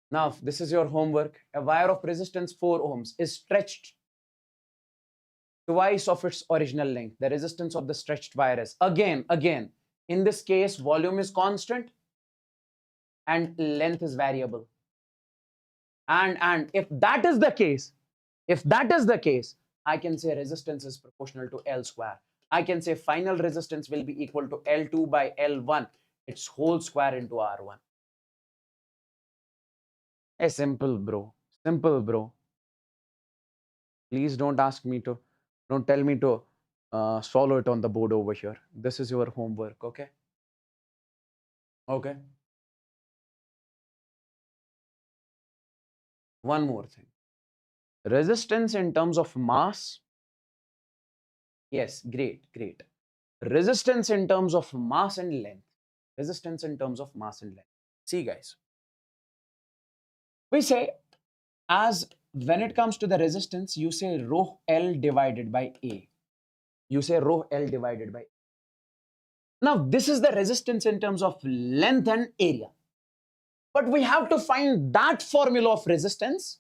Now, this is your homework. A wire of resistance 4 ohms is stretched twice of its original length. The resistance of the stretched wire is, again, in this case, volume is constant and length is variable. And if that is the case, I can say resistance is proportional to L square. I can say final resistance will be equal to L2 by L1, its whole square into R1. Hey, simple, bro. Simple, bro. Please don't tell me to follow it on the board over here. This is your homework, okay? Okay. One more thing. Resistance in terms of mass. Yes, great. Resistance in terms of mass and length. Resistance in terms of mass and length. See, guys. We say, as when it comes to the resistance, you say rho L divided by A. You say rho L divided by A. Now, this is the resistance in terms of length and area. But we have to find that formula of resistance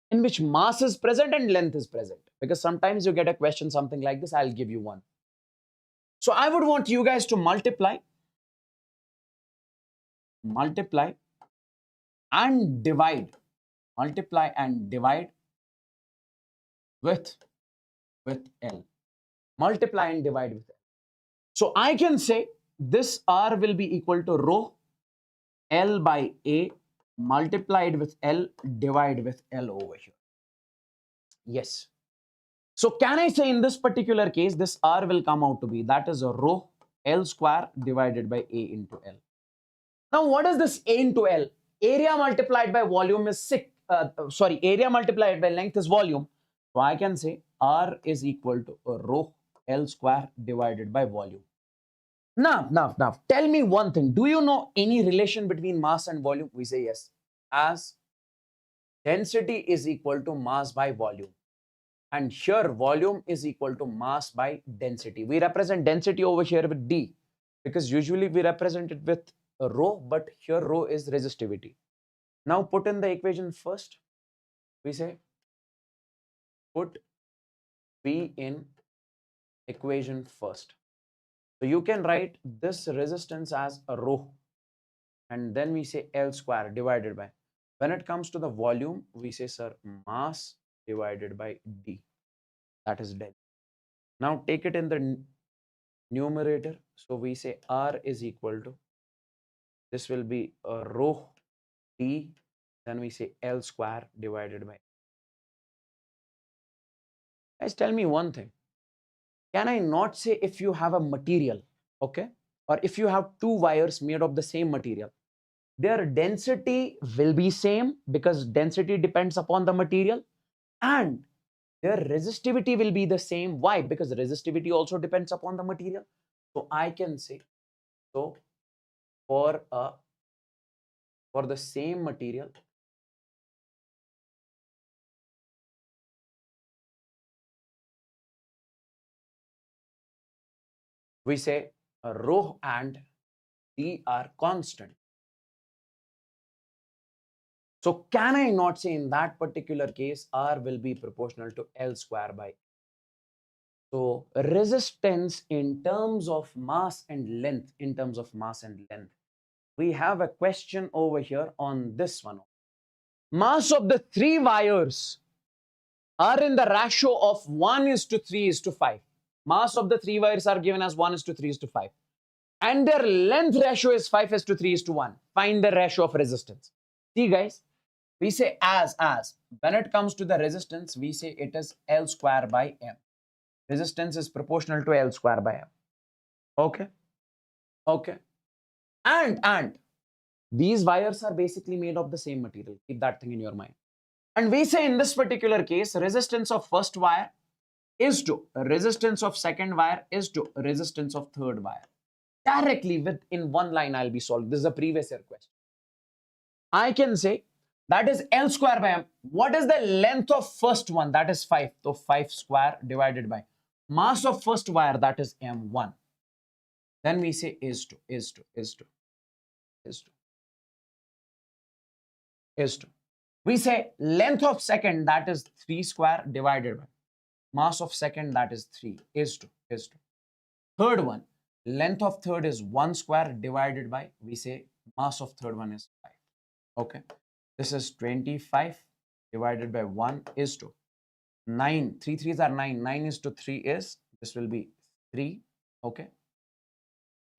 in which mass is present and length is present. Because sometimes you get a question something like this, I'll give you one. So I would want you guys to multiply and divide with L. Multiply and divide with L. So I can say this R will be equal to rho L by A multiplied with L divided with L over here. Yes. So can I say in this particular case, this R will come out to be, that is a rho L square divided by A into L. Now, what is this A into L? Area multiplied by volume is area multiplied by length is volume. So I can say R is equal to a rho L square divided by volume. Now, tell me one thing. Do you know any relation between mass and volume? We say yes. As density is equal to mass by volume. And here volume is equal to mass by density. We represent density over here with D, because usually we represent it with rho, but here rho is resistivity. Now put in the equation first. We say put V in equation first. So you can write this resistance as a rho, and then we say L square divided by, when it comes to the volume, we say, sir, mass divided by D. That is del. Now take it in the numerator. So we say R is equal to, this will be a rho D, then we say L square divided by. Guys, tell me one thing. Can I not say if you have a material, okay, or if you have two wires made of the same material, their density will be same because density depends upon the material, and their resistivity will be the same. Why? Because resistivity also depends upon the material. So I can say, so for the same material, we say rho and D are constant. So can I not say in that particular case R will be proportional to L square by? So resistance in terms of mass and length, we have a question over here on this one. Mass of the three wires are in the ratio of 1:3:5. Mass of the three wires are given as 1:3:5. And their length ratio is 5:3:1. Find the ratio of resistance. See, guys, we say as. When it comes to the resistance, we say it is L square by M. Resistance is proportional to L square by M. Okay. Okay. And these wires are basically made of the same material. Keep that thing in your mind. And we say in this particular case, resistance of first wire is to resistance of second wire is to resistance of third wire. Directly within one line, I'll be solved. This is a previous year question. I can say that is L square by M. What is the length of first one? That is 5. So 5 square divided by mass of first wire, that is M1. Then we say is to. We say length of second, that is 3 square divided by mass of second, that is 3, is to. Third one, length of third is 1 square divided by, we say mass of third one is 5. Okay, this is 25 divided by 1 is to 9. 3 3s are 9. 9 is to 3 is, this will be 3. Okay,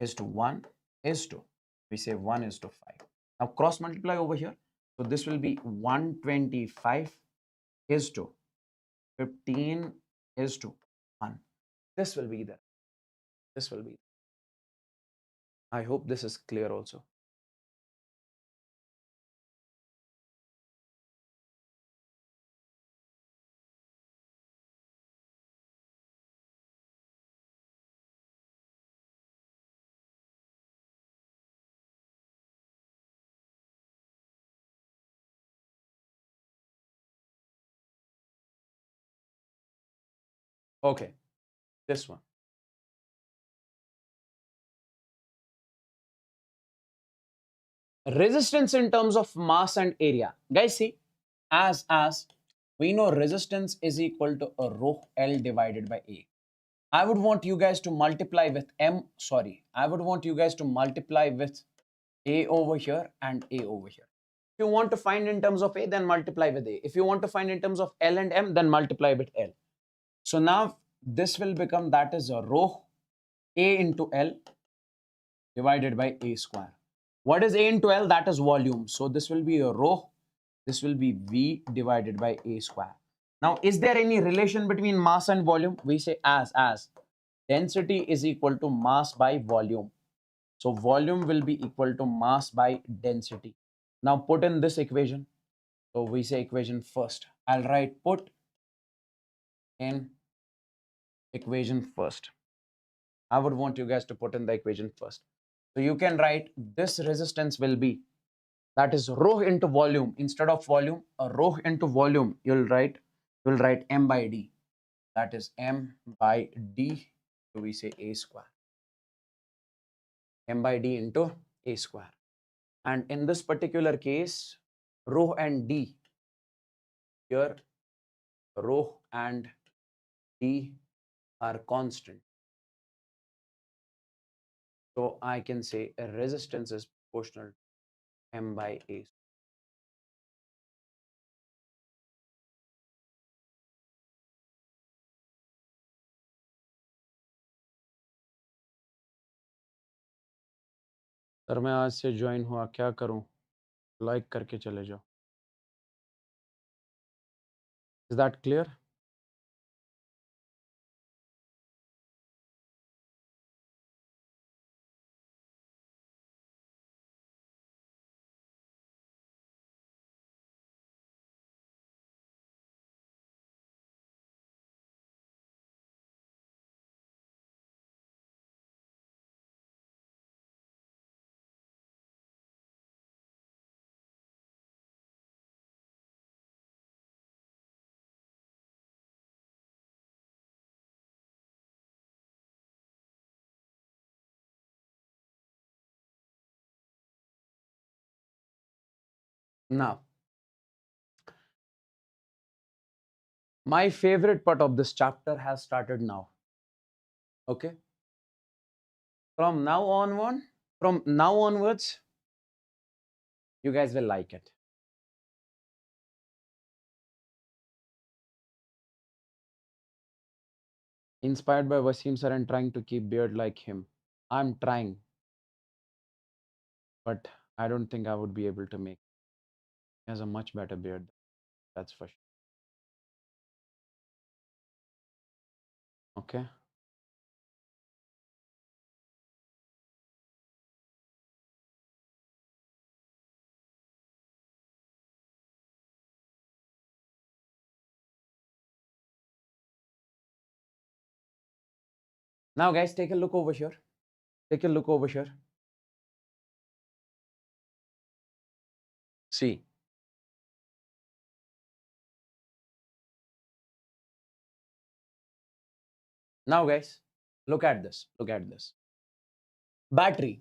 is to 1 is to, we say 1 is to 5. Now cross multiply over here. So this will be 125 is to 15 is to 1. This will be there. This will be. I hope this is clear also. Okay, this one. Resistance in terms of mass and area. Guys, see, as we know resistance is equal to a rho L divided by A. I would want you guys to multiply with I would want you guys to multiply with A over here and A over here. If you want to find in terms of A, then multiply with A. If you want to find in terms of L and M, then multiply with L. So now this will become, that is a rho A into L divided by A square. What is A into L? That is volume. So this will be a rho. This will be V divided by A square. Now, is there any relation between mass and volume? We say as density is equal to mass by volume. So volume will be equal to mass by density. Now put in this equation. So we say equation first. I'll write put in equation first. I would want you guys to put in the equation first. So you can write this resistance will be, that is rho into volume. Instead of volume, a rho into volume, you'll write M by D. That is M by D. So we say A square. M by D into A square. And in this particular case, rho and D, here rho and D are constant. So I can say a resistance is proportional to M by A. Sir मैं आज से join हुआ, क्या करूं? Like करके चले जाओ. Is that clear? Now, my favorite part of this chapter has started now. Okay. From now onwards, you guys will like it. Inspired by Wasim sir and trying to keep beard like him. I'm trying, but I don't think I would be able to make. He has a much better beard. That's for sure. Okay. Now, guys, take a look over here. Take a look over here. See. Now, guys, look at this. Look at this. Battery.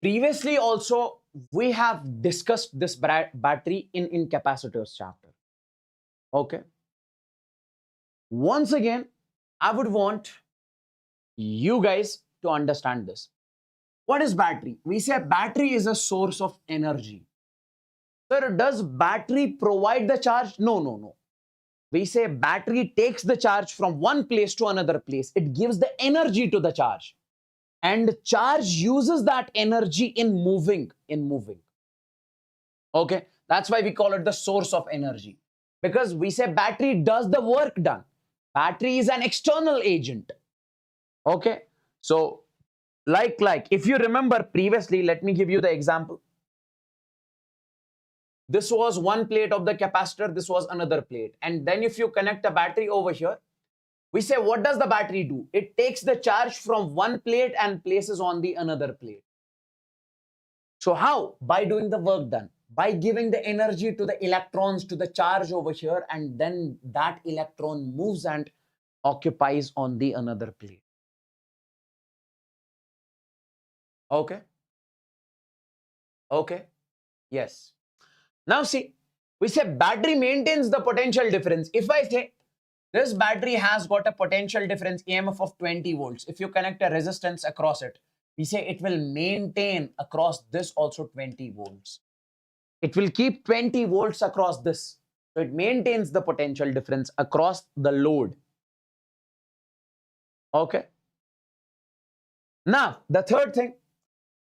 Previously, also, we have discussed this battery in capacitors chapter. Okay. Once again, I would want you guys to understand this. What is battery? We say battery is a source of energy. Sir, does battery provide the charge? No, no, no. We say battery takes the charge from one place to another place. It gives the energy to the charge. And charge uses that energy in moving. Okay, that's why we call it the source of energy. Because we say battery does the work done. Battery is an external agent. Okay, so like if you remember previously, let me give you the example. This was one plate of the capacitor, this was another plate. And then if you connect a battery over here, we say, what does the battery do? It takes the charge from one plate and places on the another plate. So how? By doing the work done. By giving the energy to the electrons to the charge over here, and then that electron moves and occupies on the another plate. Okay. Okay. Yes. Now see, we say battery maintains the potential difference. If I say this battery has got a potential difference EMF of 20 volts. If you connect a resistance across it, we say it will maintain across this also 20 volts. It will keep 20 volts across this. So it maintains the potential difference across the load. Okay. Now, the third thing,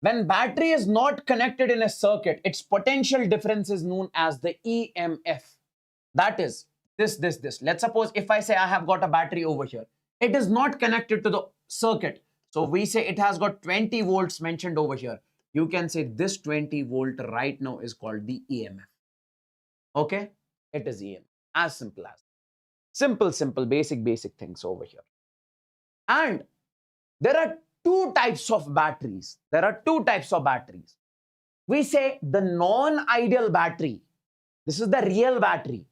when battery is not connected in a circuit, its potential difference is known as the EMF. That is this. Let's suppose if I say I have got a battery over here, it is not connected to the circuit. So we say it has got 20 volts mentioned over here. You can say this 20 volt right now is called the EMF. Okay, it is EMF. As simple as simple, basic things over here. And there are two types of batteries. We say the non-ideal battery. This is the real battery.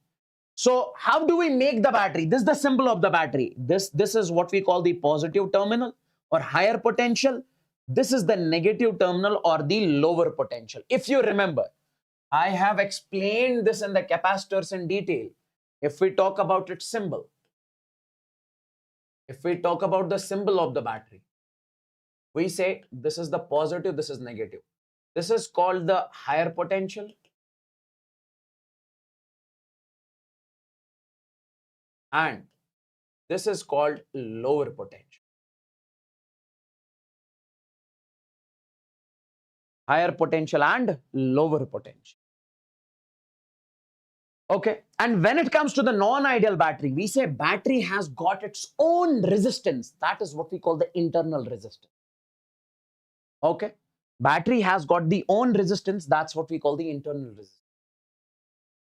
So how do we make the battery? This is the symbol of the battery. This is what we call the positive terminal or higher potential. This is the negative terminal or the lower potential. If you remember, I have explained this in the capacitors in detail. If we talk about its symbol, if we talk about the symbol of the battery, we say this is the positive, this is negative. This is called the higher potential. And this is called lower potential. Higher potential and lower potential. Okay. And when it comes to the non-ideal battery, we say battery has got its own resistance. That is what we call the internal resistance. Okay. Battery has got the own resistance. That's what we call the internal resistance.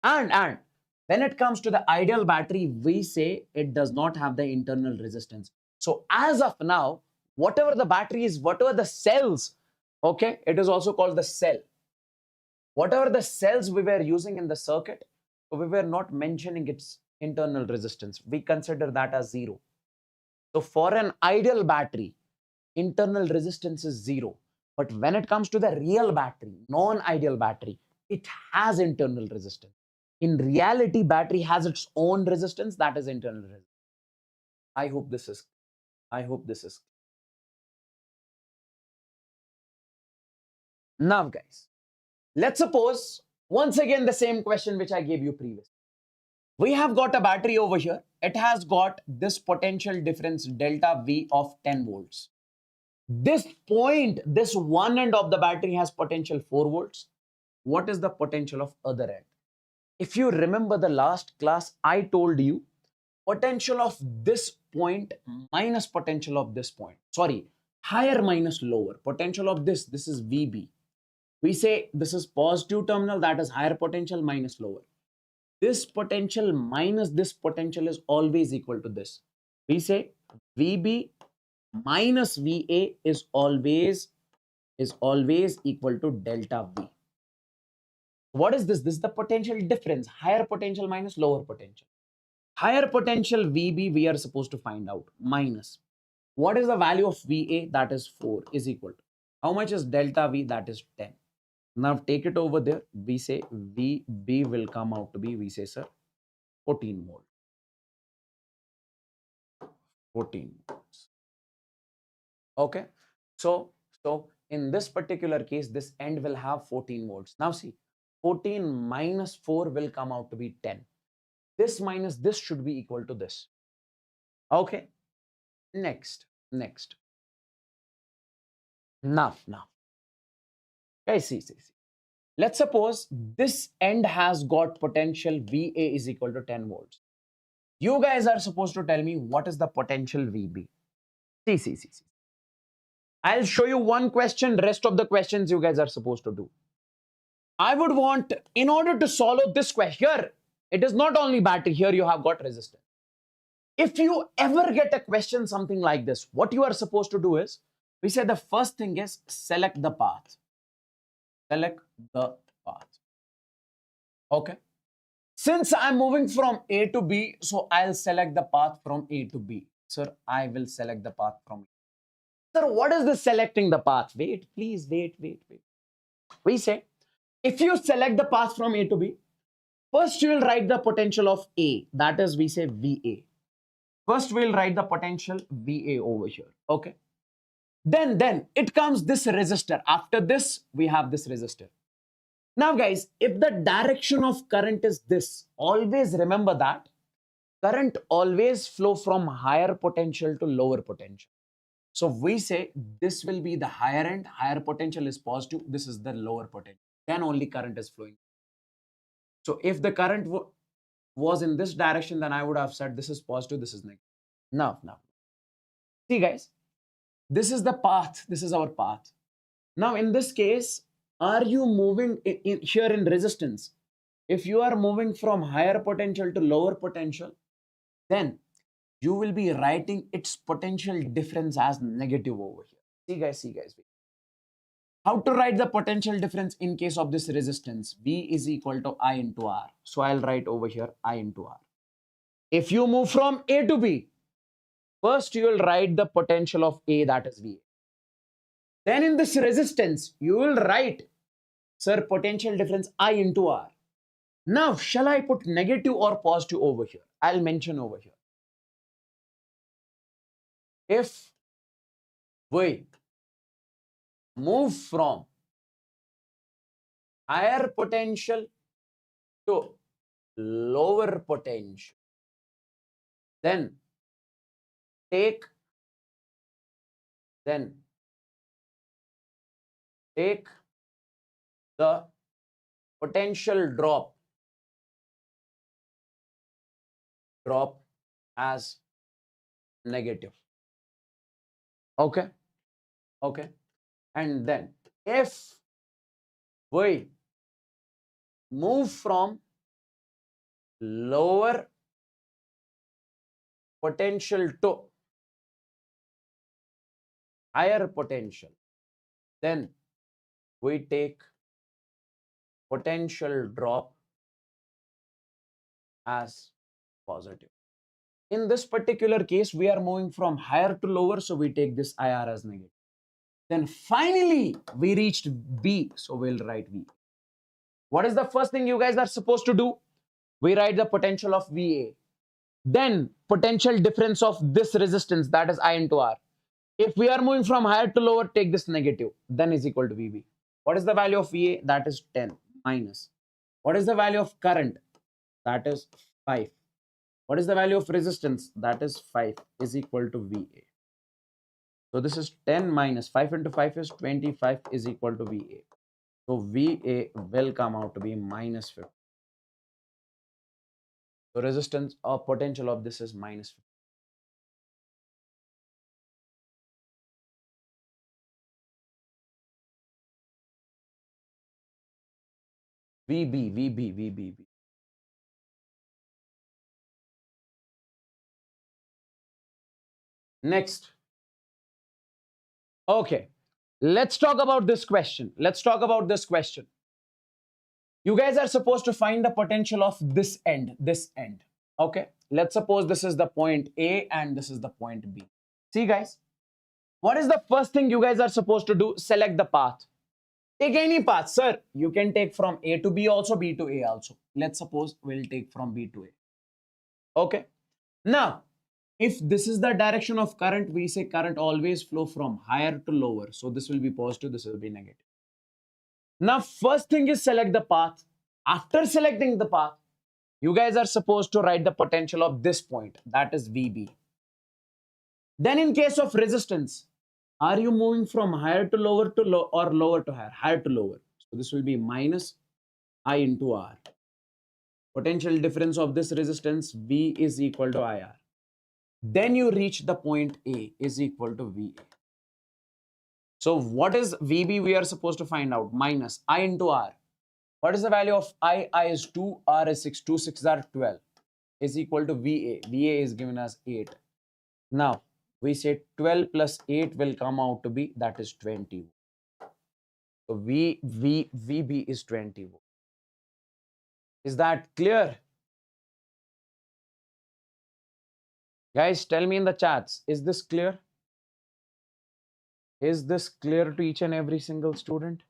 And when it comes to the ideal battery, we say it does not have the internal resistance. So as of now, whatever the battery is, whatever the cells, okay, it is also called the cell. Whatever the cells we were using in the circuit, we were not mentioning its internal resistance. We consider that as zero. So for an ideal battery, internal resistance is zero. But when it comes to the real battery, non-ideal battery, it has internal resistance. In reality, battery has its own resistance, that is internal resistance. I hope this is. Now, guys, let's suppose once again the same question which I gave you previously. We have got a battery over here. It has got this potential difference delta V of 10 volts. This point, this one end of the battery has potential 4 volts. What is the potential of other end? If you remember the last class, I told you potential of this point minus potential of this point. Sorry, higher minus lower. Potential of this is VB. We say this is positive terminal, that is higher potential minus lower. This potential minus this potential is always equal to this. We say VB minus VA is always equal to delta V. What is this? This is the potential difference, higher potential minus lower potential. Higher potential VB we are supposed to find out, minus. What is the value of VA? That is 4 is equal to. How much is delta V? That is 10. Now take it over there. We say VB will come out to be, we say, sir, 14 volt. 14 volts. Okay. So in this particular case, this end will have 14 volts. Now see, 14 minus 4 will come out to be 10. This minus this should be equal to this. Okay. Next. Now. Guys, see. Let's suppose this end has got potential VA is equal to 10 volts. You guys are supposed to tell me what is the potential VB. See. I'll show you one question. Rest of the questions you guys are supposed to do. I would want, in order to solve this question, here, it is not only battery, here you have got resistance. If you ever get a question something like this, what you are supposed to do is, we say the first thing is select the path. Select the path. Okay. Since I'm moving from A to B, so I'll select the path from A to B. Sir, I will select the path from A. Sir, what is this selecting the path? Wait, please, wait. We say, if you select the path from A to B, first you will write the potential of A. That is, we say VA. First we'll write the potential VA over here. Okay. Then it comes this resistor. After this, we have this resistor. Now guys, if the direction of current is this, always remember that current always flow from higher potential to lower potential. So we say this will be the higher end, higher potential is positive, this is the lower potential. Then only current is flowing. So if the current was in this direction, then I would have said this is positive, this is negative. Now. See guys, this is the path, this is our path. Now in this case, are you moving here in resistance? If you are moving from higher potential to lower potential, then you will be writing its potential difference as negative over here. See guys. How to write the potential difference in case of this resistance? V is equal to I into R. So I'll write over here I into R. If you move from A to B, first you will write the potential of A, that is VA. Then in this resistance, you will write, sir, potential difference I into R. Now, shall I put negative or positive over here? I'll mention over here. If we move from higher potential to lower potential, then take the potential drop as negative. Okay. And then if we move from lower potential to higher potential, then we take potential drop as positive. In this particular case, we are moving from higher to lower, so we take this IR as negative. Then finally, we reached B, so we'll write V. What is the first thing you guys are supposed to do? We write the potential of VA. Then potential difference of this resistance, that is I into R. If we are moving from higher to lower, take this negative, then is equal to VB. What is the value of VA? That is 10 minus. What is the value of current? That is 5. What is the value of resistance? That is 5 is equal to VA. So this is 10 minus 5 into 5 is 25 is equal to VA. So VA will come out to be minus 50. So resistance or potential of this is minus 50. VB. Next. Okay. Let's talk about this question. You guys are supposed to find the potential of this end. Okay. Let's suppose this is the point A and this is the point B. See, guys, what is the first thing you guys are supposed to do? Select the path. Take any path, sir. You can take from A to B also, B to A also. Let's suppose we'll take from B to A. Okay. Now, if this is the direction of current, we say current always flow from higher to lower. So this will be positive, this will be negative. Now, first thing is select the path. After selecting the path, you guys are supposed to write the potential of this point, that is VB. Then in case of resistance, are you moving from higher to lower to low or lower to higher? Higher to lower. So this will be minus I into R. Potential difference of this resistance V is equal to IR. Then you reach the point A is equal to VA. So what is VB we are supposed to find out? Minus I into R. What is the value of I? I is 2, R is 6, 2 6 are 12 is equal to VA. VA is given as 8. Now we say 12 plus 8 will come out to be that is 20. So VB is 20. Is that clear? Guys, tell me in the chats, is this clear? Is this clear to each and every single student?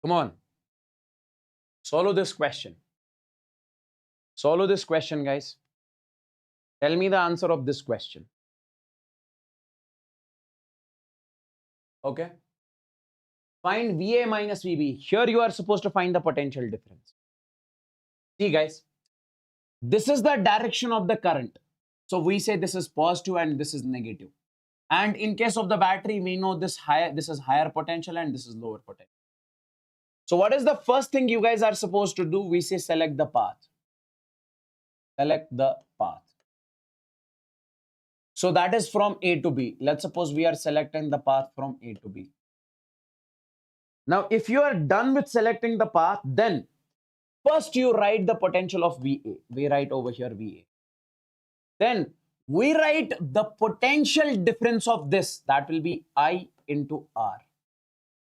Come on. Solve this question. Solve this question, guys. Tell me the answer of this question. Okay. Find VA minus VB. Here you are supposed to find the potential difference. See, guys, this is the direction of the current. So we say this is positive and this is negative. And in case of the battery, we know this is higher potential and this is lower potential. So what is the first thing you guys are supposed to do? We say select the path. Select the path. So that is from A to B. Let's suppose we are selecting the path from A to B. Now, if you are done with selecting the path, then first you write the potential of VA. We write over here VA. Then we write the potential difference of this. That will be I into R.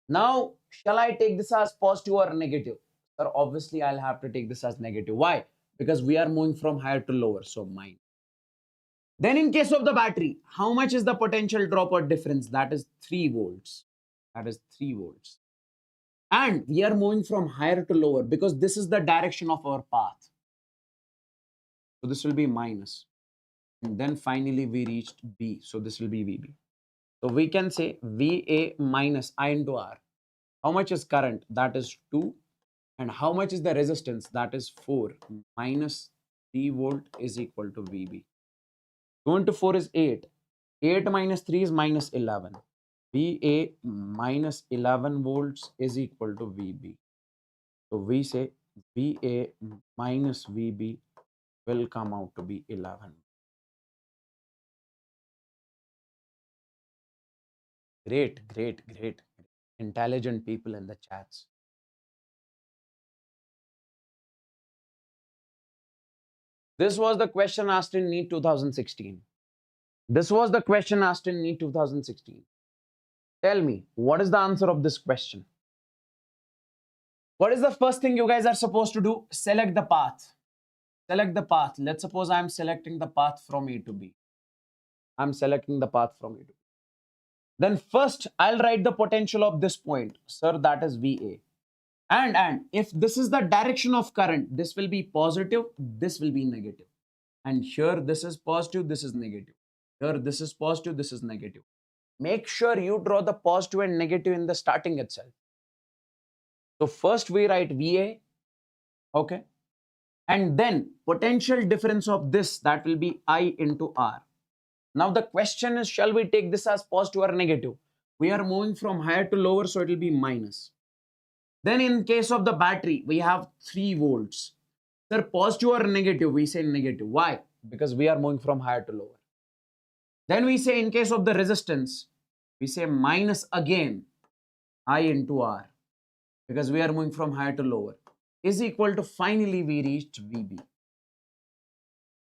Now, shall I take this as positive or negative? Sir, obviously, I'll have to take this as negative. Why? Because we are moving from higher to lower. So, mine. Then in case of the battery, how much is the potential drop or difference? That is 3 volts. That is 3 volts. And we are moving from higher to lower because this is the direction of our path. So this will be minus. And then finally we reached B. So this will be VB. So we can say VA minus I into R. How much is current? That is 2. And how much is the resistance? That is 4. Minus 3 volt is equal to VB. 2 into 4 is 8. 8 minus 3 is minus 11. VA minus 11 volts is equal to VB. So we say VA minus VB will come out to be 11. Great. Intelligent people in the chats. This was the question asked in NEET 2016. This was the question asked in NEET 2016. Tell me, what is the answer of this question? What is the first thing you guys are supposed to do? Select the path. Select the path. Let's suppose I'm selecting the path from A to B. I'm selecting the path from A to B. Then first, I'll write the potential of this point. Sir, that is VA. And if this is the direction of current, this will be positive, this will be negative. And here, this is positive, this is negative. Here, this is positive, this is negative. Make sure you draw the positive and negative in the starting itself. So first we write VA, okay? And then potential difference of this, that will be I into R. Now the question is, shall we take this as positive or negative? We are moving from higher to lower, so it will be minus. Then in case of the battery, we have 3 volts. Sir, positive or negative? We say negative. Why? Because we are moving from higher to lower. Then we say in case of the resistance, we say minus again I into R, because we are moving from higher to lower, is equal to, finally we reached VB.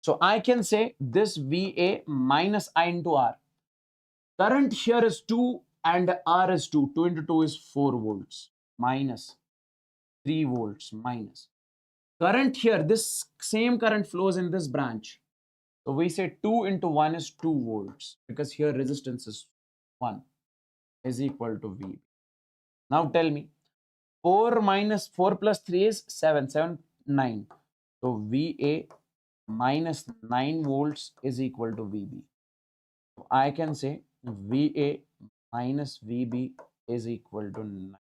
So I can say this VA minus I into R. Current here is 2 and R is 2. 2 into 2 is 4 volts minus 3 volts minus. Current here, this same current flows in this branch. So we say 2 into 1 is 2 volts, because here resistance is 1, is equal to VB. Now tell me, 4 minus 4 plus 3 is 7, 7, 9. So VA minus 9 volts is equal to VB. So I can say VA minus VB is equal to 9.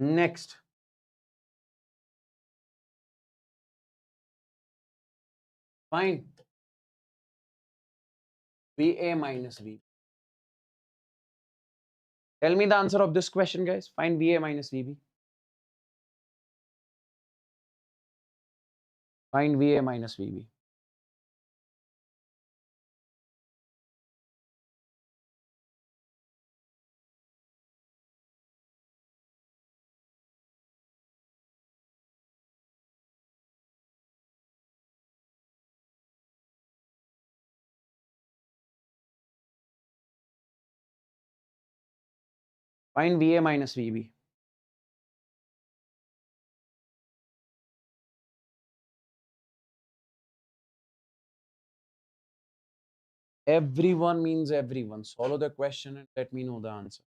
Next, find VA minus VB. Tell me the answer of this question, guys. Find VA minus VB. Find VA minus VB. Find VA minus VB. Everyone means everyone. Follow the question and let me know the answer.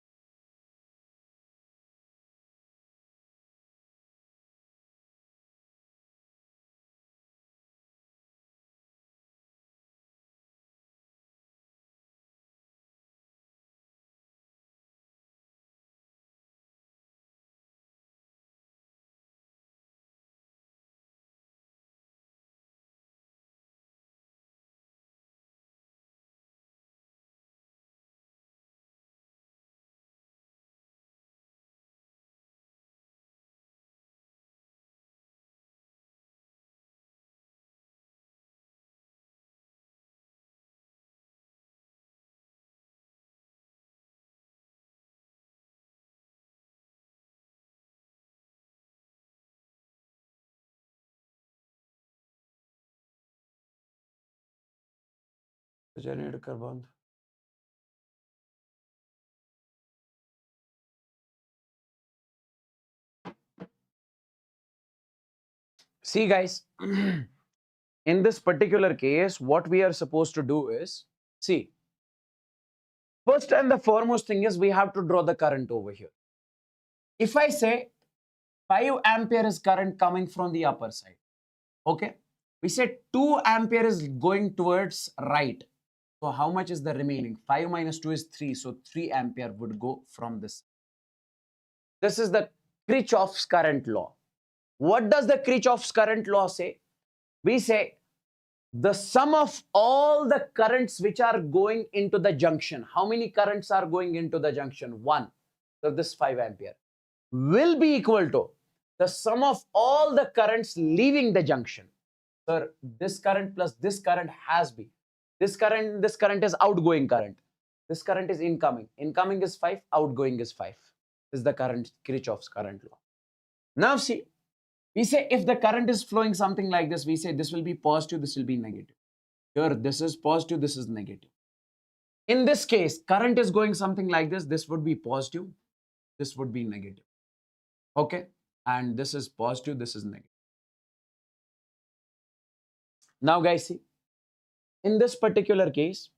Generator कर बंद. See, guys, in this particular case, what we are supposed to do is, see, first and the foremost thing is we have to draw the current over here. If I say 5 ampere is current coming from the upper side, okay, we say 2 ampere is going towards right. So how much is the remaining? 5 minus 2 is 3. So 3 ampere would go from this. This is the Kirchhoff's current law. What does the Kirchhoff's current law say? We say the sum of all the currents which are going into the junction. How many currents are going into the junction? 1. So this 5 ampere will be equal to the sum of all the currents leaving the junction. Sir, this current plus this current has been. This current is outgoing current. This current is incoming. Incoming is 5, outgoing is 5. is the current, Kirchhoff's current law. Now see, we say if the current is flowing something like this, we say this will be positive, this will be negative. Here, this is positive, this is negative. In this case, current is going something like this would be positive, this would be negative. Okay, and this is positive, this is negative. Now guys, see, in this particular case,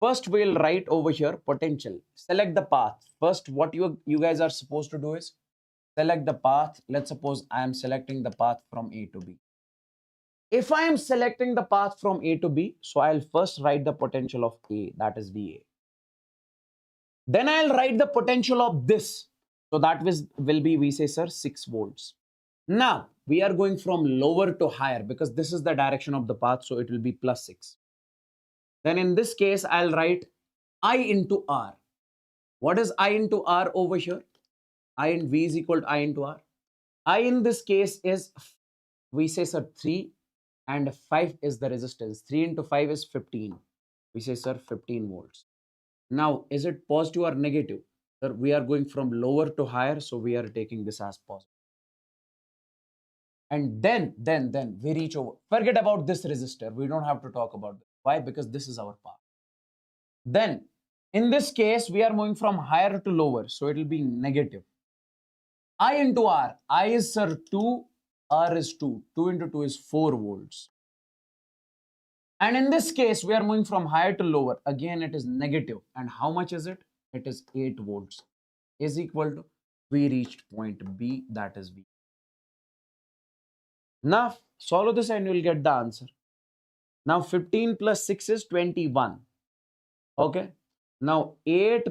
first we'll write over here potential. Select the path. First, what you guys are supposed to do is select the path. Let's suppose I am selecting the path from A to B. If I am selecting the path from A to B, so I'll first write the potential of A, that is VA. Then I'll write the potential of this. So that will be, we say, sir, 6 volts. Now, we are going from lower to higher because this is the direction of the path, so it will be plus 6. Then in this case, I'll write I into R. What is I into R over here? I in V is equal to I into R. I in this case is, we say, sir, 3 and 5 is the resistance. 3 into 5 is 15. We say, sir, 15 volts. Now, is it positive or negative? Sir, we are going from lower to higher, so we are taking this as positive. And then we reach over. Forget about this resistor. We don't have to talk about this. Why? Because this is our path. Then, in this case, we are moving from higher to lower, so it will be negative. I into R. I is, sir, 2. R is 2. 2 into 2 is 4 volts. And in this case, we are moving from higher to lower. Again, it is negative. And how much is it? It is 8 volts. Is equal to, we reached point B, that is V. Now, solve this and you will get the answer. Now, 15 plus 6 is 21. Okay. Now, 8,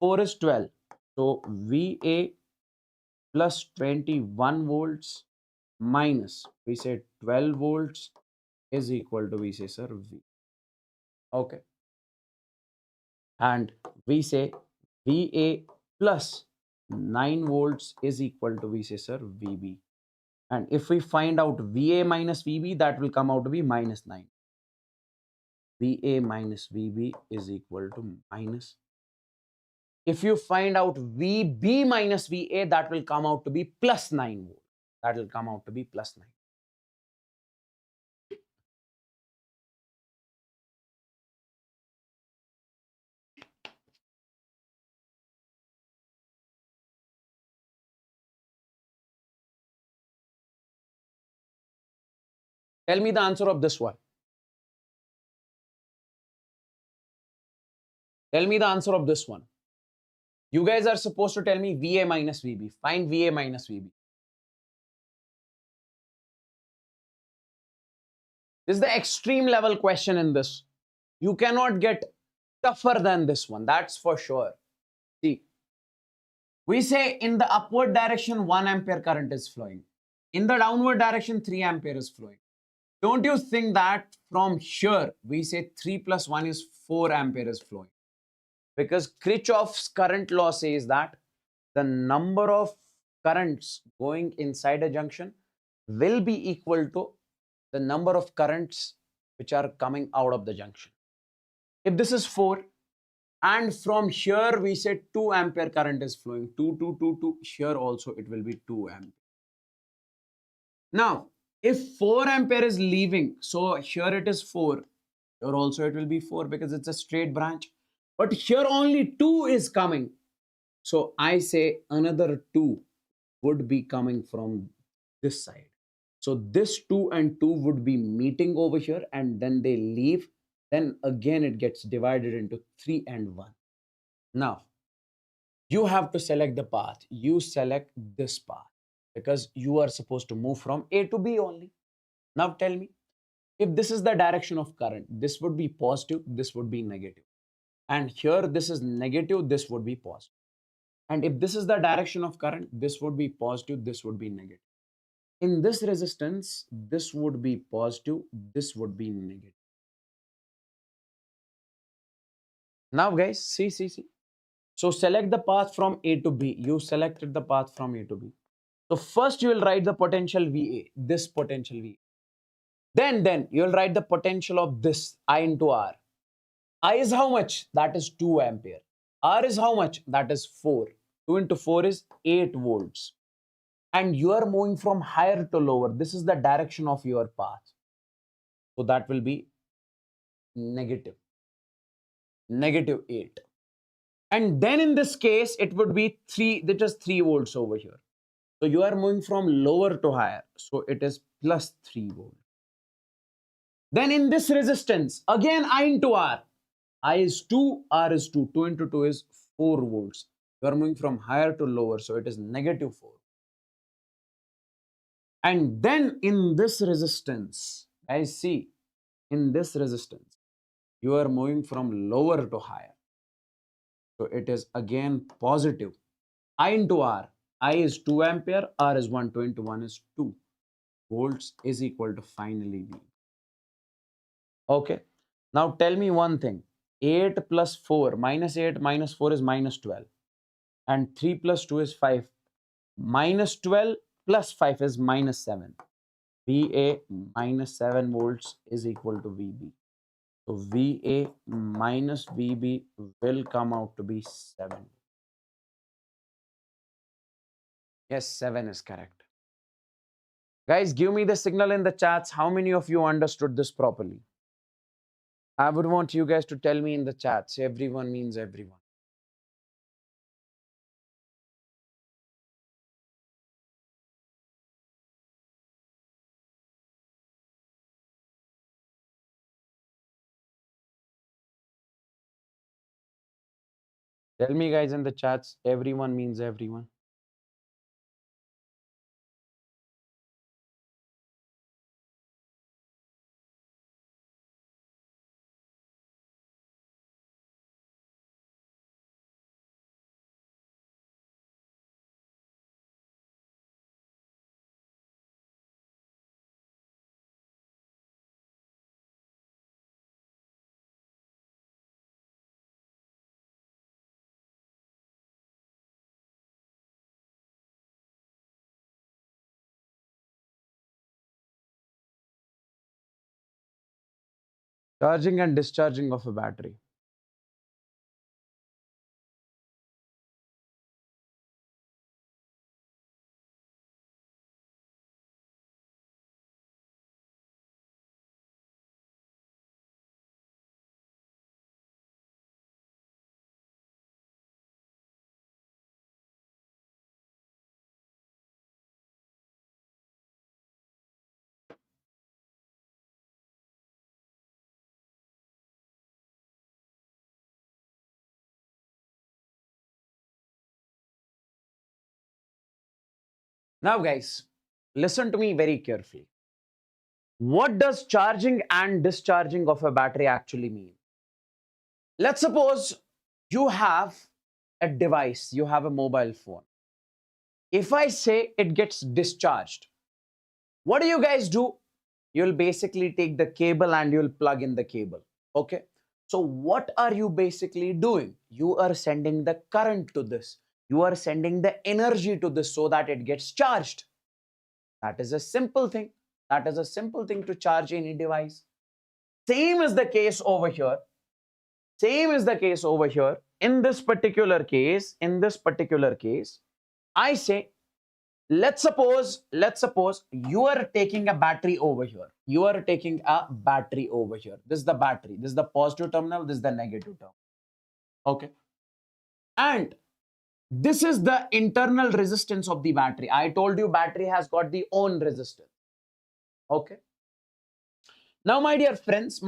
4 is 12. So, VA plus 21 volts minus, we say 12 volts is equal to, we say, sir, V. Okay. And we say VA plus 9 volts is equal to, we say, sir, VB. And if we find out VA minus VB, that will come out to be minus 9. VA minus VB is equal to minus. If you find out VB minus VA, that will come out to be plus 9 volts. That will come out to be plus 9. Tell me the answer of this one. Tell me the answer of this one. You guys are supposed to tell me VA minus VB. Find VA minus VB. This is the extreme level question in this. You cannot get tougher than this one. That's for sure. See, we say in the upward direction, 1 ampere current is flowing. In the downward direction, 3 ampere is flowing. Don't you think that from here, we say 3 plus 1 is 4 ampere is flowing? Because Kirchhoff's current law says that the number of currents going inside a junction will be equal to the number of currents which are coming out of the junction. If this is 4, and from here we say 2 ampere current is flowing, 2, here also it will be 2 ampere. Now, if 4 ampere is leaving, so here it is 4, here also it will be 4 because it's a straight branch. But here only 2 is coming. So I say another 2 would be coming from this side. So this 2 and 2 would be meeting over here and then they leave. Then again it gets divided into 3 and 1. Now, you have to select the path. You select this path because you are supposed to move from A to B only. Now tell me, if this is the direction of current, this would be positive, this would be negative. And here this is negative, this would be positive. And if this is the direction of current, this would be positive, this would be negative. In this resistance, this would be positive, this would be negative. Now guys, see. So select the path from A to B. You selected the path from A to B. So first you will write the potential VA, this potential VA. Then you will write the potential of this I into R. I is how much? That is 2 ampere. R is how much? That is 4. 2 into 4 is 8 volts. And you are moving from higher to lower. This is the direction of your path. So that will be negative, -8. And then in this case, it would be 3, that is 3 volts over here. So you are moving from lower to higher. So it is plus 3 volts. Then in this resistance, again I into R. I is 2, R is 2. 2 into 2 is 4 volts. You are moving from higher to lower. So it is -4. And then in this resistance, I see in this resistance, you are moving from lower to higher. So it is again positive. I into R. I is 2 ampere, R is 1, 2 into 1 is 2 volts is equal to finally V. Okay. Now tell me one thing. 8 plus 4, -8 minus 4 is -12. And 3 plus 2 is 5. -12 plus 5 is -7. VA -7 volts is equal to VB. So VA minus VB will come out to be 7. Yes, 7 is correct. Guys, give me the signal in the chats. How many of you understood this properly? I would want you guys to tell me in the chats. Everyone means everyone. Tell me, guys, in the chats. Everyone means everyone. Charging and discharging of a battery. Now, guys, listen to me very carefully. What does charging and discharging of a battery actually mean? Let's suppose you have a device, you have a mobile phone. If I say it gets discharged, what do you guys do? You'll basically take the cable and you'll plug in the cable. Okay. So what are you basically doing? You are sending the current to this. You are sending the energy to this so that it gets charged. That is a simple thing. That is a simple thing to charge any device. Same is the case over here. Same is the case over here. In this particular case, I say, let's suppose you are taking a battery over here. You are taking a battery over here. This is the battery. This is the positive terminal. This is the negative terminal. Okay. And this is the internal resistance of the battery. I told you battery has got the own resistance. Okay. Now, my dear friends,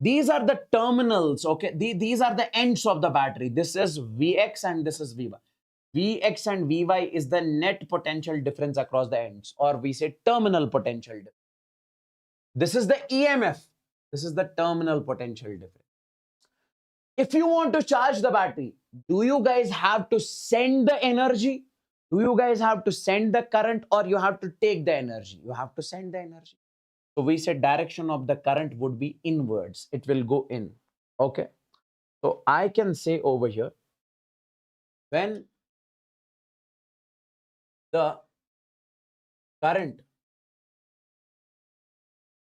these are the terminals. Okay. These are the ends of the battery. This is Vx and this is Vy. Vx and Vy is the net potential difference across the ends, or we say terminal potential difference. This is the EMF. This is the terminal potential difference. If you want to charge the battery, do you guys have to send the energy? Do you guys have to send the current, or you have to take the energy? You have to send the energy. So we said direction of the current would be inwards. It will go in. Okay. So I can say over here, when the current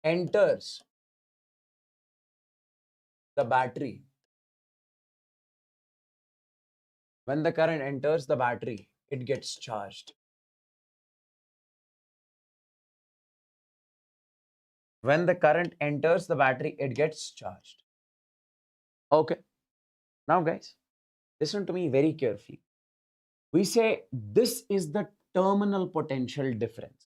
enters the battery, When the current enters the battery, it gets charged. When the current enters the battery, it gets charged. Okay. Now, guys, listen to me very carefully. We say this is the terminal potential difference.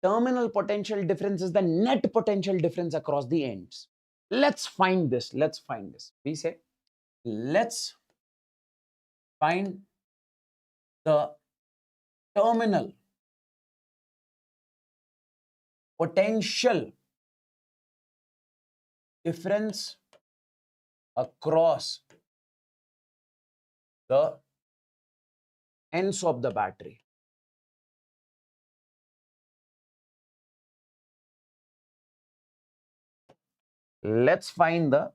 Terminal potential difference is the net potential difference across the ends. Let's find this. Let's find this. We say, let's find the terminal potential difference across the ends of the battery. Let's find the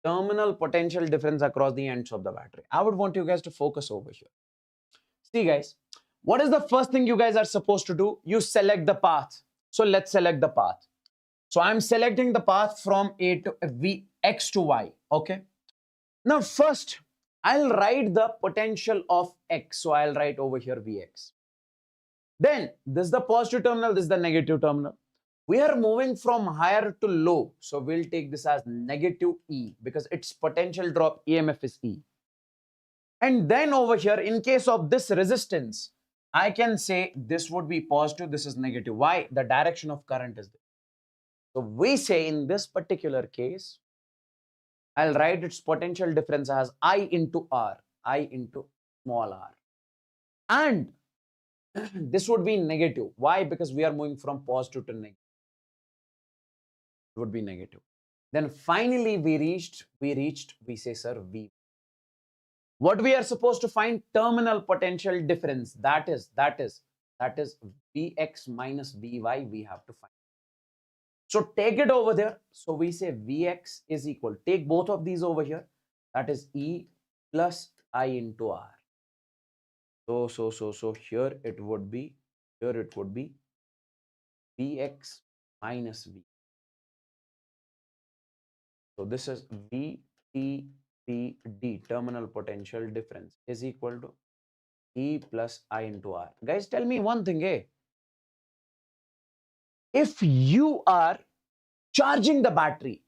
terminal potential difference across the ends of the battery. I would want you guys to focus over here. See, guys, what is the first thing you guys are supposed to do? You select the path. So let's select the path. So I'm selecting the path from A to V, X to Y. Okay. Now, first, I'll write the potential of X. So I'll write over here Vx. Then this is the positive terminal, this is the negative terminal. We are moving from higher to low. So we'll take this as negative E because its potential drop EMF is E. And then over here, in case of this resistance, I can say this would be positive, this is negative. Why? The direction of current is this. So we say in this particular case, I'll write its potential difference as I into R, I into small r. And this would be negative. Why? Because we are moving from positive to negative. It would be negative. Then finally we say, sir, V. What we are supposed to find? Terminal potential difference. That is Vx minus Vy we have to find. So take it over there. So we say Vx is equal. Take both of these over here. That is E plus I into R. So here it would be Vx minus V. So this is VTPD, terminal potential difference, is equal to E plus I into R. Guys, tell me one thing, eh? If you are charging the battery,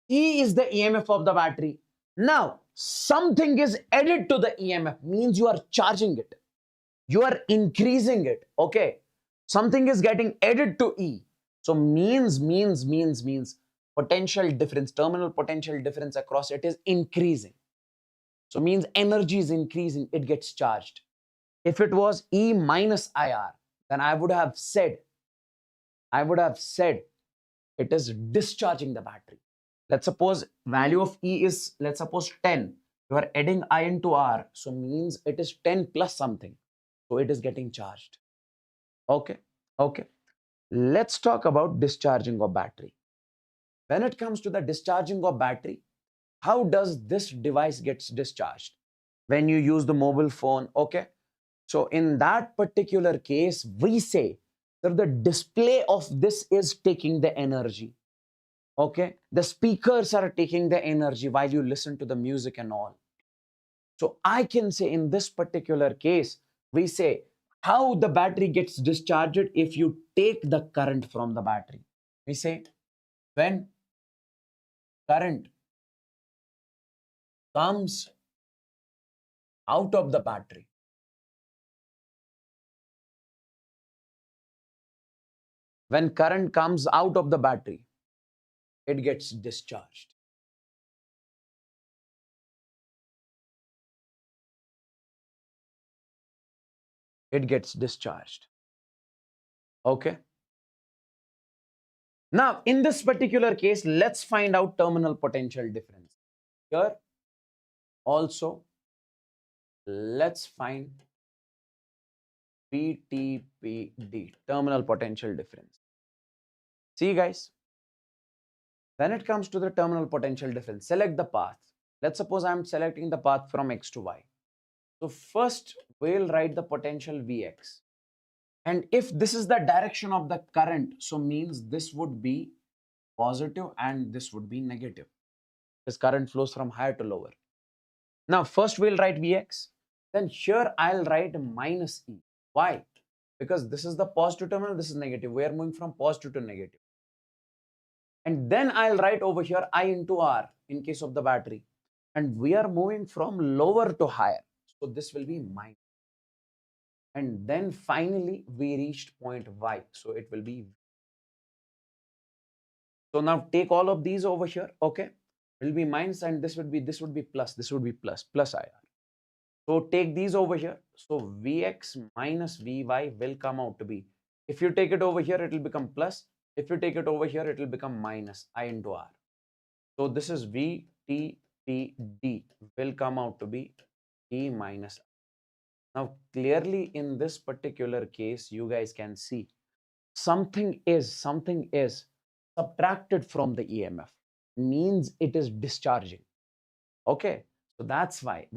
E is the EMF of the battery. Now, something is added to the EMF, means you are charging it. You are increasing it, okay? Something is getting added to E. So means potential difference, terminal potential difference across it is increasing. So means energy is increasing, it gets charged. If it was E minus IR, then I would have said it is discharging the battery. Let's suppose value of E is, let's suppose 10. You are adding I into R, so means it is 10 plus something. So it is getting charged. Okay. Let's talk about discharging of battery. When it comes to the discharging of battery, how does this device gets discharged? When you use the mobile phone, okay? So in that particular case, we say that the display of this is taking the energy. Okay? The speakers are taking the energy while you listen to the music and all. So I can say in this particular case, we say how the battery gets discharged if you take the current from the battery. We say when current comes out of the battery, when current comes out of the battery, it gets discharged. It gets discharged. Okay. Now, in this particular case, let's find out terminal potential difference. Here, also, let's find VTPD, terminal potential difference. See, guys, when it comes to the terminal potential difference, select the path. Let's suppose I'm selecting the path from X to Y. So first, we'll write the potential Vx. And if this is the direction of the current, so means this would be positive and this would be negative. This current flows from higher to lower. Now, first we'll write Vx. Then here I'll write minus E. Why? Because this is the positive terminal, this is negative. We are moving from positive to negative. And then I'll write over here I into R in case of the battery. And we are moving from lower to higher. So this will be minus. And then finally we reached point Y. So it will be. So now take all of these over here. Okay. It will be minus and this would be plus. This would be plus IR. So take these over here. So Vx minus Vy will come out to be. If you take it over here, it will become plus. If you take it over here, it will become minus I into R. So this is VTPD will come out to be E minus. Now clearly in this particular case, you guys can see something is subtracted from the EMF, means it is discharging. Okay, so that's why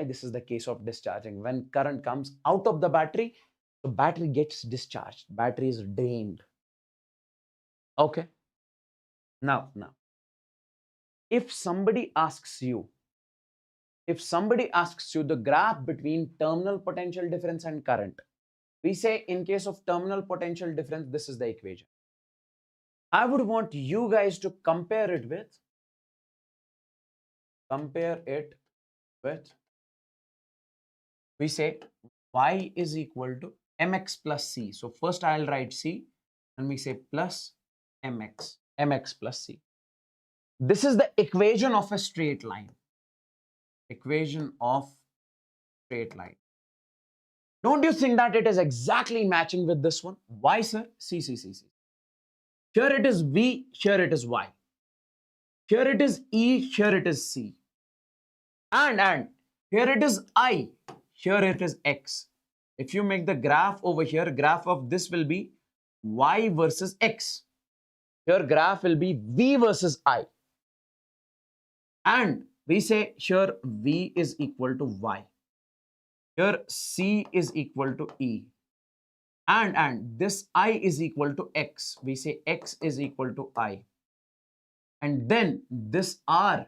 this is the case of discharging. When current comes out of the battery, the battery gets discharged, battery is drained. Okay, now if somebody asks you the graph between terminal potential difference and current, we say in case of terminal potential difference, this is the equation. I would want you guys to compare it with we say y is equal to mx plus c. So first I'll write c and we say plus mx plus c. This is the equation of a straight line. Don't you think that it is exactly matching with this one? Why, sir? See. Here it is V, here it is Y. Here it is E, here it is C. And here it is I, here it is X. If you make the graph over here, graph of this will be Y versus X. Here graph will be V versus I. And we say here V is equal to Y. Here C is equal to E. And this I is equal to X. We say X is equal to I. And then this R,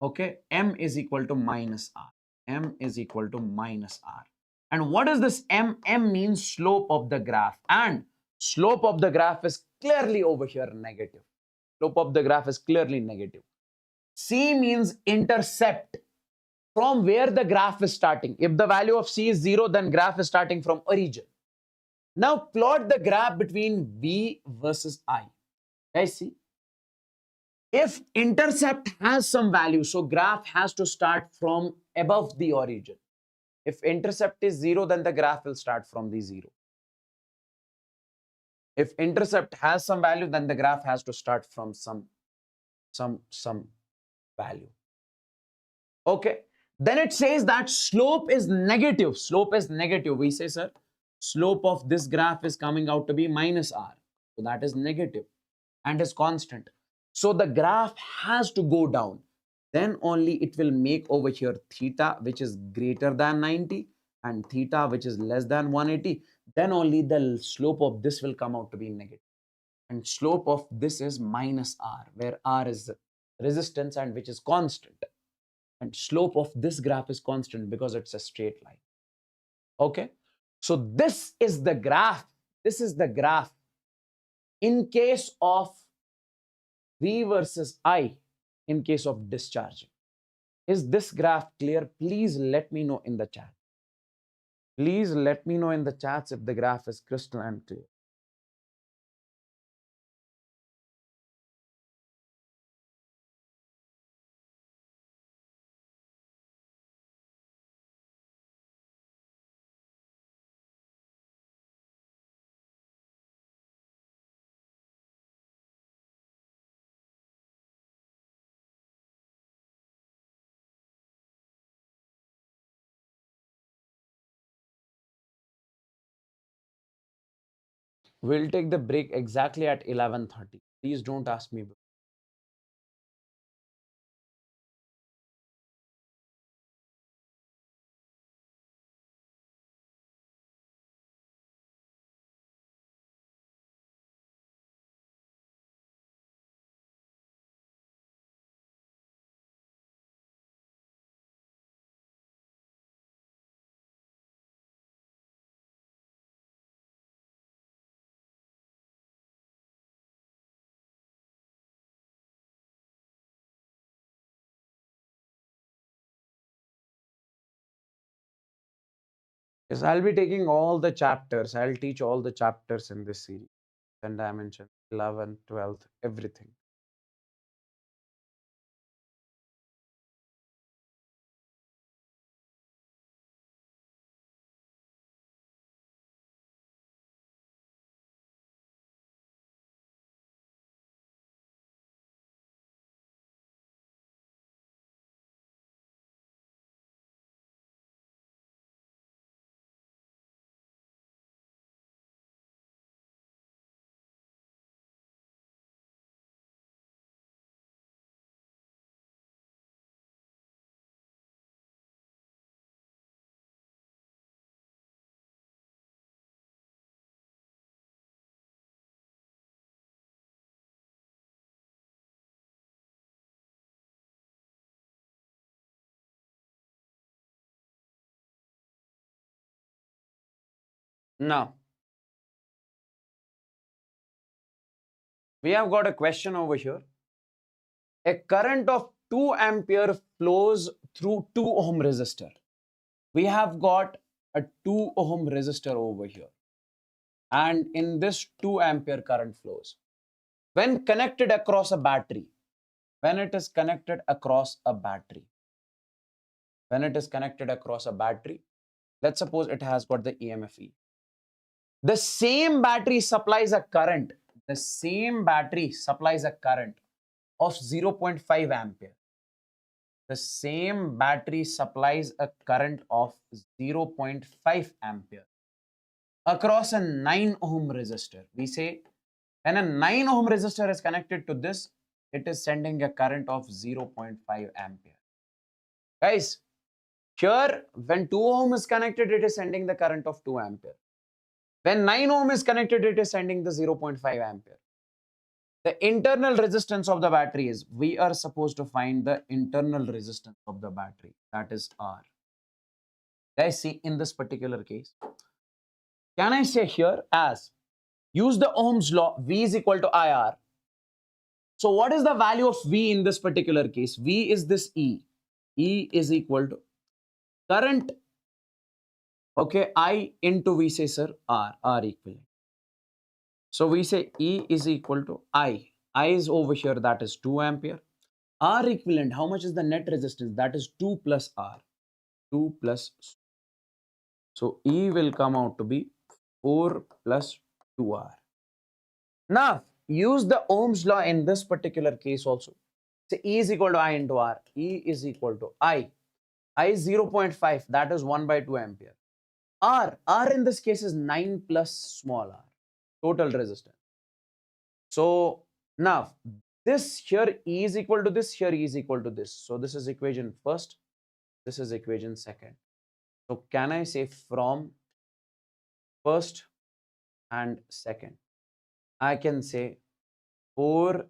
okay, M is equal to minus R. M is equal to minus R. And what is this M? M means slope of the graph. And slope of the graph is clearly over here negative. Slope of the graph is clearly negative. C means intercept, from where the graph is starting. If the value of C is 0, then graph is starting from origin. Now plot the graph between V versus I. Guys, see. If intercept has some value, so graph has to start from above the origin. If intercept is 0, then the graph will start from the 0. If intercept has some value, then the graph has to start from some value. Okay. Then it says that slope is negative. Slope is negative. We say, sir, slope of this graph is coming out to be minus R. So that is negative and is constant. So the graph has to go down. Then only it will make over here theta, which is greater than 90, and theta, which is less than 180. Then only the slope of this will come out to be negative. And slope of this is minus R, where R is resistance and which is constant. And slope of this graph is constant because it's a straight line. Okay. So this is the graph. This is the graph in case of V versus I in case of discharging. Is this graph clear? Please let me know in the chat. Please let me know in the chats if the graph is crystal and clear. We'll take the break exactly at 11:30. Please don't ask me. Yes, I'll be taking all the chapters. I'll teach all the chapters in this series. 10 dimension, 11th, 12th, everything. Now, we have got a question over here. A current of 2 ampere flows through 2 ohm resistor. We have got a 2 ohm resistor over here. And in this 2 ampere current flows. When connected across a battery, when it is connected across a battery, when it is connected across a battery, let's suppose it has got the EMF E. The same battery supplies a current, the same battery supplies a current of 0.5 ampere. The same battery supplies a current of 0.5 ampere across a 9 ohm resistor. We say when a 9 ohm resistor is connected to this, it is sending a current of 0.5 ampere. Guys, here when 2 ohm is connected, it is sending the current of 2 ampere. When 9 ohm is connected, it is sending the 0.5 ampere. The internal resistance of the battery is, we are supposed to find the internal resistance of the battery, that is R. Guys, see in this particular case, can I say here as use the Ohm's law, V is equal to IR. So what is the value of V in this particular case? V is this E. E is equal to current, okay, I into we say sir R equivalent. So we say E is equal to I. I is over here, that is 2 ampere. R equivalent, how much is the net resistance? That is 2 plus R. 2 plus. So E will come out to be 4 plus 2R. Now, use the Ohm's law in this particular case also. So E is equal to I into R. E is equal to I. I is 0.5, that is 1 by 2 ampere. R in this case is 9 plus small r, total resistance. So now this here E is equal to this, here E is equal to this. So this is equation first, this is equation second. So can I say from first and second, I can say 4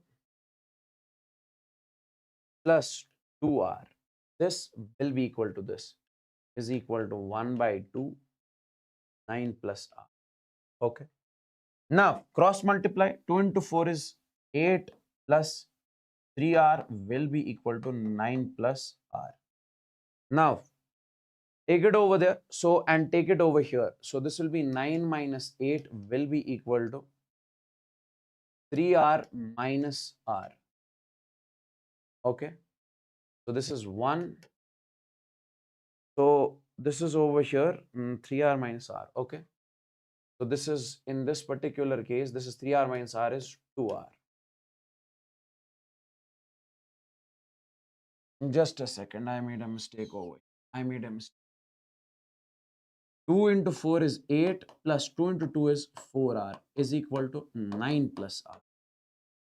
plus 2R. This will be equal to this, is equal to 1 by 2, 9 plus R. Okay. Now cross multiply, 2 into 4 is 8 plus 3R will be equal to 9 plus R. Now take it over there, so and take it over here. So this will be 9 minus 8 will be equal to 3R minus R. Okay. So this is 1. So this is over here, 3R minus R. Okay. So this is, in this particular case, this is 3R minus R is 2R. Just a second, I made a mistake over here. I made a mistake. 2 into 4 is 8 plus 2 into 2 is 4R is equal to 9 plus R.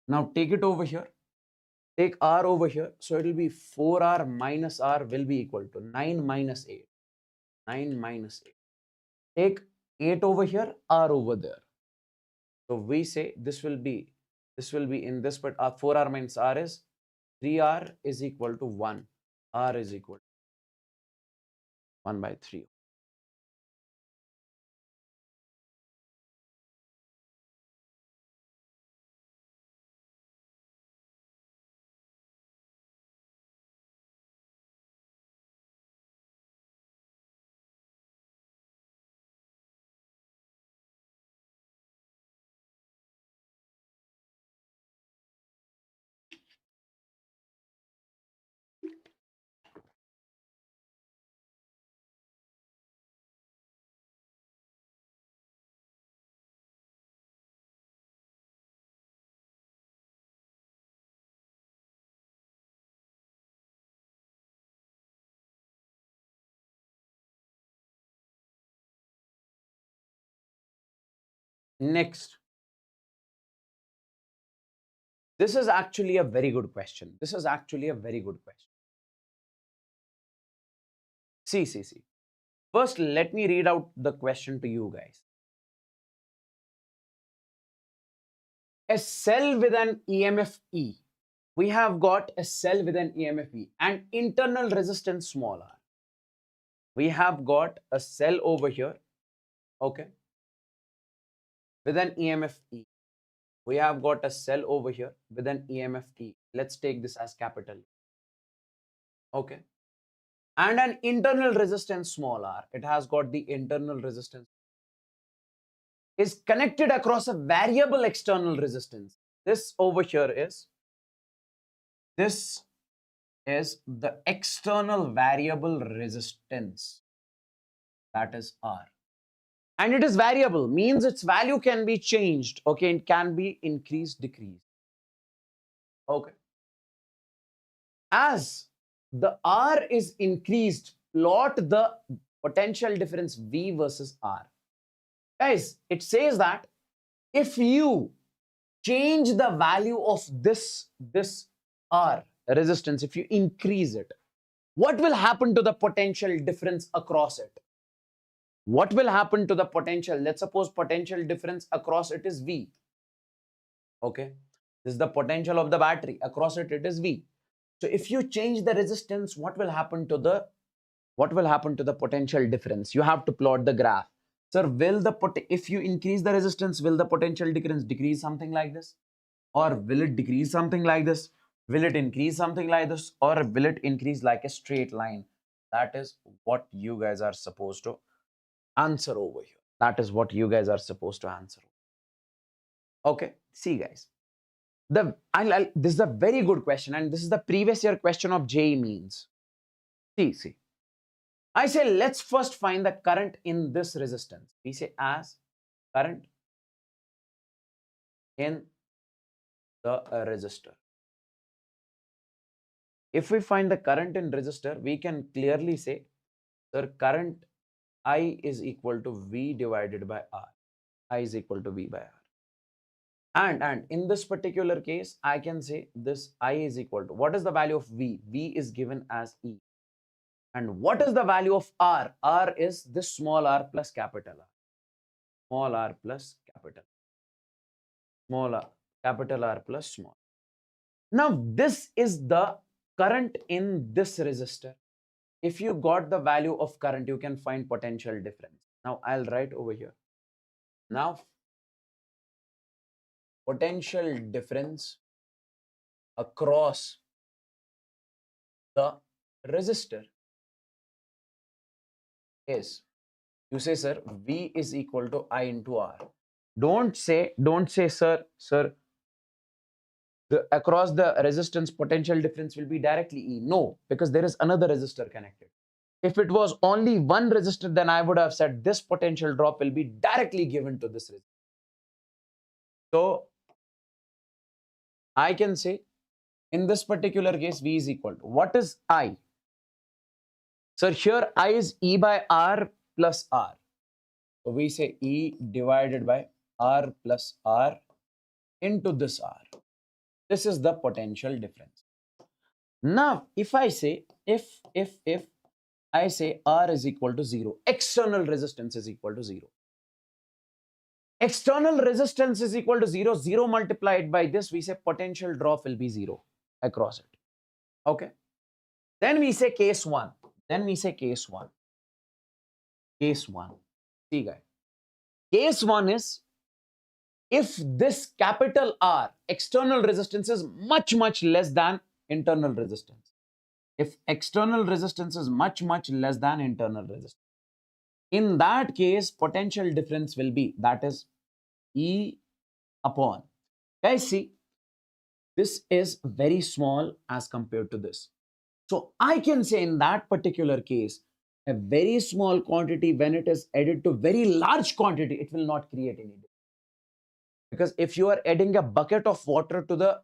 Now take it over here. Take R over here. So it will be 4R minus R will be equal to 9 minus 8. 9 minus 8. Take 8 over here, R over there. So we say this will be in this, but 4R minus R is 3R is equal to 1. R is equal to 1 by 3. Next, this is actually a very good question. This is actually a very good question. See. First, let me read out the question to you guys. A cell with an EMF E. We have got a cell with an EMF E and internal resistance small r. We have got a cell over here, okay, with an EMF E. We have got a cell over here with an EMF E. Let's take this as capital, okay, and an internal resistance small r. It has got the internal resistance is connected across a variable external resistance. This over here is, this is the external variable resistance, that is R. And it is variable, means its value can be changed, okay, it can be increased, decreased, okay. As the R is increased, plot the potential difference V versus R. Guys, it says that if you change the value of this R resistance, if you increase it, what will happen to the potential difference across it? What will happen to the potential? Let's suppose potential difference across it is V. Okay, this is the potential of the battery. Across it, it is V. So if you change the resistance, what will happen to the potential difference? You have to plot the graph. Sir, if you increase the resistance, will the potential difference decrease something like this? Or will it decrease something like this? Will it increase something like this? Or will it increase like a straight line? That is what you guys are supposed to answer over here. That is what you guys are supposed to answer. Okay, see guys. This is a very good question, and this is the previous year question of JEE means. See. I say let's first find the current in this resistance. We say as current in the resistor. If we find the current in resistor, we can clearly say the current I is equal to V divided by R. I is equal to V by R. And in this particular case, I can say this I is equal to, what is the value of V? V is given as E. And what is the value of R? R is this small r plus capital R. Small r plus capital. Small r, capital R plus small. Now, this is the current in this resistor. If you got the value of current, you can find potential difference. Now, I'll write over here. Now, potential difference across the resistor is, you say, sir, V is equal to I into R. Don't say, sir, across the resistance potential difference will be directly E. No, because there is another resistor connected. If it was only one resistor, then I would have said this potential drop will be directly given to this resistor. So I can say in this particular case, V is equal to, what is I? So here I is E by R plus R. So we say E divided by R plus R into this R. This is the potential difference. Now, if I say, if I say R is equal to 0, external resistance is equal to 0. External resistance is equal to 0, 0 multiplied by this, we say potential drop will be 0 across it. Okay. Then we say case 1. Case 1. See guys. Case 1 is if this capital R external resistance is much less than internal resistance. If external resistance is much less than internal resistance, in that case potential difference will be, that is E upon, guys, see, this is very small as compared to this. So I can say in that particular case, a very small quantity, when it is added to very large quantity, it will not create any difference. Because if you are adding a bucket of water to the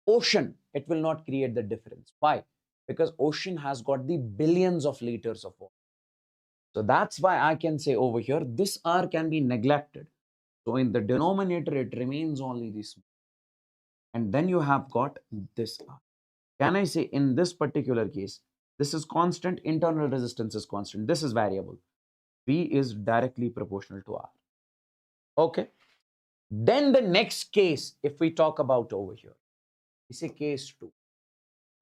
ocean, it will not create the difference. Why? Because ocean has got the billions of liters of water. So that's why I can say over here, this R can be neglected. So in the denominator, it remains only this. And then you have got this R. Can I say in this particular case, this is constant, internal resistance is constant, this is variable. V is directly proportional to R. Okay. Then the next case, if we talk about over here, we say case 2.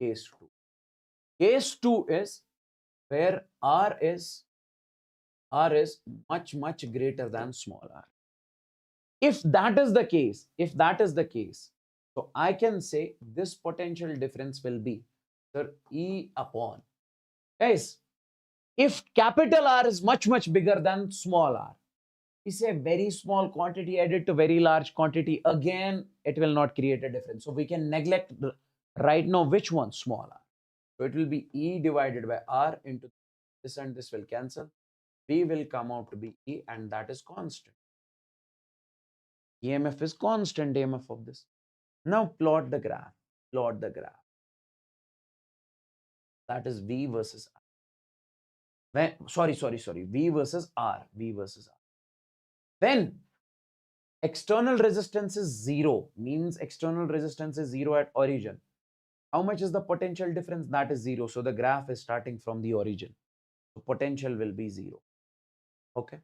Case 2. Case 2 is where R is much greater than small r. If that is the case, so I can say this potential difference will be sir, E upon. Guys, if capital R is much bigger than small r, we say very small quantity added to very large quantity, again, it will not create a difference. So we can neglect right now which one? Small r. So it will be E divided by R into this, and this will cancel. V will come out to be E, and that is constant. EMF is constant EMF of this. Now plot the graph. Plot the graph. That is V versus R. Sorry. V versus R. V versus R. When external resistance is 0, means external resistance is 0 at origin. How much is the potential difference? That is 0. So the graph is starting from the origin. So potential will be 0. Okay.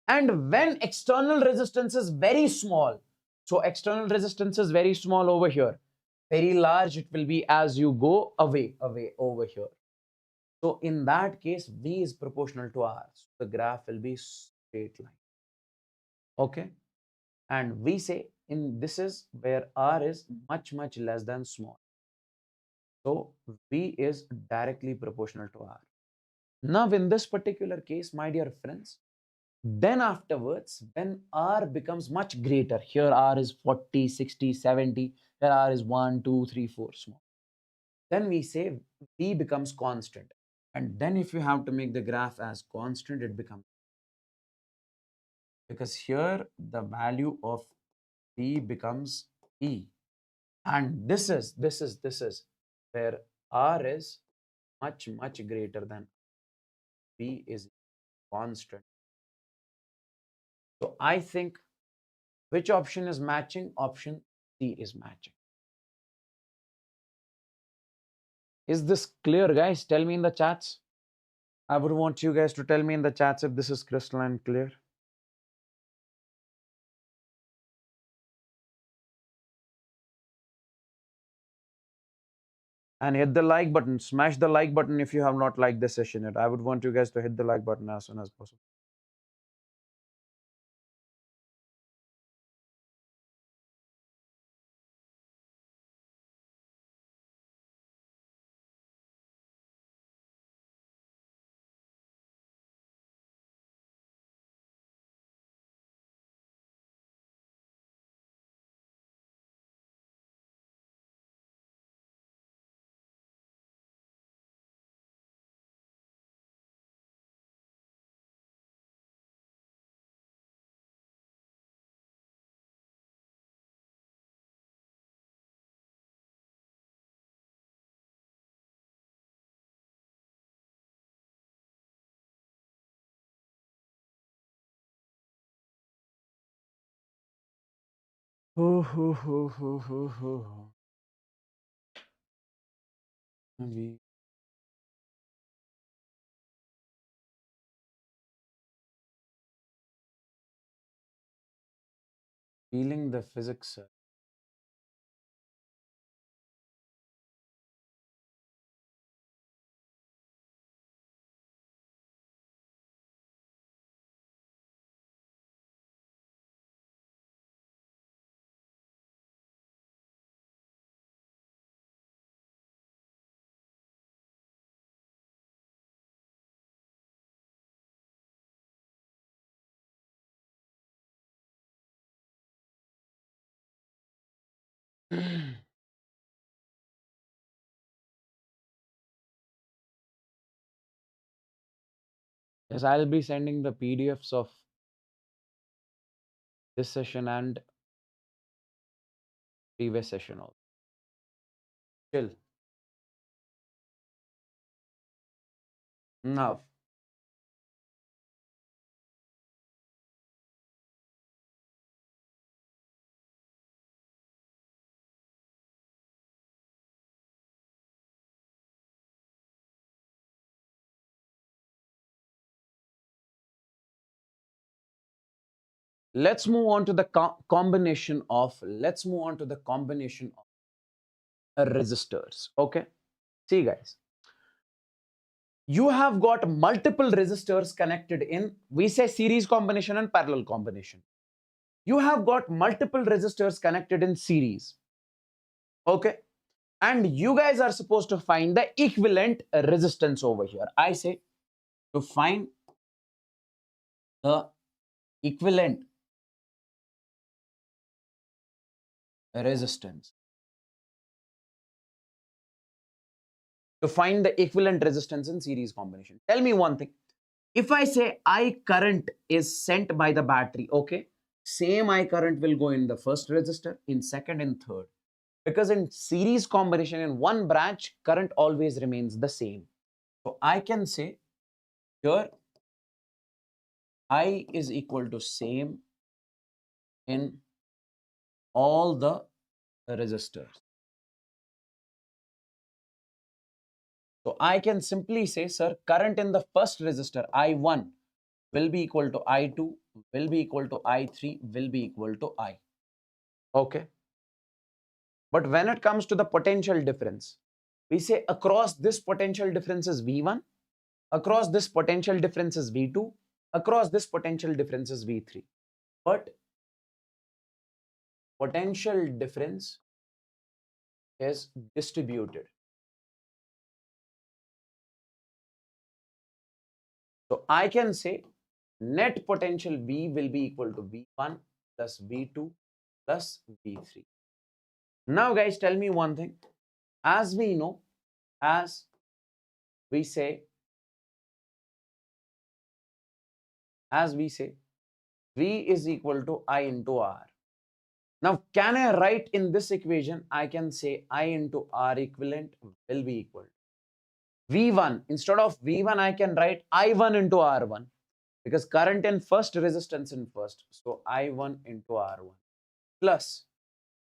And when external resistance is very small, so external resistance is very small over here, very large it will be as you go away over here. So in that case, V is proportional to R. So the graph will be straight line. Okay. And we say in this is where R is much less than small. So V is directly proportional to R. Now in this particular case, my dear friends, then afterwards, when R becomes much greater, here R is 40, 60, 70, here R is 1, 2, 3, 4 small. Then we say V becomes constant. And then if you have to make the graph as constant, it becomes, because here the value of V becomes E. And this is where R is much greater than V is constant. So I think which option is matching? Option C is matching. Is this clear, guys? Tell me in the chats. I would want you guys to tell me in the chats if this is crystalline clear. And hit the like button. Smash the like button if you have not liked this session yet. I would want you guys to hit the like button as soon as possible. We feeling the physics. Yes, I'll be sending the PDFs of this session and previous session also. Chill. Now, let's move on to the combination of resistors. Okay, see guys, you have got multiple resistors connected in, we say, series combination and parallel combination. You have got multiple resistors connected in series. Okay, and you guys are supposed to find the equivalent resistance over here. I say to find the equivalent resistance. To find the equivalent resistance in series combination. Tell me one thing. If I say I current is sent by the battery, okay, same I current will go in the first resistor, in second, in third. Because in series combination, in one branch, current always remains the same. So I can say here I is equal to same in all the resistors. So I can simply say, sir, current in the first resistor I1 will be equal to I2, will be equal to I3, will be equal to I. Okay. But when it comes to the potential difference, we say across this potential difference is V1, across this potential difference is V2, across this potential difference is V3. But potential difference is distributed. So I can say net potential V will be equal to V1 plus V2 plus V3. Now guys, tell me one thing. As we know, as we say, V is equal to I into R. Now, can I write in this equation? I can say I into R equivalent will be equal to V1. Instead of V1, I can write I1 into R1 because current in first, resistance in first. So I1 into R1 plus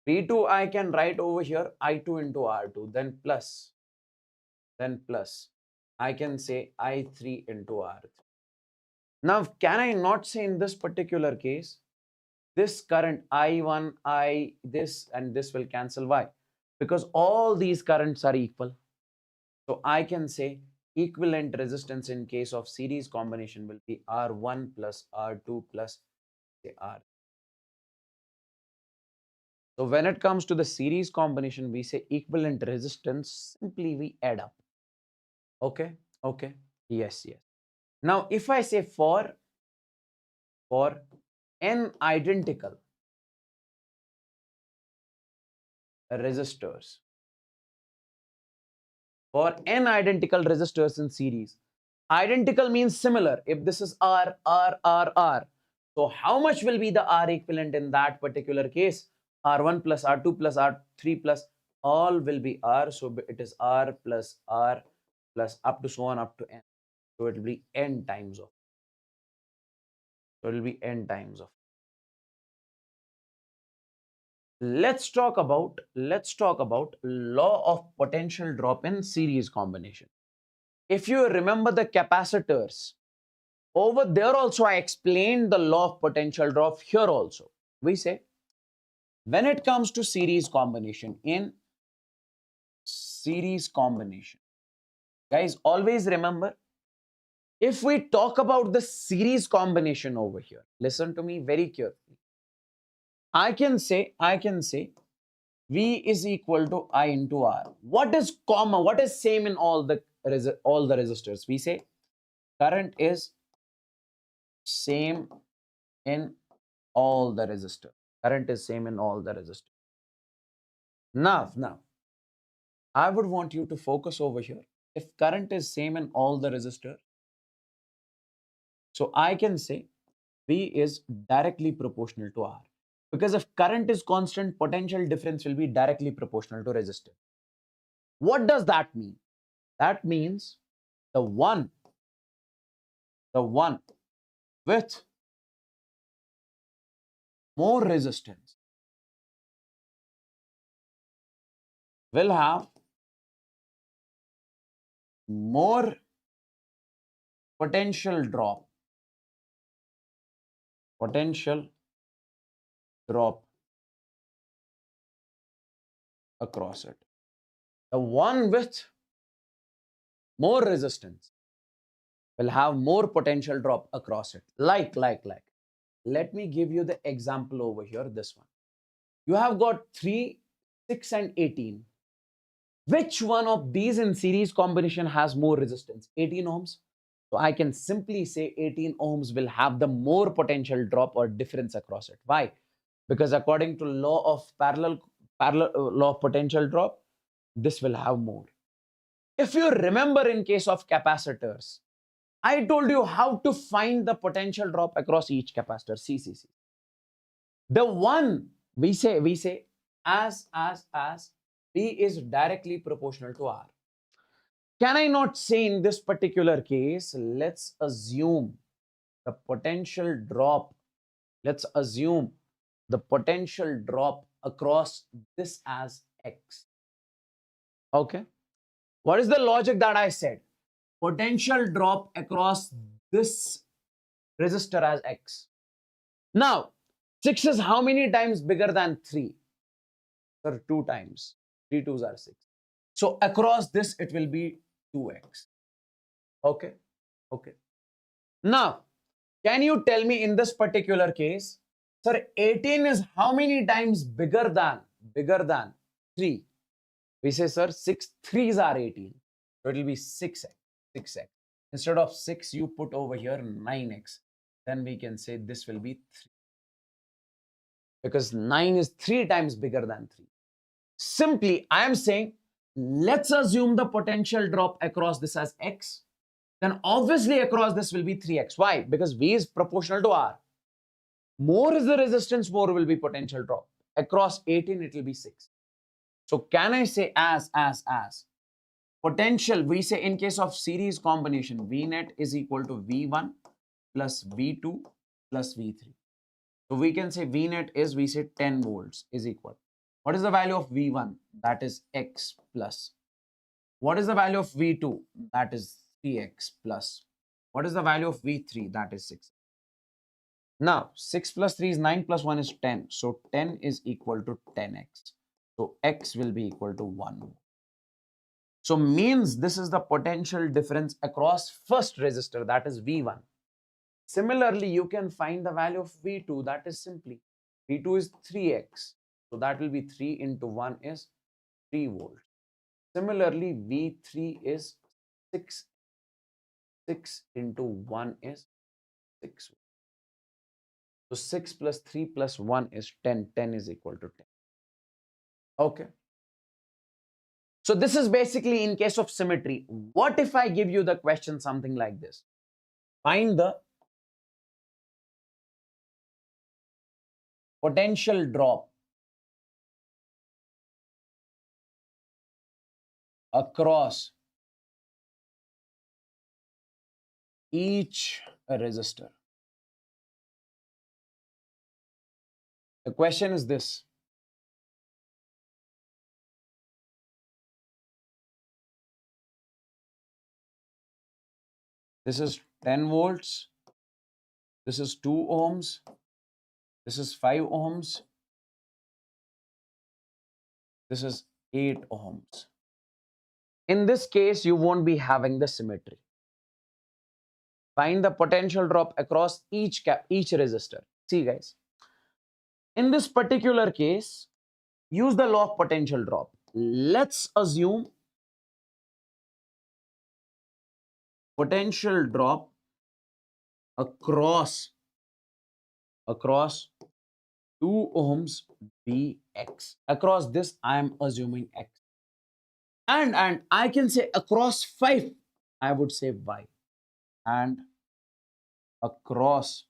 V2, I can write over here I2 into R2, then plus I can say I3 into R3. Now, can I not say in this particular case, this current I1, this and this will cancel? Why? Because all these currents are equal. So I can say equivalent resistance in case of series combination will be R1 plus R2 plus say R. So when it comes to the series combination, we say equivalent resistance, simply we add up. Okay, okay, yes, yes. Now, if I say for n identical resistors, for n identical resistors in series, identical means similar. If this is R, R, R, R, so how much will be the R equivalent in that particular case? R1 plus R2 plus R3 plus all will be R. So it is R plus up to so on up to n. So it will be n times of. So it will be n times of. Let's talk about law of potential drop in series combination. If you remember the capacitors, over there also I explained the law of potential drop. Here also we say when it comes to series combination, in series combination, guys, always remember, if we talk about the series combination over here, listen to me very carefully. I can say V is equal to I into R. What is common? What is same in all the resistors? We say current is same in all the resistors. Current is same in all the resistors. Now, I would want you to focus over here. If current is same in all the resistors, so I can say V is directly proportional to R. Because if current is constant, potential difference will be directly proportional to resistance. What does that mean? That means the one with more resistance will have more potential drop drop across it. The one with more resistance will have more potential drop across it. Like. Let me give you the example over here, this one. You have got 3, 6 and 18. Which one of these in series combination has more resistance? 18 ohms. So I can simply say 18 ohms will have the more potential drop or difference across it. Why? Because according to law of parallel law of potential drop, this will have more. If you remember in case of capacitors, I told you how to find the potential drop across each capacitor. See. The one we say as B is directly proportional to R. Can I not say in this particular case, let's assume the potential drop, across this as X. Okay. What is the logic that I said? Potential drop across this resistor as X. Now, 6 is how many times bigger than 3? Sir, 2 times. 3 2s are 6. So across this, it will be 2x. Okay. Now, can you tell me in this particular case, sir, 18 is how many times bigger than 3? We say, sir, 6 3s are 18. So it will be 6x. Instead of 6, you put over here 9x. Then we can say this will be 3. Because 9 is 3 times bigger than 3. Simply, I am saying, let's assume the potential drop across this as X. Then obviously across this will be 3x. Why? Because V is proportional to R. More is the resistance, more will be potential drop. Across 18, it will be 6. So can I say as potential, we say in case of series combination, V net is equal to V1 plus V2 plus V3. So we can say V net is, we say 10 volts is equal. What is the value of V1? That is X plus. What is the value of V2? That is 3x plus. What is the value of V3? That is 6. Now, 6 plus 3 is 9 plus 1 is 10. So 10 is equal to 10x. So x will be equal to 1. So means this is the potential difference across first resistor, that is V1. Similarly, you can find the value of V2, that is simply V2 is 3x. So that will be 3 into 1 is 3 volts. Similarly, V3 is 6. 6 into 1 is 6. So 6 plus 3 plus 1 is 10. 10 is equal to 10. Okay. So this is basically in case of symmetry. What if I give you the question something like this? Find the potential drop across each resistor. The question is this. This is 10 volts. This is 2 ohms. This is 5 ohms. This is 8 ohms. In this case, you won't be having the symmetry. Find the potential drop across each resistor. See, guys. In this particular case, use the law of potential drop. Let's assume potential drop across 2 ohms be x. Across this, I am assuming x. And I can say across 5, I would say y. And across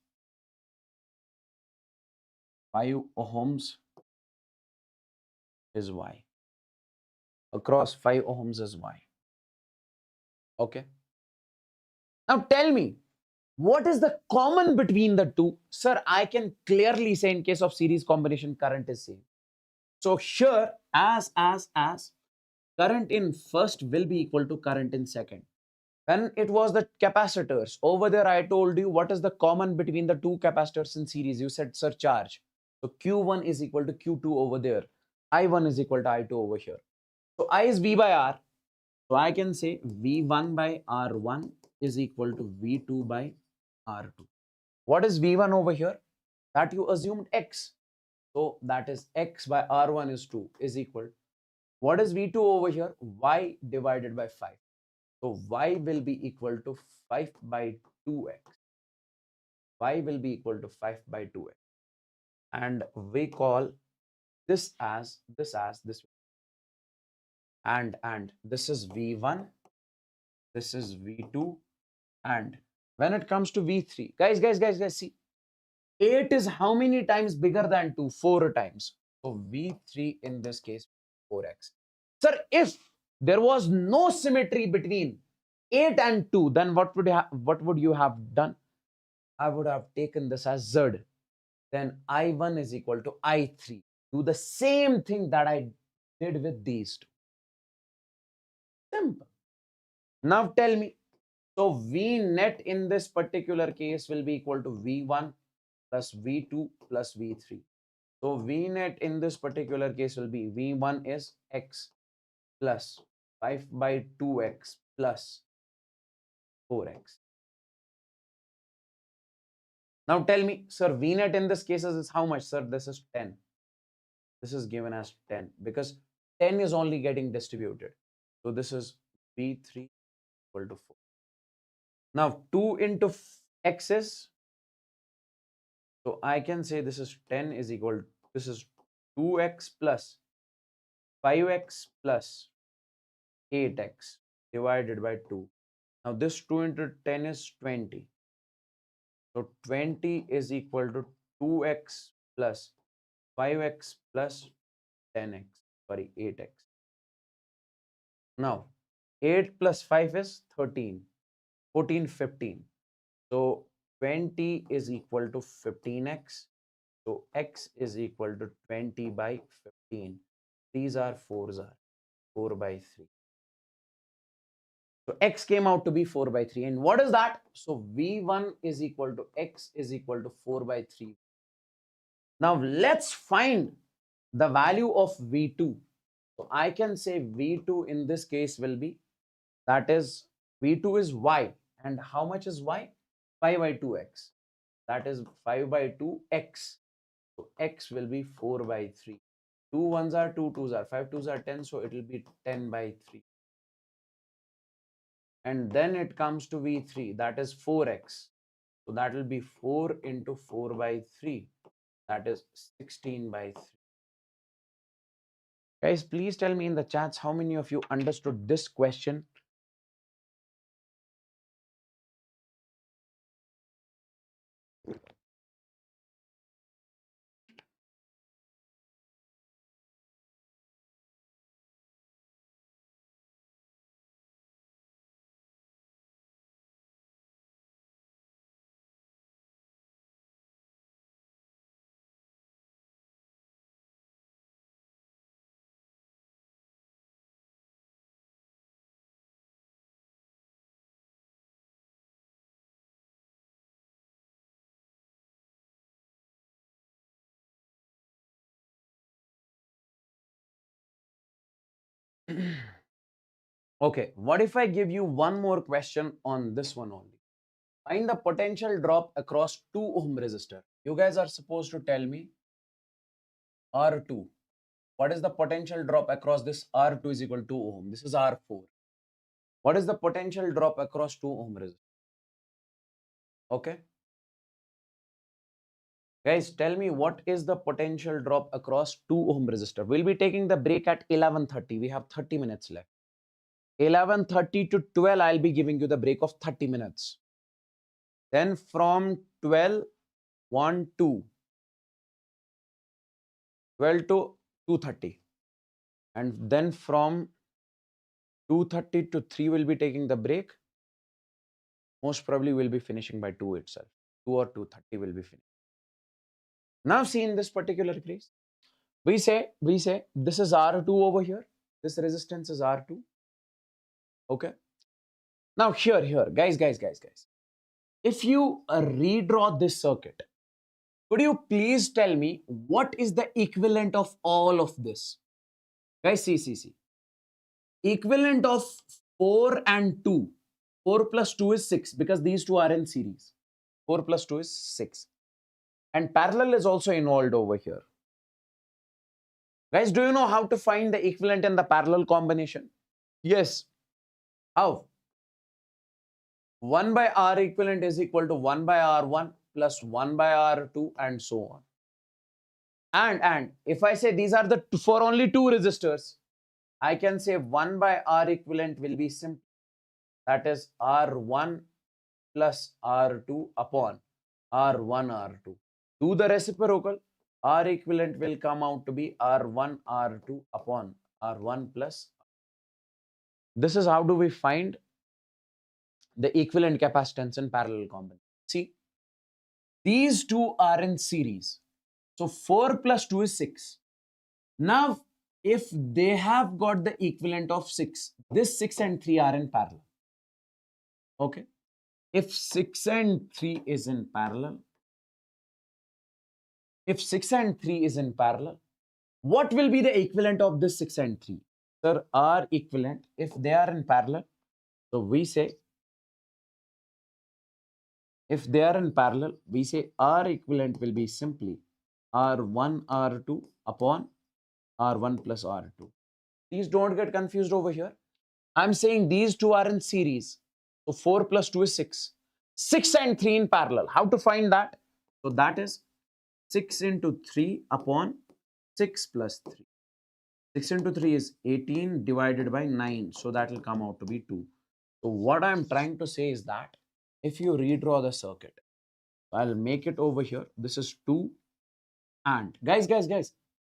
5 ohms is y. Across 5 ohms is y. Okay. Now tell me, what is the common between the two? Sir, I can clearly say in case of series combination, current is same. So here, as current in first will be equal to current in second. When it was the capacitors, over there I told you what is the common between the two capacitors in series. You said, sir, charge. So Q1 is equal to Q2 over there. I1 is equal to I2 over here. So I is V by R. So I can say V1 by R1 is equal to V2 by R2. What is V1 over here? That you assumed X. So that is X by R1 is 2 is equal. What is V2 over here? Y divided by 5. So Y will be equal to 5 by 2X. Y will be equal to 5 by 2X. And we call this as this and this is V1, this is V2, and when it comes to V3, guys, see, 8 is how many times bigger than 2? 4 times. So V3 in this case, 4x. Sir, if there was no symmetry between 8 and 2, then what would you have done? I would have taken this as Z. Then I1 is equal to I3. Do the same thing that I did with these two. Simple. Now tell me, so V net in this particular case will be equal to V1 plus V2 plus V3. So V net in this particular case will be V1 is X plus 5 by 2X plus 4X. Now tell me, sir, V net in this case is how much? Sir, this is 10. This is given as 10 because 10 is only getting distributed. So this is V3 equal to 4. Now 2 into X is, so I can say this is 10 is equal, this is 2X plus 5X plus 8X divided by 2. Now this 2 into 10 is 20. So 20 is equal to 2X plus 5X plus 10X, sorry, 8X. Now 8 plus 5 is 13, 14, 15. So 20 is equal to 15X. So X is equal to 20 by 15. These are 4s are 4 by 3. So X came out to be 4 by 3. And what is that? So V1 is equal to X is equal to 4 by 3. Now let's find the value of V2. So I can say V2 in this case will be, that is, V2 is Y. And how much is Y? 5 by 2X. That is 5 by 2X. So X will be 4 by 3. 2 1s are 2 2s are 5 2s are 10. So it will be 10 by 3. And then it comes to V3, that is 4X. So that will be 4 into 4 by 3. That is 16 by 3. Guys, please tell me in the chats how many of you understood this question. Okay, what if I give you one more question on this one only? Find the potential drop across 2 ohm resistor. You guys are supposed to tell me R2. What is the potential drop across this R2 is equal to 2 ohm? This is R4. What is the potential drop across 2 ohm resistor? Okay. Guys, tell me what is the potential drop across 2 ohm resistor. We'll be taking the break at 11:30. We have 30 minutes left. 11:30 to 12, I'll be giving you the break of 30 minutes. Then from 12, 1, 2, 12 to 2:30. And then from 2:30 to 3, we'll be taking the break. Most probably we'll be finishing by 2 itself. 2 or 2:30 will be finished. Now see in this particular case, we say this is R2 over here. This resistance is R2. Okay. Now here, guys. If you redraw this circuit, Could you please tell me what is the equivalent of all of this? Guys, see. Equivalent of 4 and 2. 4 plus 2 is 6 because these two are in series. 4 plus 2 is 6. And parallel is also involved over here. Guys, do you know how to find the equivalent in the parallel combination? Yes. How? 1 by R equivalent is equal to 1 by R1 plus 1 by R2 and so on. And if I say these are the for only two resistors, I can say 1 by R equivalent will be simple. That is R1 plus R2 upon R1 R2. Do the reciprocal. R equivalent will come out to be R1 R2 upon R1 plus. This is how do we find the equivalent capacitance in parallel combination. See, these two are in series. So 4 plus 2 is 6. Now, if they have got the equivalent of 6, this 6 and 3 are in parallel. Okay. If 6 and 3 is in parallel, what will be the equivalent of this 6 and 3? Sir, R equivalent, if they are in parallel, so we say, if they are in parallel, we say R equivalent will be simply R1 R2 upon R1 plus R2. Please don't get confused over here. I'm saying these two are in series. So 4 plus 2 is 6. 6 and 3 in parallel. How to find that? So that is 6 into 3 upon 6 plus 3. 6 into 3 is 18 divided by 9. So that will come out to be 2. So what I'm trying to say is that if you redraw the circuit, I'll make it over here. This is 2 and guys,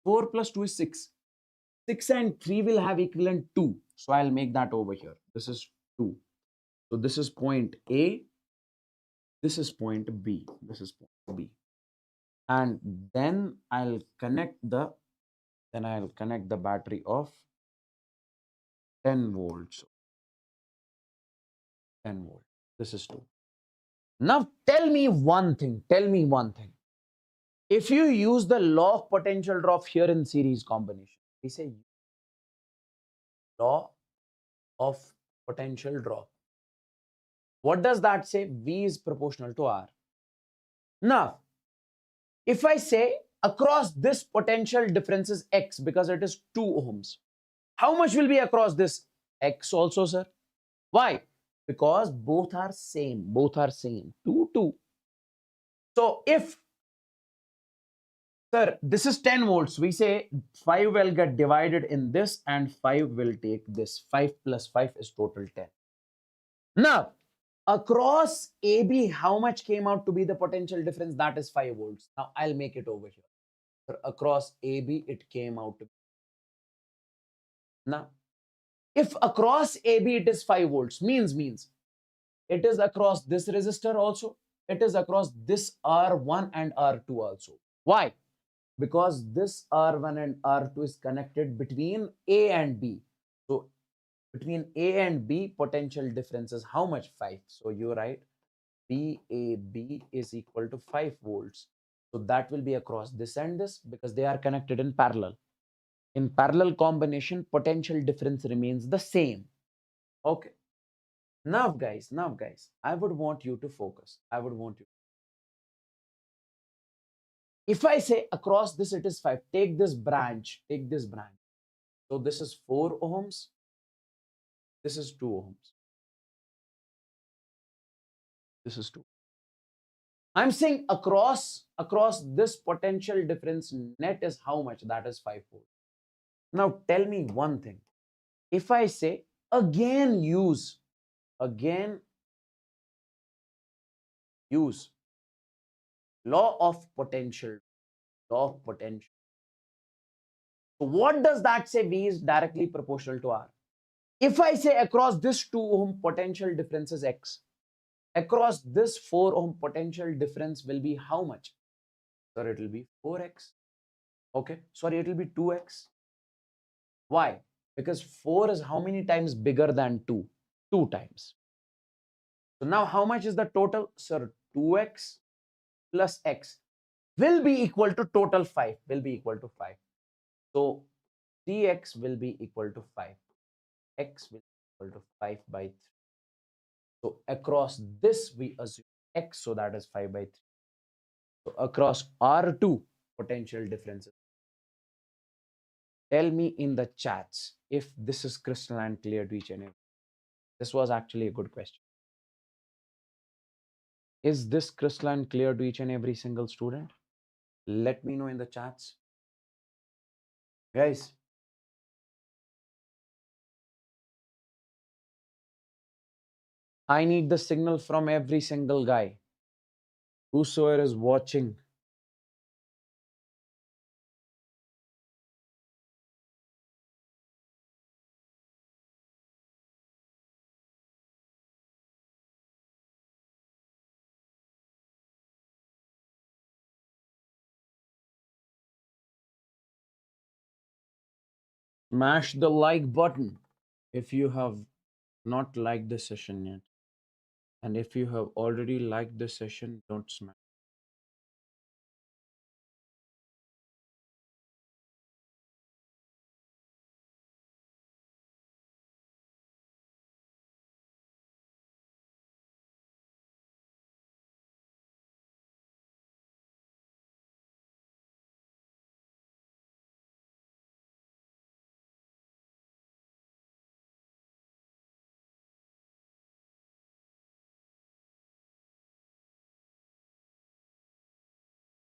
4 plus 2 is 6. 6 and 3 will have equivalent 2. So I'll make that over here. This is 2. So this is point A. This is point B. This is point B. And then I'll connect the battery of 10 volts. 10 volt. This is 2. Now tell me one thing. If you use the law of potential drop here in series combination, we say law of potential drop. What does that say? V is proportional to R. Now, if I say across this potential difference is X because it is 2 ohms, how much will be across this? X also, sir. Why? Because both are same. 2, 2. So if, sir, this is 10 volts, we say 5 will get divided in this and 5 will take this. 5 plus 5 is total 10. Now, across AB, how much came out to be the potential difference? That is 5 volts. Now, I'll make it over here. Across AB, it came out to be. Now, if across AB it is 5 volts, means it is across this resistor also. It is across this R1 and R2 also. Why? Because this R1 and R2 is connected between A and B. So, between A and B, potential difference is how much? 5. So, you write VAB is equal to 5 volts. So, that will be across this and this because they are connected in parallel. In parallel combination, potential difference remains the same. Okay. Now, guys, I would want you to focus. If I say across this, it is 5. Take this branch. So this is 4 ohms. This is 2 ohms. This is 2. I'm saying across this potential difference net is how much? That is 5 volts. Now tell me one thing. If I say again use law of potential. So what does that say? V is directly proportional to R. If I say across this 2 ohm potential difference is X, across this 4 ohm potential difference will be how much? So it will be 4x. Okay, sorry, it will be 2x. Why? Because 4 is how many times bigger than 2? 2 times. So now how much is the total? Sir, 2x plus x. will be equal to total 5, will be equal to 5. So Cx will be equal to 5. X will be equal to 5 by 3. So across this we assume X, so that is 5 by 3. So across R2 potential differences. Tell me in the chats if this is crystalline clear to each and every. This was actually a good question. Is this crystalline clear to each and every single student? Let me know in the chats. Guys, I need the signal from every single guy. Whosoever is watching. Smash the like button if you have not liked the session yet. And if you have already liked the session, don't smash.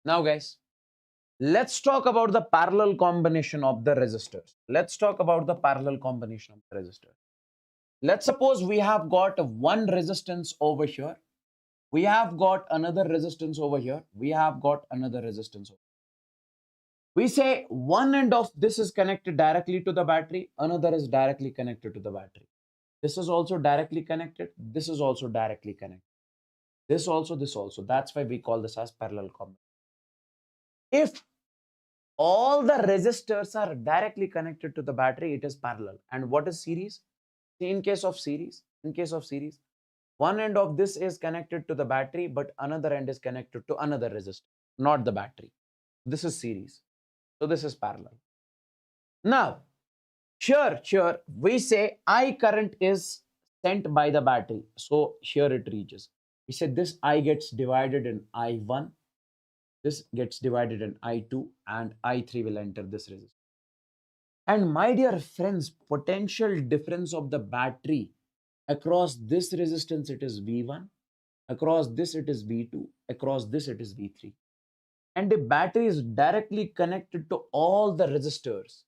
Now, guys, let's talk about the parallel combination of the resistors. Let's talk about the parallel combination of the resistors. Let's suppose we have got one resistance over here. We have got another resistance over here. We have got another resistance over here. We say one end of this is connected directly to the battery, another is directly connected to the battery. This is also directly connected. This is also directly connected. This also, this also. That's why we call this as parallel combination. If all the resistors are directly connected to the battery, it is parallel. And what is series? In case of series, one end of this is connected to the battery, but another end is connected to another resistor, not the battery. This is series. So this is parallel. Now, here, we say I current is sent by the battery. So here it reaches. We said this I gets divided in I1, this gets divided in I2, and I3 will enter this resistor. And my dear friends, potential difference of the battery across this resistance, it is V1, across this it is V2, across this it is V3. And the battery is directly connected to all the resistors.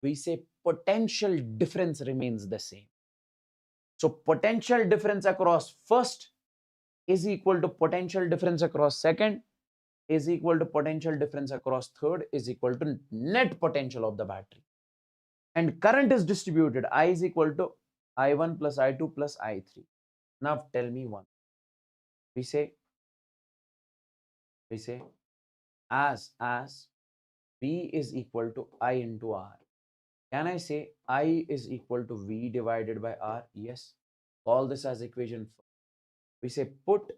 We say potential difference remains the same. So potential difference across first is equal to potential difference across second is equal to potential difference across third is equal to net potential of the battery. And current is distributed. I is equal to I1 plus I2 plus I3. Now tell me one. We say as V is equal to I into R. Can I say I is equal to V divided by R? Yes. Call this as equation. We say put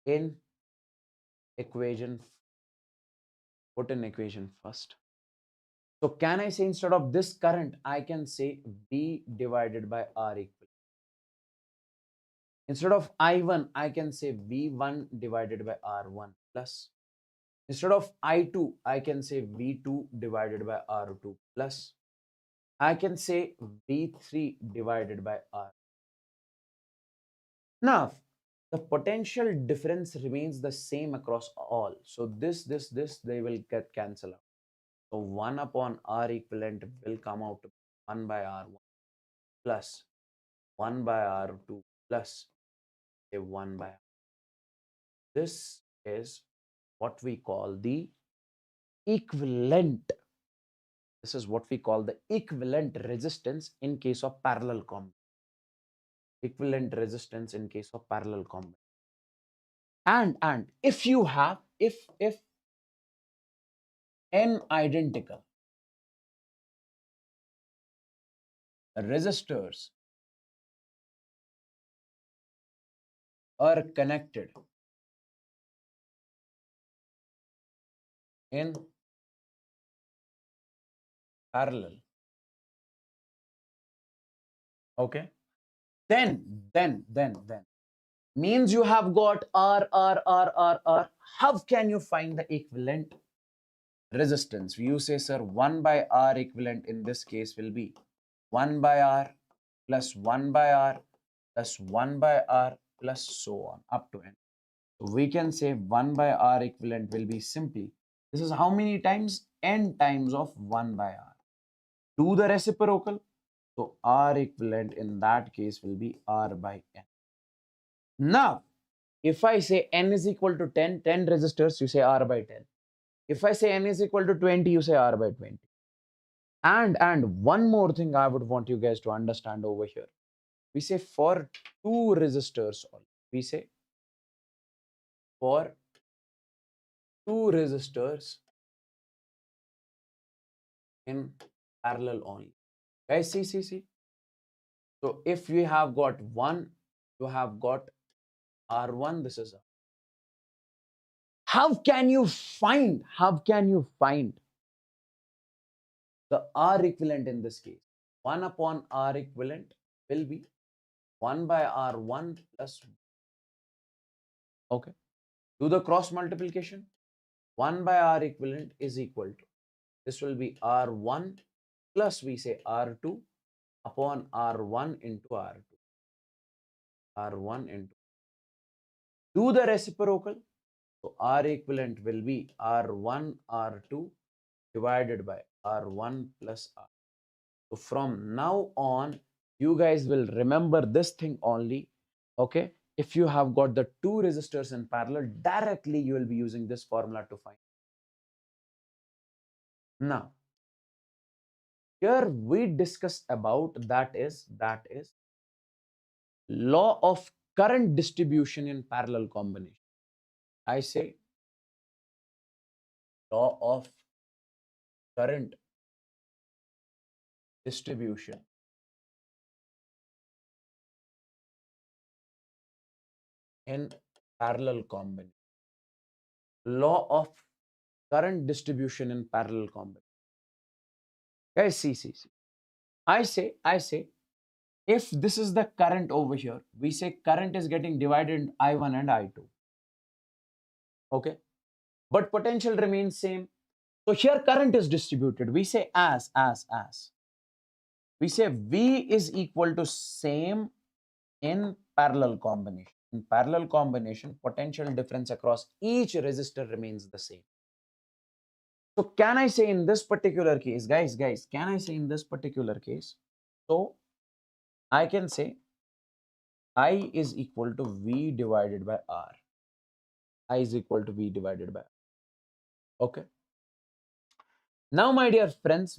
in equation first. So can I say instead of this current, I can say V divided by R equal. Instead of I1, I can say V1 divided by R1 plus. Instead of I2, I can say V2 divided by R2 plus. I can say V3 divided by R. Now, the potential difference remains the same across all. So this, they will get cancelled out. So 1 upon R equivalent will come out to 1 by R1 plus 1 by R2 plus a 1 by R. This is what we call the equivalent. This is what we call the equivalent resistance in case of parallel combination. Equivalent resistance in case of parallel combination. And if you have, if n identical resistors are connected in parallel. Okay. Then means you have got R. How can you find the equivalent resistance? You say, sir, 1 by R equivalent in this case will be 1 by R plus 1 by R plus 1 by R plus so on up to n. So we can say 1 by R equivalent will be simply, this is how many times? N times of 1 by R. Do the reciprocal. So R equivalent in that case will be R by N. Now, if I say N is equal to 10 resistors, you say R by 10. If I say N is equal to 20, you say R by 20. And one more thing I would want you guys to understand over here. We say for two resistors, we say for two resistors in parallel only. Guys, see. So if we have got one, you have got R1, this is R. How can you find the R equivalent in this case? 1 upon R equivalent will be 1 by R1 plus 1. Okay. Do the cross multiplication. 1 by R equivalent is equal to, this will be R1 plus we say R2 upon R1 into R2. R1 into. Do the reciprocal. So R equivalent will be R1 R2 divided by R1 plus R. So from now on, you guys will remember this thing only. Okay. If you have got the two resistors in parallel, directly you will be using this formula to find. Now, here we discuss about that is law of current distribution in parallel combination. I say law of current distribution in parallel combination. Law of current distribution in parallel combination. Guys, see. I say, if this is the current over here, we say current is getting divided in I1 and I2. Okay. But potential remains same. So here current is distributed. We say as. We say V is equal to same in parallel combination. In parallel combination, potential difference across each resistor remains the same. So can I say in this particular case, guys, can I say in this particular case? So I can say I is equal to V divided by R. I is equal to V divided by R. Okay. Now, my dear friends,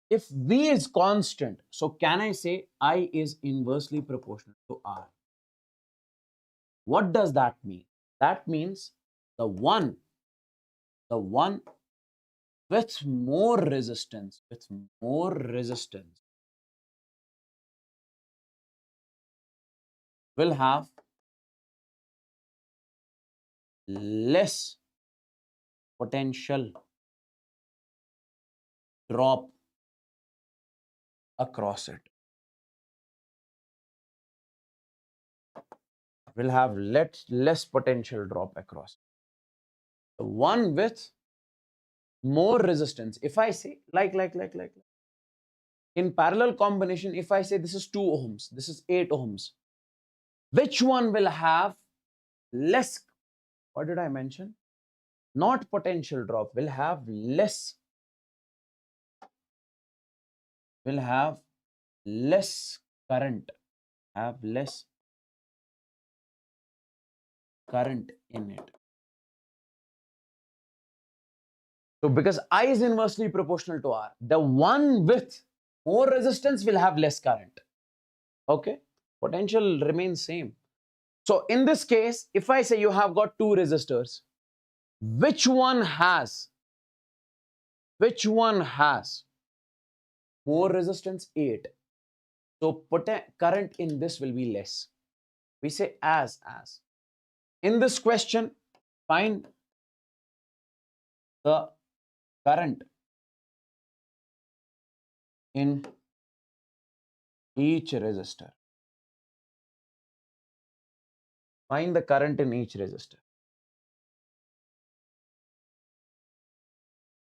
if V is constant, so can I say I is inversely proportional to R? What does that mean? That means the one with more resistance, will have less potential drop across it. Will have less potential drop across. The one with more resistance. If I say like in parallel combination, if I say this is 2 ohms, this is 8 ohms, which one will have less? What did I mention? Not potential drop, will have less current, in it. So because I is inversely proportional to R, the one with more resistance will have less current. Okay, potential remains same. So in this case, if I say you have got two resistors, which one has more resistance? 8. So current in this will be less. We say as. In this question, find the current in each resistor. Find the current in each resistor.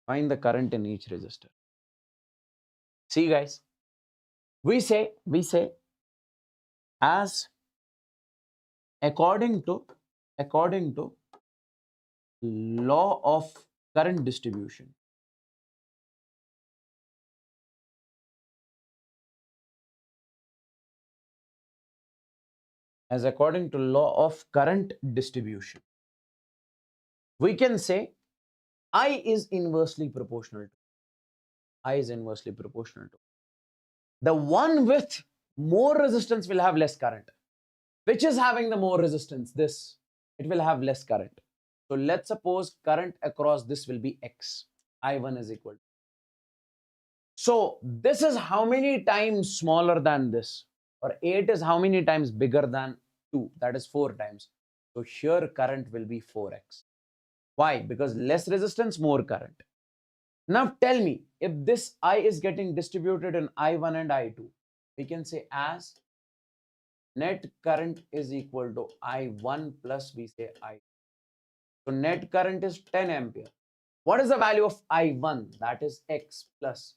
Find the current in each resistor. See guys, we say as according to law of current distribution. As according to law of current distribution, we can say I is inversely proportional to I is inversely proportional to the one with more resistance will have less current. Which is having the more resistance? This. It will have less current. So let's suppose current across this will be X. I1 is equal. So this is how many times smaller than this? Or 8 is how many times bigger than 2? That is 4 times. So here current will be 4x. Why? Because less resistance, more current. Now tell me, if this I is getting distributed in I1 and I2, we can say as net current is equal to I1 plus we say I. So net current is 10 ampere. What is the value of I1? That is X plus.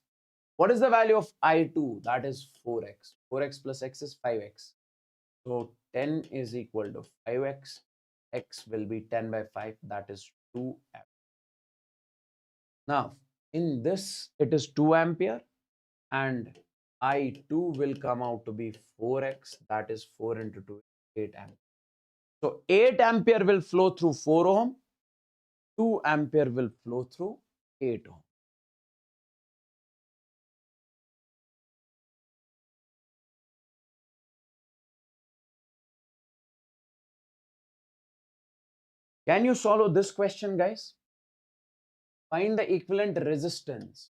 What is the value of I2? That is 4x. 4x plus x is 5x. So 10 is equal to 5x. X will be 10 by 5. That is 2 ampere. Now, in this, it is 2 ampere. And I2 will come out to be 4x. That is 4 into 2, 8 ampere. So 8 ampere will flow through 4 ohm. 2 ampere will flow through 8 ohm. Can you solve this question, guys? Find the equivalent resistance.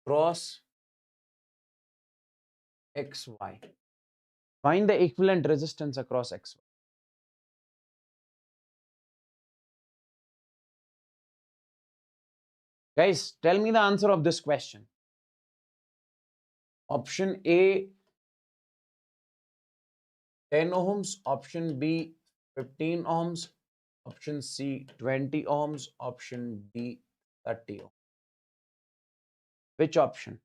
Cross XY. Find the equivalent resistance across XY. Guys, tell me the answer of this question. Option A, 10 ohms. Option B, 15 ohms. Option C, 20 ohms. Option D, 30 ohms. Which option?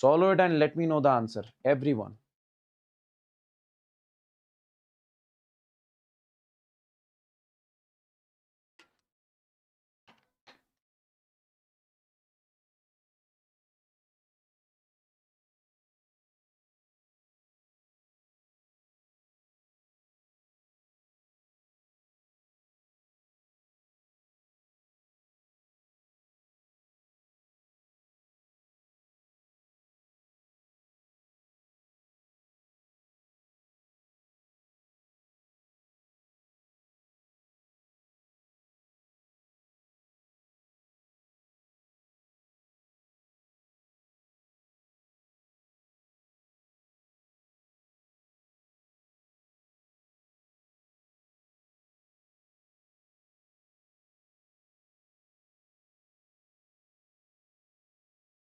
Solve it and let me know the answer. Everyone.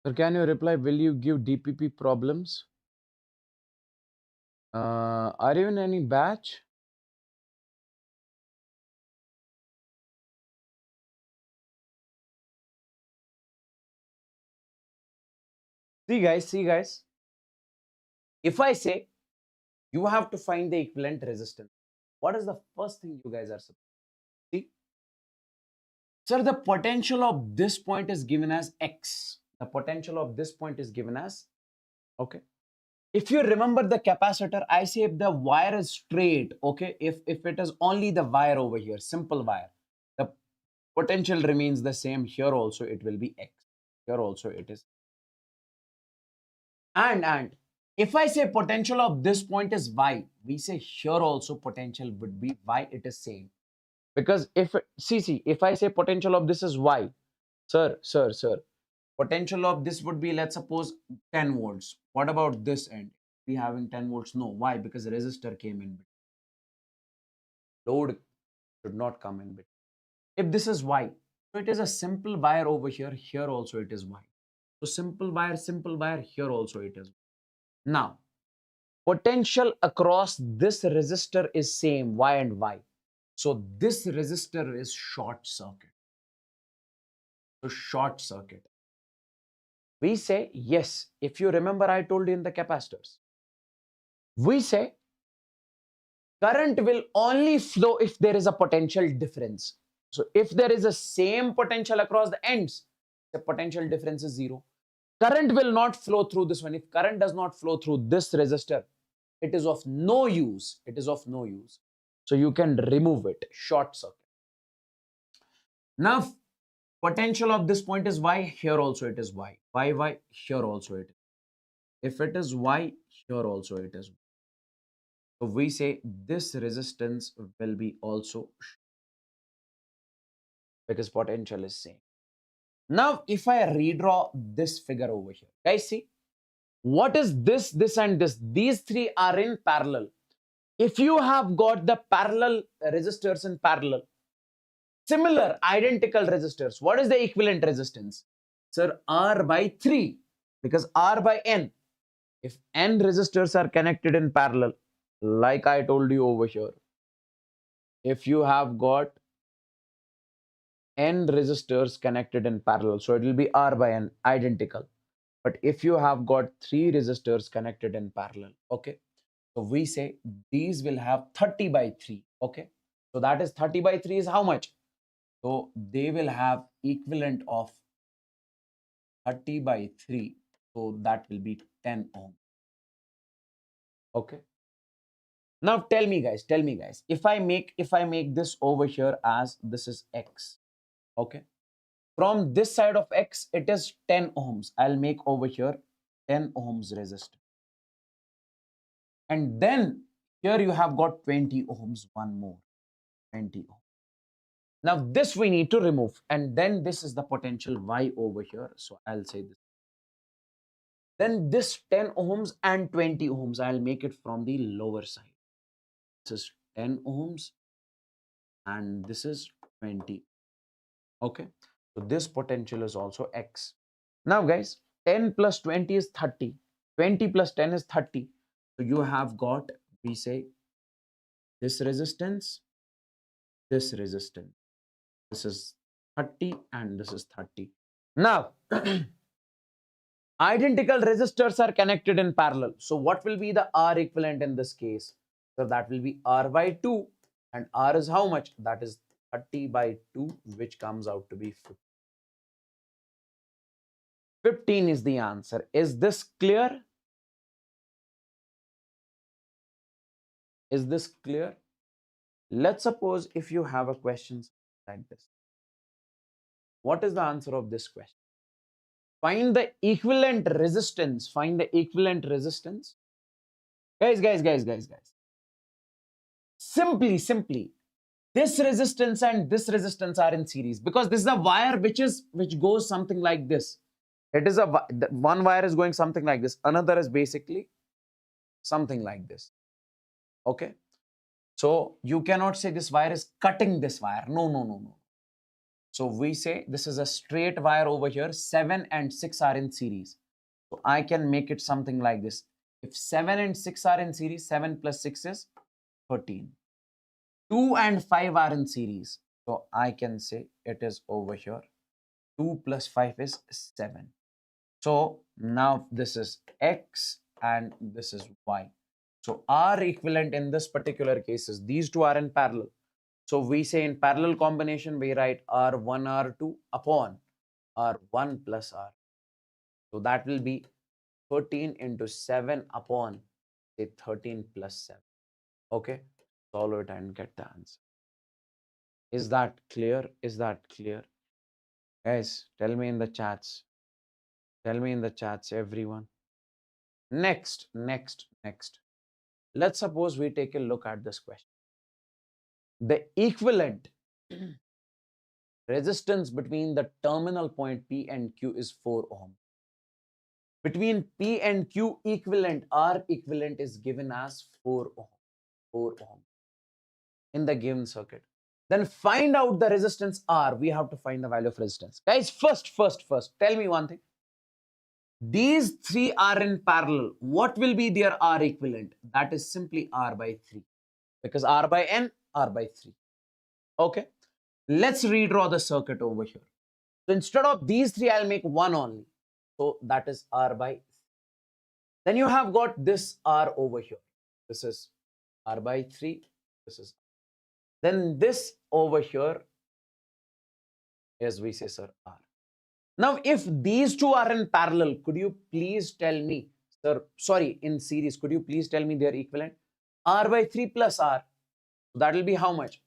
Sir, can you reply? Will you give DPP problems? Are you in any batch? See guys. If I say you have to find the equivalent resistance, what is the first thing you guys are supposed to see? Sir, the potential of this point is given as X. The potential of this point is given as, okay. If you remember the capacitor, I say if the wire is straight, okay, if it is only the wire over here, simple wire, the potential remains the same. Here also it will be X. Here also it is. And if I say potential of this point is Y, we say here also potential would be Y, it is same. Because if I say potential of this is Y, sir, potential of this would be, let's suppose, 10 volts. What about this end? We having 10 volts? No. Why? Because the resistor came in between. Load should not come in between. If this is Y, so it is a simple wire over here. Here also it is Y. So simple wire, here also it is. Now, potential across this resistor is same, Y and Y. So this resistor is short circuit. So short circuit. We say, yes, if you remember, I told you in the capacitors. We say current will only flow if there is a potential difference. So if there is a same potential across the ends, the potential difference is zero. Current will not flow through this one. If current does not flow through this resistor, it is of no use. It is of no use. So you can remove it, short circuit. Now, potential of this point is Y, here also it is Y. Y, here also it is. If it is Y, here also it is. So we say this resistance will be also, because potential is same. Now, if I redraw this figure over here, guys, see, what is this and this? These three are in parallel. If you have got the parallel resistors in parallel, similar, identical resistors, what is the equivalent resistance? Sir, R by 3, because R by N. If N resistors are connected in parallel, like I told you over here, if you have got N resistors connected in parallel, so it will be R by N, identical. But if you have got 3 resistors connected in parallel, okay, so we say these will have 30 by 3, okay. So that is 30 by 3 is how much? So they will have equivalent of 30 by 3. So that will be 10 ohm. Okay. Now tell me guys, if I make this over here as this is X, okay. From this side of X, it is 10 ohms. I'll make over here 10 ohms resistor. And then here you have got 20 ohms, one more, 20 ohms. Now this we need to remove. And then this is the potential Y over here. So I'll say this. Then this 10 ohms and 20 ohms, I'll make it from the lower side. This is 10 ohms and this is 20. Okay. So this potential is also X. Now guys, 10 plus 20 is 30. 20 plus 10 is 30. So you have got, we say, this resistance, this resistance. This is 30 and this is 30. Now, identical resistors are connected in parallel. So what will be the R equivalent in this case? So that will be R by 2. And R is how much? That is 30 by 2, which comes out to be 50. 15 is the answer. Is this clear? Is this clear? Let's suppose if you have a question like this. What is the answer of this question? Find the equivalent resistance. Find the equivalent resistance. Guys. Simply, this resistance and this resistance are in series because this is a wire which goes something like this. It is one wire is going something like this. Another is basically something like this. Okay. So you cannot say this wire is cutting this wire. No. So we say this is a straight wire over here. 7 and 6 are in series. So I can make it something like this. If 7 and 6 are in series, 7 plus 6 is 13. 2 and 5 are in series. So I can say it is over here. 2 plus 5 is 7. So now this is X and this is Y. So R equivalent in this particular case is these two are in parallel. So we say in parallel combination, we write R1, R2 upon R1 plus R. So that will be 13 into 7 upon, say, 13 plus 7. Okay, solve it and get the answer. Is that clear? Is that clear? Guys, tell me in the chats. Tell me in the chats, everyone. Next. Let's suppose we take a look at this question. The equivalent Resistance between the terminal point P and Q is 4 ohm. Between P and Q equivalent, R equivalent is given as 4 ohm. 4 ohm in the given circuit. Then find out the resistance R. We have to find the value of resistance. Guys, first, tell me one thing. These three are in parallel. What will be their R equivalent? That is simply R by 3. Because R by N, R by 3. Okay. Let's redraw the circuit over here. So instead of these three, I'll make one only. So that is R by. Then you have got this R over here. This is R by 3. This is. Then this over here is, we say, sir, R. Now, if these two are in parallel, could you please tell me, sir, sorry, in series, could you please tell me their equivalent? R by 3 plus R. That will be how much?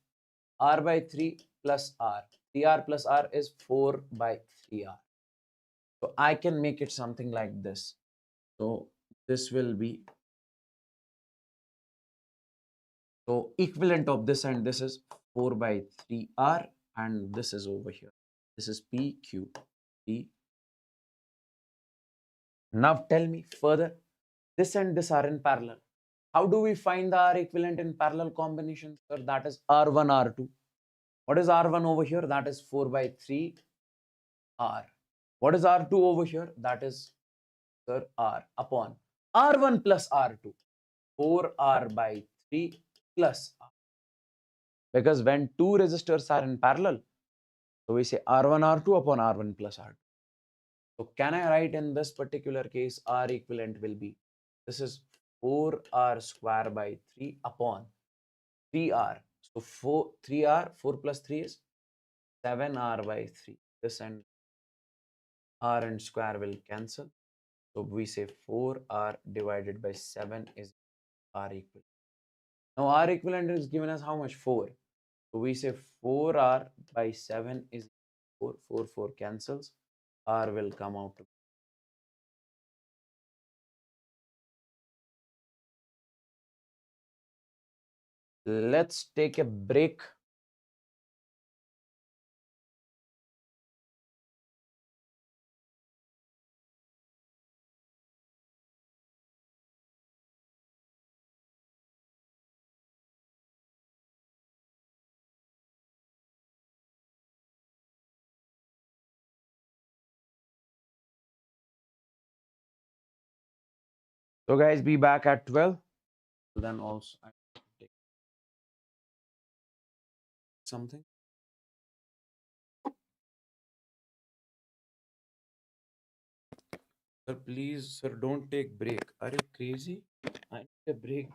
R by 3 plus R. 3R plus R is 4 by 3R. So I can make it something like this. So this will be, so equivalent of this and this is 4 by 3R, and this is over here. This is PQ. P. Now tell me further, this and this are in parallel. How do we find the R equivalent in parallel combination? Sir, that is R1, R2. What is R1 over here? That is 4 by 3R. What is R2 over here? That is, sir, R upon R1 plus R2. 4R by 3 plus R. Because when two resistors are in parallel, so we say R1, R2 upon R1 plus R2. So can I write in this particular case, R equivalent will be, this is 4R square by 3 upon 3R. So 3R, 4 plus 3 is 7R by 3. This and R and square will cancel. So we say 4R divided by 7 is R equivalent. Now R equivalent is given as how much? 4. So we say 4R by 7 is 4. 4, 4 cancels. R will come out to. Let's take a break. So guys, be back at 12. Then also I take something. Sir, please, sir, don't take break. Are you crazy? I need a break.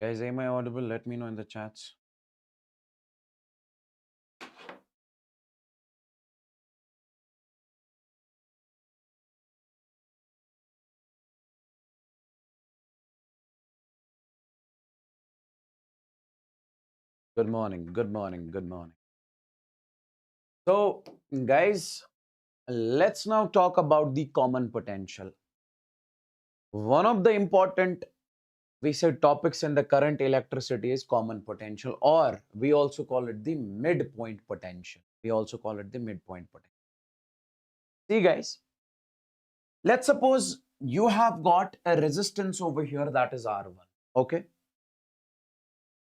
Guys, am I audible? Let me know in the chats. Good morning, good morning, good morning. So, guys, let's now talk about the common potential. One of the important, we said, topics in the current electricity is common potential, or we also call it the midpoint potential. We also call it the midpoint potential. See, guys, let's suppose you have got a resistance over here that is R1, okay?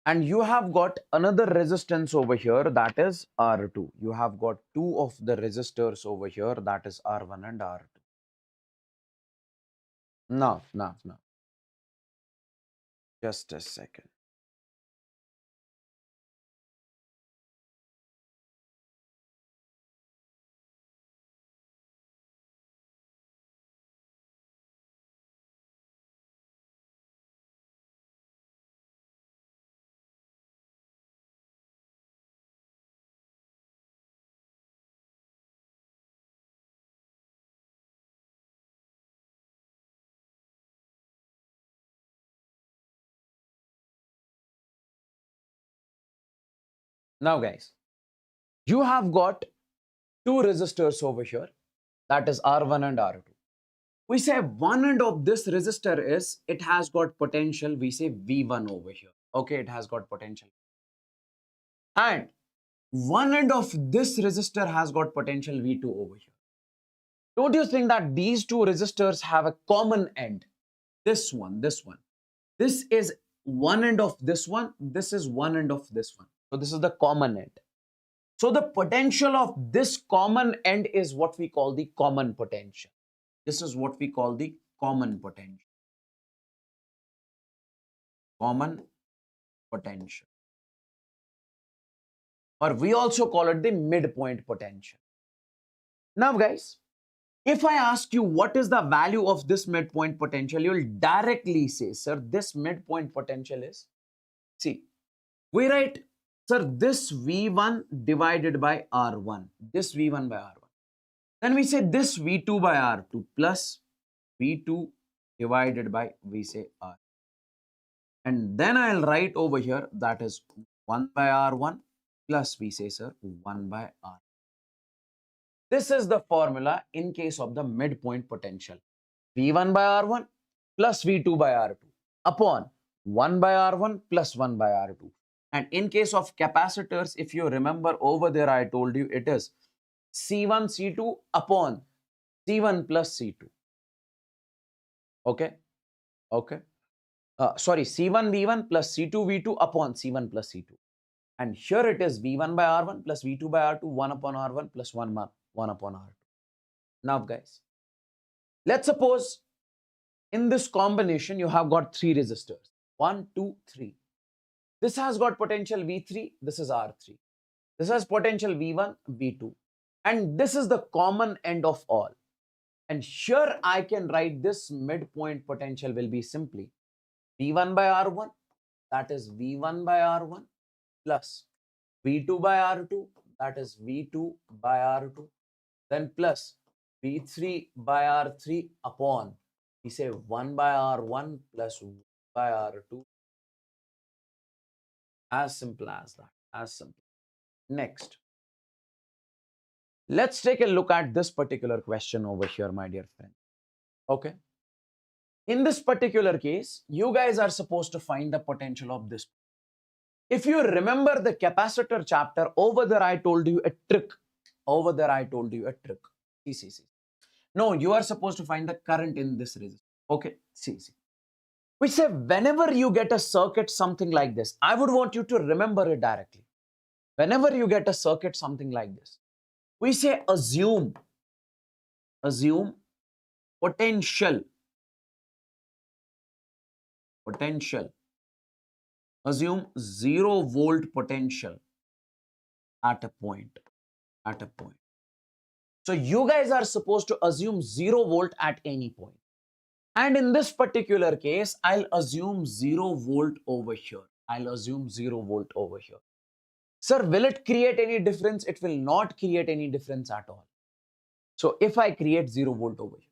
And you have got another resistance over here that is R2. You have got two of the resistors over here that is R1 and R2. Now, just a second. Now, guys, you have got two resistors over here that is R1 and R2. We say one end of this resistor is, it has got potential, we say V1 over here. Okay, it has got potential. And one end of this resistor has got potential V2 over here. Don't you think that these two resistors have a common end? This one, this one. This is one end of this one. This is one end of this one. So this is the common end. So the potential of this common end is what we call the common potential. This is what we call the common potential. Common potential. Or we also call it the midpoint potential. Now, guys, if I ask you what is the value of this midpoint potential, you'll directly say, sir, this midpoint potential is, see, we write, sir, this V1 divided by R1, this V1 by R1. Then we say this V2 by R2 plus V2 divided by, we say, R. And then I'll write over here, that is 1 by R1 plus, we say, sir, 1 by R. This is the formula in case of the midpoint potential. V1 by R1 plus V2 by R2 upon 1 by R1 plus 1 by R2. And in case of capacitors, if you remember over there, I told you it is C1 C2 upon C1 plus C2. Okay. Okay. Sorry, C1 V1 plus C2 V2 upon C1 plus C2. And here it is V1 by R1 plus V2 by R2, 1 upon R1 plus 1 upon R2. Now, guys, let's suppose in this combination, you have got three resistors. 1, 2, 3. This has got potential V3. This is R3. This has potential V1, V2. And this is the common end of all. And here I can write this midpoint potential will be simply V1 by R1. That is V1 by R1 plus V2 by R2. That is V2 by R2. Then plus V3 by R3 upon, we say 1 by R1 plus 1 by R2. As simple as that. As simple. Next, let's take a look at this particular question over here, my dear friend. Okay. In this particular case, you guys are supposed to find the potential of this. If you remember the capacitor chapter, over there I told you a trick. Over there I told you a trick. See. No, you are supposed to find the current in this resistor. Okay, see. We say whenever you get a circuit something like this, I would want you to remember it directly. Whenever you get a circuit something like this, we say assume potential. Assume 0 volt potential at a point. So you guys are supposed to assume 0 volt at any point. And in this particular case, I'll assume 0 volt over here. I'll assume 0 volt over here. Sir, will it create any difference? It will not create any difference at all. So if I create 0 volt over here,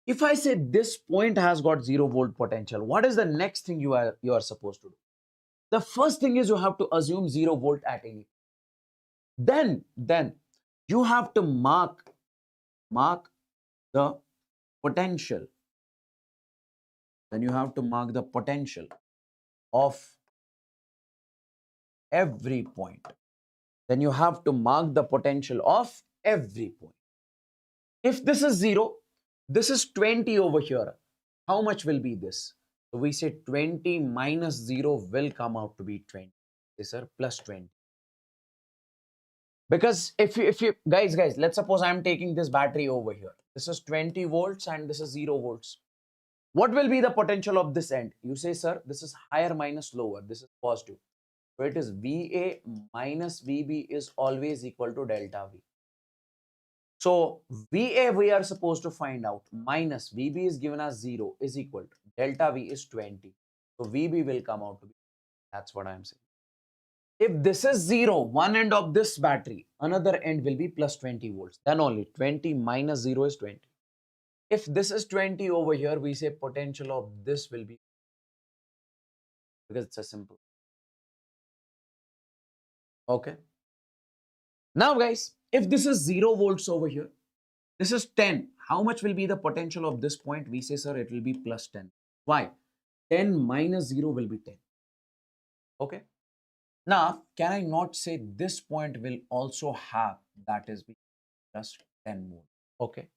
if I say this point has got 0 volt potential, what is the next thing you are supposed to do? The first thing is you have to assume 0 volt at any. Then you have to mark the potential. Then you have to mark the potential of every point. Then you have to mark the potential of every point. If this is 0, this is 20 over here. How much will be this? So we say 20 minus 0 will come out to be 20. These are plus 20. Because if you guys, let's suppose I'm taking this battery over here. This is 20 volts and this is 0 volts. What will be the potential of this end? You say, sir, this is higher minus lower. This is positive. So it is VA minus VB is always equal to delta V. So VA we are supposed to find out, minus VB is given as 0 is equal to delta V is 20. So VB will come out to be, that's what I am saying. If this is 0, one end of this battery, another end will be plus 20 volts. Then only 20 minus 0 is 20. If this is 20 over here, we say potential of this will be, because it's a simple. Okay. Now guys, if this is 0 volts over here, this is 10. How much will be the potential of this point? We say, sir, it will be plus 10. Why? 10 minus 0 will be 10. Okay. Now, can I not say this point will also have, that is plus 10 volt? Okay.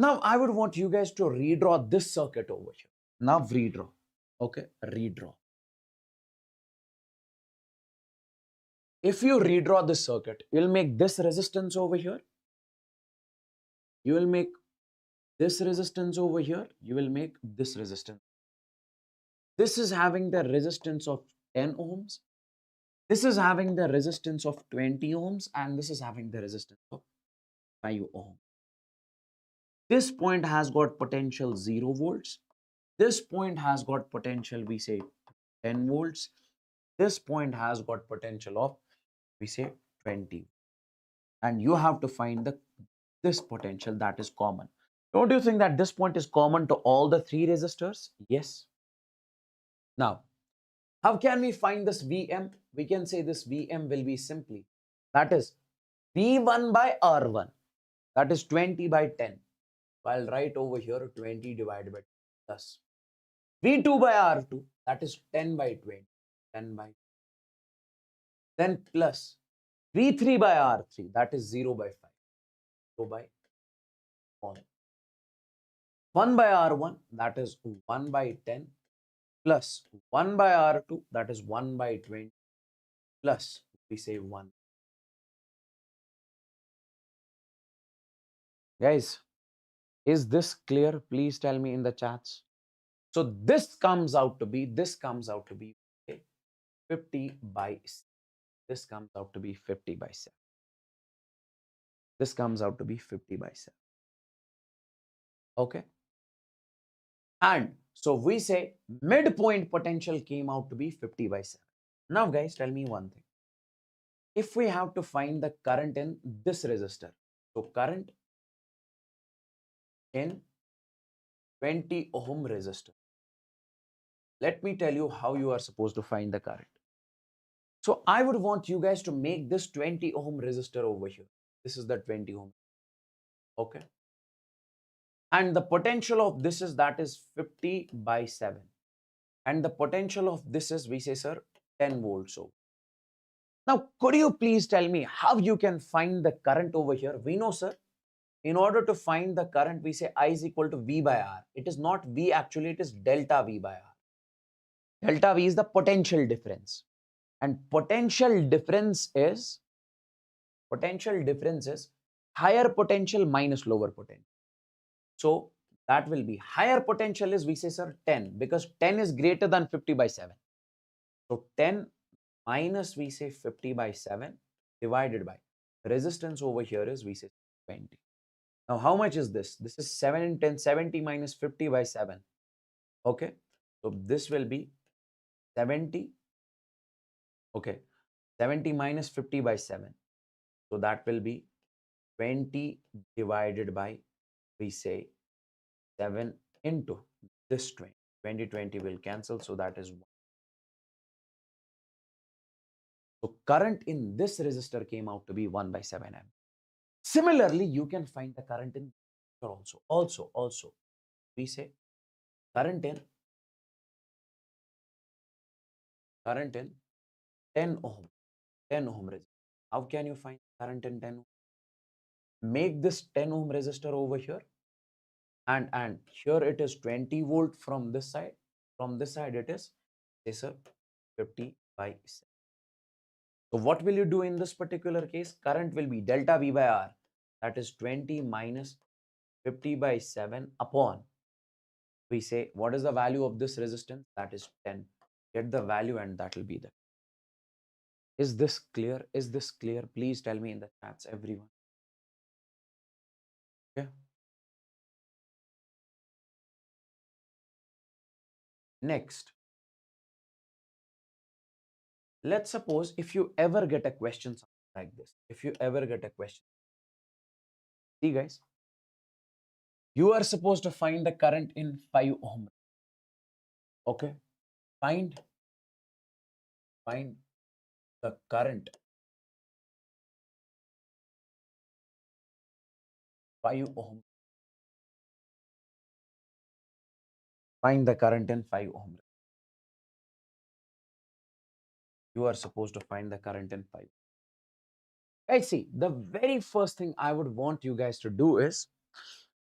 Now, I would want you guys to redraw this circuit over here. Now, redraw. Okay, redraw. If you redraw this circuit, you'll make this resistance over here. You will make this resistance over here. You will make this resistance. This is having the resistance of 10 ohms. This is having the resistance of 20 ohms. And this is having the resistance of 5 ohms. This point has got potential 0 volts. This point has got potential, we say 10 volts. This point has got potential of, we say 20. And you have to find this potential that is common. Don't you think that this point is common to all the 3 resistors? Yes. Now, how can we find this Vm? We can say this Vm will be simply, that is V1 by R1. That is 20 by 10. So I'll write over here 20 divided by 10 plus V2 by R2, that is 10 by 20, 10 by 10. Then plus V3 by R3, that is 0 by 5, 0 by 1. 1 by R1, that is 1 by 10, plus 1 by R2, that is 1 by 20, plus we say 1. Guys, is this clear? Please tell me in the chats. So this comes out to be okay, 50 by 7. This comes out to be 50 by 7. This comes out to be 50 by 7. Okay. And so we say midpoint potential came out to be 50 by 7. Now guys, tell me one thing. If we have to find the current in this resistor, so current in 20 ohm resistor, let me tell you how you are supposed to find the current. So I would want you guys to make this 20 ohm resistor over here. This is the 20 ohm. Okay. And the potential of this is, that is 50 by 7. And the potential of this is, we say, sir, 10 volts. So now, could you please tell me how you can find the current over here? We know, sir, in order to find the current, we say I is equal to V by R. It is not V actually, it is delta V by R. Delta V is the potential difference. And potential difference is higher potential minus lower potential. So that will be higher potential is, we say, sir, 10, because 10 is greater than 50 by 7. So 10 minus, we say 50 by 7 divided by resistance over here is, we say 20. Now, how much is this? This is 7 and 10, 70 minus 50 by 7. Okay. So this will be 70. Okay. 70 minus 50 by 7. So that will be 20 divided by, we say, 7 into this 20. 20, 20 will cancel. So that is 1. So current in this resistor came out to be 1 by 7 amp. Similarly, you can find the current in also. Also, we say current in 10 ohm, 10 ohm resistor. How can you find current in 10 ohm? Make this 10 ohm resistor over here, and here it is 20 volt from this side. From this side it is, say sir, 50 by 7. So what will you do in this particular case? Current will be delta V by R. That is 20 minus 50 by 7 upon, we say, what is the value of this resistance? That is 10. Get the value and that will be the. Is this clear? Is this clear? Please tell me in the chats, everyone. Okay. Next, let's suppose if you ever get a question like this. If you ever get a question, see guys, you are supposed to find the current in 5 ohm. Okay. Find the current 5 ohm. Find the current in 5 ohm. You are supposed to find the current in 5. Guys, see, the very first thing I would want you guys to do is,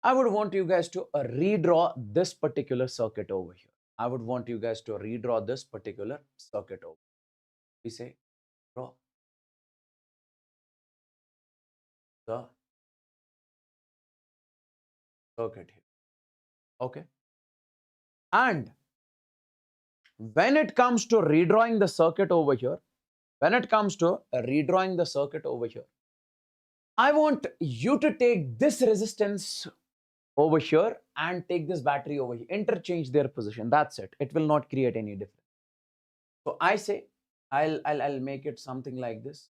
I would want you guys to redraw this particular circuit over here. I would want you guys to redraw this particular circuit over. We say, draw the circuit here. Okay. And when it comes to redrawing the circuit over here, I want you to take this resistance over here and take this battery over here. Interchange their position. That's it. It will not create any difference. So I say, I'll make it something like this.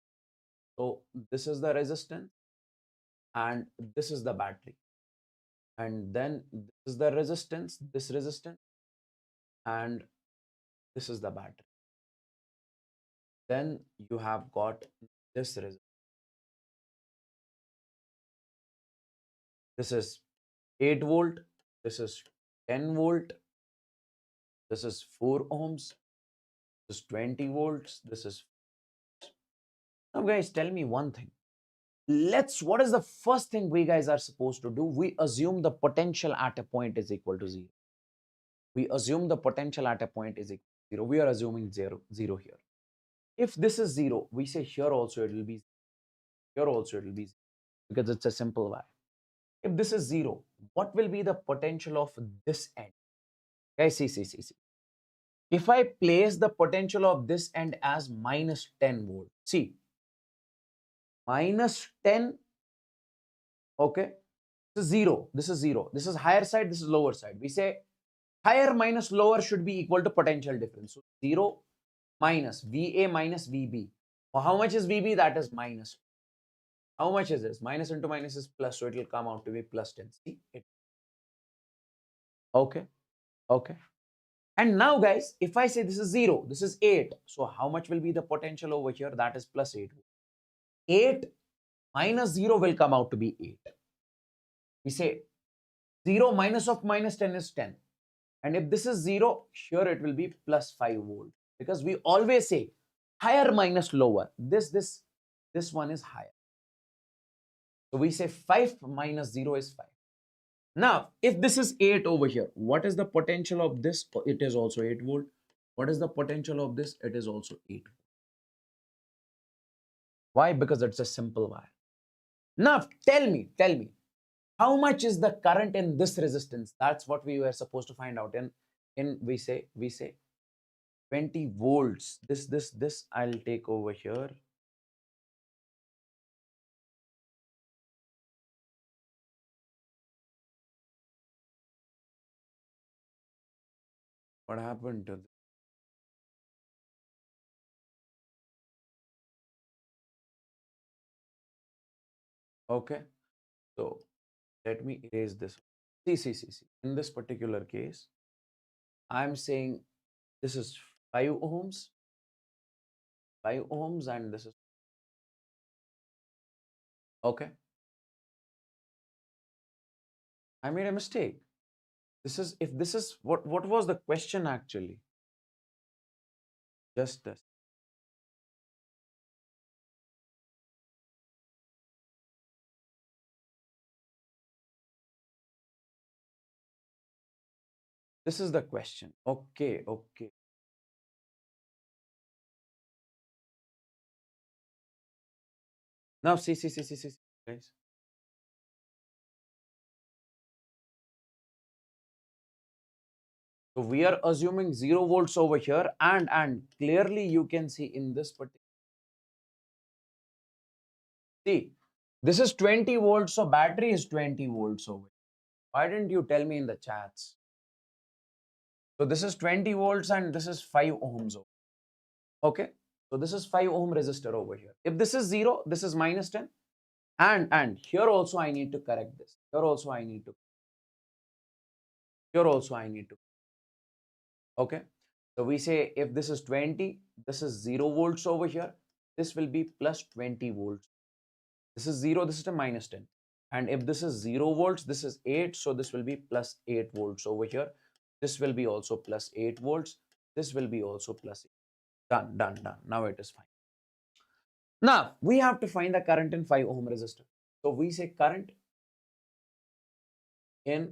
So this is the resistance and this is the battery. And then this is the resistance, this resistance, and this is the battery. Then you have got this resistance. This is 8 volt, this is 10 volt, this is 4 ohms, this is 20 volts, this is. Now guys, tell me one thing. What is the first thing we guys are supposed to do? We assume the potential at a point is equal to 0. We assume the potential at a point is equal to 0. We are assuming 0 here. If this is 0, we say here also it will be 0. Here also it will be 0 because it's a simple wire. If this is 0, what will be the potential of this end? Guys, see. If I place the potential of this end as minus 10 volt, see, minus 10, okay, this is 0, this is 0, this is higher side, this is lower side. We say higher minus lower should be equal to potential difference. So 0 minus VA minus VB. Well, how much is VB? That is minus. How much is this? Minus into minus is plus, so it will come out to be plus 10. See it. Okay. And now guys, if I say this is 0, this is 8. So how much will be the potential over here? That is plus 8. 8 minus 0 will come out to be 8. We say 0 minus of minus 10 is 10. And if this is 0, here it will be plus 5 volt. Because we always say higher minus lower. This one is higher. So we say 5 minus 0 is 5. Now, if this is 8 over here, what is the potential of this? It is also 8 volt. What is the potential of this? It is also 8 volt. Why? Because it's a simple wire. Now, tell me, how much is the current in this resistance? That's what we were supposed to find out. We say 20 volts. This I'll take over here. What happened to this? Okay, so let me erase this. See. In this particular case, I'm saying this is 5 ohms, 5 ohms, and this is okay. I made a mistake. This is if this is what was the question actually? Just this. This is the question. Okay. Now see, guys. So we are assuming 0 volts over here, and clearly you can see in this particular. See, this is 20 volts, so battery is 20 volts over here. Why didn't you tell me in the chats? So this is 20 volts and this is 5 ohms. Okay. So this is 5 ohm resistor over here. If this is 0, this is minus 10. And here also I need to correct this. Here also I need to. Okay. So we say if this is 20, this is 0 volts over here. This will be plus 20 volts. This is 0, this is a minus 10. And if this is 0 volts, this is 8. So this will be plus 8 volts over here. This will be also plus 8 volts. This will be also plus 8. Done. Now it is fine. Now we have to find the current in 5 ohm resistor. So we say current in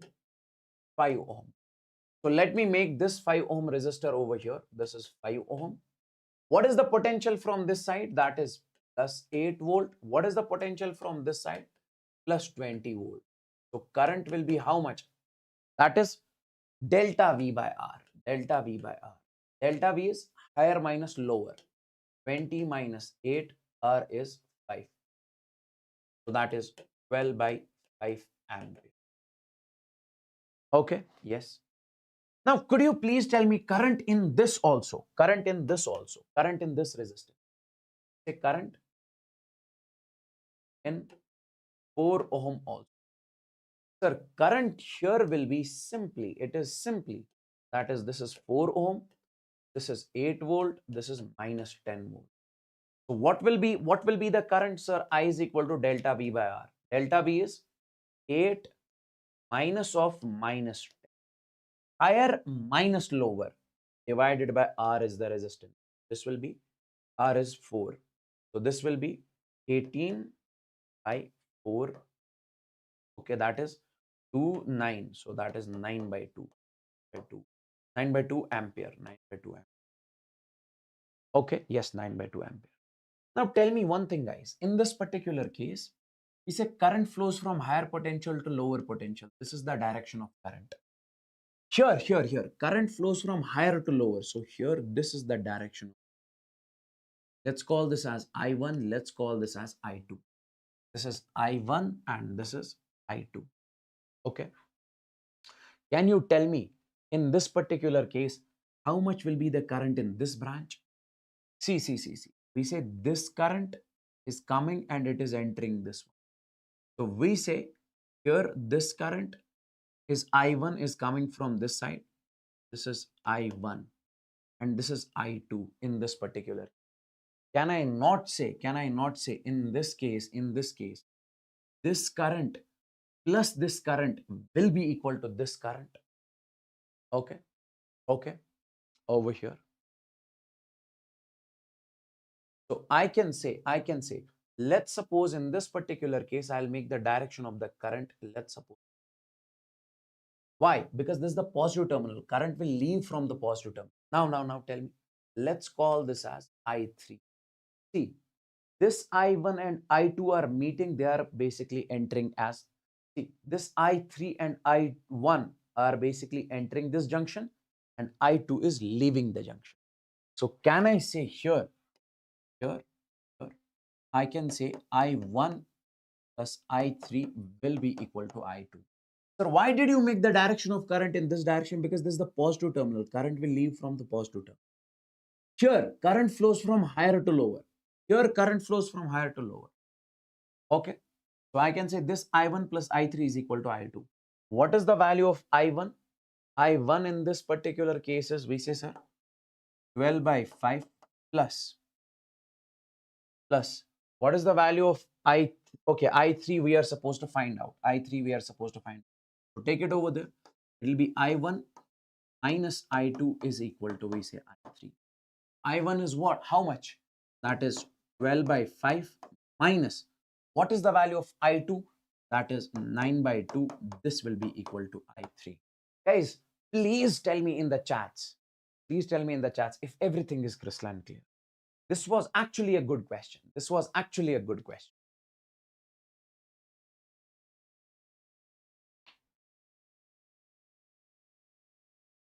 5 ohm. So let me make this 5 ohm resistor over here. This is 5 ohm. What is the potential from this side? That is plus 8 volt. What is the potential from this side? Plus 20 volt. So current will be how much? That is delta V by R. Delta V by R. Delta V is higher minus lower. 20 minus 8, R is 5. So that is 12 by 5 ampere. Okay, yes. Now, could you please tell me current in this also? Current in this also. Current in this resistance. Say current in 4 ohm also. Sir, current here will be simply, it is simply, that is, this is 4 ohm, this is 8 volt, this is minus 10 volt. So what will be the current, sir? I is equal to delta V by R. Delta V is 8 minus of minus 10. Higher minus lower divided by R is the resistance. This will be R is 4. So this will be 18 by 4. Okay, that is 2, 9. So that is 9 by 2 by 2. 9 by 2 ampere. 9 by 2 ampere. Okay, yes, 9 by 2 ampere. Now tell me one thing, guys. In this particular case, we say current flows from higher potential to lower potential. This is the direction of current. Here. Current flows from higher to lower. So here, this is the direction. Let's call this as I1. Let's call this as I2. This is I1 and this is I2. Okay. Can you tell me in this particular case, how much will be the current in this branch? See. We say this current is coming and it is entering this one. So we say here this current is I1 is coming from this side. This is I1 and this is I2 in this particular. Can I not say in this case, this current plus this current will be equal to this current? Okay. Over here. So I can say, let's suppose in this particular case, I'll make the direction of the current. Let's suppose. Why? Because this is the positive terminal. Current will leave from the positive terminal. Now tell me. Let's call this as I3. See, this I1 and I2 are meeting. They are basically entering as, see, this I3 and I1 are basically entering this junction and I2 is leaving the junction. So can I say here, I can say I1 plus I3 will be equal to I2. Sir, why did you make the direction of current in this direction? Because this is the positive terminal. Current will leave from the positive terminal. Here, current flows from higher to lower. Here, current flows from higher to lower. Okay. So I can say this I1 plus I3 is equal to I2. What is the value of I1? I1 in this particular case is, we say, sir, 12 by 5 plus. What is the value of I? Okay, I3 we are supposed to find out. I3 we are supposed to find out. So take it over there. It will be I1 minus I2 is equal to, we say, I3. I1 is what? How much? That is 12 by 5 minus. What is the value of I2? That is 9 by 2. This will be equal to I3. Guys, please tell me in the chats. Please tell me in the chats if everything is crystalline clear. This was actually a good question. This was actually a good question.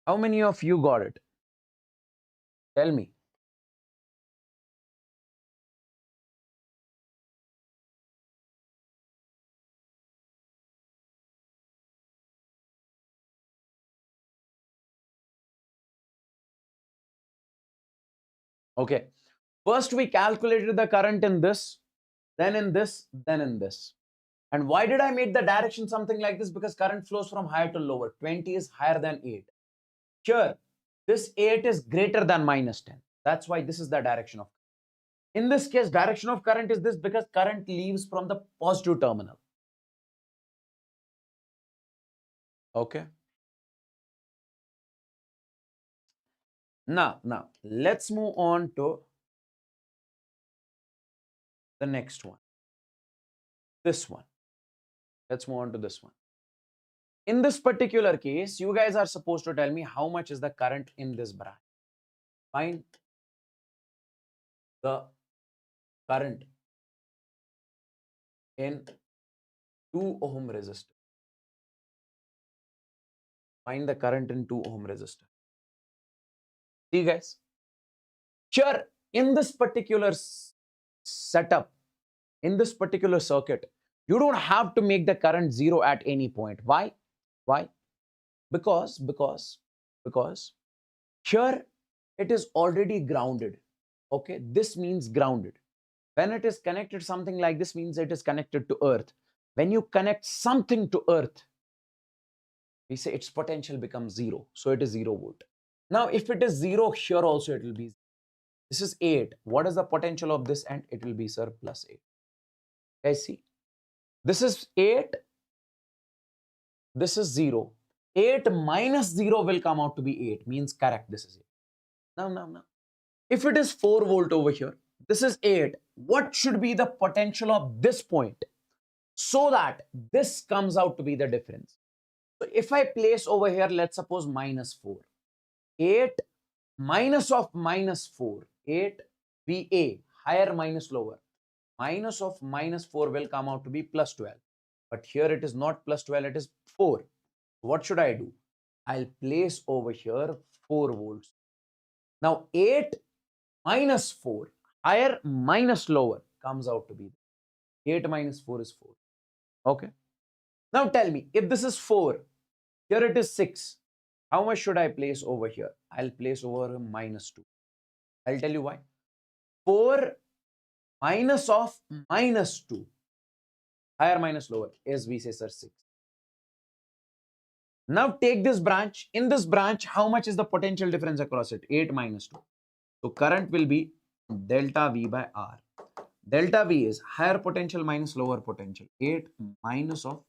How many of you got it? Tell me. Okay. First, we calculated the current in this, then in this, then in this. And why did I make the direction something like this? Because current flows from higher to lower. 20 is higher than 8. Here, this 8 is greater than minus 10. That's why this is the direction of. In this case, direction of current is this because current leaves from the positive terminal. Okay. Now, let's move on to the next one. This one. Let's move on to this one. In this particular case, you guys are supposed to tell me how much is the current in this branch. Find the current in 2 ohm resistor. Find the current in 2 ohm resistor. See guys, here in this particular setup, in this particular circuit, you don't have to make the current zero at any point. Why? Why? Because here it is already grounded. Okay, this means grounded. When it is connected something like this means it is connected to earth. When you connect something to earth, we say its potential becomes zero. So it is 0 volt. Now, if it is 0, here also it will be. This is 8. What is the potential of this end? It will be, sir, plus 8. Guys, see. This is 8. This is 0. 8 minus 0 will come out to be 8. Means correct. This is 8. Now. If it is 4 volt over here, this is 8. What should be the potential of this point? So that this comes out to be the difference. So if I place over here, let's suppose minus 4. 8 minus of minus 4. 8 VA, higher minus lower. Minus of minus 4 will come out to be plus 12. But here it is not plus 12, it is 4. What should I do? I'll place over here 4 volts. Now 8 minus 4, higher minus lower comes out to be 8 minus 4 is 4. Okay. Now tell me, if this is 4, here it is 6. How much should I place over here? I'll place over minus 2. I'll tell you why. 4 minus of minus 2, higher minus lower, is, we say, sir, 6. Now take this branch. In this branch, how much is the potential difference across it? 8 minus 2. So current will be delta V by R. Delta V is higher potential minus lower potential. 8 minus of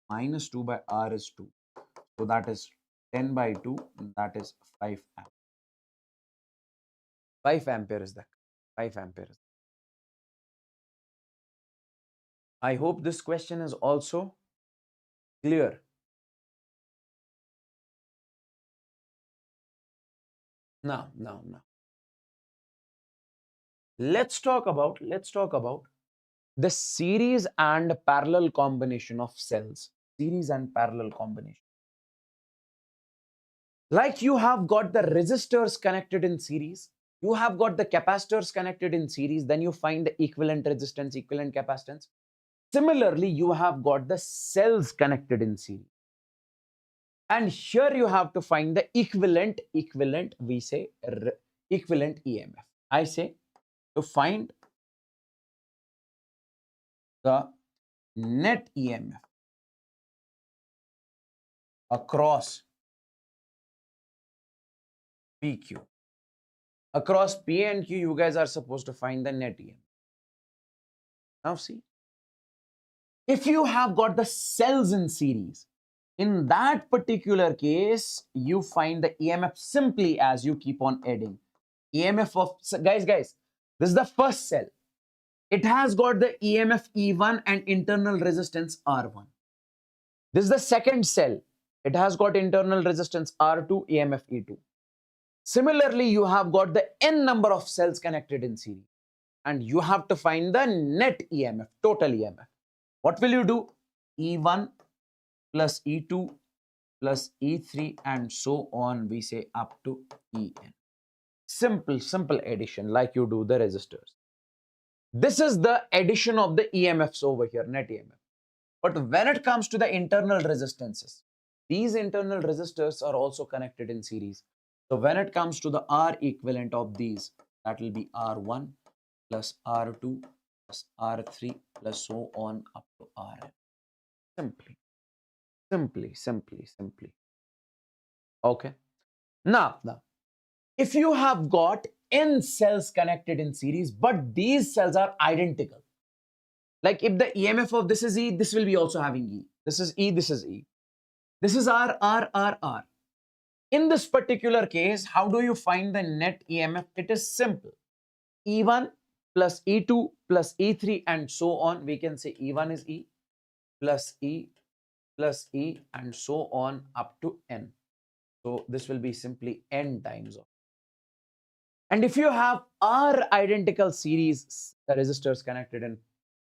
minus 2 by R is 2. So that is 10 by 2. That is 5 ampere. 5 ampere is that. 5 ampere. I hope this question is also clear. Now. Let's talk about the series and parallel combination of cells. Series and parallel combination. Like you have got the resistors connected in series, you have got the capacitors connected in series, then you find the equivalent resistance, equivalent capacitance. Similarly, you have got the cells connected in series. And here you have to find the equivalent, we say equivalent EMF. I say to find the net EMF across PQ. Across P and Q, you guys are supposed to find the net EMF. Now see, if you have got the cells in series, in that particular case, you find the EMF simply as you keep on adding. EMF of, guys, this is the first cell. It has got the EMF E1 and internal resistance R1. This is the second cell. It has got internal resistance R2, EMF E2. Similarly, you have got the n number of cells connected in series. And you have to find the net EMF, total EMF. What will you do? E1 plus E2 plus E3 and so on, we say up to En. Simple addition like you do the resistors. This is the addition of the EMFs over here, net EMF. But when it comes to the internal resistances, these internal resistors are also connected in series. So when it comes to the R equivalent of these, that will be R1 plus R2 plus R3 plus so on up to Rn. Simply. Okay. Now, if you have got n cells connected in series, but these cells are identical. Like if the EMF of this is E, this will be also having E. This is E, this is E. This is R, R, R, R. In this particular case, how do you find the net EMF? It is simple. E1 plus E2 plus E3 and so on. We can say E1 is E plus E plus E and so on up to N. So this will be simply N times of. And if you have R identical series resistors connected in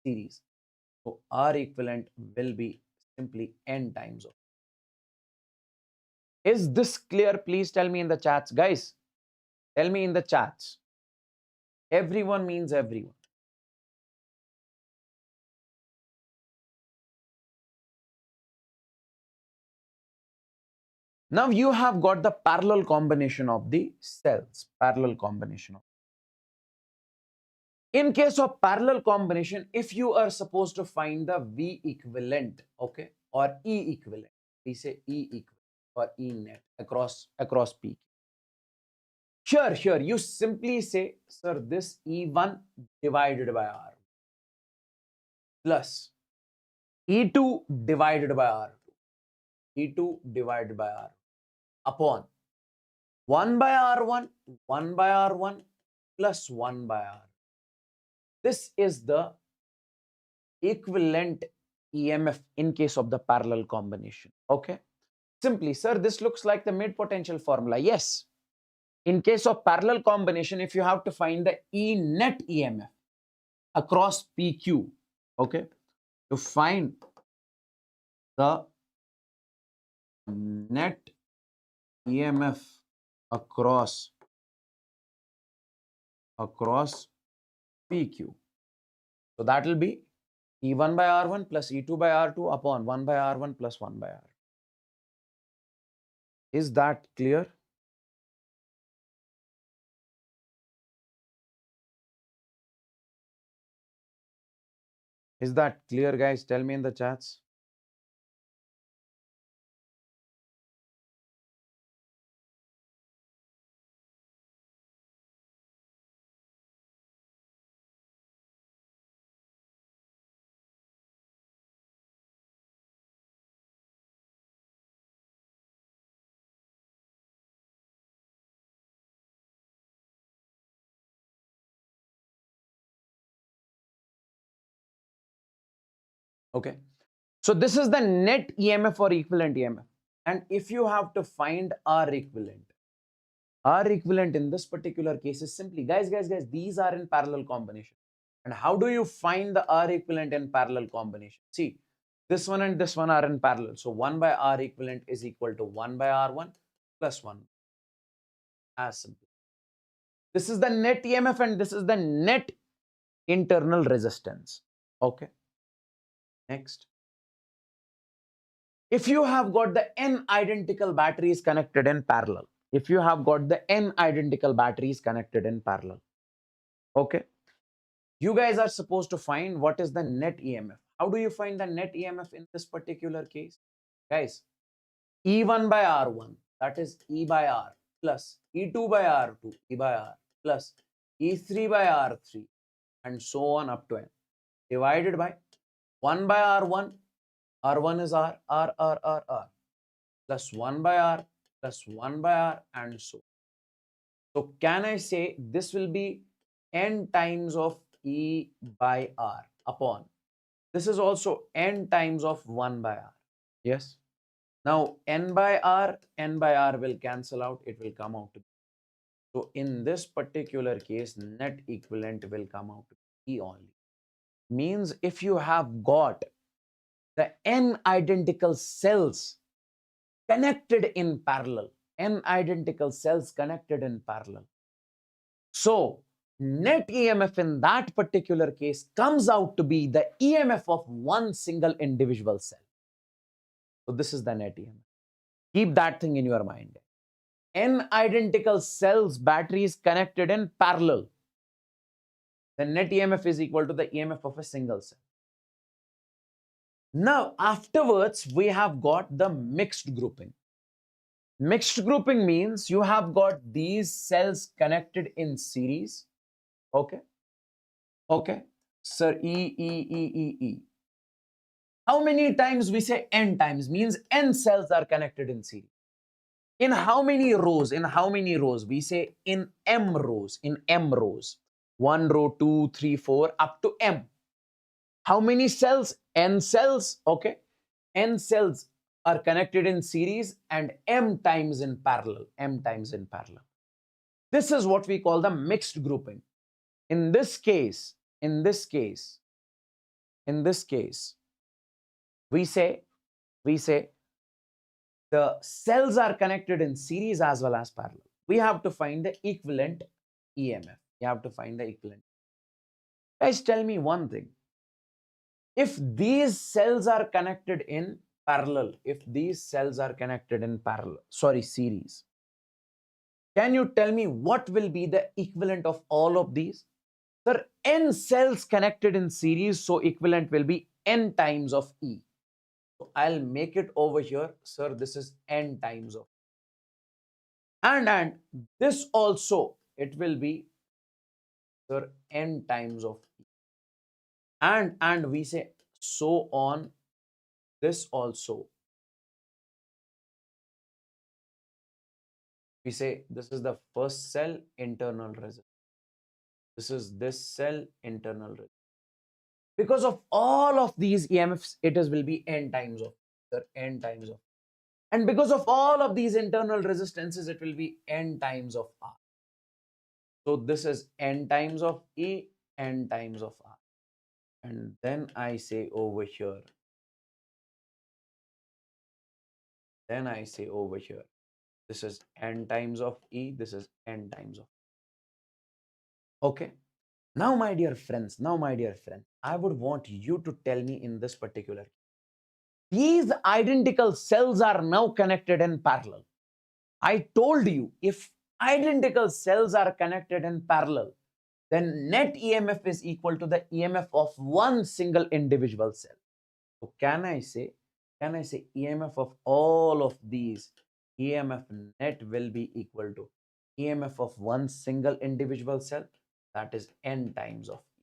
series, so R equivalent will be simply N times of. Is this clear? Please tell me in the chats, guys. Tell me in the chats. Everyone means everyone. Now you have got the parallel combination of the cells, parallel combination. In case of parallel combination, if you are supposed to find the V equivalent, okay, or E equivalent, we say E equivalent or E net across P. Here, you simply say, sir, this E1 divided by R plus E2 divided by R2, E2 divided by R upon 1 by R1, 1 by R1 plus 1 by R. This is the equivalent EMF in case of the parallel combination. Okay. Simply, sir, this looks like the mid potential formula. Yes. In case of parallel combination, if you have to find the E net EMF across PQ, okay, to find the net EMF across PQ. So that will be E1 by R1 plus E2 by R2 upon 1 by R1 plus 1 by R. Is that clear? Is that clear, guys? Tell me in the chats. Okay. So this is the net EMF or equivalent EMF. And if you have to find R equivalent in this particular case is simply, guys, these are in parallel combination. And how do you find the R equivalent in parallel combination? See, this one and this one are in parallel. So 1 by R equivalent is equal to 1 by R1 plus 1. As simple. This is the net EMF and this is the net internal resistance. Okay. Next. If you have got the n identical batteries connected in parallel, if you have got the n identical batteries connected in parallel, okay, you guys are supposed to find what is the net EMF. How do you find the net EMF in this particular case? Guys, E1 by R1, that is E by R, plus E2 by R2, E by R, plus E3 by R3, and so on up to N, divided by 1 by R1, R1 is R, plus 1 by R, plus 1 by R, and so. So can I say this will be N times of E by R upon. This is also N times of 1 by R. Yes. Now N by R will cancel out. It will come out to be. So in this particular case, net equivalent will come out to be E only. Means if you have got the N identical cells connected in parallel, N identical cells connected in parallel. So net EMF in that particular case comes out to be the EMF of one single individual cell. So this is the net EMF. Keep that thing in your mind. N identical cells, batteries connected in parallel. The net EMF is equal to the EMF of a single cell. Now, afterwards, we have got the mixed grouping. Mixed grouping means you have got these cells connected in series. Okay. Okay. Sir, E. How many times we say N times? Means N cells are connected in series. In how many rows? In how many rows? We say in M rows. In M rows. 1 row, 2, 3, 4, up to M. How many cells? N cells. Okay. N cells are connected in series and M times in parallel. M times in parallel. This is what we call the mixed grouping. In this case, we say the cells are connected in series as well as parallel. We have to find the equivalent EMF. You have to find the equivalent. Guys, tell me one thing. If these cells are connected in parallel, series, can you tell me what will be the equivalent of all of these? Sir, N cells connected in series, so equivalent will be N times of E. So I'll make it over here. Sir, this is N times of. And this also, it will be, sir, N times of E. And we say so on. This also. We say this is the first cell internal resistance. This is this cell internal resistance. Because of all of these EMFs, it will be N times of, sir, N times of. And because of all of these internal resistances, it will be N times of R. So this is N times of E, N times of R. And then I say over here. This is N times of E, this is N times of. Okay. Now, my dear friends, I would want you to tell me in this particular. These identical cells are now connected in parallel. I told you, if identical cells are connected in parallel, then net EMF is equal to the EMF of one single individual cell. So can I say EMF of all of these, EMF net will be equal to EMF of one single individual cell, that is N times of E.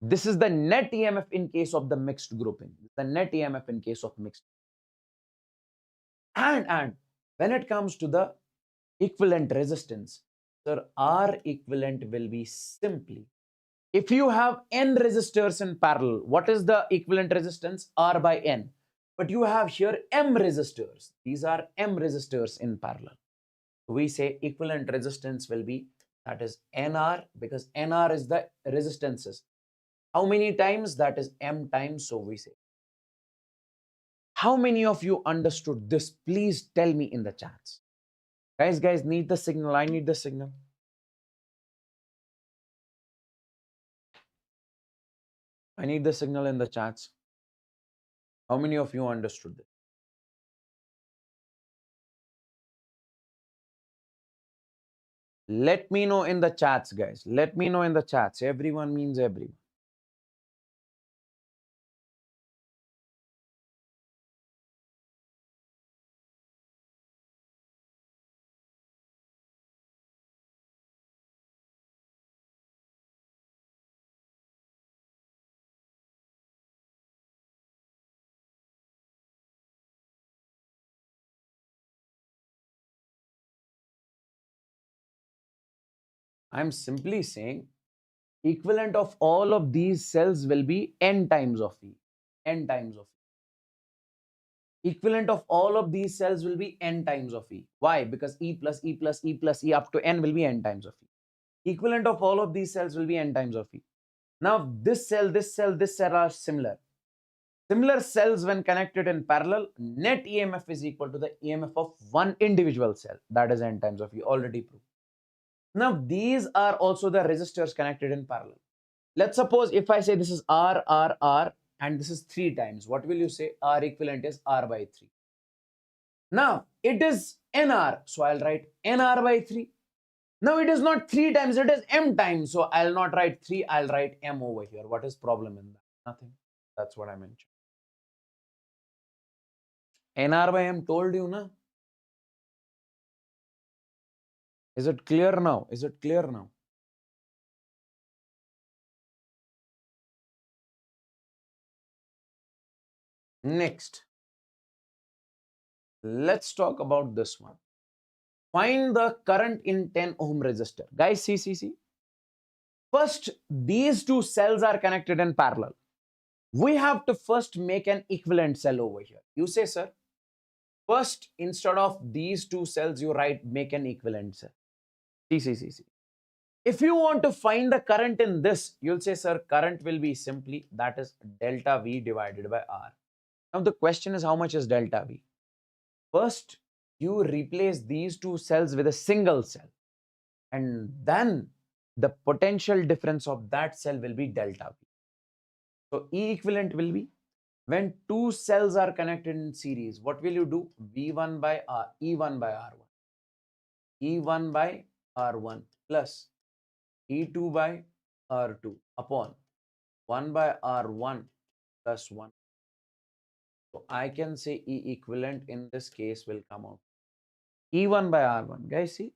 This is the net EMF in case of the mixed grouping. The net EMF in case of mixed. And when it comes to the equivalent resistance, sir, R equivalent will be simply, if you have N resistors in parallel, what is the equivalent resistance? R by N. But you have here M resistors. These are M resistors in parallel. We say equivalent resistance will be, that is NR, because NR is the resistances. How many times? That is M times. So we say. How many of you understood this? Please tell me in the chats. Guys, need the signal. I need the signal. I need the signal in the chats. How many of you understood this? Let me know in the chats, guys. Let me know in the chats. Everyone means everyone. I'm simply saying equivalent of all of these cells will be n times of E. N times of E. Equivalent of all of these cells will be n times of E. Why? Because E plus E plus E plus E up to n will be n times of E. Equivalent of all of these cells will be n times of E. Now, this cell, this cell, this cell are similar. Similar cells, when connected in parallel, net EMF is equal to the EMF of one individual cell. That is n times of E, already proved. Now, these are also the resistors connected in parallel. Let's suppose if I say this is R, R, R, and this is 3 times. What will you say? R equivalent is R by 3. Now, it is NR. So, I'll write NR by 3. Now, it is not 3 times, it is M times. So, I'll not write 3, I'll write M over here. What is problem in that? Nothing. That's what I mentioned. NR by M told you, na? Is it clear now? Is it clear now? Next, let's talk about this one. Find the current in 10 ohm resistor. Guys, see. First, these two cells are connected in parallel. We have to first make an equivalent cell over here. You say, sir, first, instead of these two cells, you write make an equivalent cell. See. If you want to find the current in this, you'll say, sir, current will be simply, that is delta V divided by R. Now, the question is, how much is delta V? First, you replace these two cells with a single cell, and then the potential difference of that cell will be delta V. So, E equivalent will be, when two cells are connected in series, what will you do? V1 by R, E1 by R1. E1 by R1 plus E2 by R2 upon 1 by R1 plus 1. So I can say E equivalent in this case will come out E1 by R1. Guys, see?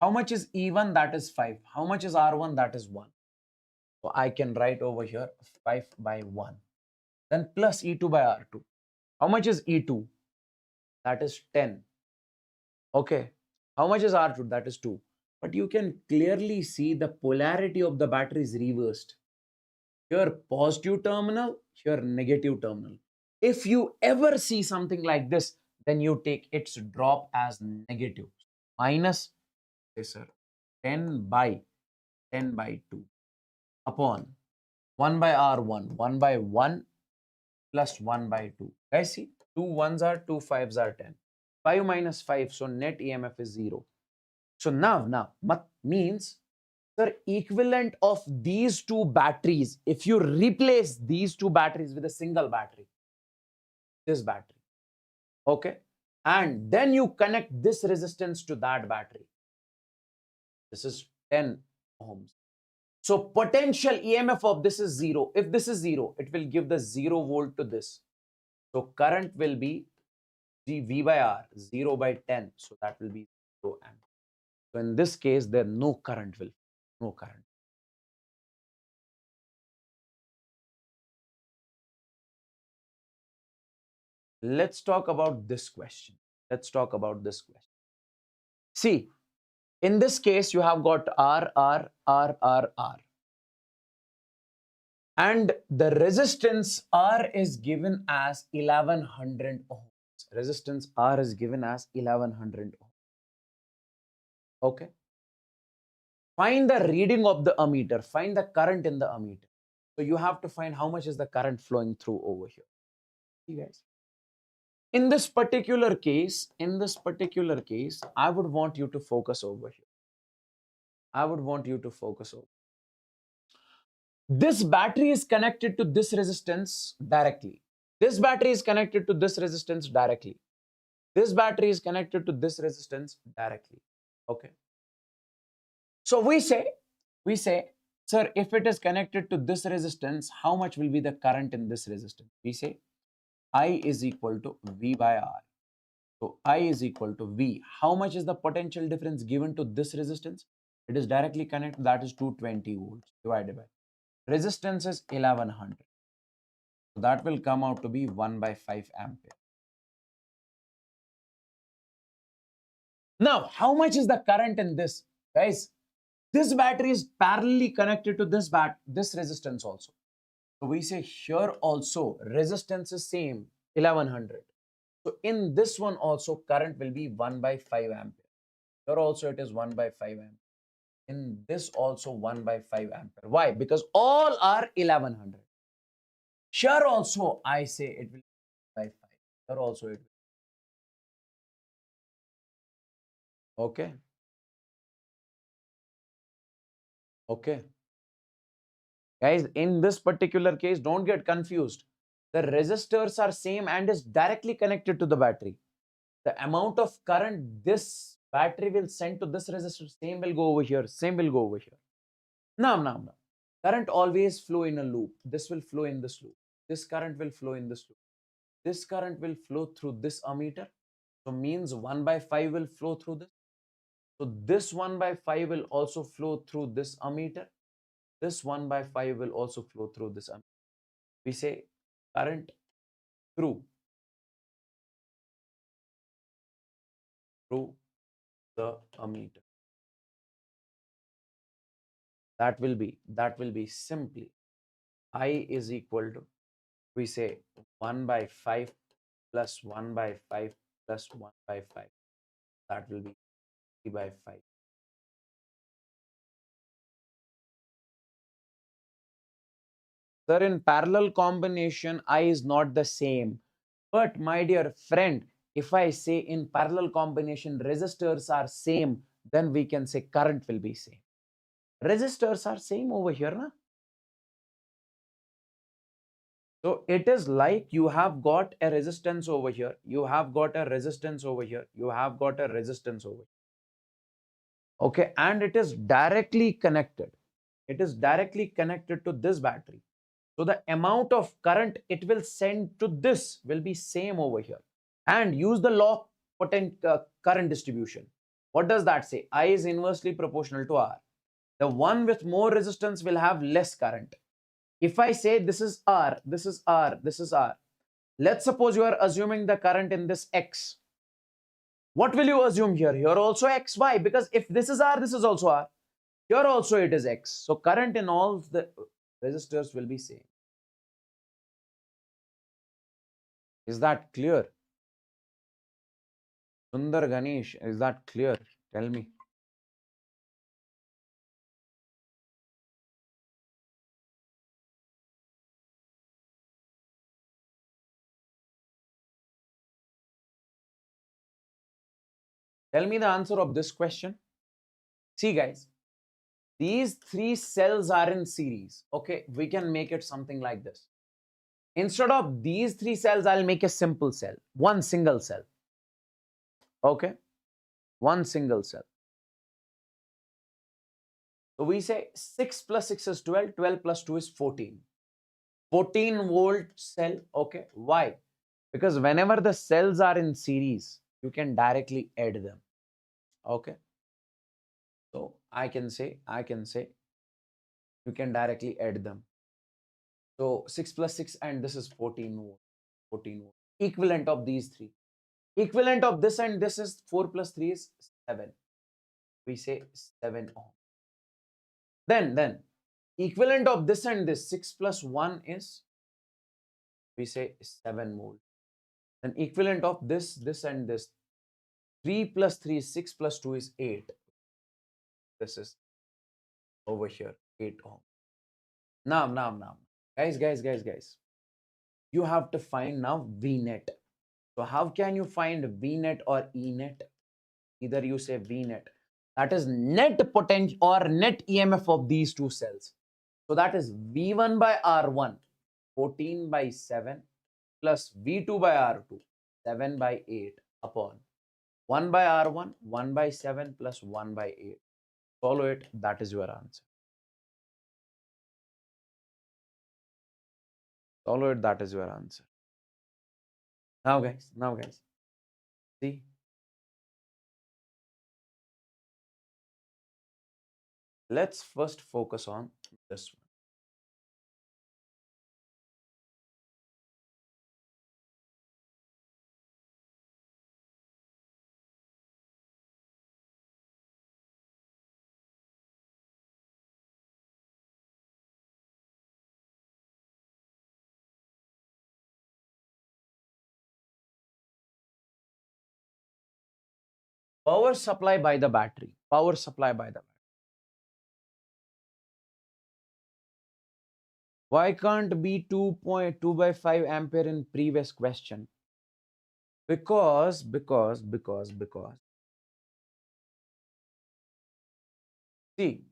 How much is E1? That is 5. How much is R1? That is 1. So I can write over here 5 by 1. Then plus E2 by R2. How much is E2? That is 10. Okay. How much is R2? That is 2. But you can clearly see the polarity of the battery is reversed. Here positive terminal, here negative terminal. If you ever see something like this, then you take its drop as negative. Minus, yes sir, 10 by 2 upon 1 by R1, 1 by 1 plus 1 by 2. Guys, see, 2 ones are 2 fives are 10. 5 minus 5, so net EMF is 0. So now, means the equivalent of these two batteries, if you replace these two batteries with a single battery, this battery, okay, and then you connect this resistance to that battery, this is 10 ohms. So potential EMF of this is 0. If this is 0, it will give the 0 volt to this. So current will be V by R, 0 by 10. So that will be 0 amp. So in this case, there no current will, no current. Let's talk about this question. Let's talk about this question. See, in this case, you have got R, R, R, R, R. And the resistance R is given as 1100 ohms. Resistance R is given as 1100 ohms. Okay. Find the reading of the ammeter. Find the current in the ammeter. So you have to find how much is the current flowing through over here. See guys. In this particular case, I would want you to focus over here. I would want you to focus over. This battery is connected to this resistance directly. This battery is connected to this resistance directly. This battery is connected to this resistance directly. Okay. So we say, sir, if it is connected to this resistance, how much will be the current in this resistance? We say I is equal to V by R. So I is equal to V. How much is the potential difference given to this resistance? It is directly connected, that is 220 volts divided by resistance is 1100. So that will come out to be 1 by 5 ampere. Now, how much is the current in this? Guys, this battery is parallelly connected to this resistance also. So we say here also resistance is same 1100. So in this one also current will be 1 by 5 ampere. Here also it is 1 by 5 ampere. In this also 1 by 5 ampere. Why? Because all are 1100. Here also I say it will be by 5. Here also it will. Okay. Okay. Guys, in this particular case, don't get confused. The resistors are same and is directly connected to the battery. The amount of current this battery will send to this resistor, same will go over here, same will go over here. No. Current always flow in a loop. This will flow in this loop. This current will flow in this loop. This current will flow through this ammeter. So means 1 by 5 will flow through this. So this 1 by 5 will also flow through this ammeter. This 1 by 5 will also flow through this ammeter. We say current through the ammeter. That will be simply I is equal to, we say 1 by 5 plus 1 by 5 plus 1 by 5. That will be 3 by 5. Sir, in parallel combination, I is not the same. But my dear friend, if I say in parallel combination, resistors are same, then we can say current will be same. Resistors are same over here, na? So it is like you have got a resistance over here, you have got a resistance over here, you have got a resistance over here. Okay, and it is directly connected. It is directly connected to this battery. So the amount of current it will send to this will be same over here. And use the law of current distribution. What does that say? I is inversely proportional to R. The one with more resistance will have less current. If I say this is R, this is R, this is R. Let's suppose you are assuming the current in this X. What will you assume here? Here also X. Why? Because if this is R, this is also R. Here also it is X. So current in all the resistors will be same. Is that clear? Sundar Ganesh, is that clear? Tell me. Tell me the answer of this question. See, guys, these three cells are in series. Okay, we can make it something like this. Instead of these three cells, I'll make a simple cell, one single cell. Okay, one single cell. So we say 6 plus 6 is 12, 12 plus 2 is 14. 14-volt cell. Okay, why? Because whenever the cells are in series, you can directly add them. Okay, so I can say you can directly add them. So 6 plus 6 and this is 14 volt. 14 volt. Equivalent of these three. Equivalent of this and this is 4 plus 3 is 7. We say 7 ohm. Then equivalent of this and this 6 plus 1 is, we say 7 volt. Then equivalent of this and this 3 plus 3 is 6 plus 2 is 8. This is over here 8 ohm. Now. Guys. You have to find now V net. So how can you find V net or E net? Either you say V net. That is net potential or net EMF of these two cells. So that is V1 by R1, 14 by 7 plus V2 by R2, 7 by 8 upon 1 by R1, 1 by 7 plus 1 by 8. Follow it, that is your answer. Follow it, that is your answer. Now guys, see, let's first focus on this one. Power supply by the battery. Power supply by the battery. Why can't be 2.2 by 5 ampere in previous question? Because see,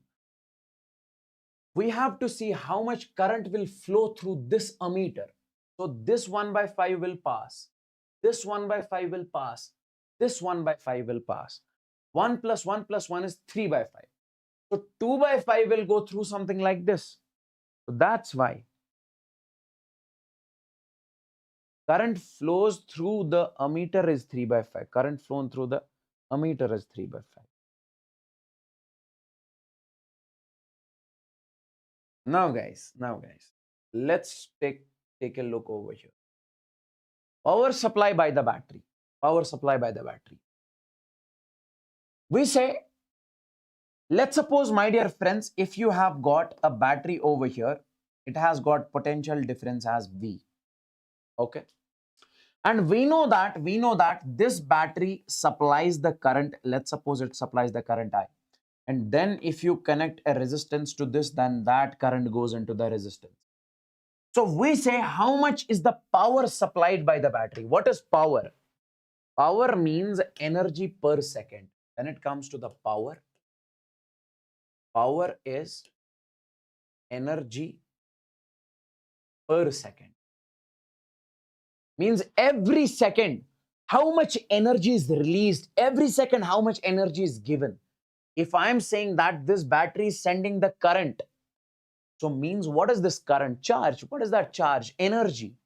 we have to see how much current will flow through this ammeter. So this 1 by 5 will pass. This 1 by 5 will pass. This 1 by 5 will pass. 1 plus 1 plus 1 is 3 by 5. So 2 by 5 will go through something like this. So that's why current flows through the ammeter is 3 by 5. Current flown through the ammeter is 3 by 5. Now guys, let's take a look over here. Power supply by the battery. Power supply by the battery. We say, let's suppose, my dear friends, if you have got a battery over here, it has got potential difference as V. Okay. And we know that this battery supplies the current. Let's suppose it supplies the current I. And then if you connect a resistance to this, then that current goes into the resistance. So we say, how much is the power supplied by the battery? What is power? Power means energy per second. When it comes to the power, power is energy per second. Means every second, how much energy is released? Every second, how much energy is given? If I'm saying that this battery is sending the current, so means what is this current? Charge. What is that charge? Energy.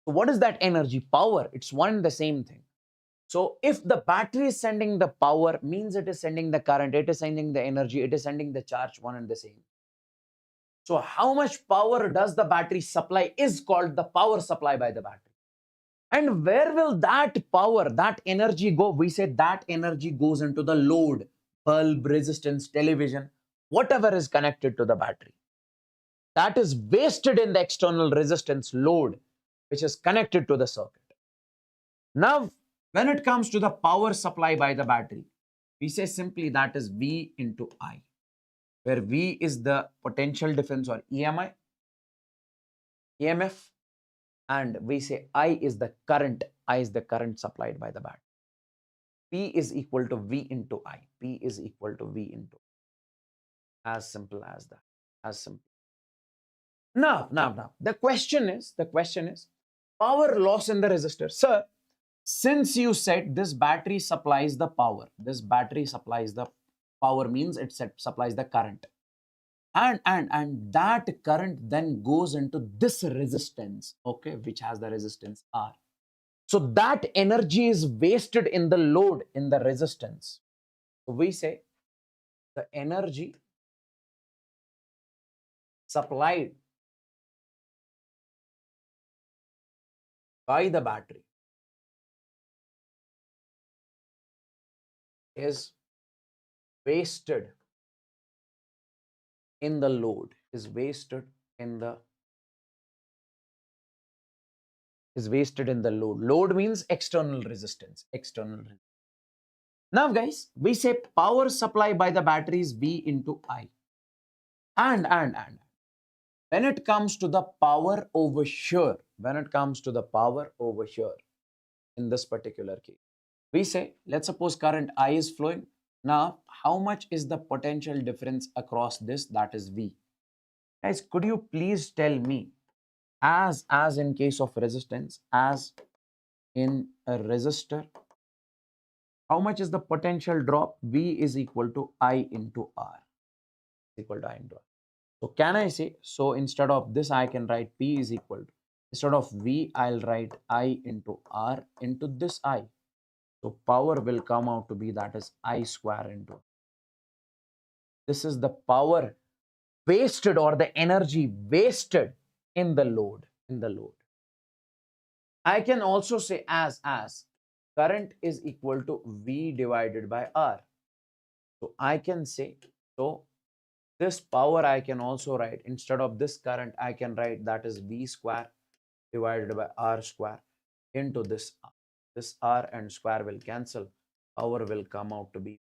So what is that energy? Power. It's one and the same thing. So if the battery is sending the power, means it is sending the current, it is sending the energy, it is sending the charge, one and the same. So how much power does the battery supply is called the power supply by the battery. And where will that power, that energy go? We say that energy goes into the load, bulb, resistance, television, whatever is connected to the battery. That is wasted in the external resistance load, which is connected to the circuit. Now, when it comes to the power supply by the battery, we say simply that is V into I, where V is the potential difference or EMI, EMF, and we say I is the current. I is the current supplied by the battery. P is equal to V into I. P is equal to V into I. As simple as that. As simple. Now, the question is power loss in the resistor. Sir, since you said this battery supplies the power, this battery supplies the power means it supplies the current. And that current then goes into this resistance, okay, which has the resistance R. So that energy is wasted in the load, in the resistance. So we say the energy supplied by the battery is wasted in the load, is wasted in the load. Load means external resistance. Now guys, we say power supply by the battery is V into I. And when it comes to the power over here, in this particular case, we say, let's suppose current I is flowing. Now, how much is the potential difference across this? That is V. Guys, could you please tell me as in case of resistance, as in a resistor, how much is the potential drop? V is equal to I into R, equal to I into R. So can I say, so instead of this, I can write P is equal to, instead of V, I'll write I into R into this I. So power will come out to be, that is I square into. This is the power wasted, or the energy wasted in the load, I can also say as current is equal to V divided by R. So I can say, so this power I can also write, instead of this current, I can write that is V square divided by R square into this R. This R and square will cancel. Power will come out to be.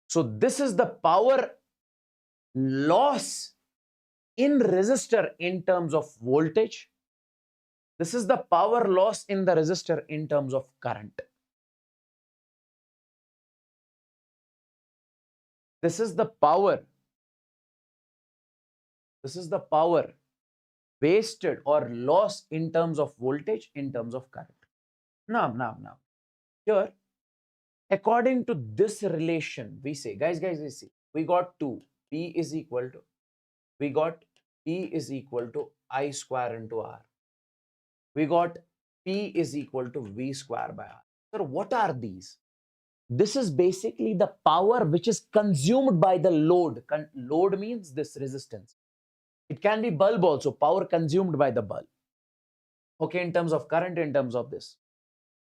So this is the power loss in resistor in terms of voltage. This is the power loss in the resistor in terms of current. This is the power. This is the power wasted or loss in terms of voltage, in terms of current. Now. Here, according to this relation, we say, guys, we see, we got P is equal to, I square into R. We got P is equal to V square by R. So what are these? This is basically the power which is consumed by the load. Load means this resistance. It can be bulb also, power consumed by the bulb. Okay, in terms of current, in terms of this.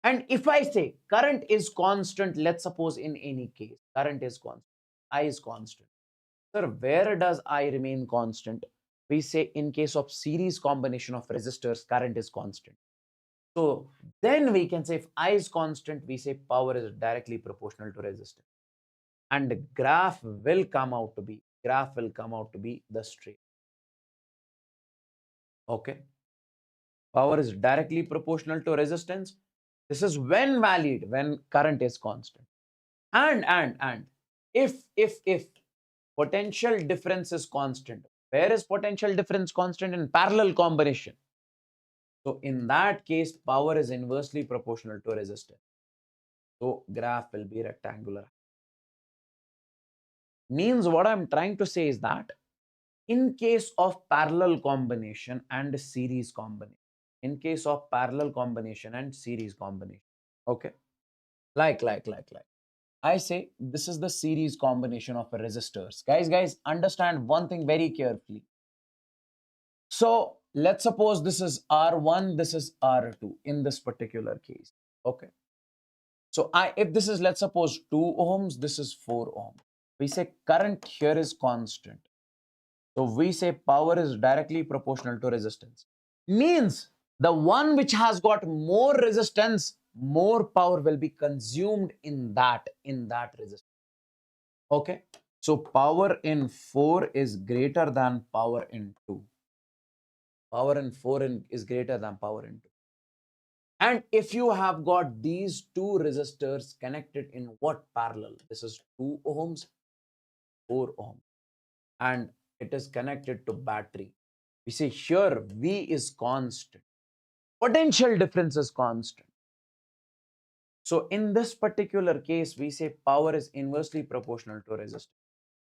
And if I say current is constant, let's suppose in any case, current is constant, I is constant. Sir, where does I remain constant? We say in case of series combination of resistors, current is constant. So then we can say if I is constant, we say power is directly proportional to resistance. And the graph will come out to be, the straight. Okay. Power is directly proportional to resistance. This is when valid, when current is constant. And if potential difference is constant, where is potential difference constant? In parallel combination. So in that case, power is inversely proportional to resistance. So graph will be rectangular. Means what I'm trying to say is that in case of parallel combination and series combination, okay, like I say this is the series combination of resistors. Guys, understand one thing very carefully. So let's suppose this is R1, this is R2 in this particular case. Okay. So if this is, let's suppose 2 ohms, this is 4 ohms. We say current here is constant. So we say power is directly proportional to resistance. Means the one which has got more resistance, more power will be consumed in that resistance. Okay. So power in 4 is greater than power in 2. Power in 4 is greater than power in 2. And if you have got these two resistors connected in what parallel? This is 2 ohms, 4 ohms. And it is connected to battery. We say here V is constant. Potential difference is constant. So in this particular case, we say power is inversely proportional to resistance.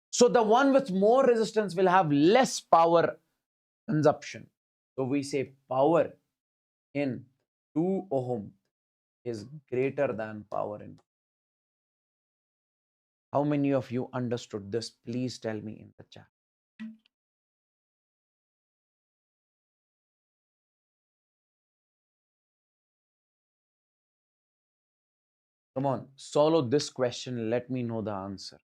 So the one with more resistance will have less power consumption. So we say power in 2 ohm is greater than power in. How many of you understood this? Please tell me in the chat. Come on, solve this question. Let me know the answer.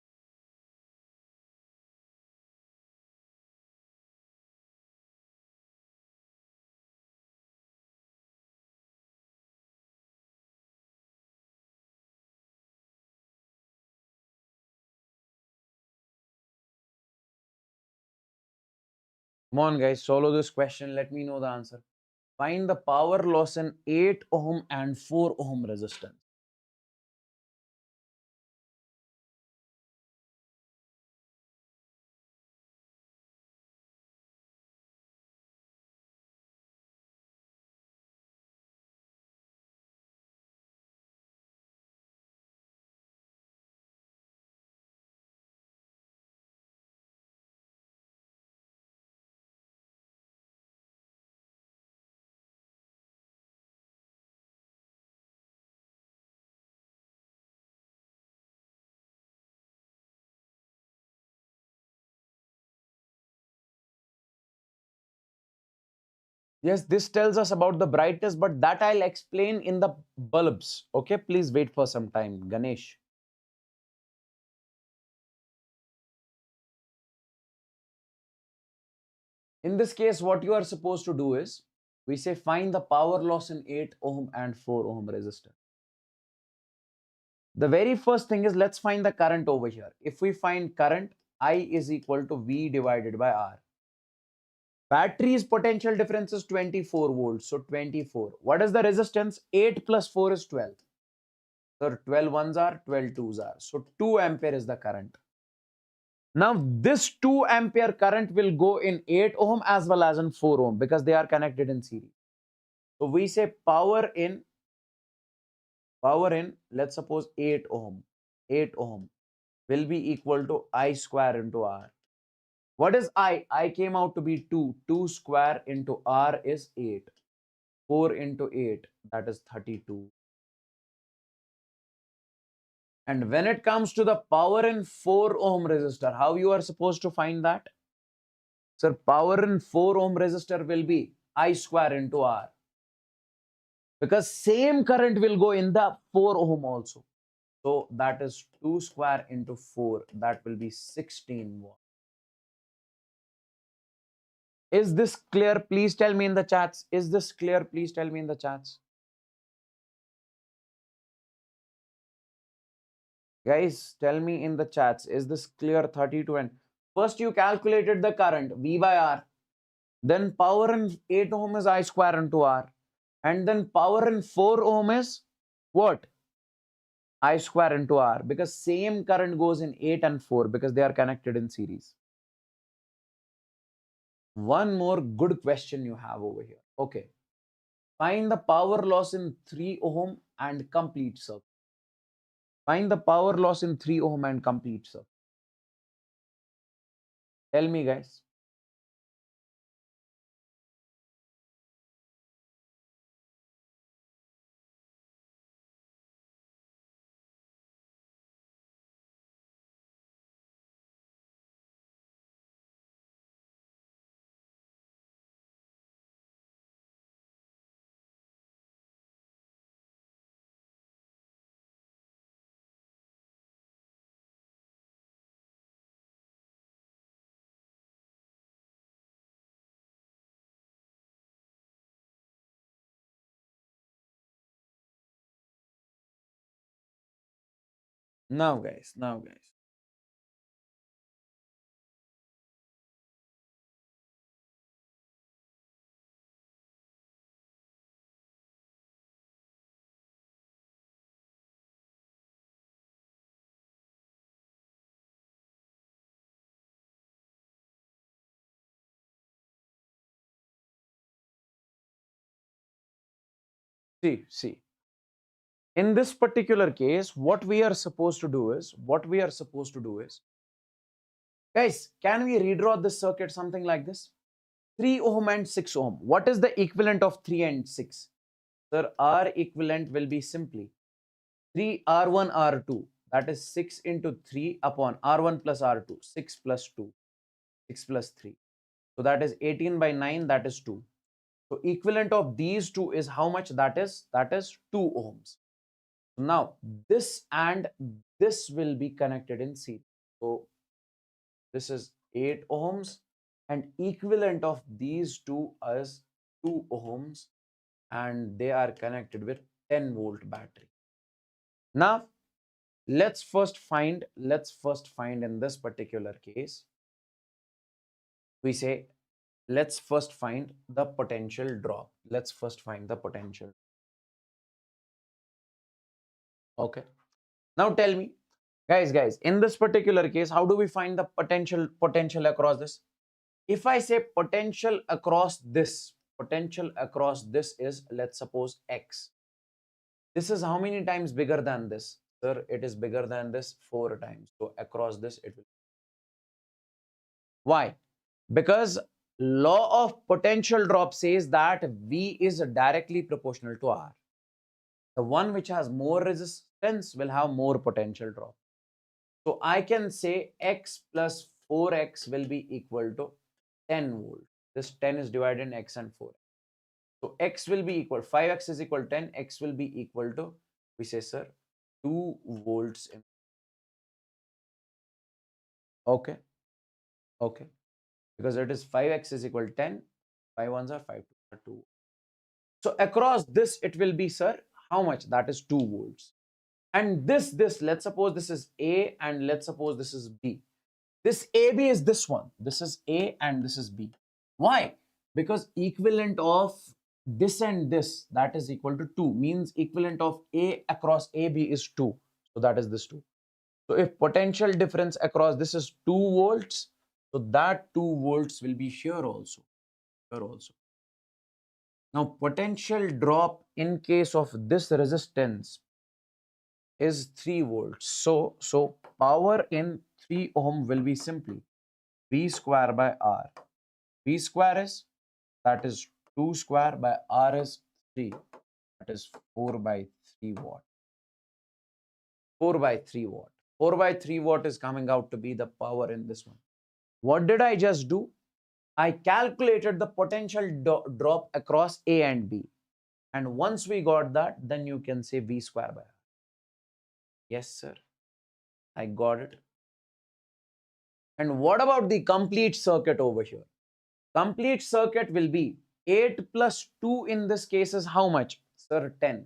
Come on, guys, solve this question. Let me know the answer. Find the power loss in 8 ohm and 4 ohm resistance. Yes, this tells us about the brightness, but that I'll explain in the bulbs. Okay, please wait for some time, Ganesh. In this case, what you are supposed to do is, we say find the power loss in 8 ohm and 4 ohm resistor. The very first thing is, let's find the current over here. If we find current, I is equal to V divided by R. Battery's potential difference is 24 volts, so 24. What is the resistance? 8 plus 4 is 12. So 12 ones are, 12 twos are. So 2 ampere is the current. Now this 2 ampere current will go in 8 ohm as well as in 4 ohm because they are connected in series. So we say power in, let's suppose 8 ohm. 8 ohm will be equal to I square into R. What is I? I came out to be 2. 2 square into R is 8. 4 into 8, that is 32. And when it comes to the power in 4 ohm resistor, how you are supposed to find that? Sir, power in 4 ohm resistor will be I square into R. Because same current will go in the 4 ohm also. So that is 2 square into 4. That will be 16 watt. Is this clear? Please tell me in the chats. Is this clear? Please tell me in the chats. Guys, tell me in the chats. Is this clear? 32 and first you calculated the current V by R. Then power in 8 ohm is I square into R. And then power in 4 ohm is what? I square into R. Because same current goes in 8 and 4 because they are connected in series. One more good question you have over here. Okay. Find the power loss in 3 ohm and complete circuit. Find the power loss in 3 ohm and complete circuit. Tell me, guys. Now, guys. Now, guys. See. In this particular case, guys, can we redraw this circuit something like this? 3 ohm and 6 ohm. What is the equivalent of 3 and 6? Sir, R equivalent will be simply 3 R1 R2. That is 6 into 3 upon R1 plus R2. 6 plus 2. 6 plus 3. So that is 18 by 9. That is 2. So equivalent of these two is how much? That is 2 ohms. Now this and this will be connected in series. So this is 8 ohms and equivalent of these two is 2 ohms and they are connected with 10-volt battery. Now let's first find in this particular case, we say let's first find the potential drop. Let's first find the potential. Okay. Now tell me, guys, in this particular case, how do we find the potential across this? If I say potential across this is, let's suppose, X. This is how many times bigger than this? Sir, it is bigger than this 4 times. So across this, it will. Why? Because law of potential drop says that V is directly proportional to R. The one which has more resistance will have more potential drop. So I can say X plus 4X will be equal to 10 volt. This 10 is divided in X and 4. So X will be equal, 5X is equal to 10, X will be equal to, we say, sir, 2 volts. Okay, okay. Because it is 5X is equal to 10, 5 ones are 5 2s are 2. So across this, it will be, sir, how much? That is 2 volts. And this, let's suppose this is A and let's suppose this is B. This AB is this one. This is A and this is B. Why? Because equivalent of this and this, that is equal to 2, means equivalent of A across AB is 2. So that is this 2. So if potential difference across this is 2 volts, so that 2 volts will be here also. Here also. Now potential drop in case of this resistance is 3 volts. So power in 3 ohm will be simply V square by R. V square is, that is 2 square by R is 3. That is 4 by 3 watt. 4 by 3 watt. 4 by 3 watt is coming out to be the power in this one. What did I just do? I calculated the potential drop across A and B. And once we got that, then you can say V square by R. Yes, sir. I got it. And what about the complete circuit over here? Complete circuit will be 8 plus 2 in this case is how much? Sir, 10.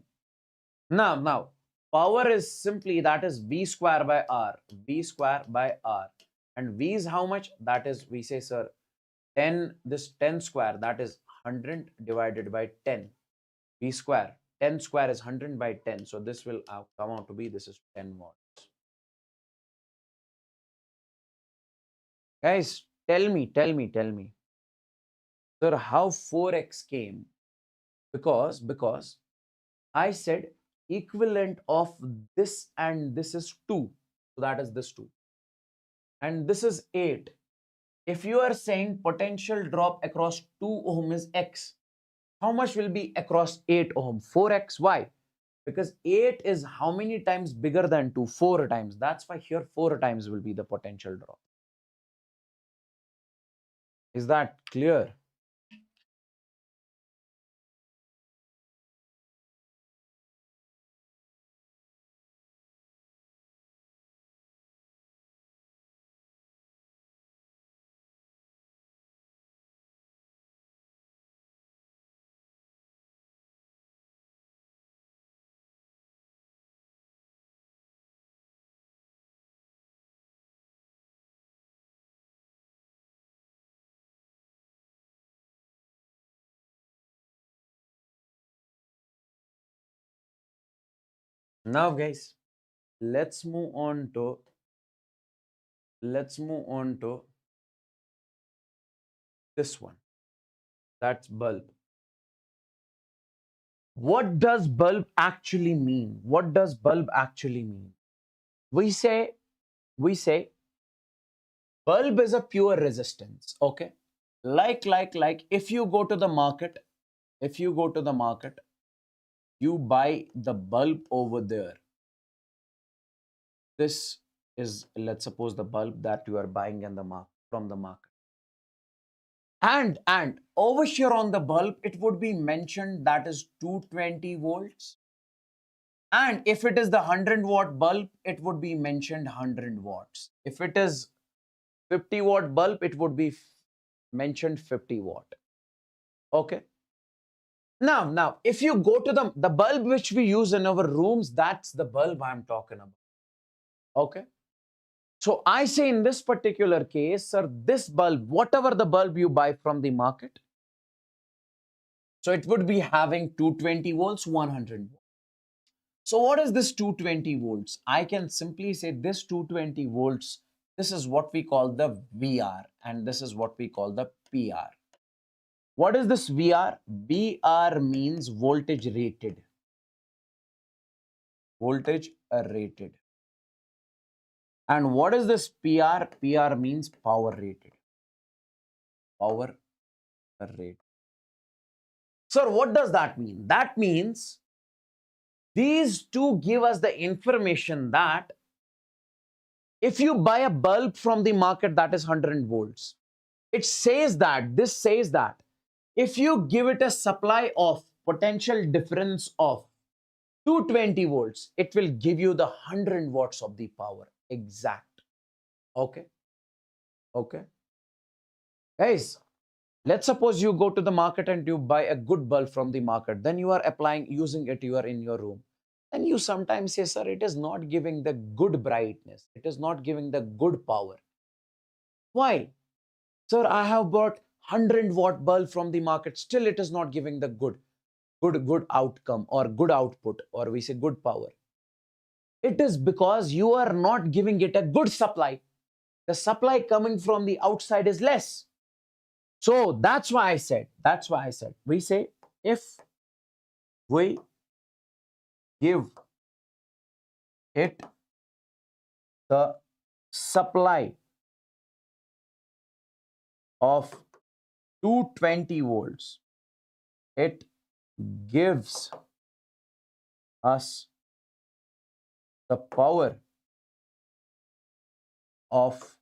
Now, power is simply, that is V square by R. V square by R. And V is how much? That is, we say, sir, 10, this 10 square, that is 100 divided by 10. V square, 10 square is 100 by 10. So this will come out to be, this is 10 watts. Guys, tell me. Sir, how 4x came? Because I said equivalent of this and this is 2. So that is this 2. And this is 8. If you are saying potential drop across 2 ohm is X, how much will be across 8 ohm? 4x. Why? Because 8 is how many times bigger than 2? 4 times. That's why here 4 times will be the potential drop. Is that clear? Now, guys, let's move on to this one. That's bulb. What does bulb actually mean? What does bulb actually mean? We say bulb is a pure resistance. Okay. Like if you go to the market, you buy the bulb over there. This is, let's suppose, the bulb that you are buying in the from the market. And over here on the bulb, it would be mentioned that is 220 volts. And if it is the 100-watt bulb, it would be mentioned 100 watts. If it is 50-watt bulb, it would be mentioned 50 watt. Okay. Now, if you go to the bulb which we use in our rooms, that's the bulb I'm talking about. Okay. So I say in this particular case, sir, this bulb, whatever the bulb you buy from the market, so it would be having 220 volts, 100 volts. So what is this 220 volts? I can simply say this 220 volts, this is what we call the VR, and this is what we call the PR. What is this VR? VR means voltage rated. Voltage rated. And what is this PR? PR means power rated. Power rate. Sir, what does that mean? That means these two give us the information that if you buy a bulb from the market that is 100 volts, it says that, this says that If you give it a supply of potential difference of 220 volts, it will give you the 100 watts of the power exact. Okay. Okay. Guys, let's suppose you go to the market and you buy a good bulb from the market. Then you are applying, using it, you are in your room. And you sometimes say, sir, it is not giving the good brightness. It is not giving the good power. Why? Sir, I have bought 100-watt bulb from the market. Still, it is not giving the good outcome or good output, or we say good power. It is because you are not giving it a good supply. The supply coming from the outside is less. So that's why I said, we say if we give it the supply of 220 volts, it gives us the power of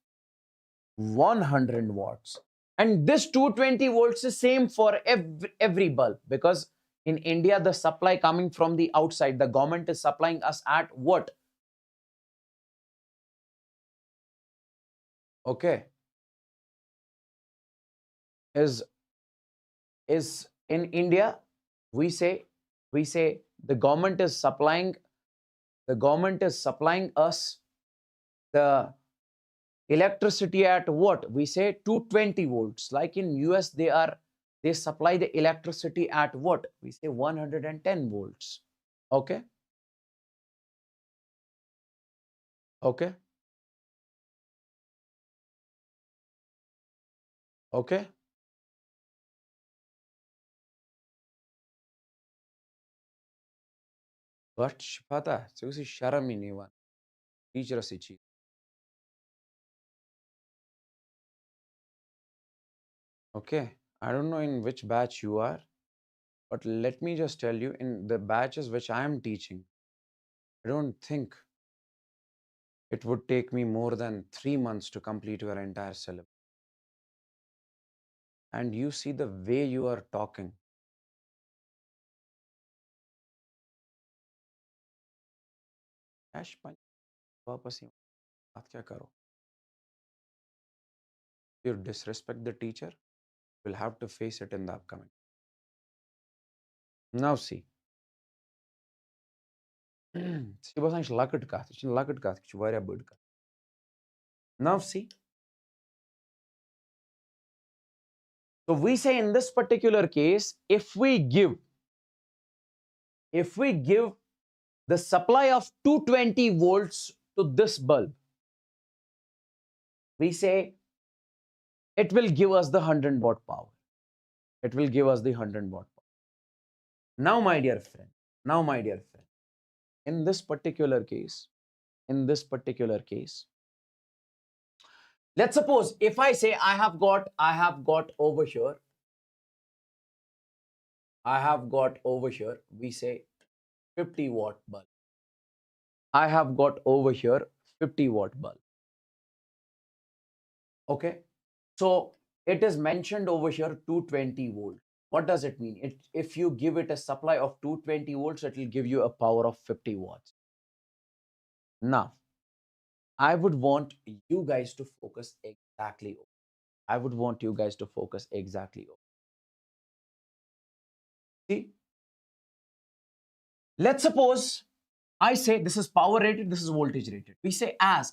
100 watts. And this 220 volts is same for every bulb, because in India, the supply coming from the outside, the government is supplying us at what? Okay. Is in India, we say the government is supplying us the electricity at what? We say 220 volts. Like in US, they supply the electricity at what? We say 110 volts. Okay. Okay. Okay. But पता है उसे शर्म ही नहीं हुआ teacher से चीज. Okay, I don't know in which batch you are, but let me just tell you, in the batches which I am teaching, I don't think it would take me more than 3 months to complete your entire syllabus. And you see the way you are talking. ऐश पंच वापस ही बात क्या करो? You disrespect the teacher, you'll have to face it in the upcoming. Now see. She was actually lucky to She lucky to She very good. Now see. So we say in this particular case, if we give the supply of 220 volts to this bulb, we say it will give us the 100-watt power. It will give us the 100-watt power. Now, my dear friend, in this particular case, let's suppose if I say I have got over here, we say 50-watt bulb. I have got over here 50-watt bulb. Okay. So it is mentioned over here 220 volt. What does it mean? If you give it a supply of 220 volts, it will give you a power of 50 watts. Now, I would want you guys to focus exactly. See, let's suppose I say this is power rated, this is voltage rated. We say as.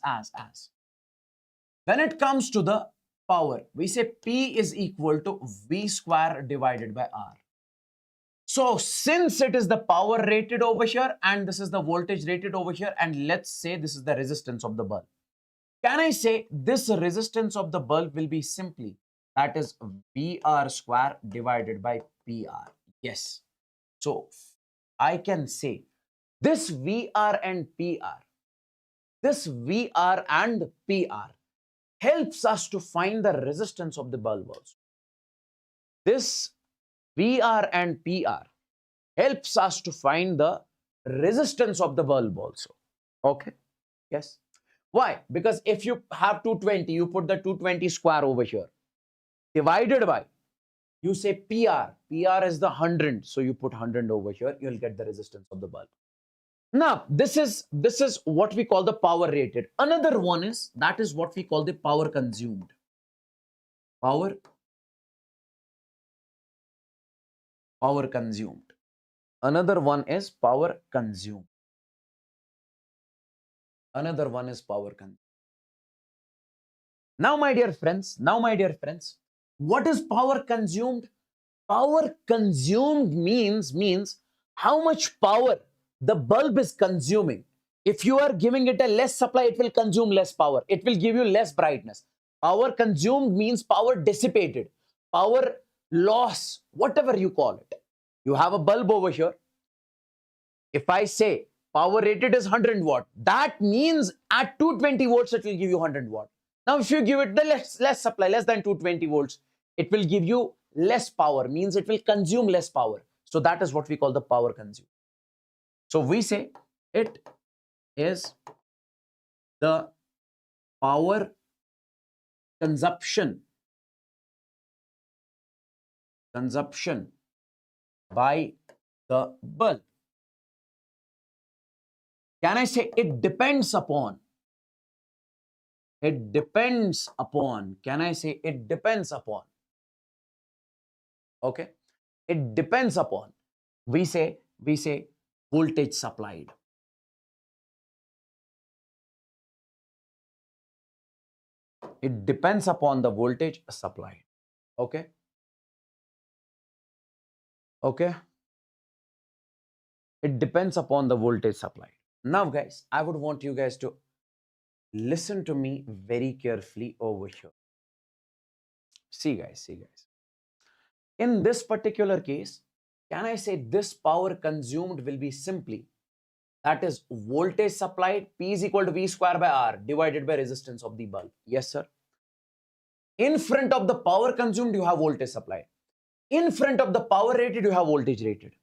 When it comes to the power, we say P is equal to V square divided by R. So since it is the power rated over here and this is the voltage rated over here, and let's say this is the resistance of the bulb, can I say this resistance of the bulb will be simply, that is VR square divided by PR? Yes. So I can say this VR and PR helps us to find the resistance of the bulb also. This VR and PR helps us to find the resistance of the bulb also. Okay. Yes. Why? Because if you have 220, you put the 220 square over here, divided by, You say PR. PR is the 100. So you put 100 over here. You'll get the resistance of the bulb. Now, this is what we call the power rated. Another one is, that is what we call the power consumed. Power consumed. Another one is power consumed. Another one is power consumed. Now, my dear friends, what is power consumed? Power consumed means how much power the bulb is consuming. If you are giving it a less supply, it will consume less power. It will give you less brightness. Power consumed means power dissipated, power loss, whatever you call it. You have a bulb over here. If I say power rated is 100 watt, that means at 220 volts, it will give you 100 watt. Now, if you give it the less supply, less than 220 volts, it will give you less power, means it will consume less power. So that is what we call the power consumed. So we say it is the power consumption by the bulb. Can I say it depends upon? It depends upon. Can I say it depends upon? Okay. It depends upon. We say voltage supplied. It depends upon the voltage supplied. Okay. Okay. It depends upon the voltage supplied. Now, guys, I would want you guys to listen to me very carefully over here. See, guys. In this particular case, can I say this power consumed will be simply, that is voltage supplied, P is equal to V square by R divided by resistance of the bulb. Yes, sir. In front of the power consumed, you have voltage supplied. In front of the power rated, you have voltage rated.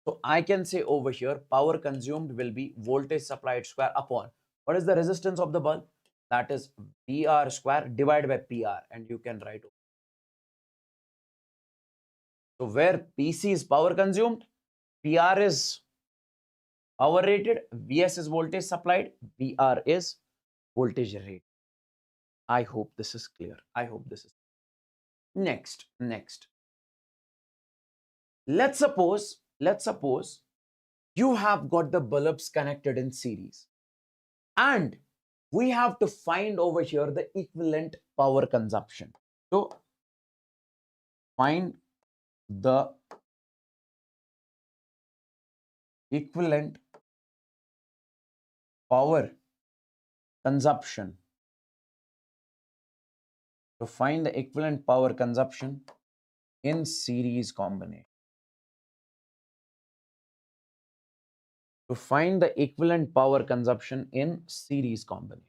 So I can say over here, power consumed will be voltage supplied square upon, what is the resistance of the bulb? That is VR square divided by PR, and you can write. So where PC is power consumed, PR is power rated, VS is voltage supplied, VR is voltage rated. I hope this is clear. I hope this is next. Let's suppose you have got the bulbs connected in series, and we have to find over here the equivalent power consumption. So find the equivalent power consumption. To find the equivalent power consumption in series combination. To find the equivalent power consumption in series combination.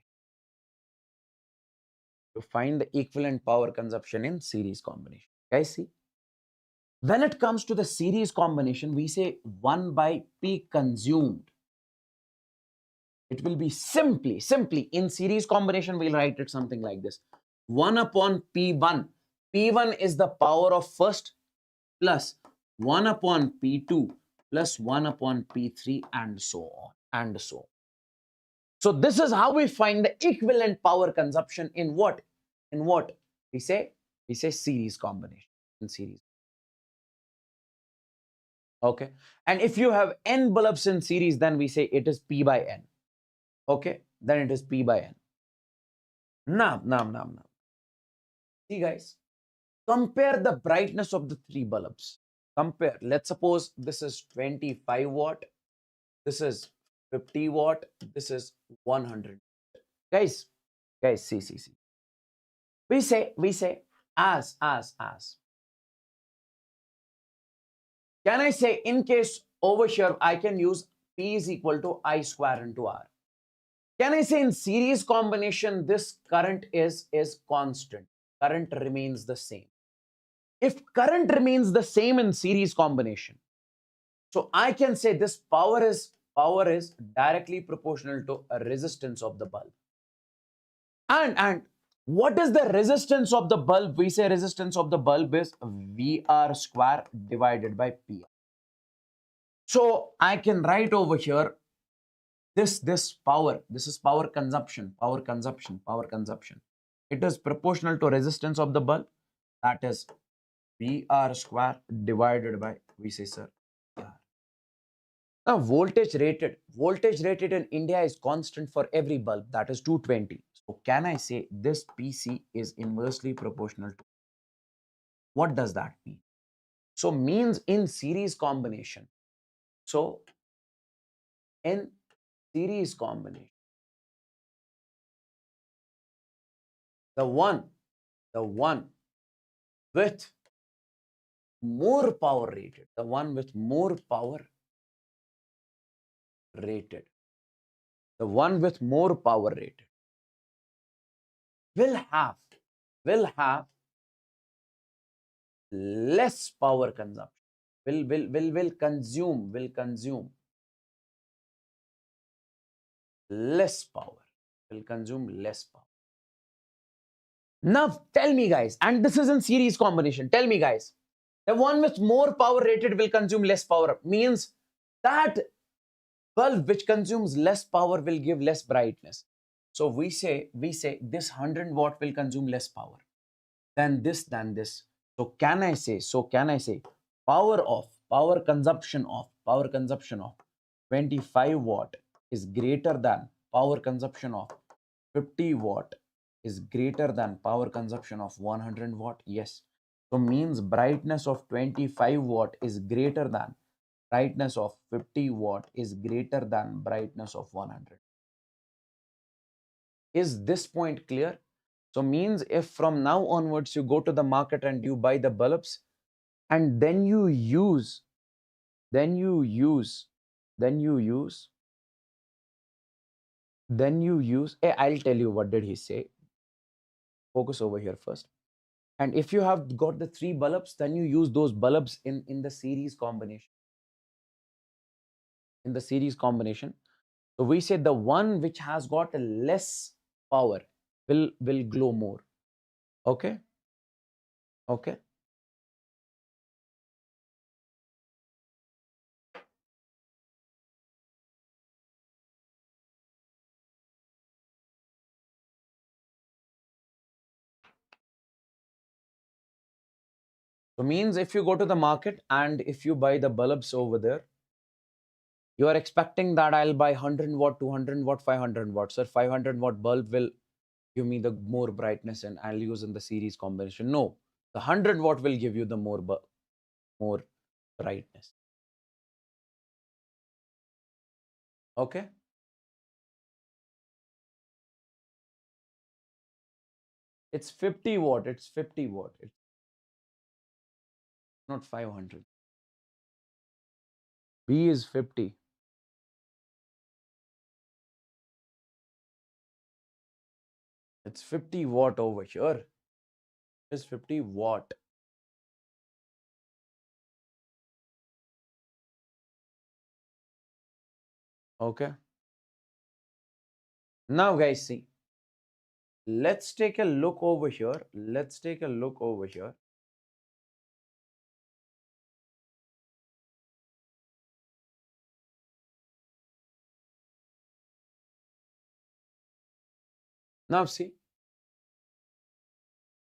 To find the equivalent power consumption in series combination. Guys, see, when it comes to the series combination, we say 1 by P consumed. It will be simply in series combination, we'll write it something like this. 1 upon P1. P1 is the power of first plus 1 upon P2 plus 1 upon P3 and so on. So this is how we find the equivalent power consumption in what? We say series combination, in series. Okay. And if you have n bulbs in series, then we say it is P by n. Okay. Then it is P by n. Now. See, guys, compare the brightness of the three bulbs. Compare. Let's suppose this is 25 watt. This is 50 watt. This is 100. Guys, see. We say as. Can I say in case over here, I can use P is equal to I square into R. Can I say in series combination, this current is constant. Current remains the same. If current remains the same in series combination, so I can say this power is directly proportional to a resistance of the bulb. And What is the resistance of the bulb? We say resistance of the bulb is VR square divided by PR. So I can write over here this power. This is power consumption, power consumption, power consumption. It is proportional to resistance of the bulb. That is VR square divided by, we say, sir, PR. Now, voltage rated in India is constant for every bulb, that is 220. So, can I say this PC is inversely proportional to? What does that mean? So, means in series combination. So, in series combination, the one with more power rated, the one with more power rated, the one with more power rated will have less power consumption, will consume less power, will consume less power. Now tell me guys, and this is in series combination, tell me guys, the one with more power rated will consume less power, means that bulb which consumes less power will give less brightness. So we say this 100 watt will consume less power than this, than this. So can I say power consumption of 25 watt is greater than power consumption of 50 watt is greater than power consumption of 100 watt? Yes. So means brightness of 25 watt is greater than brightness of 50 watt is greater than brightness of 100. Is this point clear? So means if from now onwards you go to the market and you buy the bulbs and then you use, then you use, I'll tell you what did he say. Focus over here first. And if you have got the 3 bulbs, then you use those bulbs in the series combination. In the series combination. So we say the one which has got less power will glow more. Okay. Okay. So means if you go to the market and if you buy the bulbs over there, you are expecting that I'll buy 100 watt, 200 watt, 500 watt. Sir, 500 watt bulb will give me the more brightness and I'll use in the series combination. No, the 100 watt will give you the more brightness. Okay. It's 50 watt. It's 50 watt. It's not 500. B is 50. It's 50 watt over here. It's 50 watt. Okay. Now, guys, see. Let's take a look over here. Let's take a look over here. Now, see.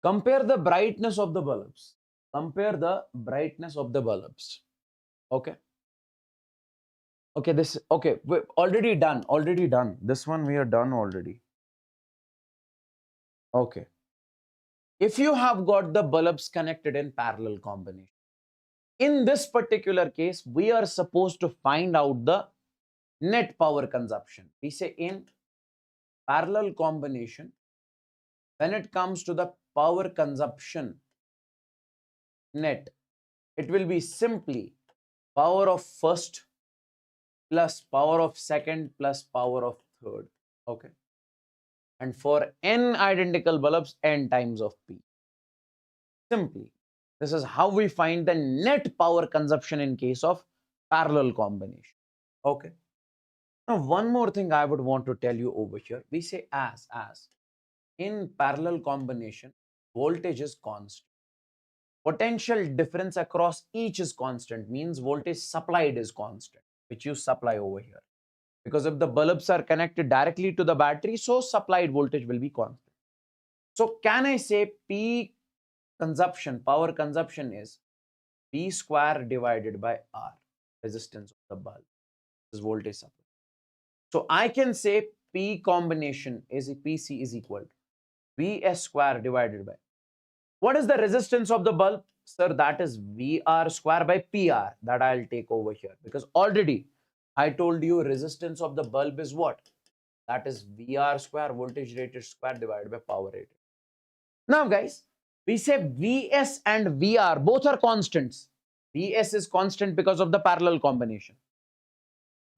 Compare the brightness of the bulbs. Compare the brightness of the bulbs. Okay. Okay, this, okay, we're already done. Already done. This one we are done already. Okay. If you have got the bulbs connected in parallel combination, in this particular case, we are supposed to find out the net power consumption. We say in parallel combination, when it comes to the power consumption net, it will be simply power of first plus power of second plus power of third. Okay. And for n identical bulbs, n times of P. Simply, this is how we find the net power consumption in case of parallel combination. Okay. Now, one more thing I would want to tell you over here. We say as in parallel combination, voltage is constant. Potential difference across each is constant, means voltage supplied is constant, which you supply over here. Because if the bulbs are connected directly to the battery, so supplied voltage will be constant. So can I say P consumption, power consumption is P square divided by R, resistance of the bulb, is voltage supply. So I can say P combination is PC is equal to Vs square divided by. What is the resistance of the bulb? Sir, that is VR square by PR, that I'll take over here, because already I told you resistance of the bulb is what? That is VR square, voltage rated square divided by power rated. Now guys, we say Vs and VR both are constants. Vs is constant because of the parallel combination.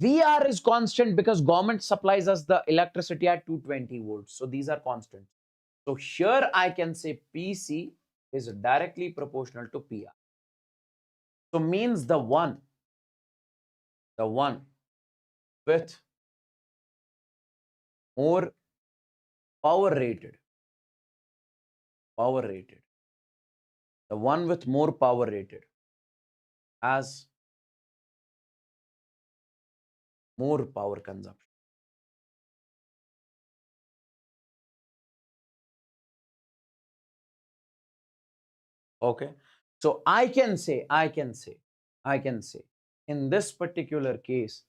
VR is constant because government supplies us the electricity at 220 volts. So these are constants. So here I can say PC is directly proportional to PR. So means the one with more power rated, the one with more power rated has more power consumption. Okay. So I can say, in this particular case,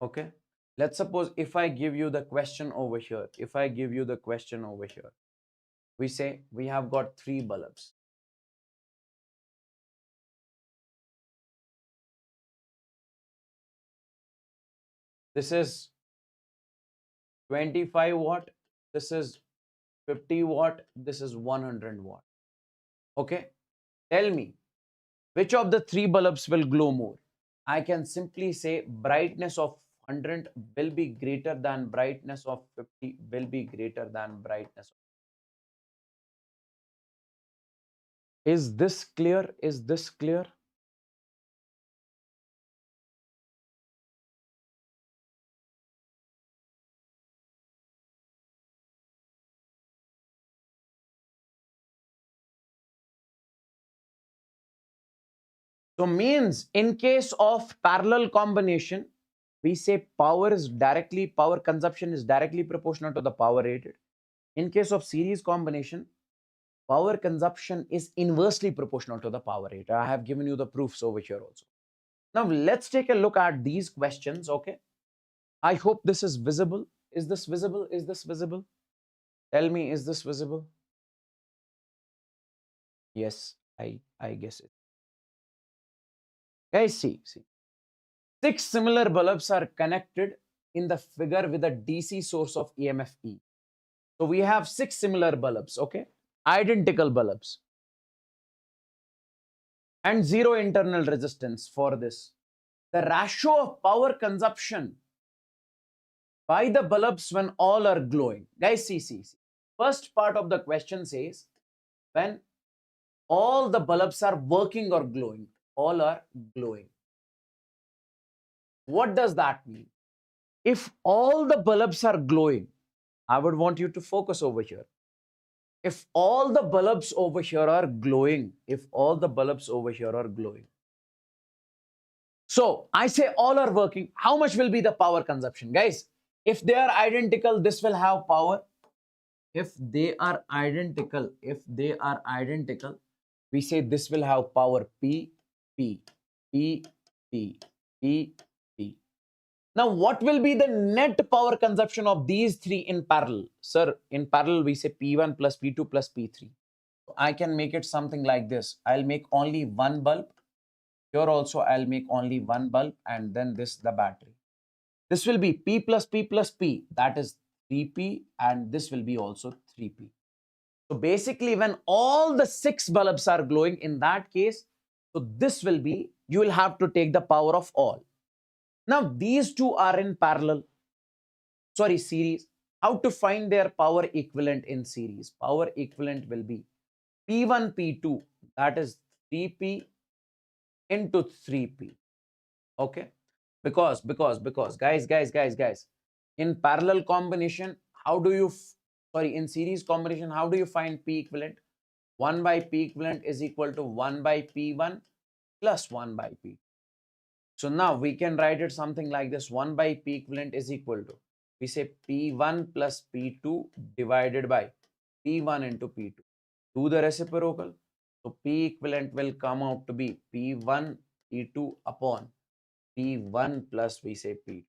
okay. Let's suppose if I give you the question over here, we say we have got 3 bulbs. This is 25 watt, this is 50 watt, this is 100 watt. Okay. Tell me, which of the 3 bulbs will glow more? I can simply say brightness of 100 will be greater than brightness of 50 will be greater than brightness. Is this clear? Is this clear? So means in case of parallel combination, we say power consumption is directly proportional to the power rated. In case of series combination, power consumption is inversely proportional to the power rated. I have given you the proofs over here also. Now let's take a look at these questions. Okay. I hope this is visible. Is this visible? Is this visible? Tell me, is this visible? Yes, I guess it. Guys, see. 6 similar bulbs are connected in the figure with a DC source of EMF E. So we have 6 similar bulbs, okay? Identical bulbs. And 0 internal resistance for this. The ratio of power consumption by the bulbs when all are glowing. Guys, see. First part of the question says when all the bulbs are working or glowing. All are glowing. What does that mean? If all the bulbs are glowing, I would want you to focus over here. If all the bulbs over here are glowing, so I say all are working, how much will be the power consumption? Guys, if they are identical, this will have power. If they are identical, we say this will have power P, P, P, P, P, P. Now, what will be the net power consumption of these 3 in parallel? Sir, in parallel, we say P1 plus P2 plus P3. I can make it something like this. I'll make only one bulb. Here also, I'll make only one bulb, and then this, the battery. This will be P plus P plus P. That is 3P, and this will be also 3P. So basically, when all the 6 bulbs are glowing, in that case, so this will be, you will have to take the power of all. Now, these two are in parallel, series. How to find their power equivalent in series? Power equivalent will be P1, P2, that is 3P into 3P. Okay. Because guys, in parallel combination, how do you sorry, in series combination, how do you find P equivalent? 1 by P equivalent is equal to 1 by P1 plus 1 by P. So now we can write it something like this: 1 by P equivalent is equal to, we say P1 plus P2 divided by P1 into P2. Do the reciprocal. So P equivalent will come out to be P1 P2 upon P1 plus, we say, P2.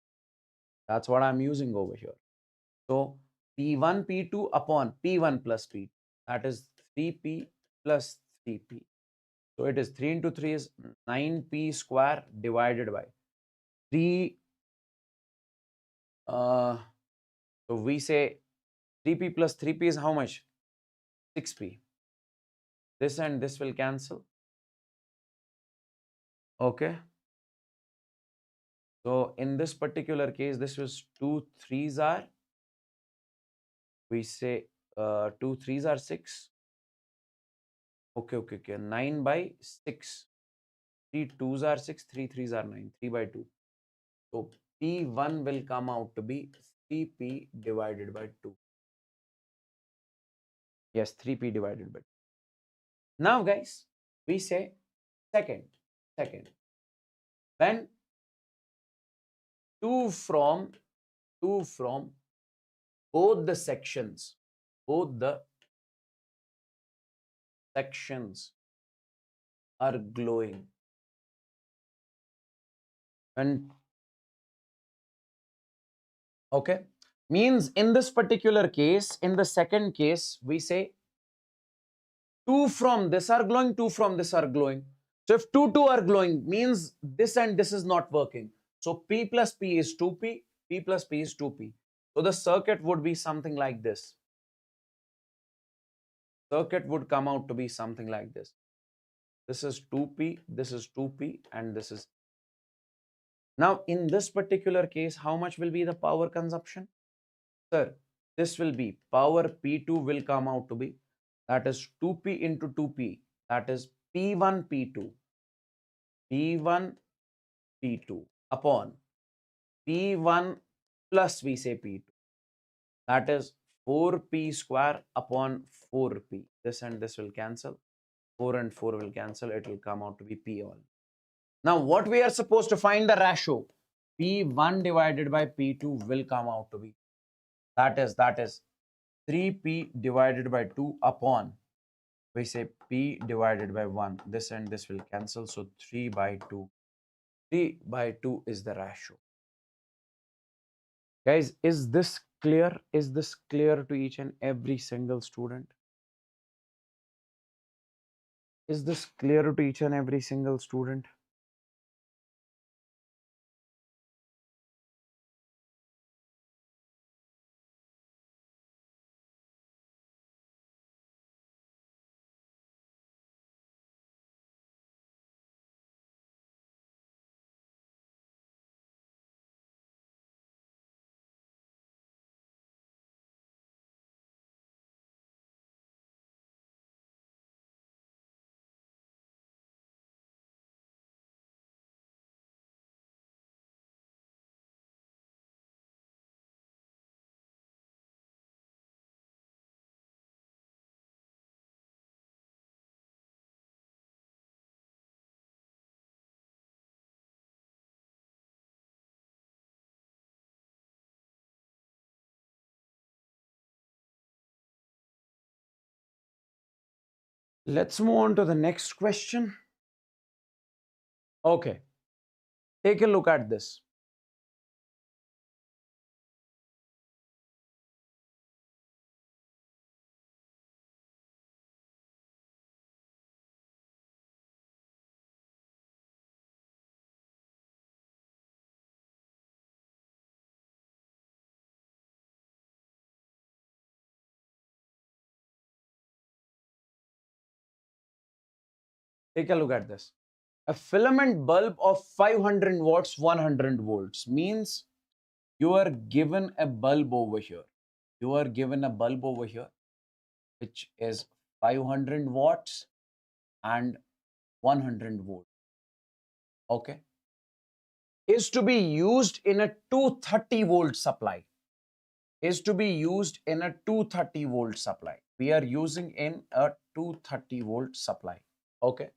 That's what I'm using over here. So P1 P2 upon P1 plus P2. That is 3P plus 3P. So it is 3 into 3 is 9P square divided by 3. So we say 3P plus 3P is how much? 6P. This and this will cancel. Okay. So in this particular case, this was 2 3s are, we say 2 3s are 6. Okay. 9 by 6. 3 2s are 6, 3 3s are 9, 3 by 2. So P1 will come out to be 3P divided by 2. Yes, 3P divided by 2. Now, guys, we say second. When two from both the sections are glowing, and okay, means in this particular case, in the second case, we say two from this are glowing, two from this are glowing. So if two are glowing, means this and this is not working. So P plus P is 2P, P plus P is 2P. So the circuit would be something like this. Circuit would come out to be something like this. This is 2P, this is 2P, and this is. Now, in this particular case, how much will be the power consumption? Sir, this will be power P2 will come out to be, that is 2P into 2P, that is P1 P2, P1 P2 upon P1 plus, we say, P2, that is 4P square upon 4P. This and this will cancel. 4 and 4 will cancel. It will come out to be P all. Now, what we are supposed to find the ratio? P1 divided by P2 will come out to be, that is 3P divided by 2 upon, we say, P divided by 1. This and this will cancel. So 3 by 2. 3 by 2 is the ratio. Guys, is this clear? Is this clear to each and every single student? Is this clear to each and every single student? Let's move on to the next question. Okay, take a look at this. Take a look at this. A filament bulb of 500 watts, 100 volts means you are given a bulb over here. You are given a bulb over here, which is 500 watts and 100 volts. Okay. is to be used in a 230 volt supply. Is to be used in a 230 volt supply. We are using in a 230 volt supply. Okay.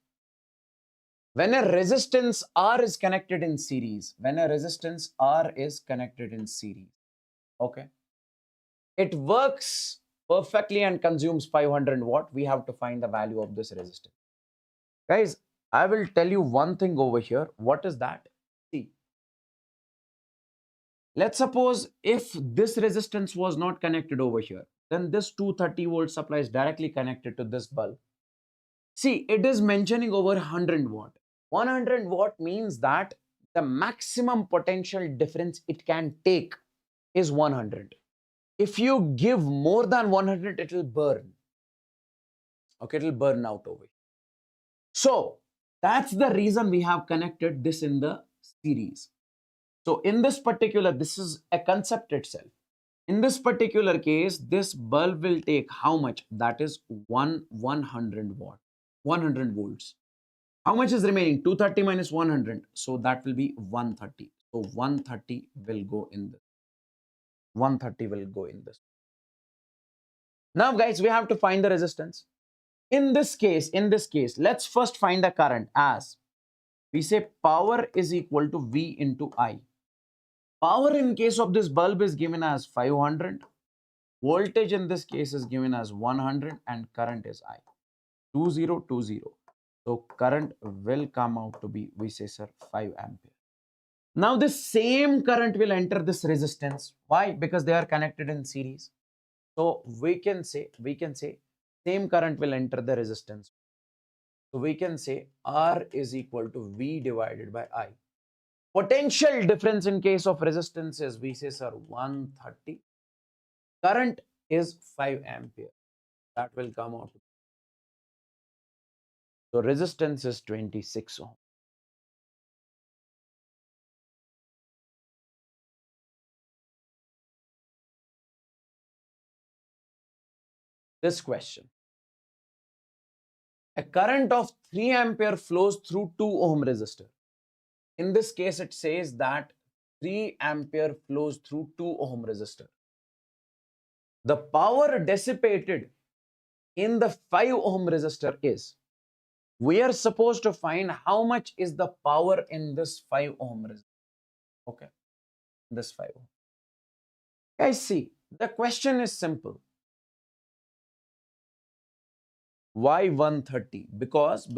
When a resistance R is connected in series, okay, it works perfectly and consumes 500 watt. We have to find the value of this resistance. Guys, I will tell you one thing over here. What is that? See, let's suppose if this resistance was not connected over here, then this 230 volt supply is directly connected to this bulb. See, it is mentioning over 100 watt. 100 watt means that the maximum potential difference it can take is 100. If you give more than 100, it will burn. Okay, it will burn out over here. So that's the reason we have connected this in the series. So in this particular, this is a concept itself. In this particular case, this bulb will take how much? That is 100 watt, 100 volts. How much is remaining? 230 minus 100. So that will be 130. So 130 will go in this. 130 will go in this. Now, guys, we have to find the resistance. In this case, let's first find the current as we say power is equal to V into I. Power in case of this bulb is given as 500. Voltage in this case is given as 100 and current is I. 2020. So current will come out to be, we say, sir, 5 ampere. Now this same current will enter this resistance. Why? Because they are connected in series. So we can say same current will enter the resistance. So we can say R is equal to V divided by I. Potential difference in case of resistance is, we say, sir, 130. Current is 5 ampere. That will come out. So resistance is 26 ohm. This question. A current of 3 ampere flows through 2 ohm resistor. In this case, it says that 3 ampere flows through 2 ohm resistor. The power dissipated in the 5 ohm resistor is, we are supposed to find how much is the power in this 5 ohm resistor. Okay, this 5 ohm. Guys, see, the question is simple. Why 130? Because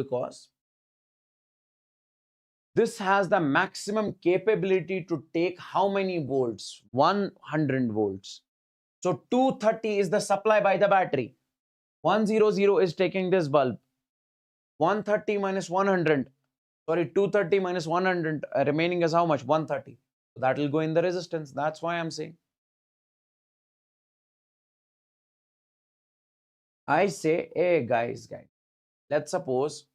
this has the maximum capability to take how many volts? 100 volts. So 230 is the supply by the battery. 100 is taking this bulb. 130 minus 100. Sorry, 230 minus 100. Remaining is how much? 130. So that will go in the resistance. That's why I'm saying. I say, hey guys. Let's suppose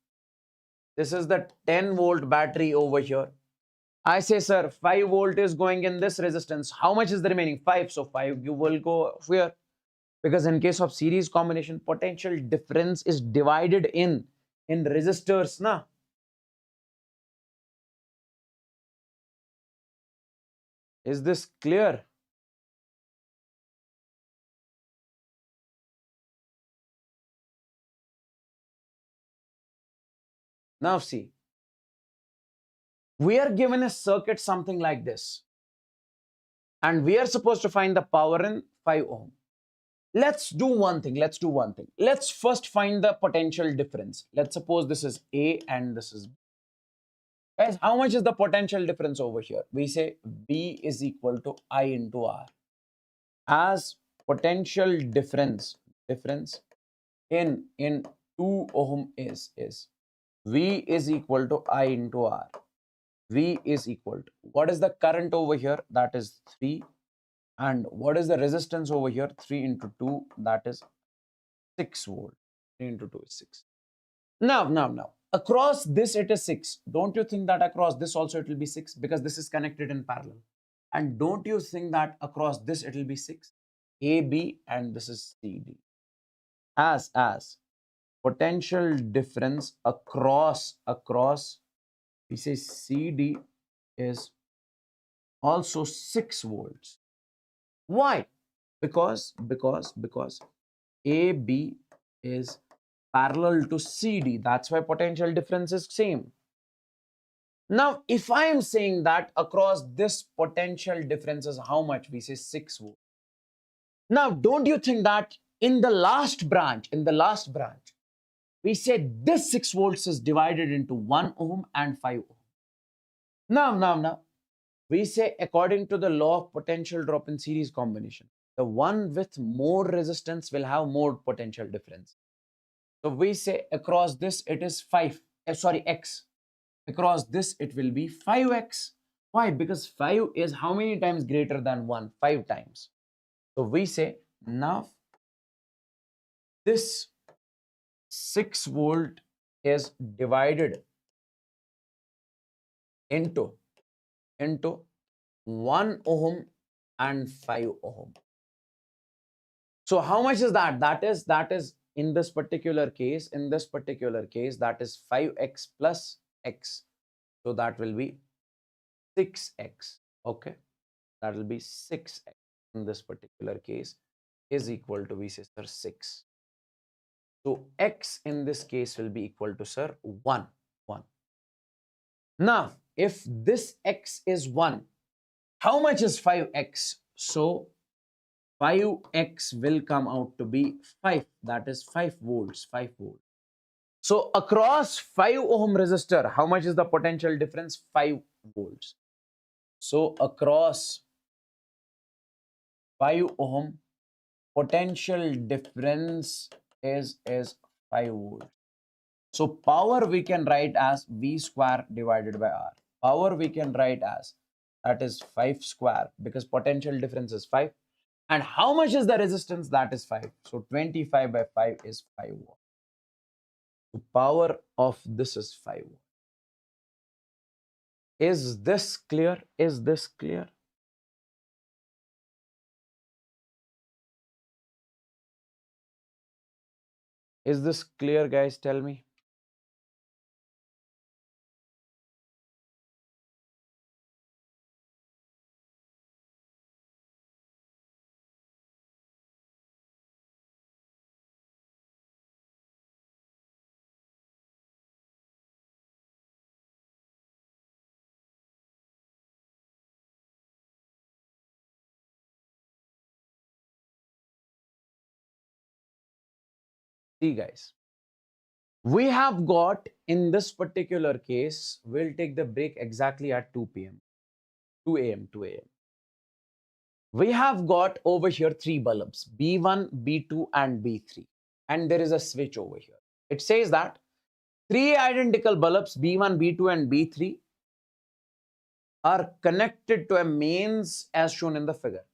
this is the 10 volt battery over here. I say, sir, 5 volt is going in this resistance. How much is the remaining? 5. So 5 you will go here. Because in case of series combination, potential difference is divided in resistors. Na? Is this clear? Now see, we are given a circuit something like this. And we are supposed to find the power in 5 ohm. Let's do one thing. Let's first find the potential difference. Let's suppose this is A and this is B. Guys, how much is the potential difference over here? We say B is equal to I into R. As potential difference in 2 ohm is V is equal to I into R. V is equal to, what is the current over here? That is 3. And what is the resistance over here? 3 into 2, that is 6 volt. 3 into 2 is 6. Now, across this it is 6. Don't you think that across this also it will be 6? Because this is connected in parallel. And don't you think that across this it will be 6? A, B, and this is C, D. As potential difference across, we say CD is also 6 volts. Why? Because AB is parallel to CD. That's why potential difference is same. Now, if I am saying that across this potential difference is how much? We say 6 volts. Now, don't you think that in the last branch, we said this 6 volts is divided into 1 ohm and 5 ohm. Now, we say according to the law of potential drop in series combination, the one with more resistance will have more potential difference. So we say across this it is x. Across this it will be 5x. Why? Because 5 is how many times greater than 1? 5 times. So we say now this 6 volt is divided into 1 ohm and 5 ohm. So how much is that? That is in this particular case, that is 5x plus x. So that will be 6x. Okay, that will be 6x in this particular case is equal to, we say, sir, 6. So x in this case will be equal to, sir, 1. Now, if this x is 1, how much is 5x? So 5x will come out to be 5. That is 5 volts. So across 5 ohm resistor, how much is the potential difference? 5 volts. So across 5 ohm, potential difference is 5 volts. So power we can write as V square divided by R. Power we can write as, that is 5 square, because potential difference is 5. And how much is the resistance? That is 5. So 25 by 5 is 5 watt. The power of this is 5 watt. Is this clear? Is this clear? Is this clear, guys? Tell me. See, guys, we have got, in this particular case, we'll take the break exactly at 2 p.m. 2 a.m. We have got over here 3 bulbs, B1, B2 and B3. And there is a switch over here. It says that 3 identical bulbs, B1, B2 and B3, are connected to a mains as shown in the figure.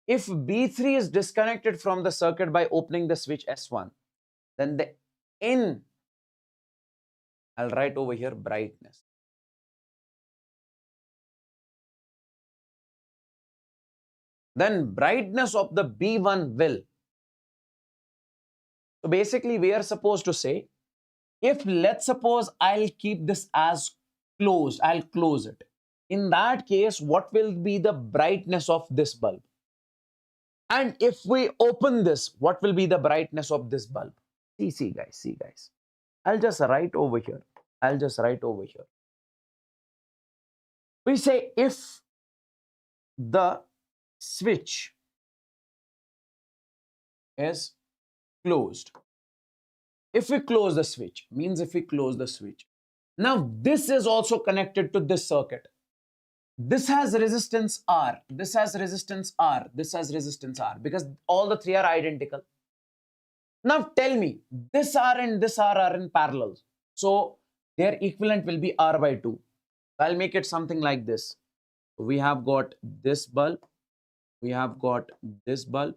If B3 is disconnected from the circuit by opening the switch S1, then the in, I'll write over here, brightness. Then brightness of the B1 will. So basically we are supposed to say, if let's suppose I'll keep this as closed, I'll close it. In that case, what will be the brightness of this bulb? And if we open this, what will be the brightness of this bulb? See guys. I'll just write over here. We say if the switch is closed. If we close the switch, Now this is also connected to this circuit. This has resistance R, this has resistance R, this has resistance R, because all the 3 are identical. Now tell me, this R and this R are in parallel. So their equivalent will be R by 2. I'll make it something like this. We have got this bulb, we have got this bulb,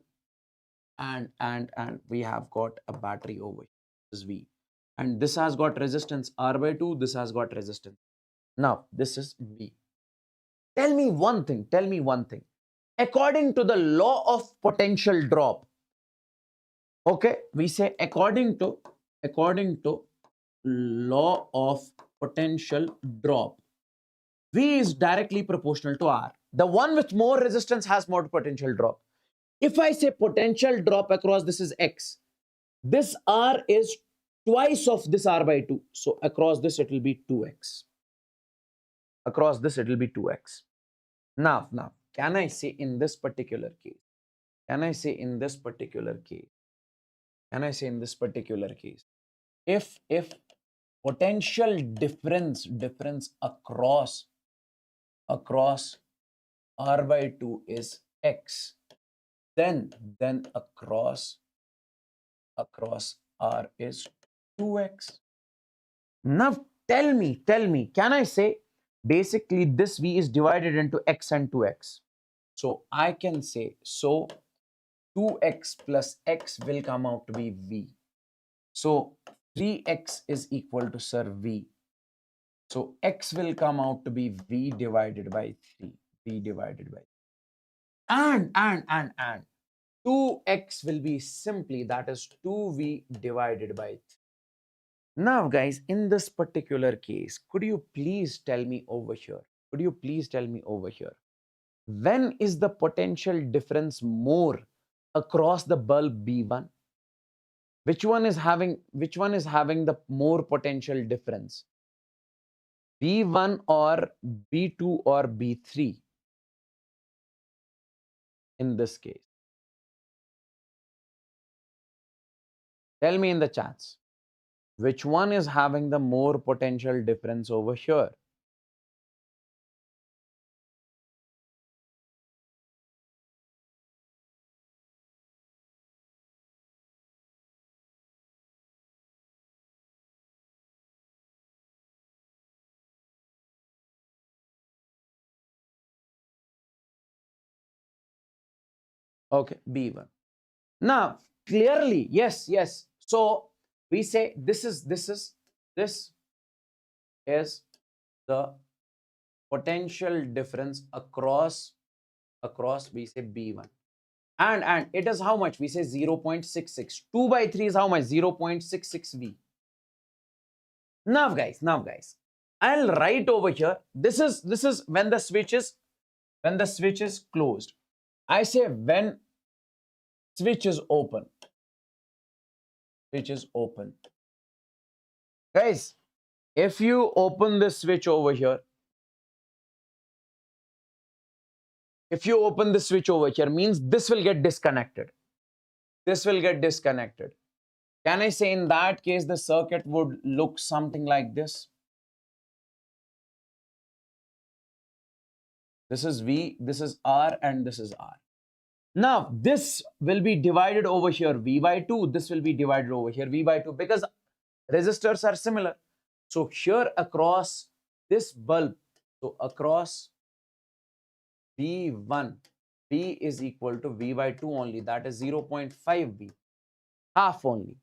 and we have got a battery over here. This is V. And this has got resistance R by 2, this has got resistance. Now this is V. Tell me one thing. According to the law of potential drop, okay, we say according to law of potential drop, V is directly proportional to R. the one with more resistance has more potential drop. If I say potential drop across this is X, this R is twice of this R by 2. So across this it will be 2X. Across this it will be 2X. Now, can I say in this particular case? Can I say in this particular case? Can I say in this particular case? If potential difference across R by 2 is X, then across R is 2X. Now tell me, can I say basically this V is divided into X and 2X? So I can say, so 2X plus X will come out to be V. So 3X is equal to, sir, V. So X will come out to be V divided by 3. V divided by 3. And 2X will be simply, that is 2V divided by 3. Now, guys, in this particular case, could you please tell me over here? Could you please tell me over here? When is the potential difference more across the bulb B1? Which one is having the more potential difference? B1 or B2 or B3 in this case? Tell me in the chats. Which one is having the more potential difference over here? Okay, B1. Now, clearly, yes. So we say this is the potential difference across we say B1. And it is how much? We say 0.66. 2 by 3 is how much? 0.66 V. Now guys, I'll write over here. This is when the switch is closed. I say when switch is open. Switch is open. Guys, if you open this switch over here, means this will get disconnected. This will get disconnected. Can I say in that case the circuit would look something like this? This is V, this is R, and this is R. Now, this will be divided over here V by 2. This will be divided over here V by 2 because resistors are similar. So here across this bulb, so across V1, V is equal to V by 2 only. That is 0.5 V, half only.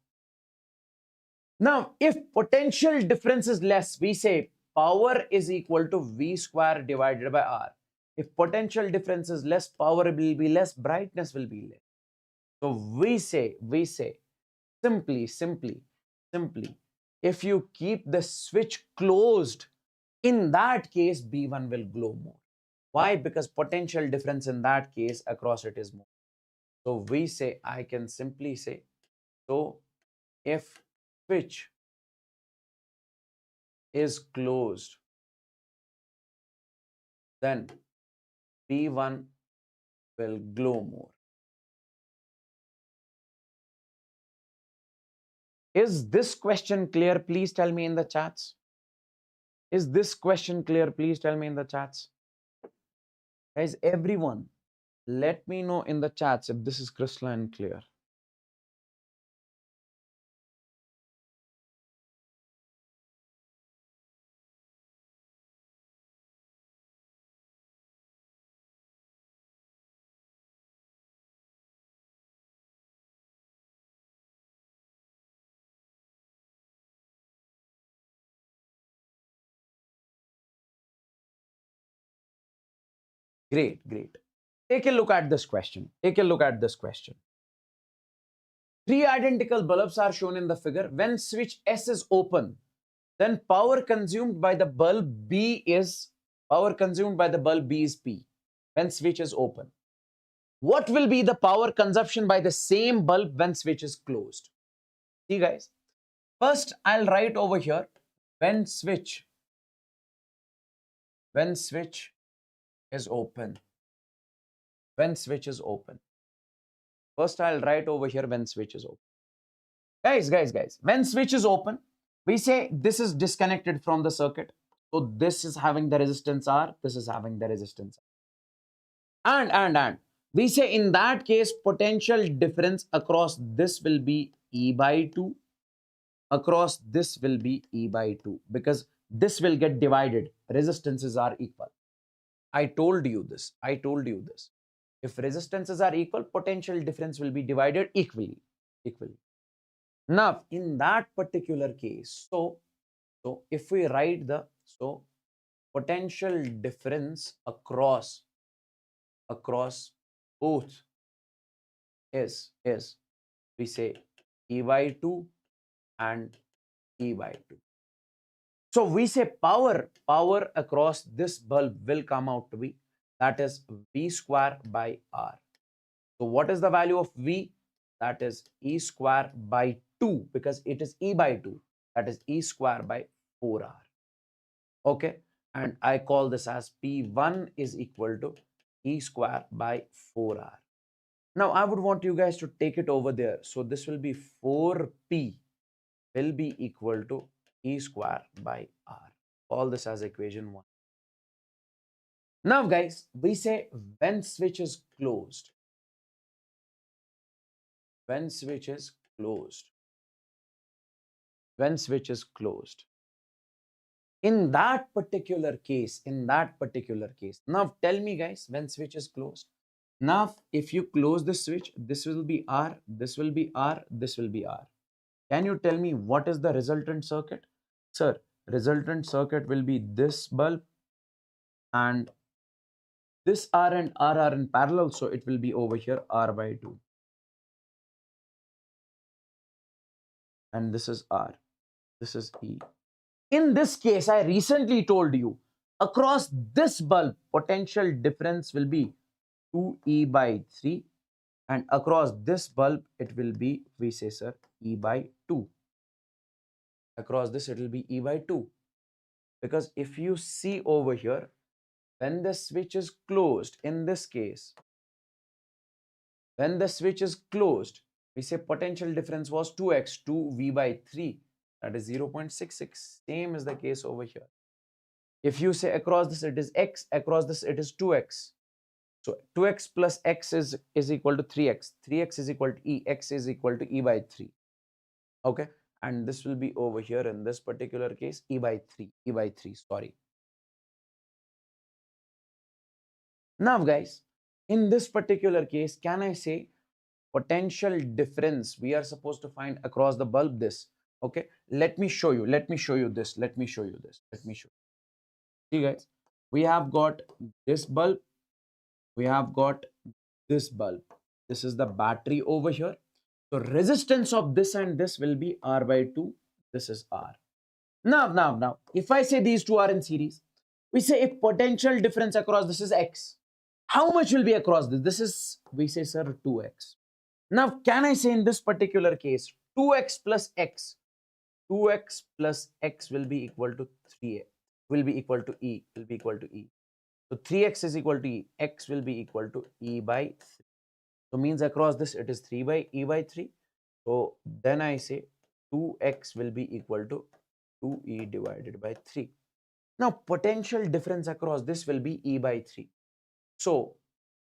Now, if potential difference is less, we say power is equal to V square divided by R. If potential difference is less, power will be less, brightness will be less. So we say simply, if you keep the switch closed, in that case, B1 will glow more. Why? Because potential difference in that case across it is more. So we say, I can simply say, so if switch is closed, then B1 will glow more. Is this question clear? Please tell me in the chats. Is this question clear? Please tell me in the chats. Guys, everyone, let me know in the chats if this is crystalline clear. Great. Take a look at this question. Three identical bulbs are shown in the figure. When switch S is open, then power consumed by the bulb B is P. when switch is open? What will be the power consumption by the same bulb when switch is closed? See guys, first I'll write over here when switch is open. When switch is open. First I'll write over here when switch is open. Guys, when switch is open, we say this is disconnected from the circuit. So this is having the resistance R, this is having the resistance R. And we say in that case, potential difference across this will be E by 2. Across this will be E by 2 because this will get divided. Resistances are equal. I told you this. If resistances are equal, potential difference will be divided equally. Now, in that particular case, so if we write the potential difference across both is we say E by 2 and E by 2. So we say power across this bulb will come out to be, that is V square by R. So what is the value of V? That is E square by 2 because it is E by 2. That is E square by 4R. Okay. And I call this as P1 is equal to E square by 4R. Now I would want you guys to take it over there. So this will be 4P will be equal to E square by R. Call this as equation 1. Now guys, we say when switch is closed. When switch is closed. In that particular case, now tell me guys, when switch is closed. Now, if you close the switch, this will be R, this will be R, this will be R. Can you tell me what is the resultant circuit? Sir, resultant circuit will be this bulb and this R and R are in parallel, so it will be over here R by 2. And this is R, this is E. In this case, I recently told you, across this bulb, potential difference will be 2E by 3. And across this bulb, it will be, we say, sir, E by 2. Across this, it will be E by 2. Because if you see over here, when the switch is closed, in this case, when the switch is closed, we say potential difference was 2x, 2V by 3. That is 0.66. Same is the case over here. If you say across this, it is x, across this, it is 2x. So 2x plus x is equal to 3x. 3x is equal to E. X is equal to E by 3. Okay. And this will be over here in this particular case, E by 3. E by 3, sorry. Now, guys, in this particular case, can I say potential difference we are supposed to find across the bulb this? Okay. Let me show you this. See, guys, we have got this bulb. We have got this bulb. This is the battery over here. So resistance of this and this will be R by 2. This is R. Now, if I say these two are in series, we say if potential difference across this is X, how much will be across this? This is, we say, sir, 2X. Now, can I say in this particular case, 2X plus X, 2X plus X will be equal to 3, will be equal to E. So 3x is equal to E. X will be equal to E by 3. So means across this it is 3 by E by 3. So then I say 2x will be equal to 2E divided by 3. Now potential difference across this will be E by 3. So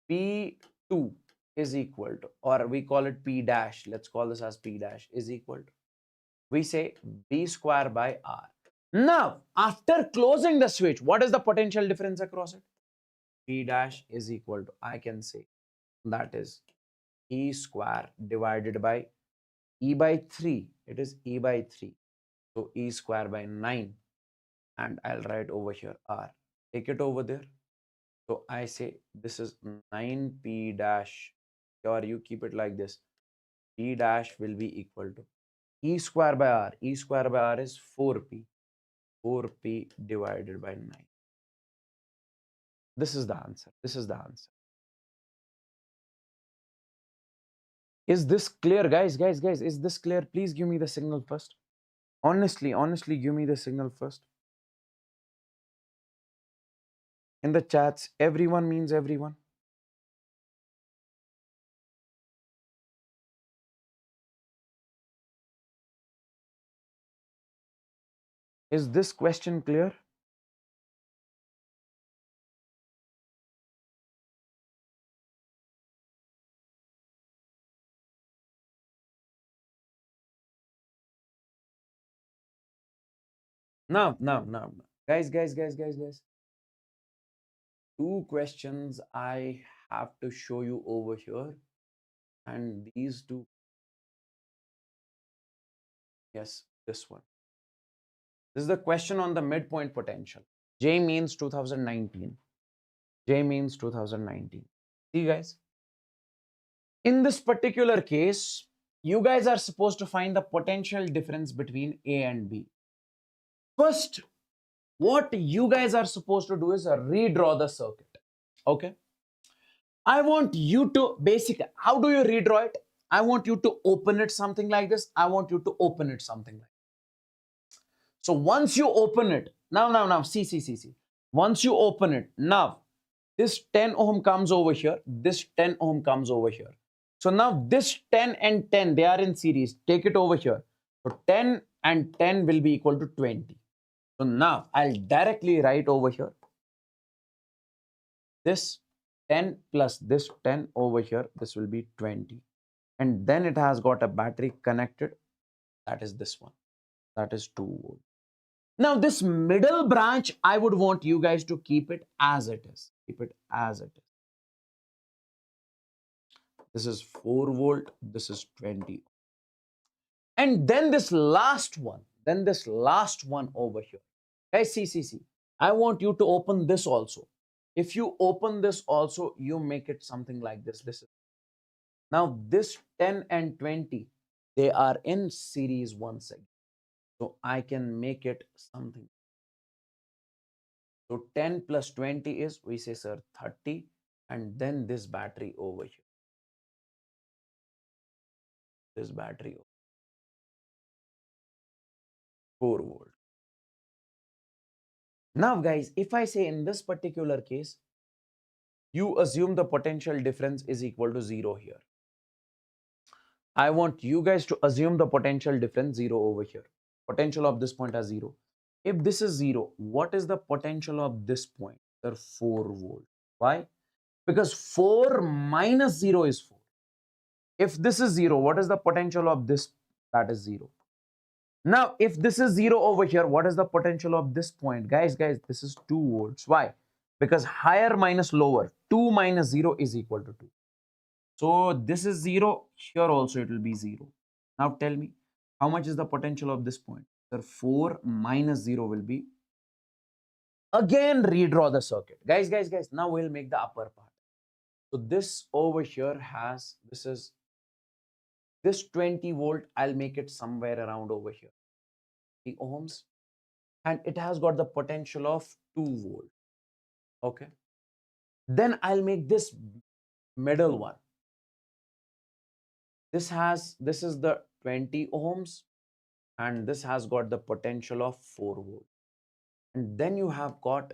P2 is equal to, or we call it P dash, let's call this as P dash, is equal to, we say V square by R. Now, after closing the switch, what is the potential difference across it? P dash is equal to, I can say, that is E square divided by E by 3. It is E by 3. So E square by 9. And I'll write over here R. Take it over there. So I say this is 9P dash, or you keep it like this. P dash will be equal to E square by R. E square by R is 4P. 4P divided by 9. This is the answer. This is the answer. Is this clear, guys? Guys, is this clear? Please give me the signal first. Honestly, give me the signal first. In the chats, everyone means everyone. Is this question clear? Now. Guys. Two questions I have to show you over here. And these two, yes, this one. This is the question on the midpoint potential. J means 2019. J means 2019. See, guys, in this particular case, you guys are supposed to find the potential difference between A and B. First, what you guys are supposed to do is redraw the circuit. Okay. I want you to how do you redraw it? I want you to open it something like this. I want you to open it something like this. So once you open it, now, see. Once you open it, now this 10 ohm comes over here. This 10 ohm comes over here. So now this 10 and 10, they are in series. Take it over here. So 10 and 10 will be equal to 20. So now I'll directly write over here. This 10 plus this 10 over here, this will be 20. And then it has got a battery connected. That is this one. That is 2 volt. Now this middle branch, I would want you guys to keep it as it is. Keep it as it is. This is 4 volt. This is 20. And then this last one. Over here. Guys, see. I want you to open this also. If you open this also, you make it something like this. Now this 10 and 20, they are in series once again. So I can make it something. So 10 plus 20 is, we say, sir, 30. And then this battery over here. This battery, 4 volt. Now, guys, if I say in this particular case, you assume the potential difference is equal to 0 here. I want you guys to assume the potential difference 0 over here. Potential of this point as 0. If this is 0, what is the potential of this point? Sir, 4 volt. Why? Because 4 minus 0 is 4. If this is 0, what is the potential of this? That is 0. Now, if this is 0 over here, what is the potential of this point? Guys, this is 2 volts. Why? Because higher minus lower, 2 minus 0 is equal to 2. So this is 0. Here also it will be 0. Now tell me, how much is the potential of this point? Sir, 4 minus 0 will be. Again, redraw the circuit. Guys. Now we'll make the upper part. So this over here has, this 20 volt, I'll make it somewhere around over here. The ohms. And it has got the potential of 2 volt. Okay. Then I'll make this middle one. This is the 20 ohms. And this has got the potential of 4 volt. And then you have got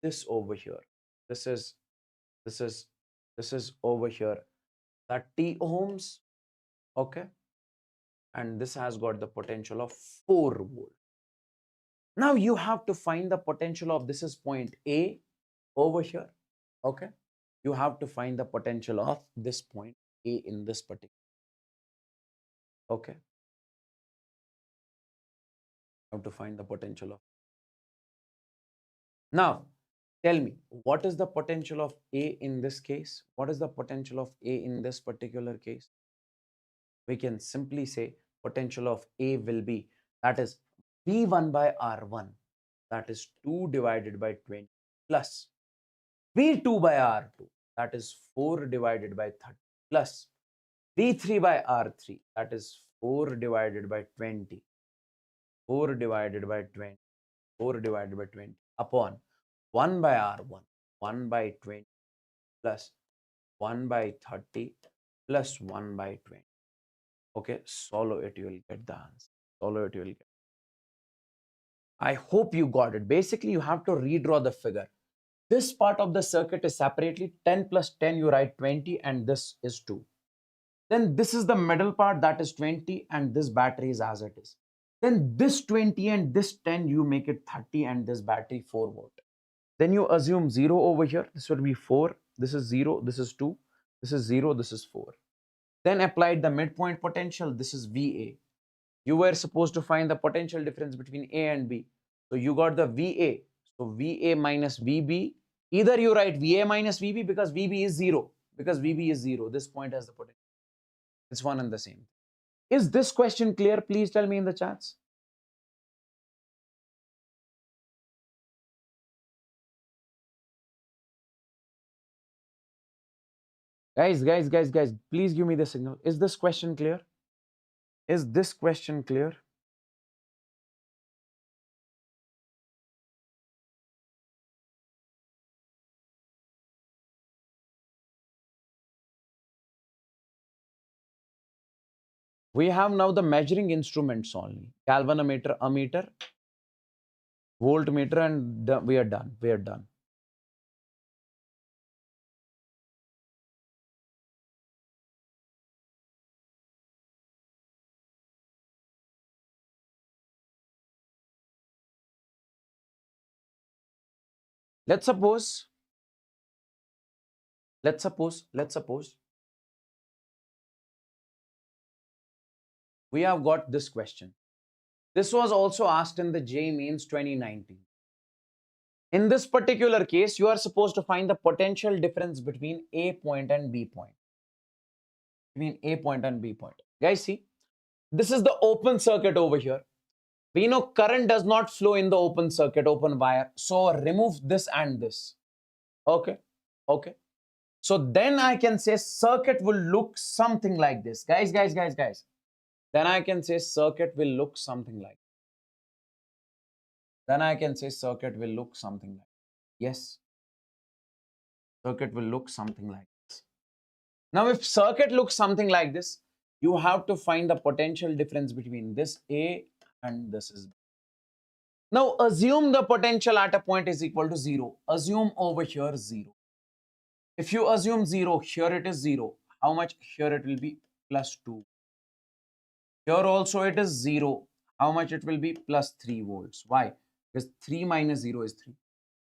this over here. This is over here 30 ohms. Okay. And this has got the potential of 4 volt. Now you have to find the potential of, this is point A over here. Okay. You have to find the potential of this point A in this particular. Okay. You have to find the potential of. Now, tell me, what is the potential of A in this case? What is the potential of A in this particular case? We can simply say potential of A will be, that is V1 by R1. That is 2 divided by 20 plus V2 by R2. That is 4 divided by 30 plus V3 by R3. That is 4 divided by 20. 4 divided by 20. 4 divided by 20 upon 1 by R1. 1 by 20 plus 1 by 30 plus 1 by 20. Okay, solve it, you will get the answer. Solve it, you will get. I hope you got it. Basically, you have to redraw the figure. This part of the circuit is separately 10 plus 10, you write 20, and this is 2. Then this is the middle part, that is 20, and this battery is as it is. Then this 20 and this 10, you make it 30, and this battery 4 volt. Then you assume 0 over here. This would be 4. This is 0. This is 2. This is 0. This is 4. Then applied the midpoint potential. This is VA. You were supposed to find the potential difference between A and B. So you got the VA. So VA minus VB. Either you write VA minus VB because VB is 0. Because VB is 0. This point has the potential. It's one and the same. Is this question clear? Please tell me in the chats. Guys, please give me the signal. Is this question clear? Is this question clear? We have now the measuring instruments only. Galvanometer, ammeter, voltmeter, and we are done. We are done. Let's suppose we have got this question. This was also asked in the J Mains 2019. In this particular case, you are supposed to find the potential difference between A point and B point. Between A point and B point. Guys, see, this is the open circuit over here. We know current does not flow in the open circuit, open wire. So remove this and this. Okay. Okay. So then I can say circuit will look something like this. Guys. Then I can say circuit will look something like. Then I can say circuit will look something like. Yes. Circuit will look something like this. Now, if circuit looks something like this, you have to find the potential difference between this A and this is B. Now, assume the potential at a point is equal to 0. Assume over here 0. If you assume 0, here it is 0. How much? Here it will be plus 2. Here also it is 0. How much it will be? Plus 3 volts. Why? Because 3 minus 0 is 3.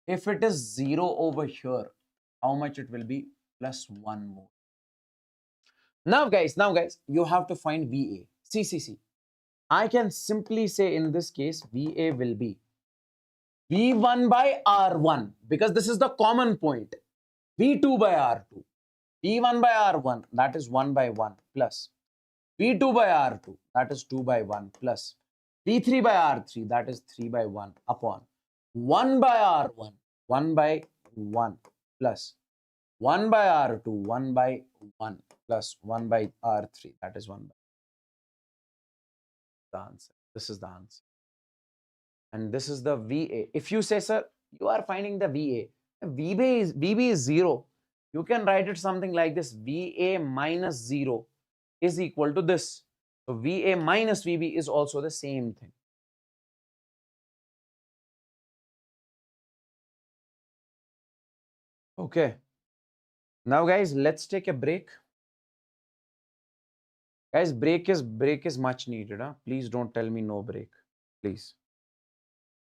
If it is 0 over here, how much it will be? Plus 1 volt. Now guys, you have to find VA. See. I can simply say in this case, VA will be V1 by R1 because this is the common point. V2 by R2. V1 by R1, that is 1 by 1 plus V2 by R2, that is 2 by 1 plus V3 by R3, that is 3 by 1 upon 1 by R1, 1 by 1 plus 1 by R2, 1 by 1 plus 1 by R3, that is 1 by the answer. This is the answer. And this is the VA. If you say, sir, you are finding the VA. VB is 0. You can write it something like this. VA minus 0 is equal to this. So VA minus VB is also the same thing. Okay. Now guys, let's take a break. Guys, break is much needed. Huh? Please don't tell me no break. Please.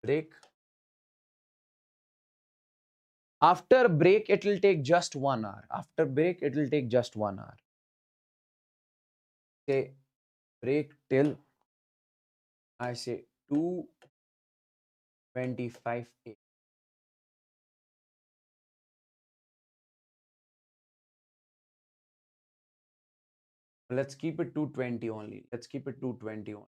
Break. After break, it will take just 1 hour. After break, it will take just 1 hour. Say break till I say 2:25 a.m. Let's keep it 2:20 only. Let's keep it 2:20 only.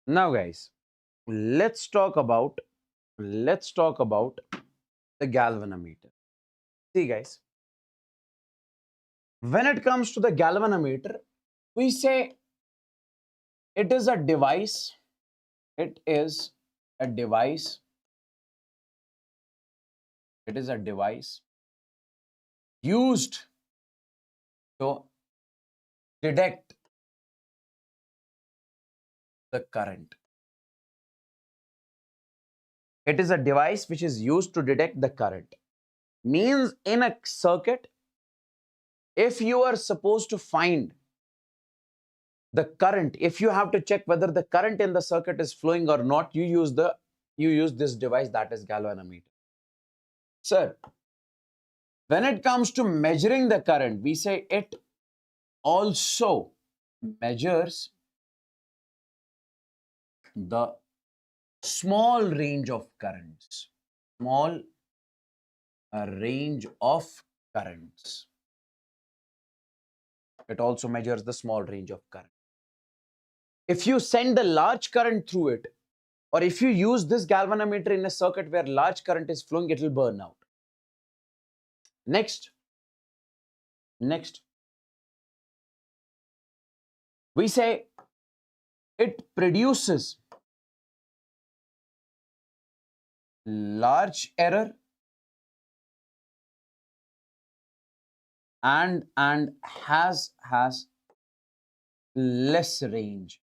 Now, guys, let's talk about the galvanometer. See, guys, when it comes to the galvanometer, we say it is a device. It is a device. It is a device used to detect the current. It is a device which is used to detect the current. Means in a circuit, if you are supposed to find the current, if you have to check whether the current in the circuit is flowing or not, you use this device, that is galvanometer. Sir, when it comes to measuring the current, we say it also measures the small range of currents. Small range of currents. It also measures the small range of current. If you send the large current through it, or if you use this galvanometer in a circuit where large current is flowing, it will burn out. Next, we say it produces large error and has less range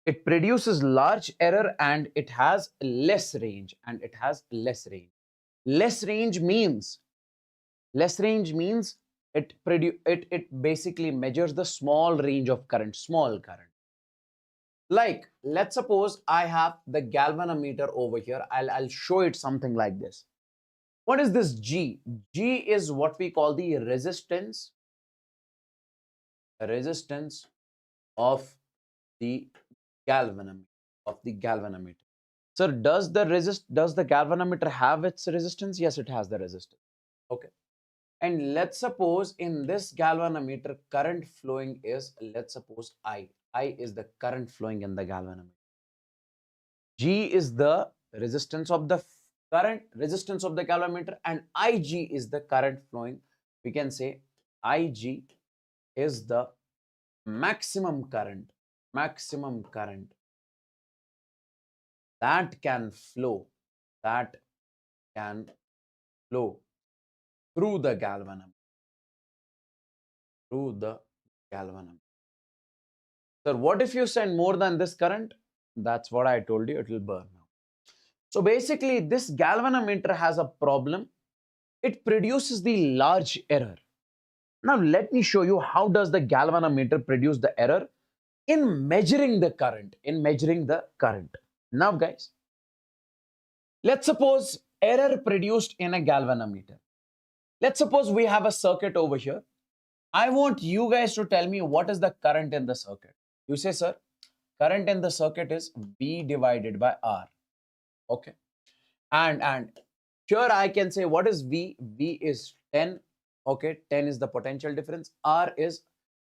It produces large error and it has less range Less range means it basically measures the small range of current, small current. Like, let's suppose I have the galvanometer over here. I'll show it something like this. What is this G? G is what we call the resistance of the galvanometer. Sir, does the galvanometer have its resistance? Yes, it has the resistance. Okay. And let's suppose in this galvanometer, current flowing is, let's suppose I. I is the current flowing in the galvanometer. G is the resistance of the galvanometer, and Ig is the current flowing. We can say Ig is the maximum current that can flow through the galvanometer. Sir, what if you send more than this current? That's what I told you, it will burn out. So basically, this galvanometer has a problem. It produces the large error. Now, let me show you how does the galvanometer produce the error in measuring the current. Now, guys, let's suppose error produced in a galvanometer. Let's suppose we have a circuit over here. I want you guys to tell me what is the current in the circuit. You say, sir, current in the circuit is V divided by R. Okay. And here I can say what is V? V is 10. Okay, 10 is the potential difference. R is,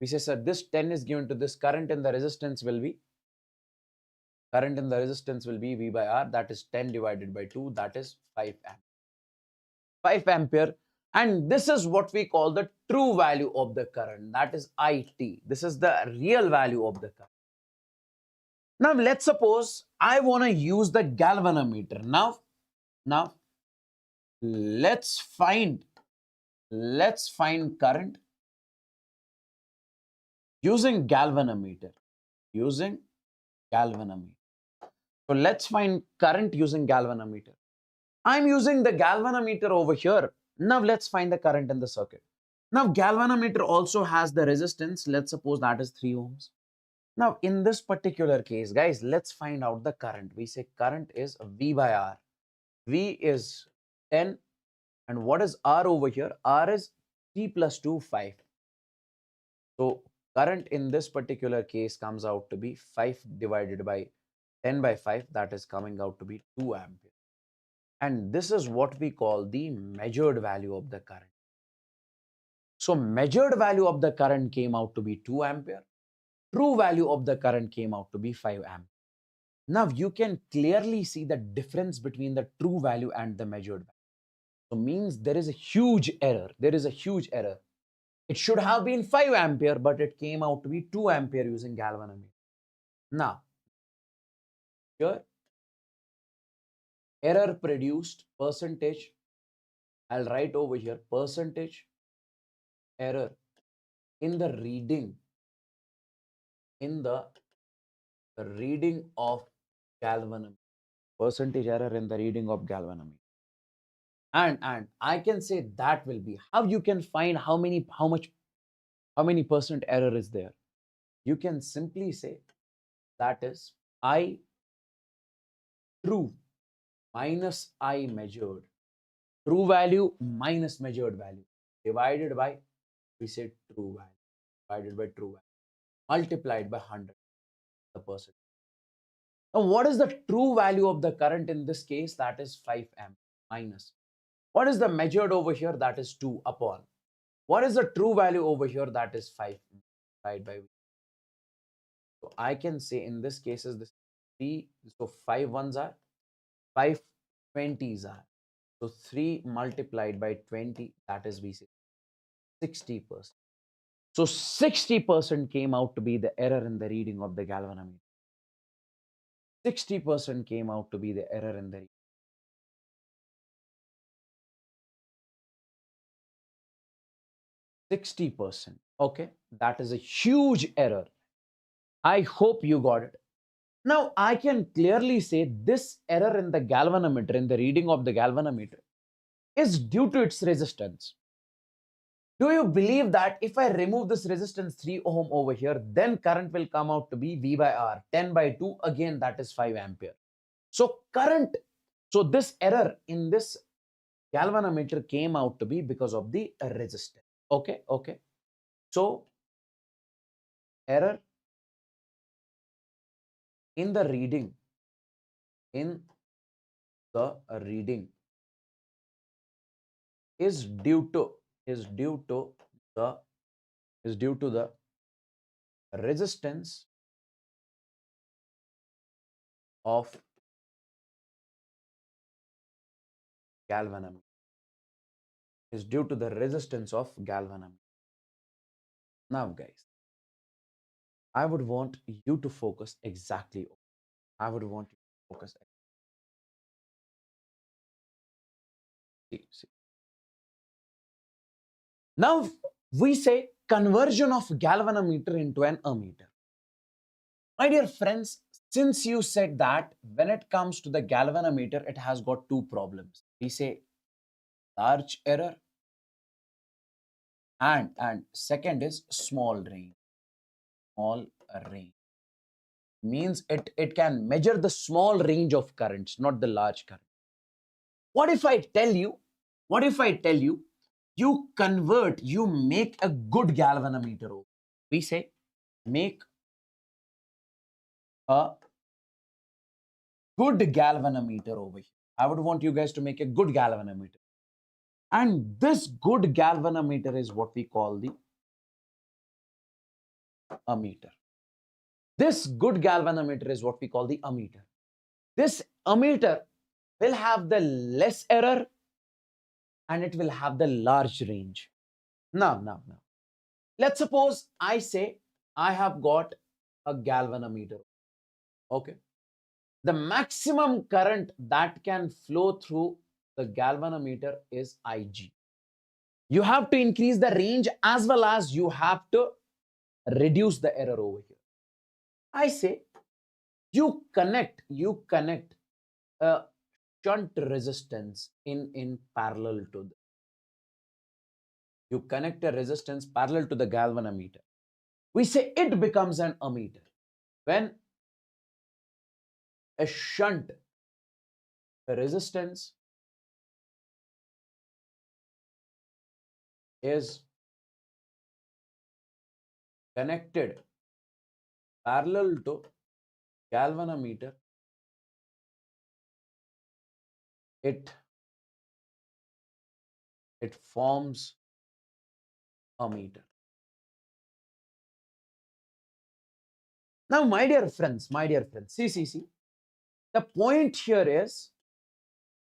we say, sir, this 10 is given to this current in the resistance will be V by R. That is 10 divided by 2. That is 5 ampere. 5 ampere. And this is what we call the true value of the current. That is IT. This is the real value of the current. Now, let's suppose I want to use the galvanometer. Now, let's find current using galvanometer. So let's find current using galvanometer. I'm using the galvanometer over here. Now let's find the current in the circuit. Now galvanometer also has the resistance. Let's suppose that is 3 ohms. Now in this particular case, guys, let's find out the current. We say current is V by R. V is 10. And what is R over here? R is 3 plus 2, 5. So current in this particular case comes out to be 5 divided by 10 by 5. That is coming out to be 2 ampere. And this is what we call the measured value of the current. So measured value of the current came out to be 2 ampere. true value of the current came out to be 5 amp. Now you can clearly see the difference between the true value and the measured value. So means there is a huge error. There is a huge error. It should have been 5 ampere, but it came out to be 2 ampere using galvanometer. Now, here, error produced percentage. I'll write over here percentage error in the reading, in the reading of galvanometer. Percentage error in the reading of galvanometer. And I can say that will be how you can find how many percent error is there. You can simply say that is I true minus I measured, true value minus measured value divided by, we said true value, divided by true value, multiplied by 100, the percent. Now, what is the true value of the current in this case? That is 5 amp minus. What is the measured over here? That is 2 upon. What is the true value over here? That is 5, right? By so I can say in this case is this 3. So 5 ones are 5 20s are. So 3 multiplied by 20, that is we say 60%. So 60% came out to be the error in the reading of the galvanometer. 60% came out to be the error in the reading. 60%. Okay, that is a huge error. I hope you got it. Now I can clearly say this error in the galvanometer, in the reading of the galvanometer, is due to its resistance. Do you believe that if I remove this resistance 3 ohm over here, then current will come out to be V by R, 10 by 2, again that is 5 ampere. So current, so this error in this galvanometer came out to be because of the resistance. Okay, okay. So error in the reading, in the reading is due to the resistance of galvanometer, is due to the resistance of galvanometer. Now guys, I would want you to focus exactly. I would want you to focus. See. Now we say conversion of galvanometer into an ammeter. My dear friends, since you said that when it comes to the galvanometer, it has got two problems. We say large error and second is small range. Small range means it can measure the small range of currents, not the large current. What if I tell you, you convert, you make a good galvanometer? We say make a good galvanometer over here. I would want you guys to make a good galvanometer. And this good galvanometer is what we call the ammeter. This good galvanometer is what we call the ammeter. This ammeter will have the less error and it will have the large range. Now. Let's suppose I say I have got a galvanometer. Okay. The maximum current that can flow through the galvanometer is Ig. You have to increase the range as well as you have to reduce the error over here. I say you connect a shunt resistance in parallel to the, you connect a resistance parallel to the galvanometer. We say it becomes an ammeter when a shunt resistance is connected parallel to galvanometer, it forms a meter. Now, my dear friends, see. The point here is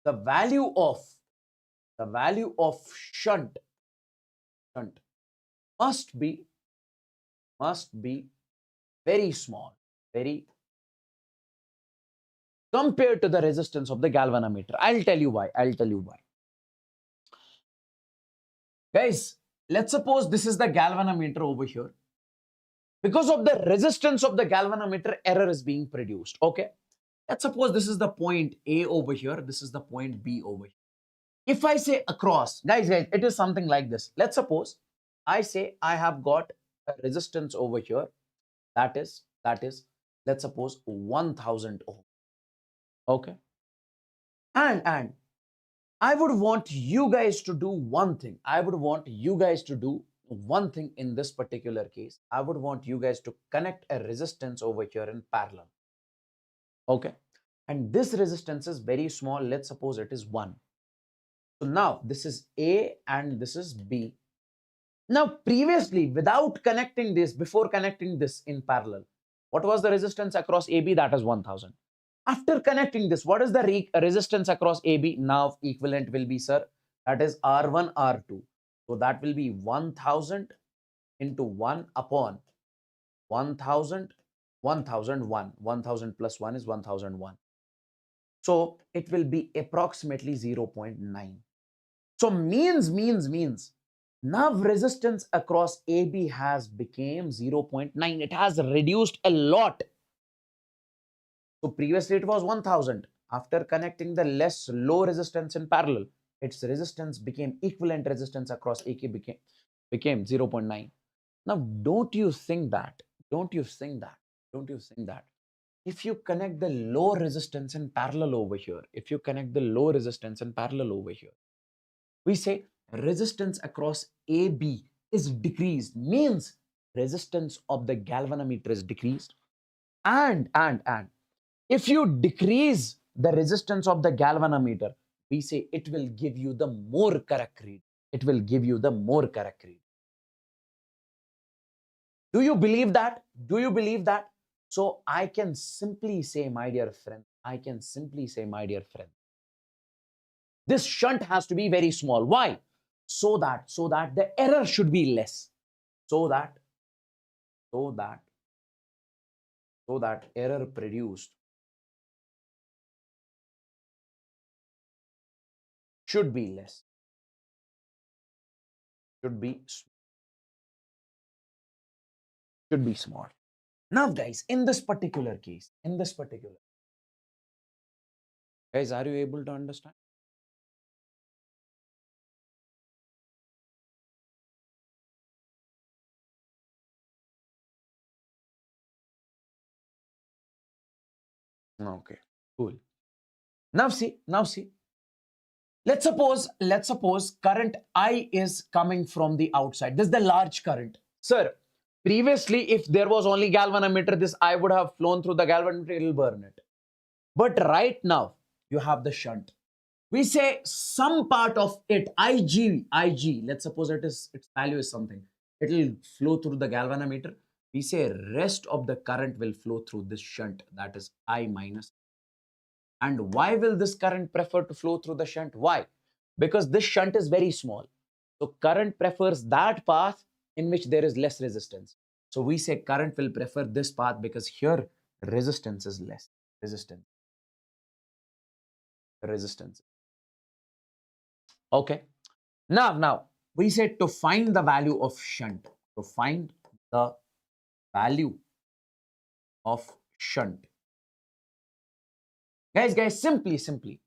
the value of shunt must be very small, very compared to the resistance of the galvanometer. I'll tell you why. Guys, let's suppose this is the galvanometer over here. Because of the resistance of the galvanometer, error is being produced. Okay. Let's suppose this is the point A over here. This is the point B over here. If I say across, guys, it is something like this. Let's suppose I say I have got a resistance over here. That is, let's suppose 1000 ohm. Okay. And I would want you guys to do one thing. In this particular case. I would want you guys to connect a resistance over here in parallel. Okay. And this resistance is very small. Let's suppose it is 1. So now this is A and this is B. Now previously, without connecting this, before connecting this in parallel, what was the resistance across AB? That is 1000. After connecting this, what is the resistance across AB? Now equivalent will be, sir, that is R1, R2. So that will be 1000 into 1 upon 1000, 1001. 1000 plus 1 is 1001. So it will be approximately 0.9. So means now resistance across AB has become 0.9. It has reduced a lot. So previously it was 1000. After connecting the low resistance in parallel, its resistance became equivalent resistance across AK became 0.9. Now don't you think that if you connect the low resistance in parallel over here, we say resistance across AB is decreased, means resistance of the galvanometer is decreased. And if you decrease the resistance of the galvanometer, we say it will give you the more correct read. Do you believe that? So I can simply say, my dear friend, this shunt has to be very small. Why? So that the error should be less. So that error produced should be less. Should be small. Now, guys, in this particular case, guys, are you able to understand? Okay, cool. Now see. Let's suppose current I is coming from the outside. This is the large current. Sir, previously, if there was only galvanometer, this I would have flown through the galvanometer, it will burn it. But right now, you have the shunt. We say some part of it, IG, let's suppose its value is something. It will flow through the galvanometer. We say rest of the current will flow through this shunt, that is I minus. And why will this current prefer to flow through the shunt? Why? Because this shunt is very small. So current prefers that path in which there is less resistance. So we say current will prefer this path because here resistance is less. Resistance. Okay. Now we said to find the value of shunt. Guys, simply.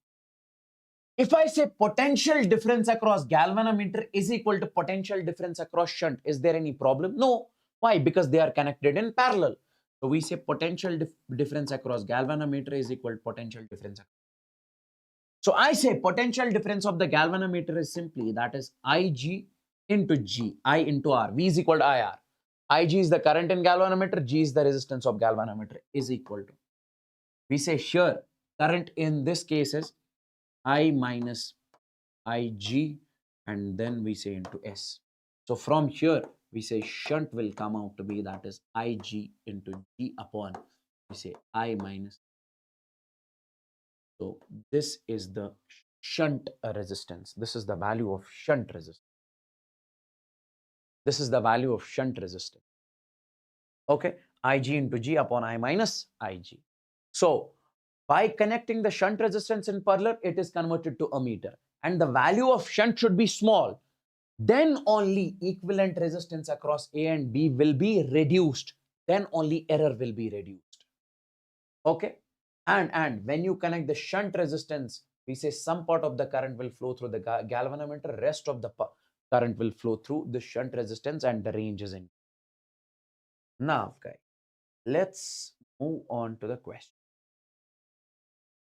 If I say potential difference across galvanometer is equal to potential difference across shunt, is there any problem? No. Why? Because they are connected in parallel. So we say potential difference across galvanometer is equal to potential difference. So I say potential difference of the galvanometer is simply that is Ig into G, I into R. V is equal to IR. Ig is the current in galvanometer, G is the resistance of galvanometer is equal to. We say here current in this case is I minus Ig and then we say into S. So from here we say shunt will come out to be, that is Ig into G upon, we say I minus. So this is the shunt resistance. This is the value of shunt resistance. This is the value of shunt resistance. Okay, Ig into G upon I minus Ig. So by connecting the shunt resistance in parallel, it is converted to a meter. And the value of shunt should be small. Then only equivalent resistance across A and B will be reduced. Then only error will be reduced. Okay. And when you connect the shunt resistance, we say some part of the current will flow through the galvanometer, rest of the current will flow through the shunt resistance, and the range is in. Now, guys, let's move on to the question.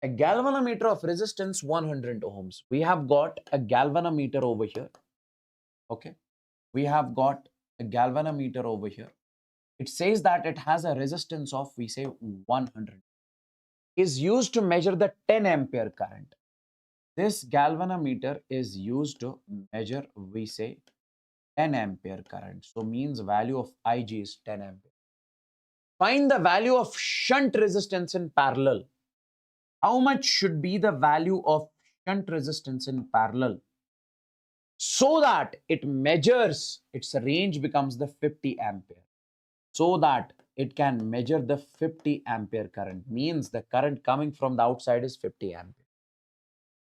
A galvanometer of resistance 100 ohms. We have got a galvanometer over here. Okay. We have got a galvanometer over here. It says that it has a resistance of, we say 100. Is used to measure the 10 ampere current. This galvanometer is used to measure, we say 10 ampere current. So means value of Ig is 10 ampere. Find the value of shunt resistance in parallel. How much should be the value of shunt resistance in parallel so that it measures, its range becomes the 50 ampere, so that it can measure the 50 ampere current, means the current coming from the outside is 50 ampere.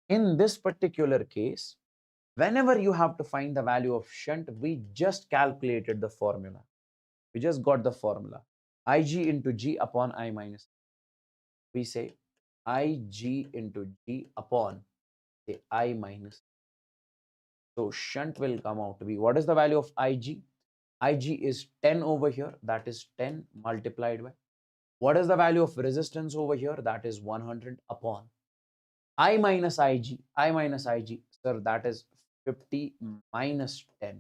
In this particular case, whenever you have to find the value of shunt, we just calculated the formula. We just got the formula. Ig into G upon I minus. We say Ig into G upon say I minus. So shunt will come out to be, what is the value of Ig? Ig is 10 over here, that is 10 multiplied by. What is the value of resistance over here? That is 100 upon I minus Ig. I minus Ig, sir, that is 50 minus 10.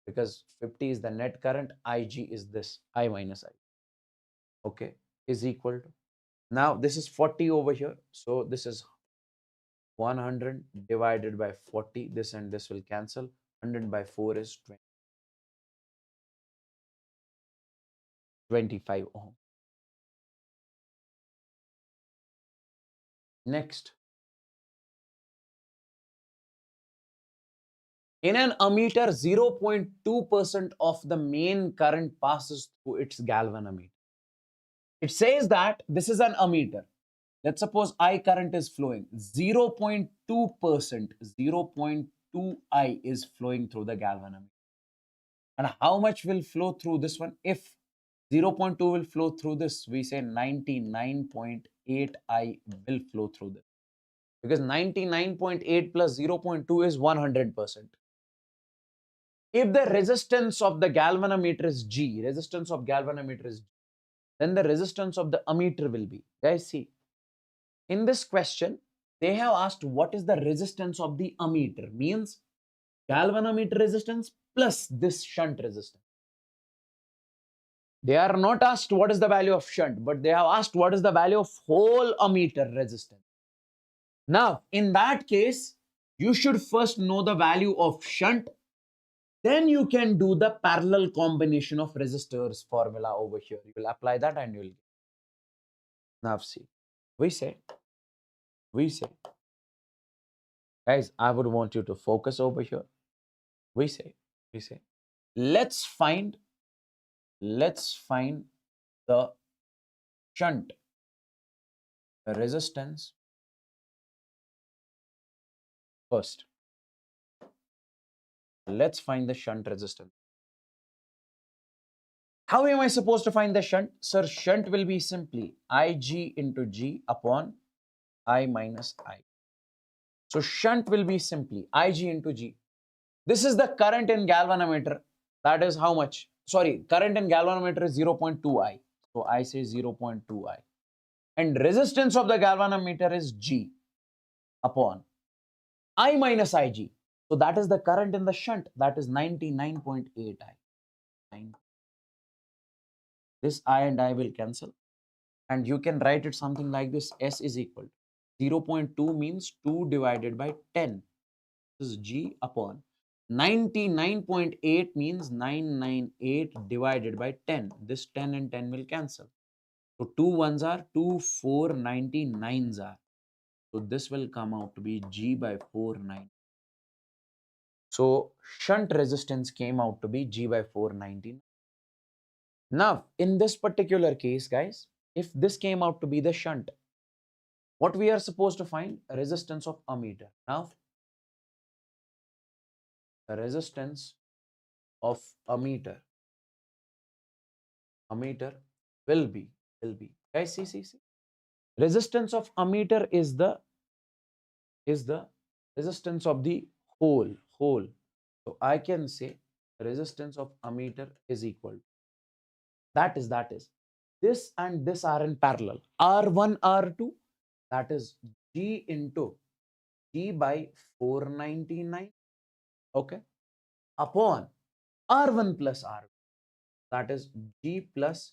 Because 50 is the net current, Ig is this, I minus I. Okay, is equal to. Now this is 40 over here. So this is 100 divided by 40. This and this will cancel. 100 by 4 is 25 ohm. Next. In an ammeter, 0.2% of the main current passes through its galvanometer. It says that this is an ammeter. Let's suppose I current is flowing. 0.2%, 0.2 I is flowing through the galvanometer. And how much will flow through this one? If 0.2 will flow through this, we say 99.8 I will flow through this. Because 99.8 plus 0.2 is 100%. If the resistance of the galvanometer is G, resistance of galvanometer is G, then the resistance of the ammeter will be. Guys, see, in this question, they have asked what is the resistance of the ammeter, means galvanometer resistance plus this shunt resistance. They are not asked what is the value of shunt, but they have asked what is the value of whole ammeter resistance. Now, in that case, you should first know the value of shunt. Then you can do the parallel combination of resistors formula over here. You will apply that and you will. Now see, we say, guys, I would want you to focus over here. We say, let's find the shunt resistance first. Let's find the shunt resistance. How am I supposed to find the shunt? Sir, shunt will be simply Ig into G upon I minus I. So shunt will be simply Ig into G. This is the current in galvanometer. That is how much? Sorry, current in galvanometer is 0.2 I. So I say 0.2 I. And resistance of the galvanometer is G upon I minus Ig. So that is the current in the shunt. That is 99.8 I. This I and I will cancel. And you can write it something like this. S is equal to 0.2 means 2 divided by 10. This is G upon. 99.8 means 998 divided by 10. This 10 and 10 will cancel. So 2 ones are 2, 4, 99s are. So this will come out to be G by 490. So shunt resistance came out to be G by 490. Now, in this particular case, guys, if this came out to be the shunt, what we are supposed to find? Resistance of ammeter. Now, the resistance of ammeter will be guys, see. Resistance of ammeter is the resistance of the whole. So I can say resistance of ammeter is equal. That is this and this are in parallel. R1, R2, that is G into G by 499, okay, upon R1 plus R2, that is G plus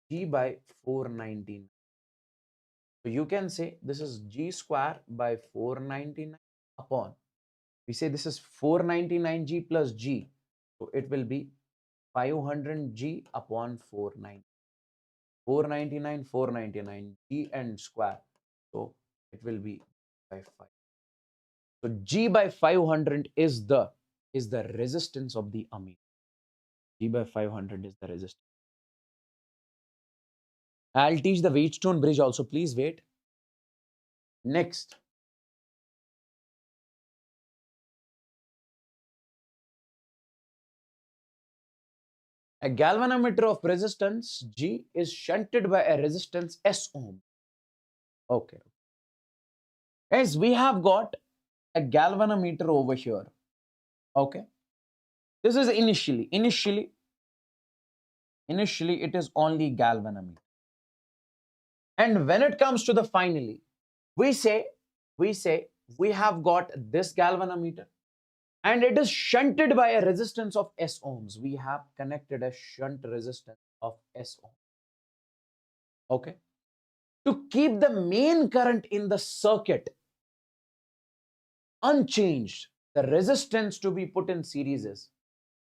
G by 499. So you can say this is G square by 499 upon, we say this is 499G plus G. So it will be 500G upon 490. 499, 499, G and square. So it will be by 5. So G by 500 is the resistance of the ammeter. G by 500 is the resistance. I'll teach the Wheatstone bridge also. Please wait. Next. A galvanometer of resistance G is shunted by a resistance S ohm. Okay. Guys, we have got a galvanometer over here. Okay. This is initially it is only galvanometer. And when it comes to the finally, we say we have got this galvanometer and it is shunted by a resistance of S ohms. We have connected a shunt resistance of S ohm. Okay. To keep the main current in the circuit unchanged, the resistance to be put in series is,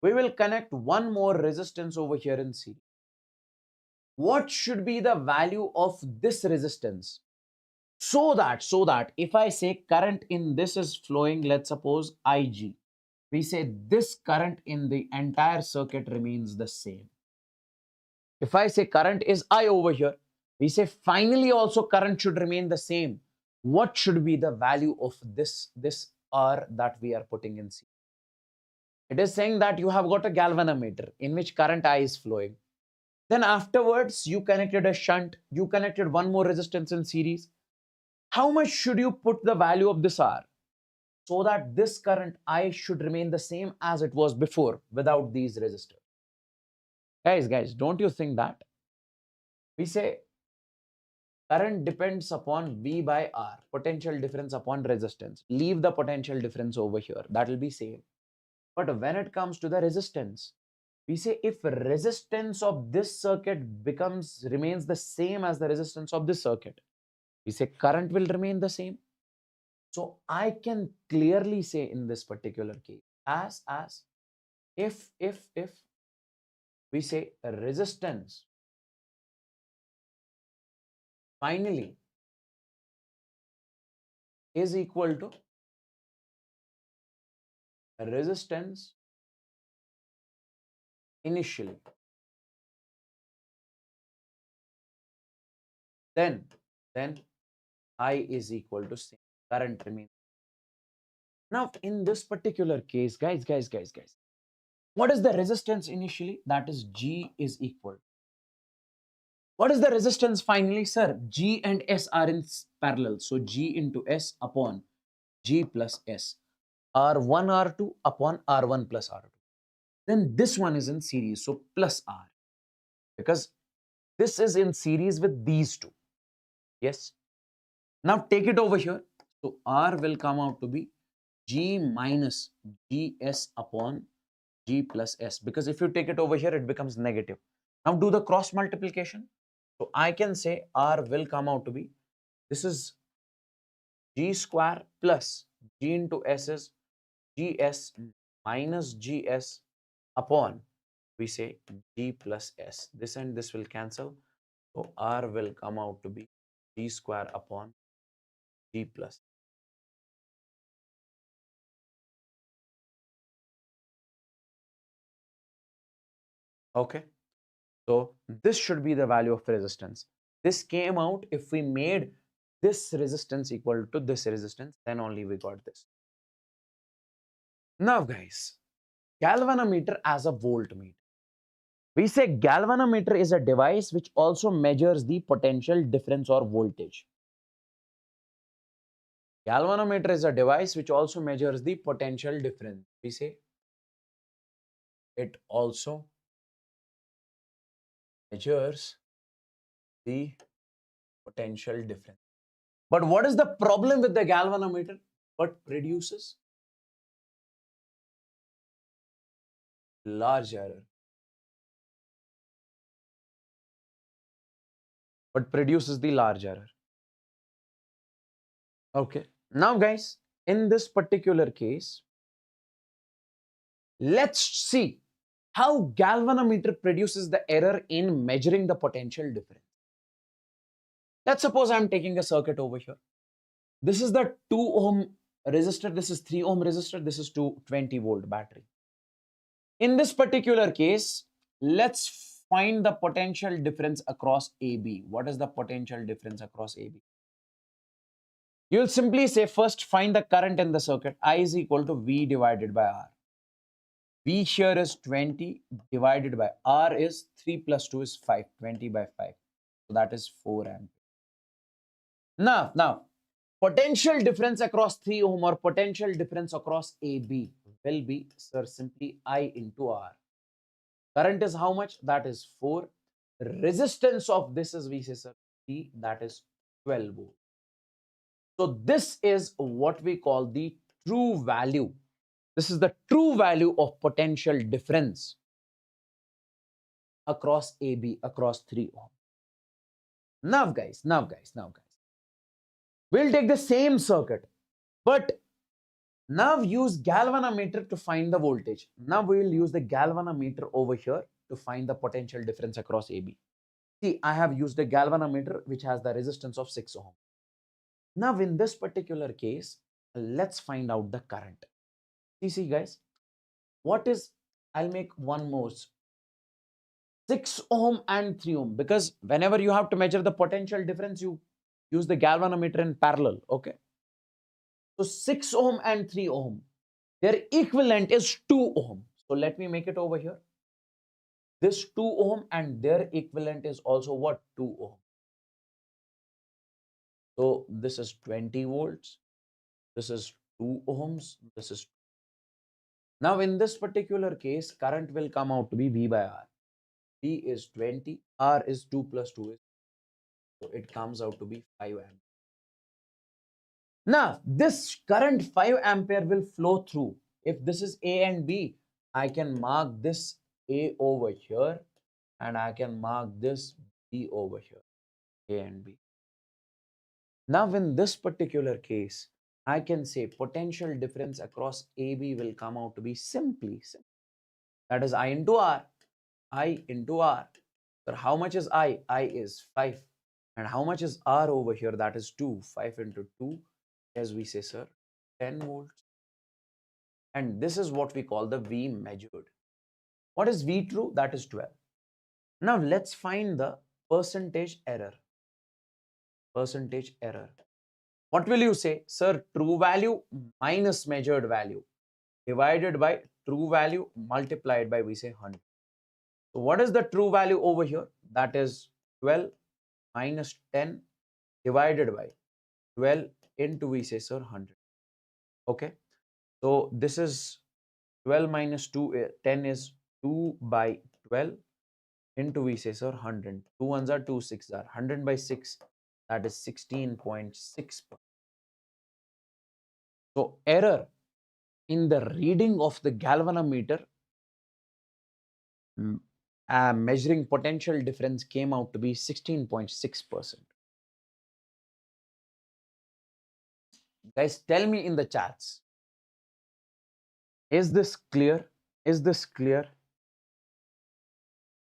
we will connect one more resistance over here in series. What should be the value of this resistance? So that if I say current in this is flowing, let's suppose IG, we say this current in the entire circuit remains the same. If I say current is I over here, we say finally also current should remain the same. What should be the value of this R that we are putting in C? It is saying that you have got a galvanometer in which current I is flowing. Then afterwards, you connected a shunt, you connected one more resistance in series. How much should you put the value of this R so that this current I should remain the same as it was before without these resistors? Guys, don't you think that? We say current depends upon V by R, potential difference upon resistance. Leave the potential difference over here. That will be same. But when it comes to the resistance, we say if resistance of this circuit remains the same as the resistance of this circuit, we say current will remain the same. So I can clearly say in this particular case, as if we say resistance finally is equal to resistance initially, then I is equal to same, current remains. Now in this particular case, guys, what is the resistance initially? That is G is equal. What is the resistance finally, sir? G and S are in parallel. So G into S upon G plus S. R1, R2 upon R1 plus R2. Then this one is in series. So plus R. Because this is in series with these two. Yes. Now take it over here. So R will come out to be G minus GS upon G plus S. Because if you take it over here, it becomes negative. Now do the cross multiplication. So I can say R will come out to be, this is G square plus G into S is GS minus gs upon, we say, g plus s. This and this will cancel. So r will come out to be g square upon g plus. Okay. So this should be the value of resistance. This came out if we made this resistance equal to this resistance, then only we got this. Now guys, galvanometer as a voltmeter. We say galvanometer is a device which also measures the potential difference or voltage. Galvanometer is a device which also measures the potential difference. We say it also measures the potential difference. But what is the problem with the galvanometer? What produces? Large error. What produces the large error? Okay. Now, guys, in this particular case, let's see how galvanometer produces the error in measuring the potential difference. Let's suppose I'm taking a circuit over here. This is the 2 ohm resistor, this is 3 ohm resistor, this is 220-volt battery. In this particular case, let's find the potential difference across AB. What is the potential difference across AB? You'll simply say first find the current in the circuit. I is equal to V divided by R. V here is 20 divided by R is 3 plus 2 is 5. 20 by 5. So that is 4 amp. Now, potential difference across 3 ohm or potential difference across AB will be, sir, simply I into R. Current is how much? That is 4. Resistance of this is, we say, sir, P, that is 12 volt. So this is what we call the true value. This is the true value of potential difference across AB, across 3 ohm. Now guys, we'll take the same circuit, but now use galvanometer to find the voltage. Now we will use the galvanometer over here to find the potential difference across AB. See, I have used a galvanometer which has the resistance of 6 ohm. Now in this particular case, let's find out the current. See guys, what is, I'll make one more, 6 ohm and 3 ohm, because whenever you have to measure the potential difference, you use the galvanometer in parallel. Okay. So 6 ohm and 3 ohm, their equivalent is 2 ohm. So let me make it over here. This 2 ohm and their equivalent is also what? 2 ohm. So this is 20 volts. This is 2 ohms. This is. Now in this particular case, current will come out to be V by R. V is 20. R is 2 plus 2 is. So it comes out to be 5 amp. Now, this current 5 ampere will flow through. If this is A and B, I can mark this A over here and I can mark this B over here, A and B. Now, in this particular case, I can say potential difference across AB will come out to be simply. That is I into R. I into R. So how much is I? I is 5. And how much is R over here? That is 2. 5 into 2, as we say, sir, 10 volts. And this is what we call the V measured. What is V true? That is 12. Now let's find the percentage error. Percentage error. What will you say? Sir, true value minus measured value divided by true value multiplied by, we say, 100. So what is the true value over here? That is 12 minus 10 divided by 12 into, we say, sir, 100. Okay. So this is 12 minus 2, 10 is 2 by 12 into, we say, sir, 100. 2 ones are 2, 6 are 100 by 6. That is 16.6. So error in the reading of the galvanometer measuring potential difference came out to be 16.6%. Guys, tell me in the chats, Is this clear? Is this clear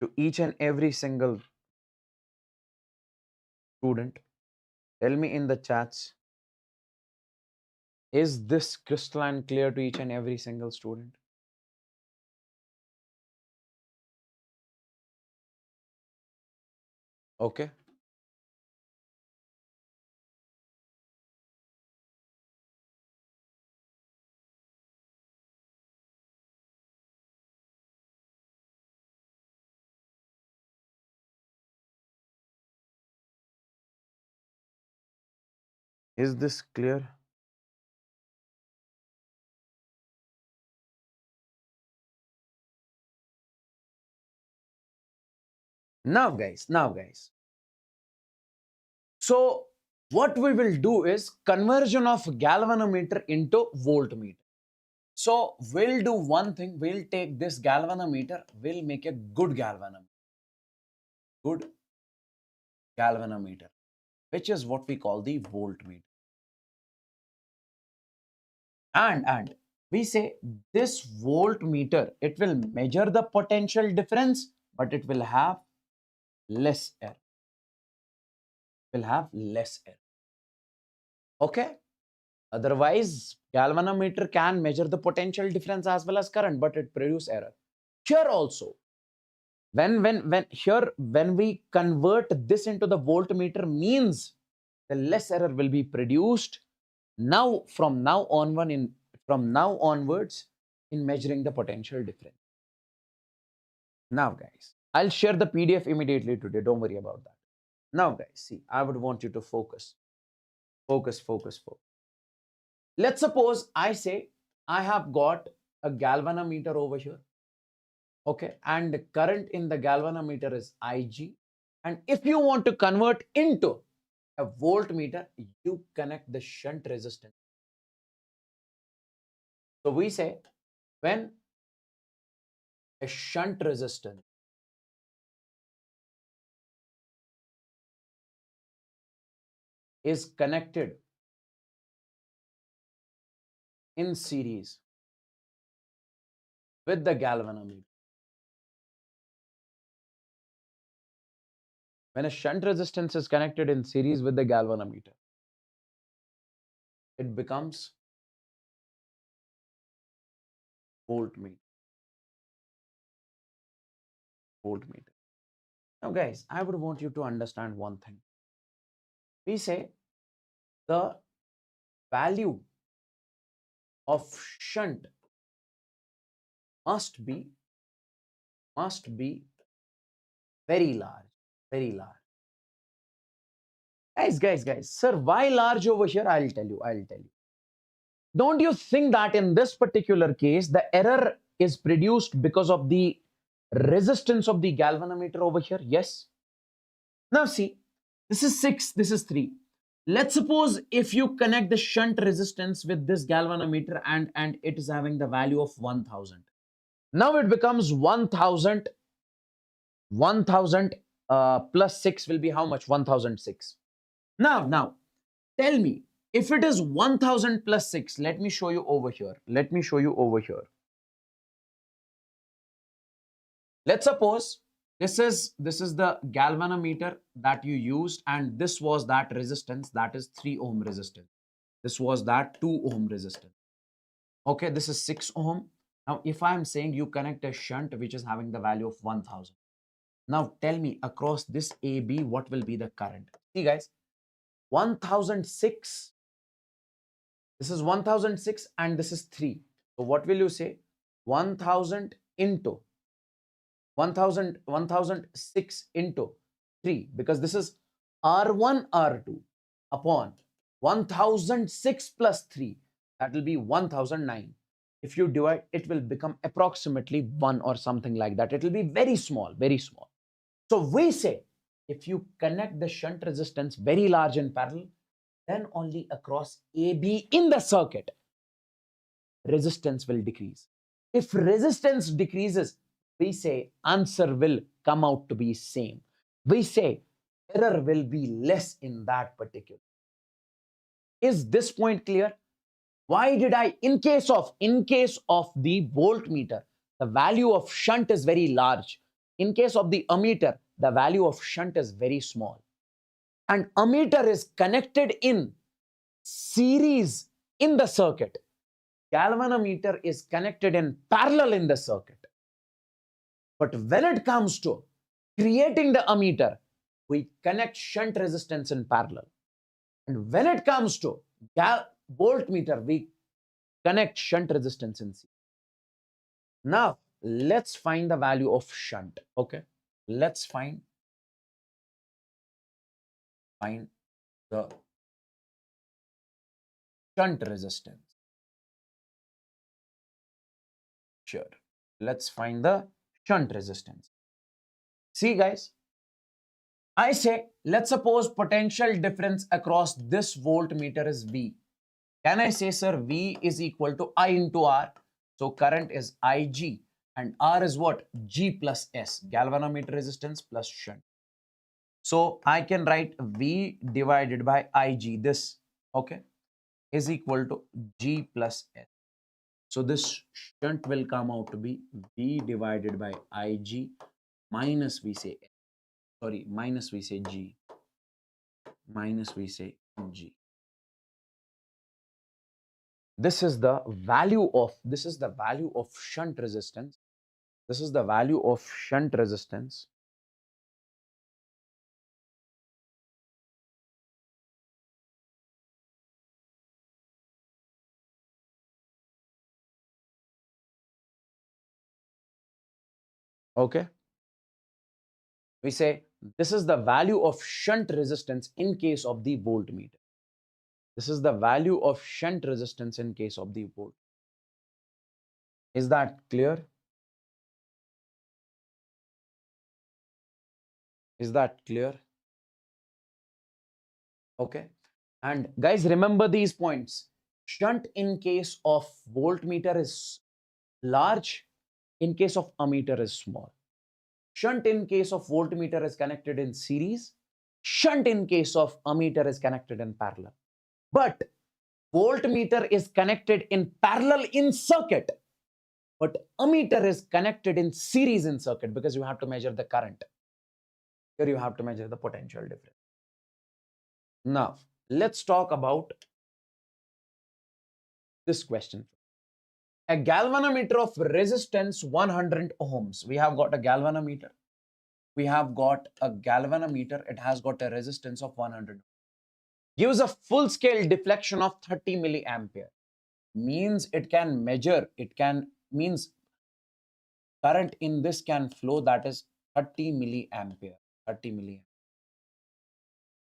to each and every single student? Tell me in the chats. Is this crystalline clear to each and every single student? Okay. Is this clear? Now guys. So what we will do is conversion of galvanometer into voltmeter. So we'll do one thing. We'll take this galvanometer. We'll make a good galvanometer, which is what we call the voltmeter. And we say this voltmeter, it will measure the potential difference, but it will have less error. Okay. Otherwise, galvanometer can measure the potential difference as well as current, but it produces error. Here also, when we convert this into the voltmeter, means the less error will be produced from now onwards in measuring the potential difference. Now guys, I'll share the PDF immediately today. Don't worry about that. Now guys, see, I would want you to focus. Let's suppose I say I have got a galvanometer over here. Okay, and the current in the galvanometer is Ig. And if you want to convert into a voltmeter, you connect the shunt resistance. So we say when a shunt resistance is connected in series with the galvanometer. When a shunt resistance is connected in series with the galvanometer, it becomes voltmeter. Now guys, I would want you to understand one thing. We say the value of shunt must be very large. Guys, sir, why large over here? I'll tell you. Don't you think that in this particular case, the error is produced because of the resistance of the galvanometer over here? Yes. Now see, this is 6, this is 3. Let's suppose if you connect the shunt resistance with this galvanometer and it is having the value of 1000. Now it becomes 1000 plus 6 will be how much? 1006. Now, tell me, if it is 1000 plus 6, let me show you over here. Let's suppose this is the galvanometer that you used, and this was that resistance, that is 3 ohm resistance. This was that 2 ohm resistance. Okay, this is 6 ohm. Now, if I'm saying you connect a shunt which is having the value of 1000. Now, tell me across this AB, what will be the current? See, guys, 1006. This is 1006 and this is 3. So, what will you say? 1000 into 1006 into 3, because this is R1, R2 upon 1006 plus 3. That will be 1009. If you divide, it will become approximately 1 or something like that. It will be very small. So we say, if you connect the shunt resistance very large in parallel, then only across AB in the circuit, resistance will decrease. If resistance decreases, we say answer will come out to be same. We say error will be less in that particular. Is this point clear? Why did I, in case of the voltmeter, the value of shunt is very large. In case of the ammeter, the value of shunt is very small. And ammeter is connected in series in the circuit. Galvanometer is connected in parallel in the circuit. But when it comes to creating the ammeter, we connect shunt resistance in parallel. And when it comes to voltmeter, we connect shunt resistance in series. Now, let's find the value of shunt. Okay, let's find the shunt resistance. Sure, let's find the shunt resistance. See, guys, I say, let's suppose potential difference across this voltmeter is V. Can I say, sir, V is equal to I into R? So current is IG and R is what? G plus S, galvanometer resistance plus shunt. So I can write V divided by IG, this, okay, is equal to G plus S. So this shunt will come out to be V divided by IG minus we say, sorry, minus we say G, minus we say G. This is the value of shunt resistance. This is the value of shunt resistance. Okay. We say this is the value of shunt resistance in case of the voltmeter. This is the value of shunt resistance in case of the volt. Is that clear? Is that clear? Okay. And guys, remember these points. Shunt in case of voltmeter is large, in case of ammeter is small. Shunt in case of voltmeter is connected in series. Shunt in case of ammeter is connected in parallel. But voltmeter is connected in parallel in circuit. But ammeter is connected in series in circuit because you have to measure the current. Here you have to measure the potential difference. Now, let's talk about this question. A galvanometer of resistance 100 ohms. We have got a galvanometer. We have got a galvanometer. It has got a resistance of 100. Gives a full scale deflection of 30 milliampere. Means it can measure, means current in this can flow, that is 30 milliampere. 30 milliampere.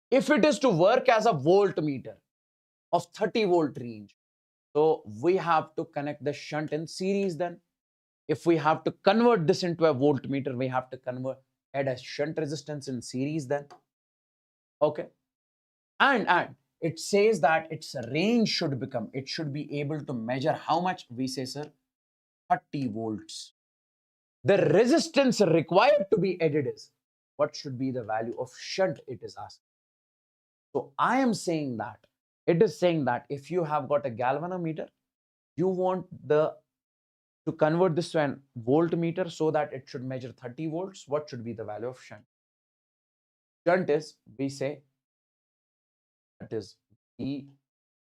If it is to work as a voltmeter of 30 volt range, so we have to connect the shunt in series then. If we have to convert this into a voltmeter, we have to add a shunt resistance in series then. Okay. And it says that its range should become, it should be able to measure how much, we say, sir, 30 volts. The resistance required to be added is, what should be the value of shunt, it is asked. So I am saying that, it is saying that if you have got a galvanometer, you want to convert this to an voltmeter so that it should measure 30 volts. What should be the value of shunt? Shunt is, we say, that is E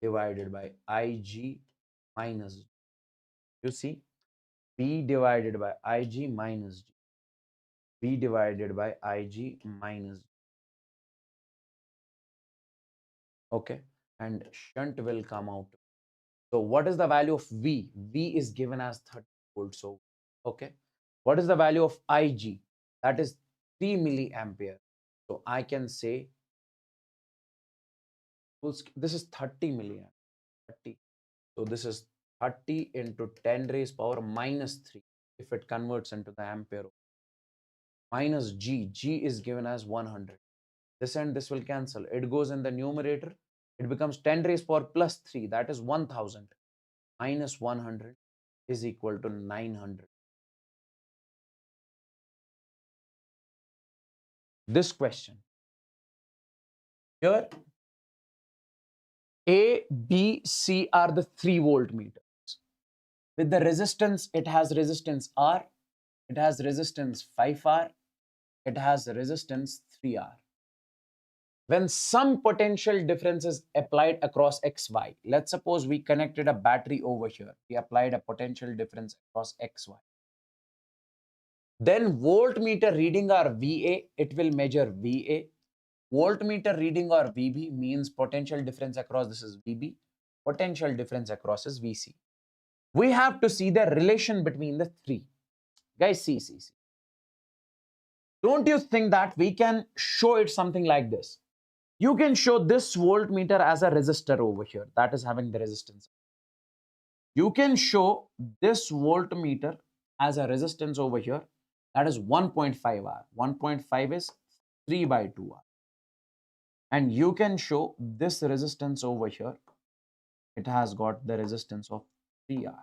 divided by IG minus G. You see, V divided by IG minus G. V divided by IG minus G. Okay, and shunt will come out. So what is the value of V? V is given as 30 volts. So, okay. What is the value of IG? That is 3 milliampere. So I can say this is 30 milliamp. 30. So this is 30 into 10 raised power minus 3 if it converts into the ampere. Minus G. G is given as 100. This and this will cancel. It goes in the numerator. It becomes 10 raised power plus 3. That is 1000. Minus 100 is equal to 900. This question. Here, A, B, C are the 3 voltmeters. With the resistance, it has resistance R, it has resistance 5R, it has resistance 3R. When some potential difference is applied across XY, let's suppose we connected a battery over here, we applied a potential difference across XY. Then voltmeter reading our VA, it will measure VA. Voltmeter reading or VB means potential difference across, this is VB. Potential difference across is VC. We have to see the relation between the three. Guys, see. Don't you think that we can show it something like this? You can show this voltmeter as a resistor over here that is having the resistance. You can show this voltmeter as a resistance over here that is 1.5 R. 1.5 is 3 by 2 R. And you can show this resistance over here. It has got the resistance of 3R.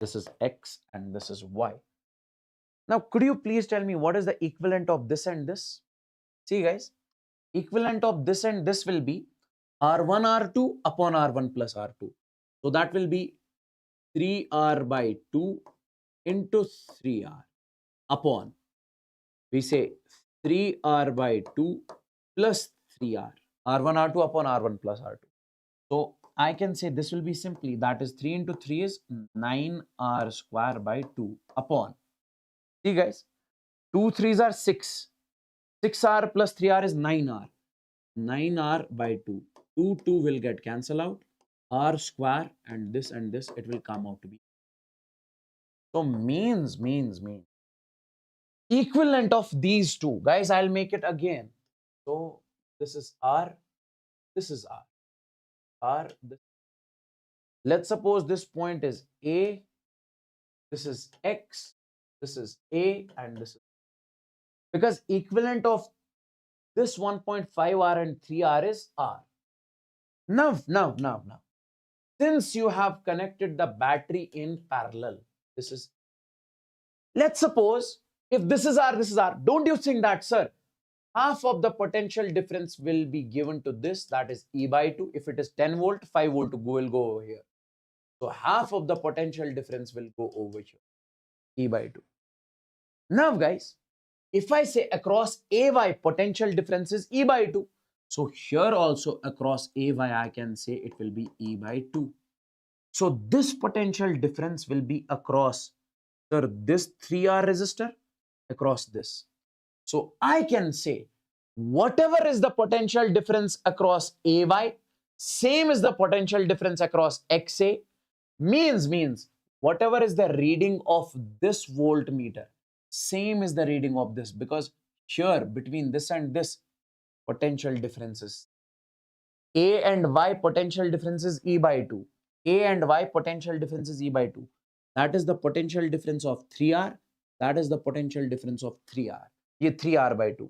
This is X and this is Y. Now, could you please tell me what is the equivalent of this and this? See, guys, equivalent of this and this will be R1, R2 upon R1 plus R2. So that will be 3R by 2 into 3R upon, we say 3R by 2 plus 3R. R1, R2 upon R1 plus R2. So I can say this will be simply, that is 3 into 3 is 9R square by 2 upon. See guys, 2 3s are 6. 6R plus 3R is 9R. 9R by 2. 2 will get cancelled out. R square and this, it will come out to be. So means. Equivalent of these two. Guys, I'll make it again. So this is R. This is R. R. This. Let's suppose this point is A. This is X. This is A and this is. Because equivalent of this 1.5R and 3R is R. Now. Since you have connected the battery in parallel, this is. Let's suppose if this is R, this is R. Don't you think that, sir, half of the potential difference will be given to this, that is E by 2. If it is 10 volt, 5 volt will go over here. So half of the potential difference will go over here, E by 2. Now, guys, if I say across AY, potential difference is E by 2. So here also across AY, I can say it will be E by 2. So this potential difference will be across, sir, this 3R resistor across this. So I can say whatever is the potential difference across AY, same is the potential difference across XA, means whatever is the reading of this voltmeter, same is the reading of this, because here between this and this potential differences. A and Y potential difference is E by 2. A and Y potential difference is E by 2. That is the potential difference of 3R. That is the potential difference of 3R. Ye 3R by 2.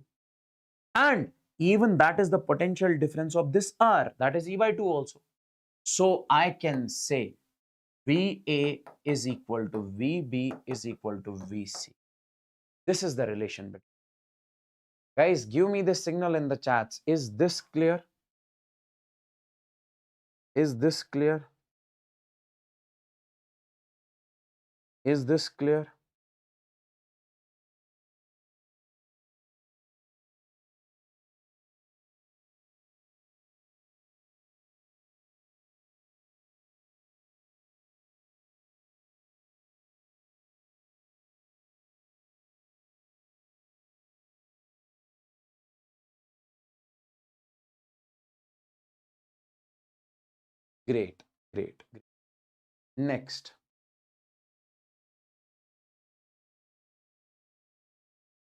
And even that is the potential difference of this R. That is E by 2 also. So I can say VA is equal to VB is equal to VC. This is the relation between. Guys, give me the signal in the chats. Is this clear? Is this clear? Is this clear? Great. Next.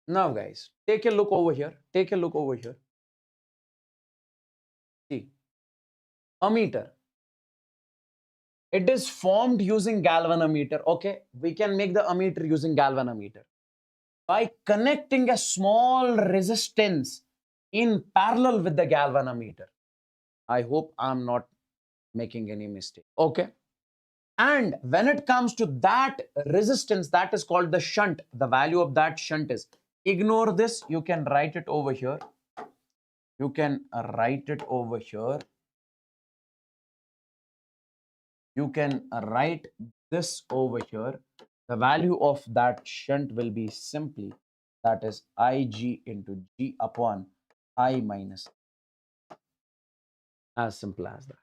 Now, guys, take a look over here. See, ammeter. It is formed using galvanometer. Okay, we can make the ammeter using galvanometer by connecting a small resistance in parallel with the galvanometer. I hope I'm not making any mistake. Okay. And when it comes to that resistance, that is called the shunt. The value of that shunt is, ignore this. You can write it over here. you can write this over here. The value of that shunt will be simply, that is Ig into G upon I minus, as simple as that.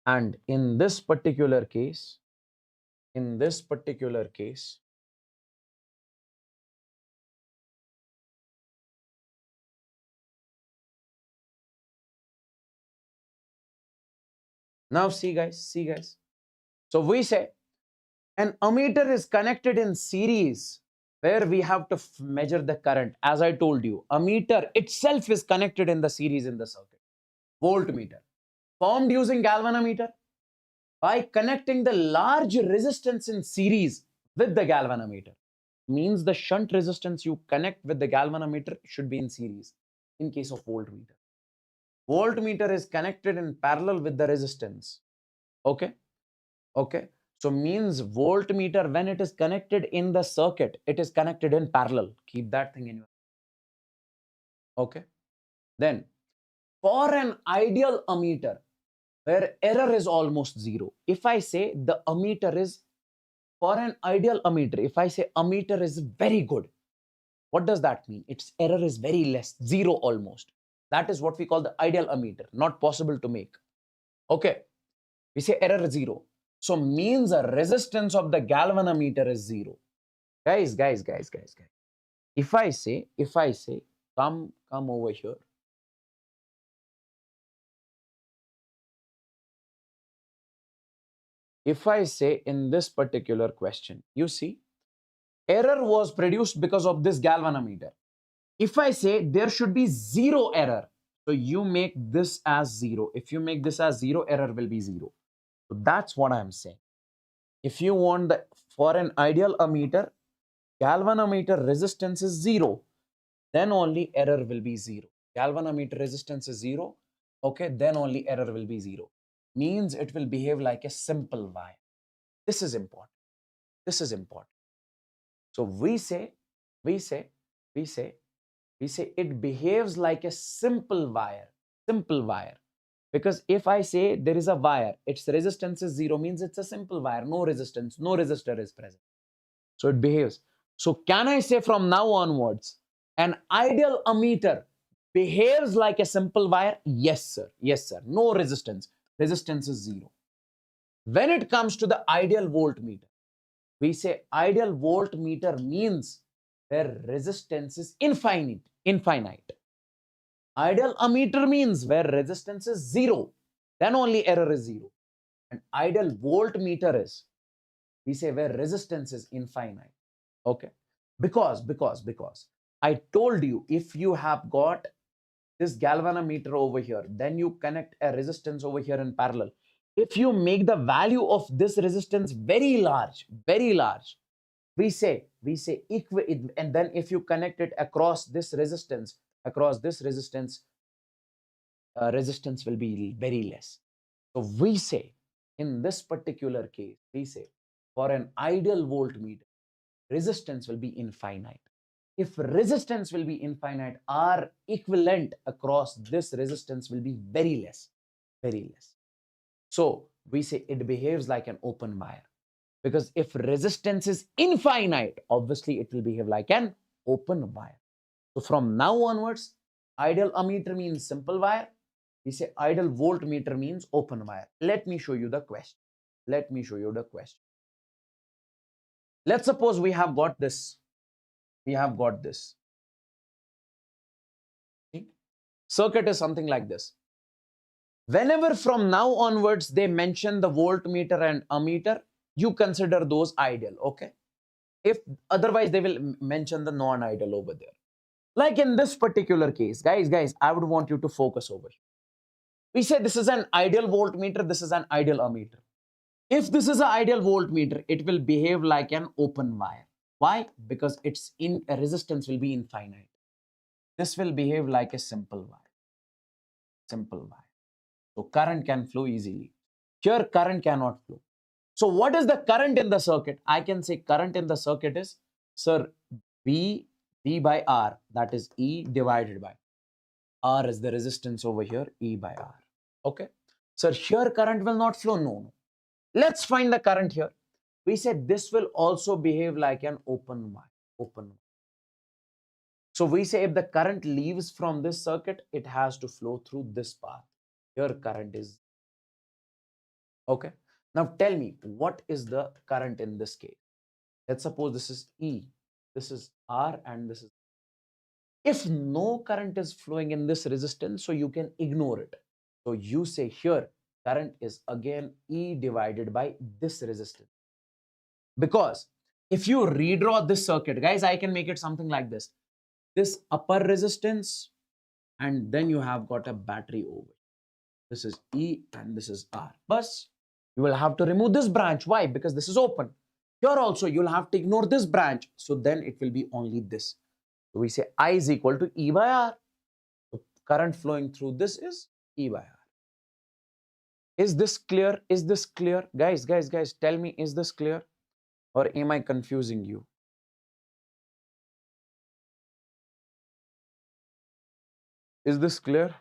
And in this particular case, now see guys. So we say an ammeter is connected in series where we have to measure the current. As I told you, ammeter itself is connected in the series in the circuit. Voltmeter, formed using galvanometer by connecting the large resistance in series with the galvanometer. Means the shunt resistance you connect with the galvanometer should be in series in case of voltmeter. Voltmeter is connected in parallel with the resistance. Okay. So means voltmeter, when it is connected in the circuit, it is connected in parallel. Keep that thing in your. Okay. Then for an ideal ammeter where error is almost zero, if I say the ammeter is, for an ideal ammeter, if I say ammeter is very good, what does that mean? Its error is very less, zero almost. That is what we call the ideal ammeter, not possible to make. Okay. We say error is zero. So means the resistance of the galvanometer is zero. Guys. If I say, come over here. If I say in this particular question, you see, error was produced because of this galvanometer. If I say there should be zero error, so you make this as zero. If you make this as zero, error will be zero. So that's what I'm saying. If you want the, for an ideal ammeter, galvanometer resistance is zero, then only error will be zero. Galvanometer resistance is zero, okay, then only error will be zero. Means it will behave like a simple wire. This is important. So we say it behaves like a simple wire. Because if I say there is a wire, its resistance is zero, means it's a simple wire, no resistance, no resistor is present. So it behaves. So can I say from now onwards, an ideal ammeter behaves like a simple wire? Yes, sir. No resistance. Resistance is zero. When it comes to the ideal voltmeter, we say ideal voltmeter means where resistance is infinite. Ideal ammeter means where resistance is zero, then only error is zero. And ideal voltmeter is, we say, where resistance is infinite. Okay. Because I told you, if you have got this galvanometer over here, then you connect a resistance over here in parallel. If you make the value of this resistance very large, we say and then if you connect it across this resistance, resistance will be very less. So we say, in this particular case, we say for an ideal voltmeter, resistance will be infinite. If resistance will be infinite, R equivalent across this resistance will be very less. So we say it behaves like an open wire. Because if resistance is infinite, obviously it will behave like an open wire. So from now onwards, ideal ammeter means simple wire. We say ideal voltmeter means open wire. Let me show you the question. Let's suppose we have got this. Circuit is something like this. Whenever from now onwards they mention the voltmeter and ammeter, you consider those ideal, okay? If otherwise they will mention the non-ideal over there. Like in this particular case, guys, I would want you to focus over here. We say this is an ideal voltmeter, this is an ideal ammeter. If this is an ideal voltmeter, it will behave like an open wire. Why? Because its resistance will be infinite. This will behave like a simple wire. So current can flow easily. Here current cannot flow. So what is the current in the circuit? I can say current in the circuit is, sir, V by R, that is E divided by R is the resistance over here, E by R. Okay. Sir, here current will not flow. No. Let's find the current here. We said this will also behave like an open wire. Open wire. So we say if the current leaves from this circuit, it has to flow through this path. Here current is okay. Now tell me, what is the current in this case? Let's suppose this is E, this is R, and this is. If no current is flowing in this resistance, so you can ignore it. So you say here, current is again E divided by this resistance. Because if you redraw this circuit, guys, I can make it something like this. This upper resistance, and then you have got a battery over. This is E and this is R. But you will have to remove this branch. Why? Because this is open. Here also, you'll have to ignore this branch. So then it will be only this. So we say I is equal to E by R. So current flowing through this is E by R. Is this clear? Is this clear? Guys, tell me, is this clear? Or am I confusing you? Is this clear?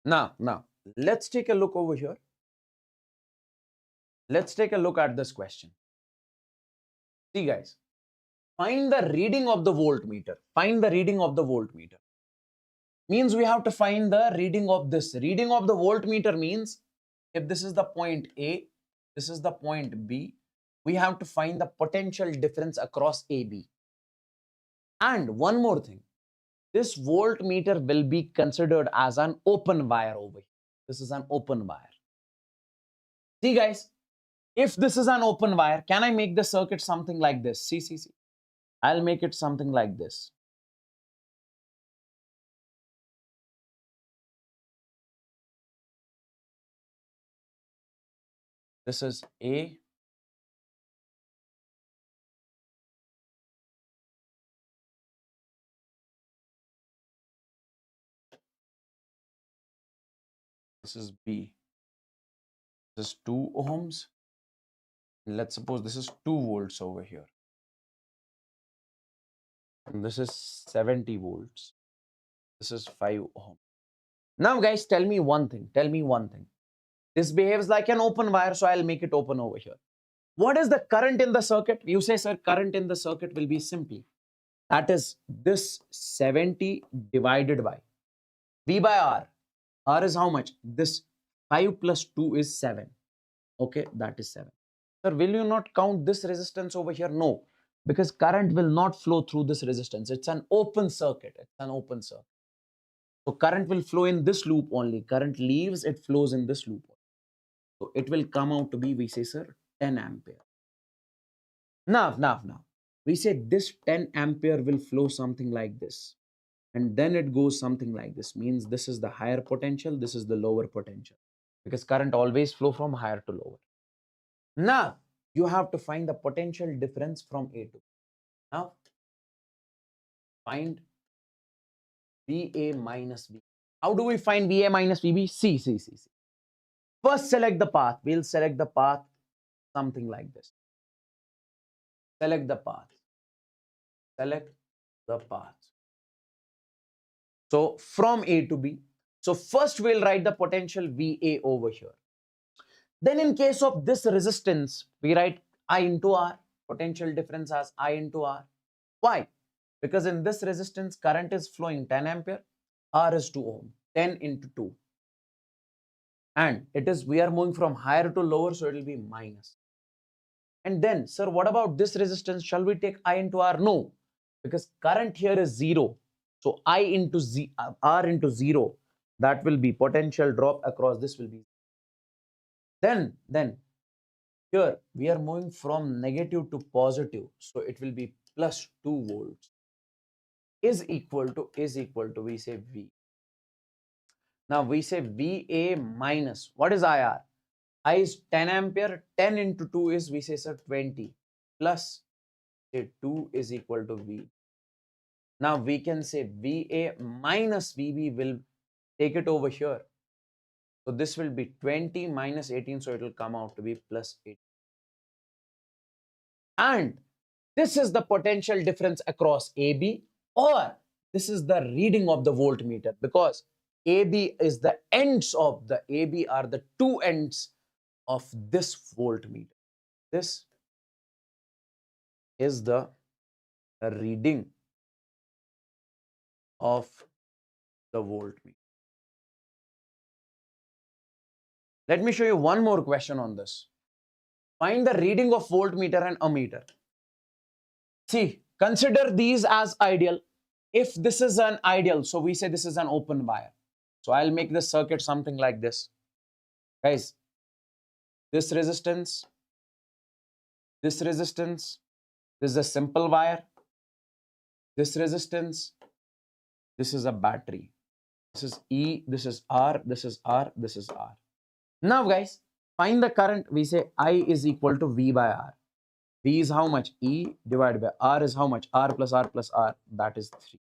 Now, let's take a look over here. Let's take a look at this question. See, guys, find the reading of the voltmeter. Find the reading of the voltmeter. Means we have to find the reading of this. Reading of the voltmeter means if this is the point A, this is the point B, we have to find the potential difference across AB. And one more thing, this voltmeter will be considered as an open wire over here. This is an open wire. See, guys, if this is an open wire, can I make the circuit something like this? See. I'll make it something like this. This is A. This is B. This is 2 ohms. Let's suppose this is 2 volts over here. And this is 70 volts. This is 5 ohm. Now, guys, tell me one thing. This behaves like an open wire, so I'll make it open over here. What is the current in the circuit? You say, sir, current in the circuit will be simply. That is this 70 divided by V by R. R is how much? This 5 plus 2 is 7. Okay, that is 7. Sir, will you not count this resistance over here? No, because current will not flow through this resistance. It's an open circuit. So current will flow in this loop only. Current leaves, it flows in this loop. So it will come out to be, we say, sir, 10 ampere. Now, we say this 10 ampere will flow something like this. And then it goes something like this. Means this is the higher potential, this is the lower potential. Because current always flow from higher to lower. Now, you have to find the potential difference from A to B. Now, find VA minus VB. How do we find VA minus VB? See. First, select the path. We'll select the path something like this. Select the path. So, from A to B. So, first we'll write the potential VA over here. Then in case of this resistance, we write I into R. Potential difference as I into R. Why? Because in this resistance, current is flowing 10 ampere. R is 2 ohm. 10 into 2. And we are moving from higher to lower, so it will be minus. And then, sir, what about this resistance? Shall we take I into R? No, because current here is 0. So I into R into 0, that will be potential drop across this will be. Then here we are moving from negative to positive, so it will be plus 2 volts is equal to we say V. Now we say VA minus, what is IR? I is 10 ampere, 10 into 2 is, we say, sir, 20, plus say 2 is equal to V. Now we can say VA minus VB will take it over here. So this will be 20 minus 18. So it will come out to be plus 8. And this is the potential difference across AB, or this is the reading of the voltmeter, because AB is the ends of the AB are the two ends of this voltmeter. This is the reading of the voltmeter. Let me show you one more question on this. Find the reading of voltmeter and ammeter. See, consider these as ideal. If this is an ideal, so we say this is an open wire. So I'll make this circuit something like this. Guys, this resistance, this resistance, this is a simple wire. This resistance, this is a battery. This is E, this is R, this is R, this is R. Now guys, find the current. We say I is equal to V by R. V is how much? E divided by R is how much? R plus R plus R. That is 3.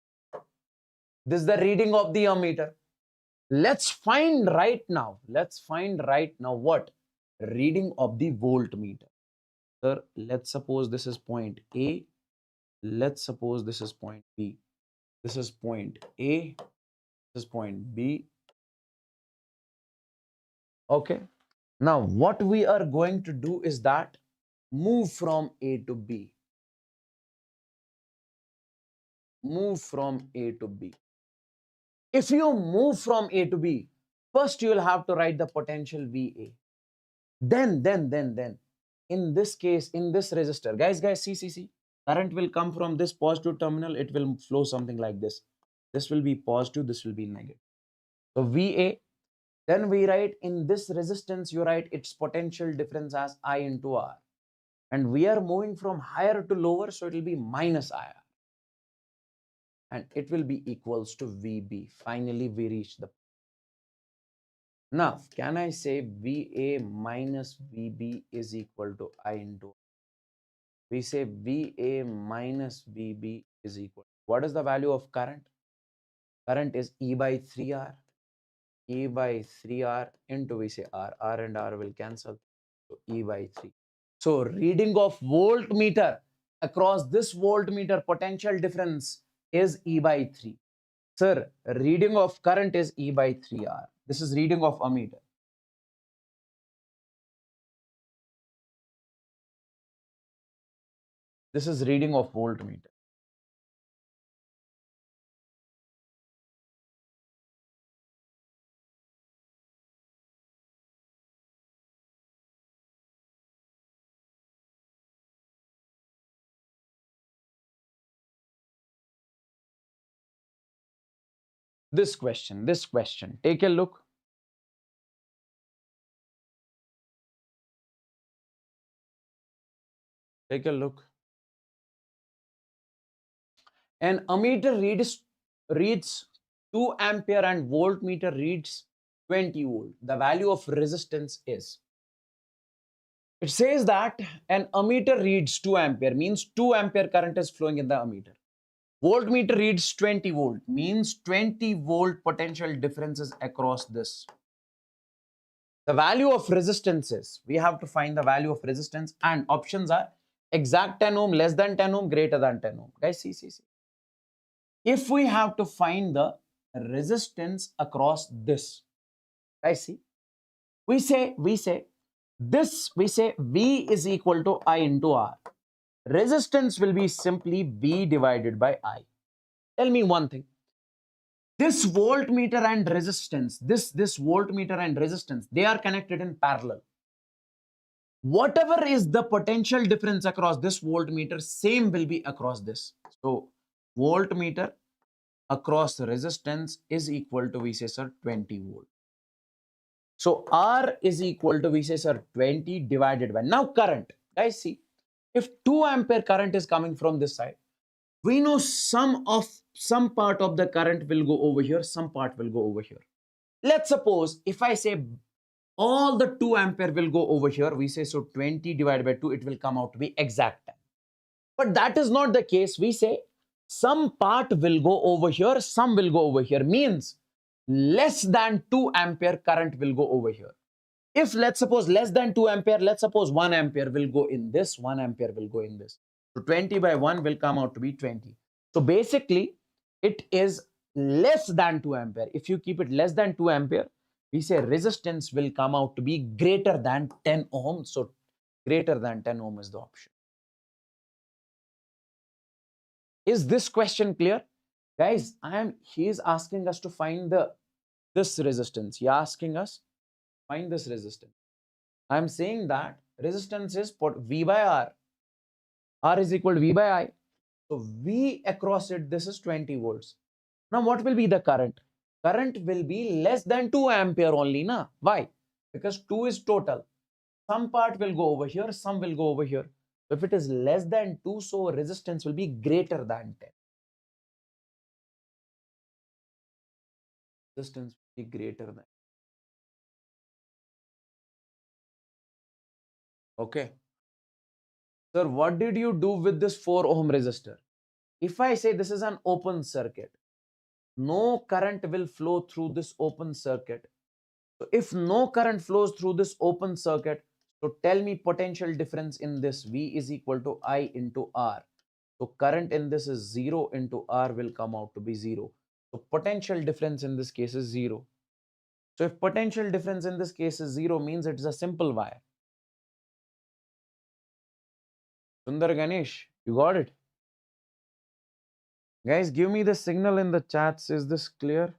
This is the reading of the ammeter. Let's find right now what? Reading of the voltmeter. Sir, let's suppose this is point A. Let's suppose this is point B. This is point A. This is point B. Okay. Now, what we are going to do is that move from A to B. Move from A to B. If you move from A to B, first you will have to write the potential VA. Then, in this case, in this resistor, guys, see. Current will come from this positive terminal. It will flow something like this. This will be positive. This will be negative. So VA. Then we write in this resistance, you write its potential difference as I into R. And we are moving from higher to lower, so it will be minus IR. And it will be equals to VB. Finally, we reach the. Now, can I say VA minus VB is equal to I into R? We say VA minus VB is equal. What is the value of current? Current is E by 3R. E by 3R into, we say R. R and R will cancel. So E by 3. So reading of voltmeter across this voltmeter potential difference is E by 3. Sir, reading of current is E by 3R. This is reading of ammeter. This is reading of voltmeter. This question, take a look. Take a look. An ammeter reads 2 ampere and voltmeter reads 20 volt. The value of resistance is. It says that an ammeter reads 2 ampere, means 2 ampere current is flowing in the ammeter. Voltmeter reads 20 volt, means 20 volt potential differences across this. The value of resistance is, we have to find the value of resistance, and options are exact 10 ohm, less than 10 ohm, greater than 10 ohm. Guys, see. If we have to find the resistance across this, guys, see, we say V is equal to I into R. Resistance will be simply V divided by I. Tell me one thing. This voltmeter and resistance, this voltmeter and resistance, they are connected in parallel. Whatever is the potential difference across this voltmeter, same will be across this. So voltmeter across resistance is equal to, we say, sir, 20 volt. So R is equal to, we say, sir, 20 divided by. Now current. Guys, see, if 2 ampere current is coming from this side, we know some part of the current will go over here, some part will go over here. Let's suppose if I say all the 2 ampere will go over here, we say, so 20 divided by 2, it will come out to be exact 10. But that is not the case. We say some part will go over here, some will go over here. Means less than 2 ampere current will go over here. If let's suppose less than 2 ampere, let's suppose 1 ampere will go in this, 1 ampere will go in this. So 20 by 1 will come out to be 20. So basically, it is less than 2 ampere. If you keep it less than 2 ampere, we say resistance will come out to be greater than 10 ohm. So greater than 10 ohm is the option. Is this question clear? Guys, he is asking us to find this resistance. He asking us find this resistance. I am saying that resistance is put V by R. R is equal to V by I. So V across it, this is 20 volts. Now what will be the current? Current will be less than 2 ampere only. Na? Why? Because 2 is total. Some part will go over here, some will go over here. So if it is less than 2, so resistance will be greater than 10. Resistance will be greater than. Okay. Sir, what did you do with this 4 ohm resistor? If I say this is an open circuit, no current will flow through this open circuit. So if no current flows through this open circuit, so tell me potential difference in this. V is equal to I into R. So current in this is 0 into R will come out to be 0. So potential difference in this case is 0. So if potential difference in this case is 0, means it's a simple wire. Sundar Ganesh, you got it? Guys, give me the signal in the chats. Is this clear?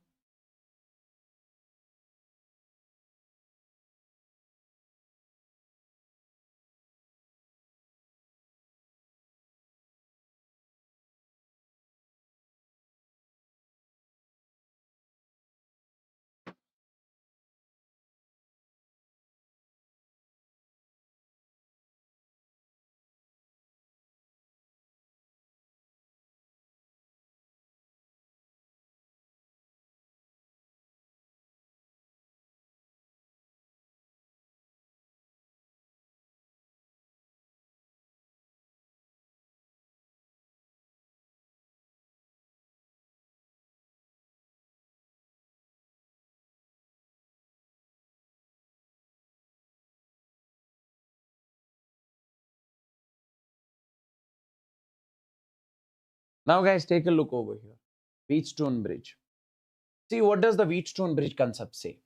Now, guys, take a look over here. Wheatstone bridge. See, what does the Wheatstone bridge concept say?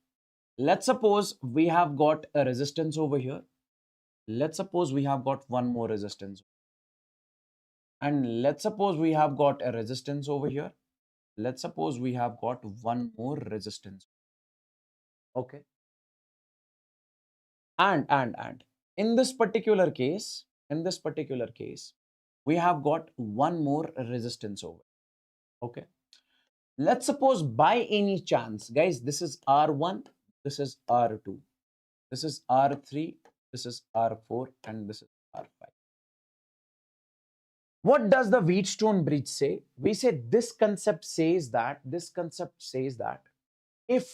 Let's suppose we have got a resistance over here. Let's suppose we have got one more resistance. And let's suppose we have got a resistance over here. Let's suppose we have got one more resistance. Okay. And in this particular case, we have got one more resistance over. Okay. Let's suppose by any chance, guys, this is R1, this is R2, this is R3, this is R4, and this is R5. What does the Wheatstone bridge say? We say this concept says that if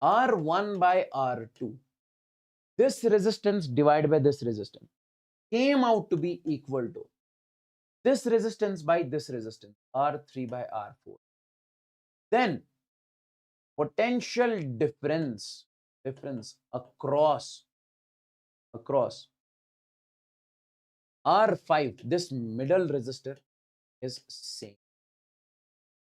R1 by R2, this resistance divided by this resistance came out to be equal to this resistance by this resistance, R3 by R4, then potential difference across R5, this middle resistor, is same.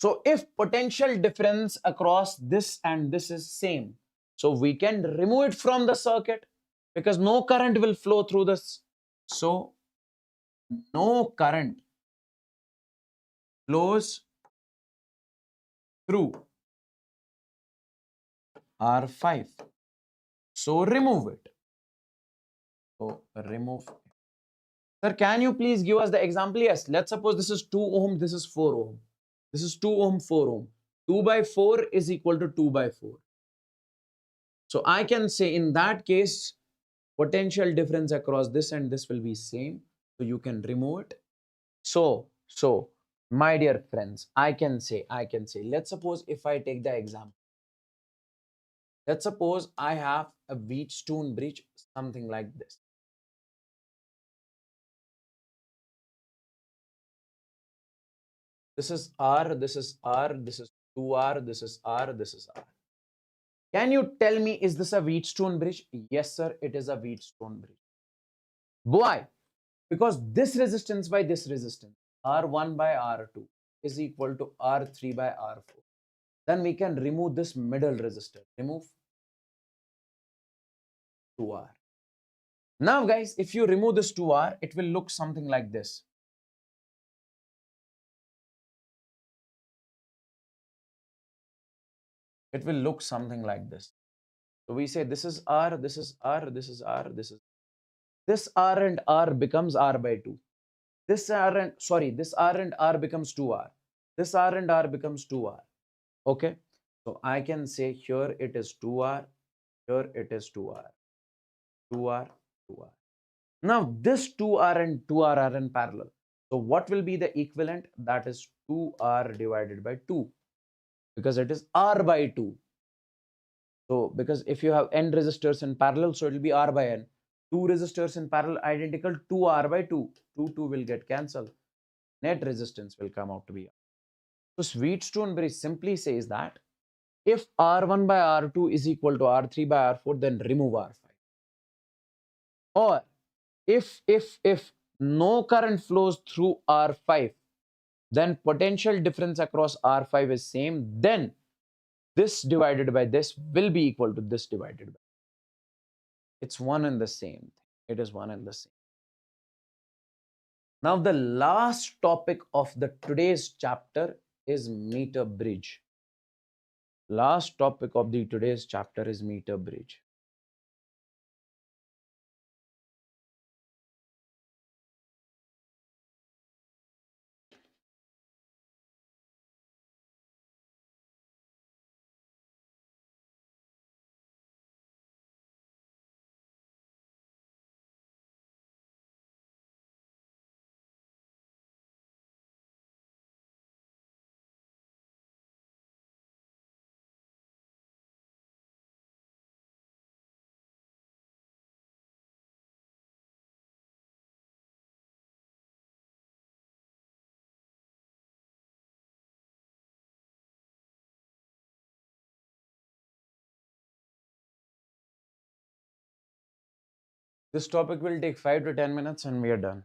So if potential difference across this and this is same, so we can remove it from the circuit because no current will flow through this. So no current flows through R5. So remove it. So remove. Sir, can you please give us the example? Yes, let's suppose this is 2 ohm, this is 4 ohm. This is 2 ohm, 4 ohm. 2 by 4 is equal to 2 by 4. So I can say in that case, potential difference across this and this will be same. So you can remove it. So my dear friends, I can say, let's suppose if I take the example. Let's suppose I have a Wheatstone bridge, something like this. This is R, this is R, this is 2R, this is R, this is R. Can you tell me, is this a Wheatstone bridge? Yes, sir, it is a Wheatstone bridge. Why? Because this resistance by this resistance, R1 by R2, is equal to R3 by R4. Then we can remove this middle resistor. Remove 2R. Now, guys, if you remove this 2R, it will look something like this. It will look something like this. So we say this is R, this is R, this is R, this is. This R and R becomes R by 2. This R and, sorry, this R and R becomes 2R. This R and R becomes 2R. Okay. So I can say here it is 2R, here it is 2R, 2R, 2R. Now this 2R and 2R are in parallel. So what will be the equivalent? That is 2R divided by 2, because it is R by 2. So because if you have n resistors in parallel, so it will be R by n. 2 resistors in parallel identical, 2R by 2. 2 will get cancelled. Net resistance will come out to be R. So Wheatstone bridge simply says that if R1 by R2 is equal to R3 by R4, then remove R5. Or if no current flows through R5, then potential difference across R5 is same, then this divided by this will be equal to this divided by. It's one and the same. It is one and the same. Now the last topic of the today's chapter is meter bridge. Last topic of the today's chapter is meter bridge. This topic will take 5 to 10 minutes and we are done.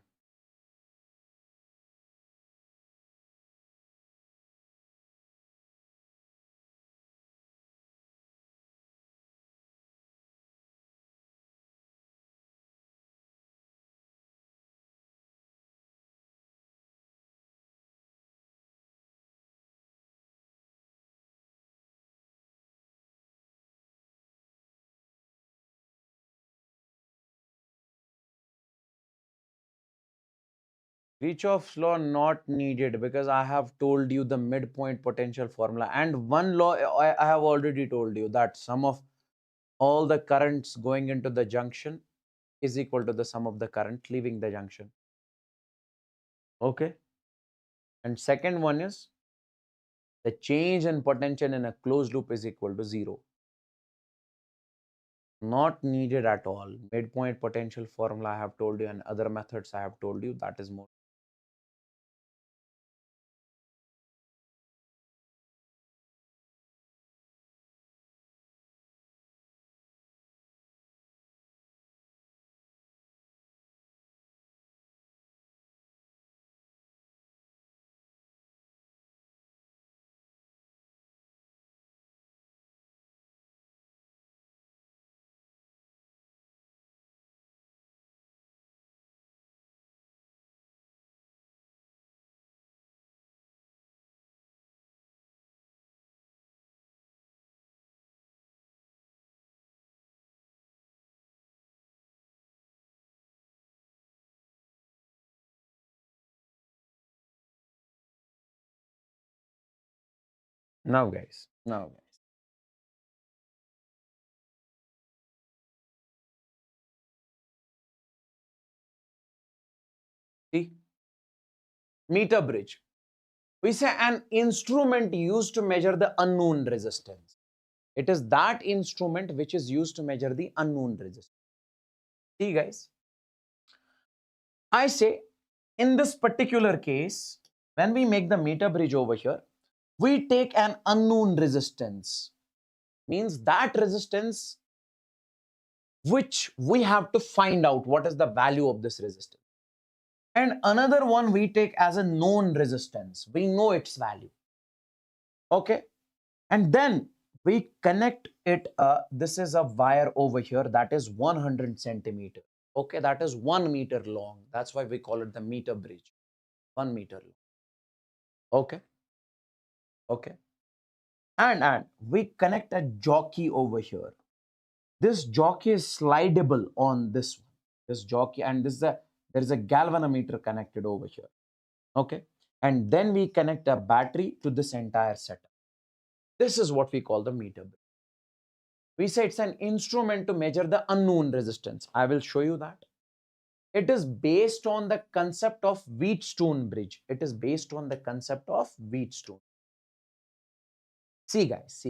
Kirchhoff's law not needed, because I have told you the midpoint potential formula, and one law I have already told you, that sum of all the currents going into the junction is equal to the sum of the current leaving the junction. Okay. And second one is the change in potential in a closed loop is equal to 0. Not needed at all. Midpoint potential formula I have told you, and other methods I have told you, that is more. Now guys, see, meter bridge. We say an instrument used to measure the unknown resistance. It is that instrument which is used to measure the unknown resistance. See guys, I say in this particular case, When we make the meter bridge over here, we take an unknown resistance. Means that resistance which we have to find out what is the value of this resistance. And another one we take as a known resistance. We know its value. Okay. And then we connect it. This is a wire over here that is 100 centimeter. Okay. That is 1 meter long. That's why we call it the meter bridge. 1 meter long. Okay. Okay. And we connect a jockey over here. This jockey is slidable on this one. This jockey, and there is a galvanometer connected over here. Okay. And then we connect a battery to this entire setup. This is what we call the meter bridge. We say it's an instrument to measure the unknown resistance. I will show you that. It is based on the concept of Wheatstone bridge. It is based on the concept of Wheatstone. See guys.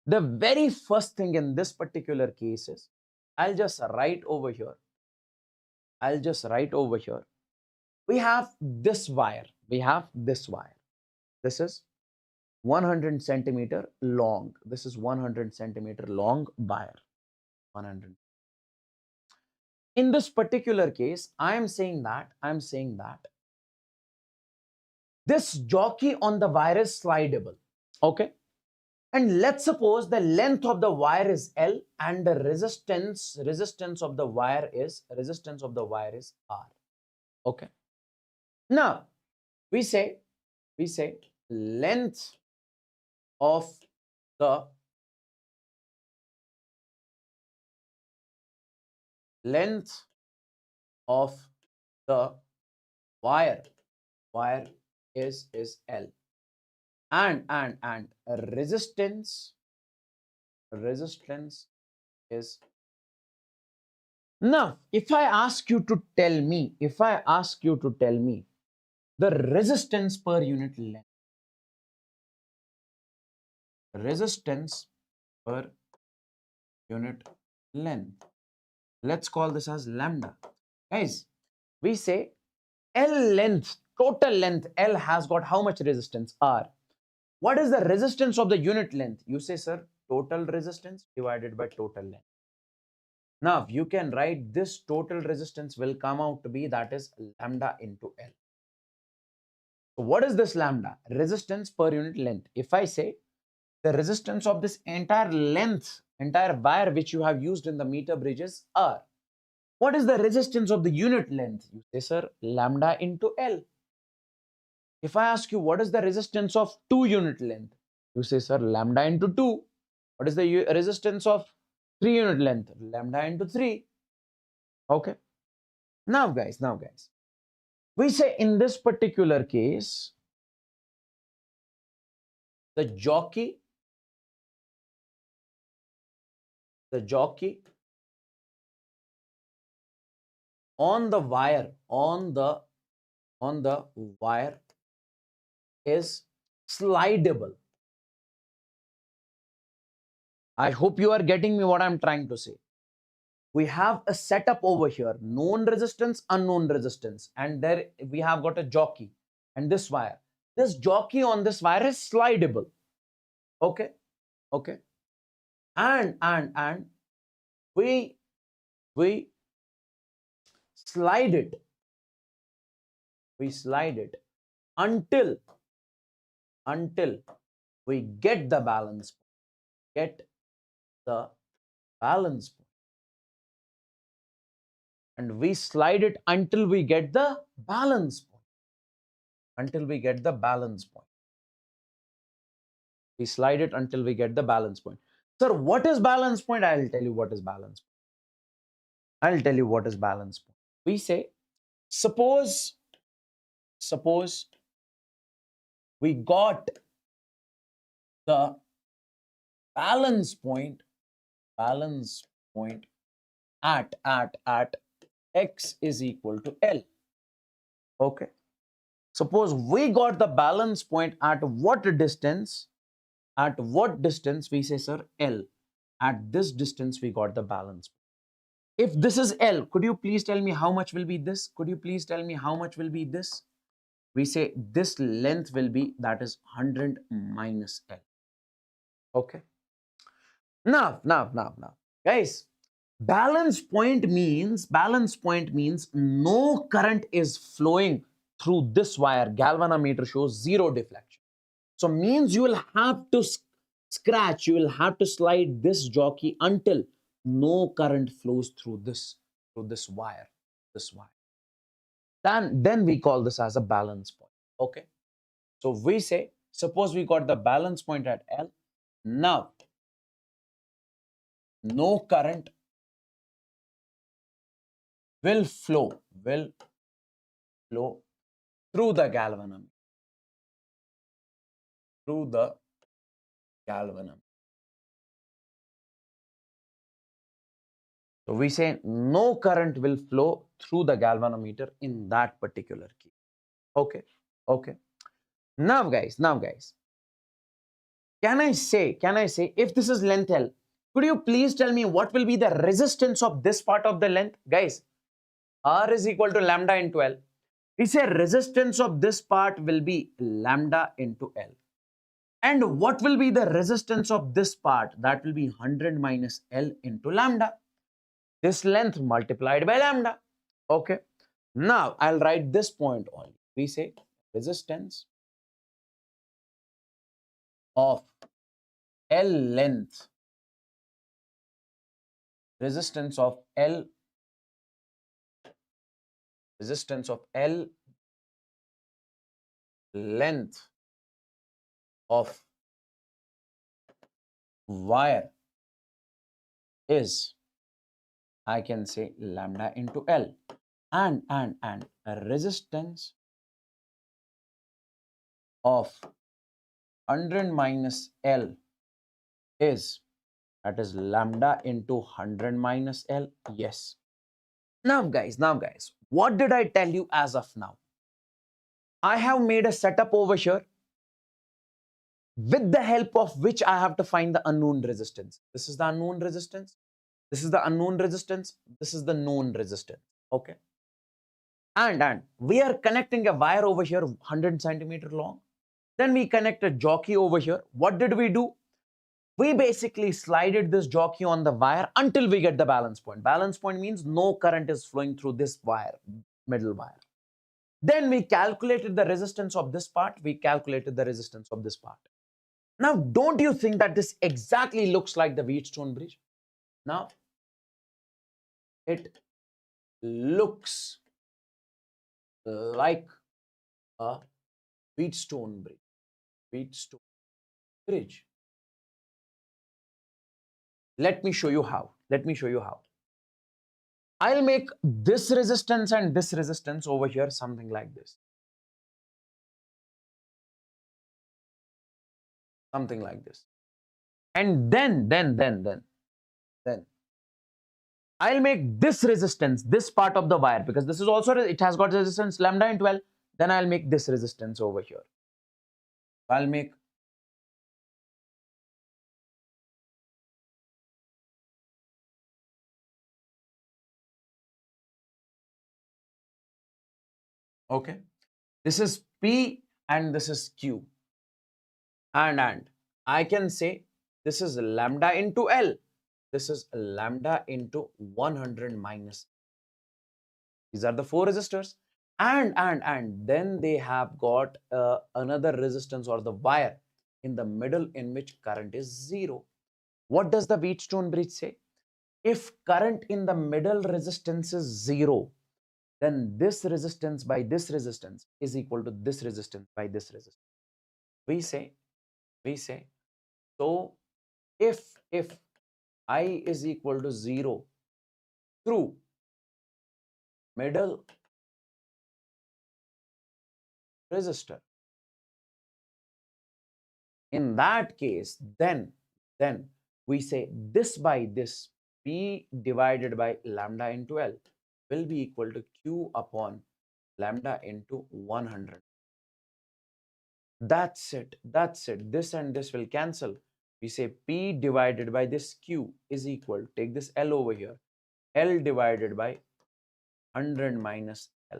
The very first thing in this particular case is, I'll just write over here. We have this wire. This is 100 centimeter long. This is 100 centimeter long wire. 100. In this particular case, I am saying that this jockey on the wire is slidable. Okay. And let's suppose the length of the wire is L and the resistance of the wire is R. Okay. Now we say length of the wire is L, and resistance is. Now if I ask you to tell me the resistance per unit length, let's call this as lambda. Guys, we say L length, total length, L has got how much resistance? R. What is the resistance of the unit length? You say, sir, total resistance divided by total length. Now, you can write this total resistance will come out to be, that is lambda into L. So what is this lambda? Resistance per unit length. If I say the resistance of this entire length, entire wire which you have used in the meter bridge is R. What is the resistance of the unit length? You say, sir, lambda into L. If I ask you what is the resistance of 2 unit length, you say, sir, lambda into 2. What is the resistance of 3 unit length? Lambda into 3. Okay. Now guys, we say in this particular case, the jockey on the wire is slidable. I hope you are getting me what I'm trying to say. We have a setup over here, known resistance, unknown resistance, and there we have got a jockey and this wire. This jockey on this wire is slidable. Okay. And we slide it. Until we get the balance point. And we slide it until we get the balance point. We slide it until we get the balance point. Sir, what is balance point? I'll tell you what is balance point. We say, suppose we got the balance point at x is equal to L. Okay. Suppose we got the balance point at what distance? We say, sir, L. At this distance, we got the balance point. If this is L, could you please tell me how much will be this? We say this length will be, that is 100 minus L. Okay. Now, guys, balance point means no current is flowing through this wire. Galvanometer shows zero deflection. So means you will have to scratch, you will have to slide this jockey until no current flows through this wire, Then we call this as a balance point. Okay. So we say, suppose we got the balance point at L. Now, no current will flow through the galvanometer, So we say no current will flow through the galvanometer in that particular case. Okay. Okay. Now guys, can I say if this is length L, could you please tell me what will be the resistance of this part of the length? Guys, R is equal to lambda into L. We say resistance of this part will be lambda into L. And what will be the resistance of this part? That will be 100 minus L into lambda. This length multiplied by lambda. Okay. Now I'll write this point only. We say resistance of L length, resistance of L length of wire is, I can say, lambda into L, and a resistance of 100 minus L is, that is lambda into 100 minus L. Yes. Now guys, what did I tell you as of now? I have made a setup over here with the help of which I have to find the unknown resistance. This is the unknown resistance. This is the unknown resistance. This is the known resistance. Okay. And we are connecting a wire over here 100 centimeter long. Then we connect a jockey over here. What did we do? We basically slided this jockey on the wire until we get the balance point. Balance point means no current is flowing through this wire, middle wire. Then we calculated the resistance of this part. We calculated the resistance of this part. Now, don't you think that this exactly looks like the Wheatstone bridge? Now, it looks like a Wheatstone bridge. Let me show you how. I'll make this resistance and this resistance over here something like this. Something like this. And then I'll make this resistance, this part of the wire, because this is also, it has got resistance lambda into L. Then I'll make this resistance over here. I'll make okay. This is P and this is Q. And I can say this is lambda into L. This is lambda into 100 minus. These are the four resistors. And then they have got another resistance or the wire in the middle in which current is zero. What does the Wheatstone bridge say? If current in the middle resistance is zero, then this resistance by this resistance is equal to this resistance by this resistance. We say, so if I is equal to 0 through middle resistor, in that case, then we say this by this, P divided by lambda into L will be equal to Q upon lambda into 100. That's it. This and this will cancel. We say P divided by this Q is equal, take this L over here, L divided by 100 minus L.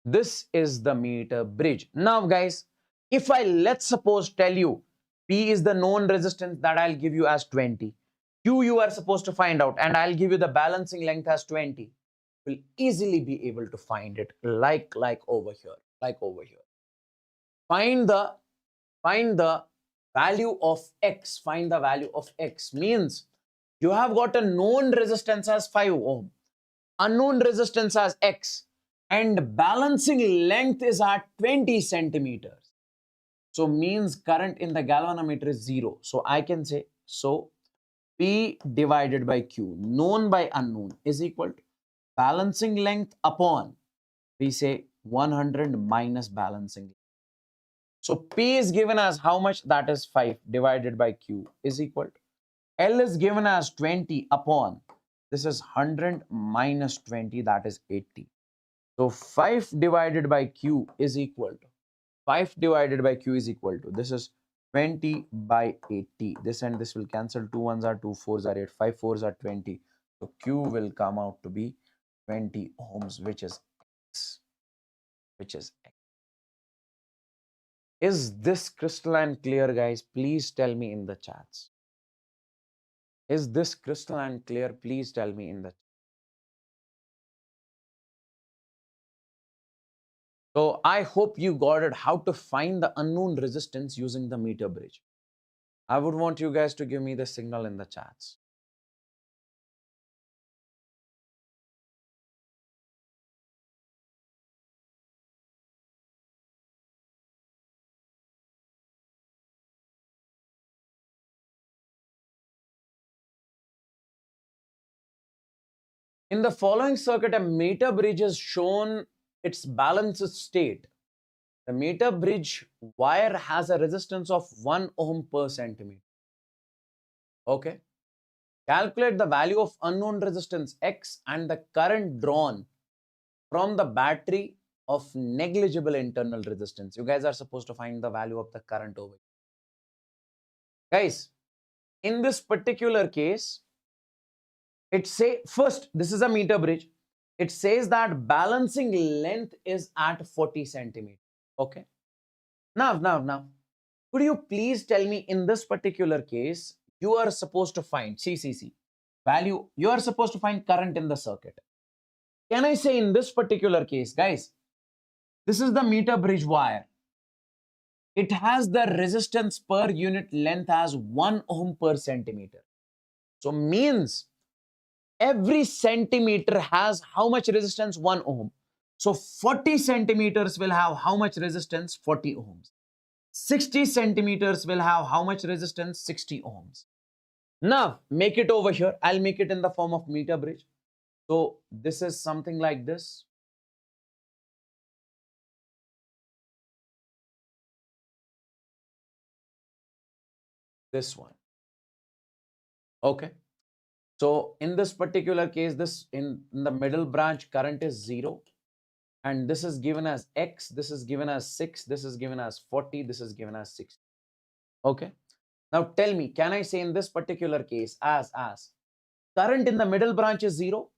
This is the meter bridge. Now, guys, if I, let's suppose, tell you P is the known resistance that I'll give you as 20. Q you are supposed to find out, and I'll give you the balancing length as 20. Will easily be able to find it like over here, like over here. Find the value of X. Find the value of X means you have got a known resistance as 5 ohm, unknown resistance as X, and balancing length is at 20 centimeters. So means current in the galvanometer is 0. So I can say, so P divided by Q, known by unknown, is equal to balancing length upon, we say 100 minus balancing length. So P is given as how much? That is 5 divided by Q is equal to L is given as 20 upon, this is 100 minus 20, that is 80. So 5 divided by Q is equal to, 5 divided by Q is equal to, this is 20 by 80. This and this will cancel. 2 ones are 2, 4s are 8, 5 4s are 20. So Q will come out to be 20 ohms, which is X. Which is X. Is this crystalline clear, guys? Please tell me in the chats. Is this crystalline clear? Please tell me in the chat. So I hope you got it, how to find the unknown resistance using the meter bridge. I would want you guys to give me the signal in the chats. In the following circuit, a meter bridge is shown its balanced state. The meter bridge wire has a resistance of 1 ohm per centimeter. Okay. Calculate the value of unknown resistance X and the current drawn from the battery of negligible internal resistance. You guys are supposed to find the value of the current over here. Guys, in this particular case, it say first, this is a meter bridge. It says that balancing length is at 40 centimeters. Okay. Now, could you please tell me in this particular case, you are supposed to find, see, value, you are supposed to find current in the circuit. Can I say in this particular case, guys, this is the meter bridge wire. It has the resistance per unit length as 1 ohm per centimeter. So means every centimeter has how much resistance? 1 ohm. So 40 centimeters will have how much resistance? 40 ohms. 60 centimeters will have how much resistance? 60 ohms. Now, make it over here. I'll make it in the form of meter bridge. So this is something like this. This one. Okay. So in this particular case, this in the middle branch current is 0. And this is given as X, this is given as 6, this is given as 40, this is given as 60. Okay. Now tell me, can I say in this particular case as current in the middle branch is 0?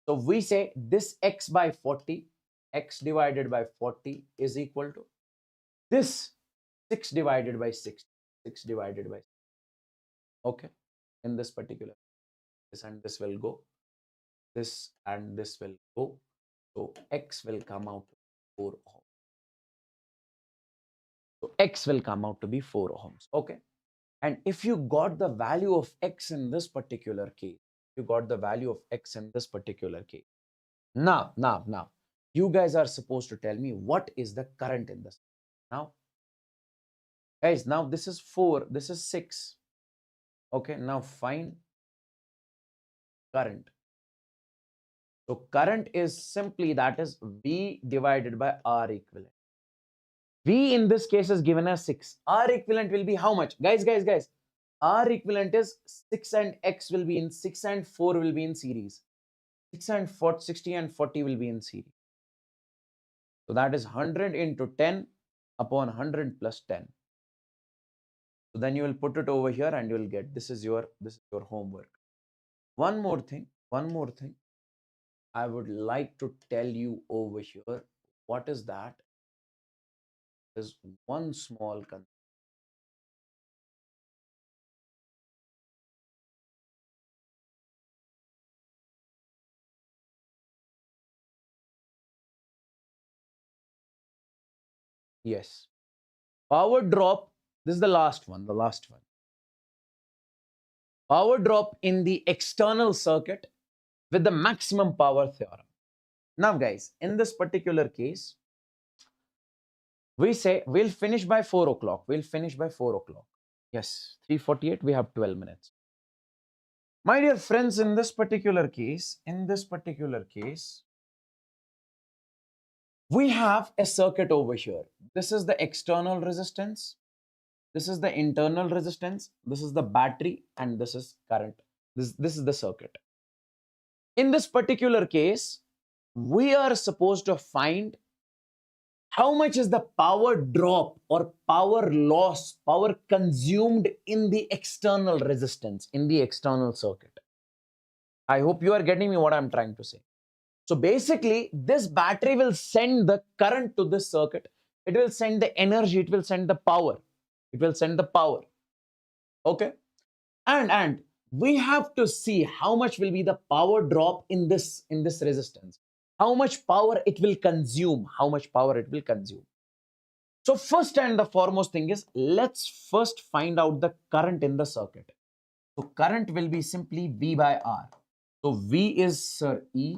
So we say this X by 40, X divided by 40 is equal to this 6 divided by 60, 6 divided by 6. Okay. In this particular, this and this will go, this and this will go. So X will come out to 4 ohms. So X will come out to be 4 ohms. Okay. And if you got the value of X in this particular case, you got the value of X in this particular case. Now, you guys are supposed to tell me what is the current in this. Now, guys, now this is 4, this is 6. Okay, now find current. So current is simply that is V divided by R equivalent. V in this case is given as 6. R equivalent will be how much? Guys. R equivalent is 6 and X will be in 6 and 4 will be in series. 6 and 40, 60 and 40 will be in series. So that is 100 into 10 upon 100 plus 10. So then you will put it over here and you will get, this is your homework. One more thing I would like to tell you over here. What is that? Is one small yes. Power drop. This is the last one. The last one. Power drop in the external circuit with the maximum power theorem. Now, guys, in this particular case, we say we'll finish by 4 o'clock. We'll finish by 4 o'clock. Yes, 3:48. We have 12 minutes. My dear friends, in this particular case, we have a circuit over here. This is the external resistance. This is the internal resistance. This is the battery, and this is current. This is the circuit. In this particular case, we are supposed to find how much is the power drop or power loss, power consumed in the external resistance, in the external circuit. I hope you are getting me what I'm trying to say. So basically, this battery will send the current to this circuit. It will send the energy. It will send the power. It will send the power. Okay. And we have to see how much will be the power drop in this resistance. How much power it will consume. How much power it will consume. So first and the foremost thing is, let's first find out the current in the circuit. So current will be simply V by R. So V is E,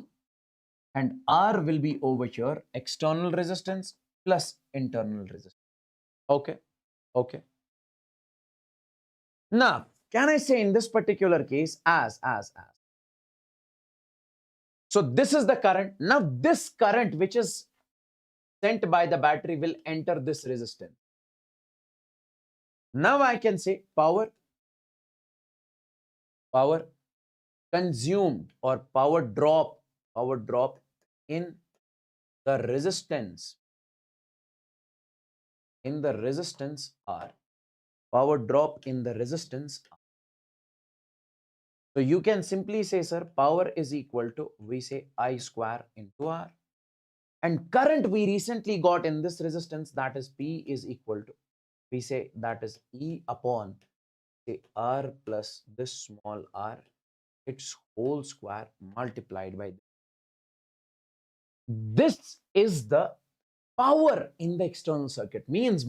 and R will be over here, external resistance plus internal resistance. Okay, okay. Now, can I say in this particular case as? So this is the current. Now this current which is sent by the battery will enter this resistance. Now I can say power consumed or power drop in the resistance R. Power drop in the resistance R. So you can simply say, sir, power is equal to, we say, I square into R. And current we recently got in this resistance, that is P is equal to, we say, that is E upon, say, R plus this small r, its whole square multiplied by this. This is the power in the external circuit. Means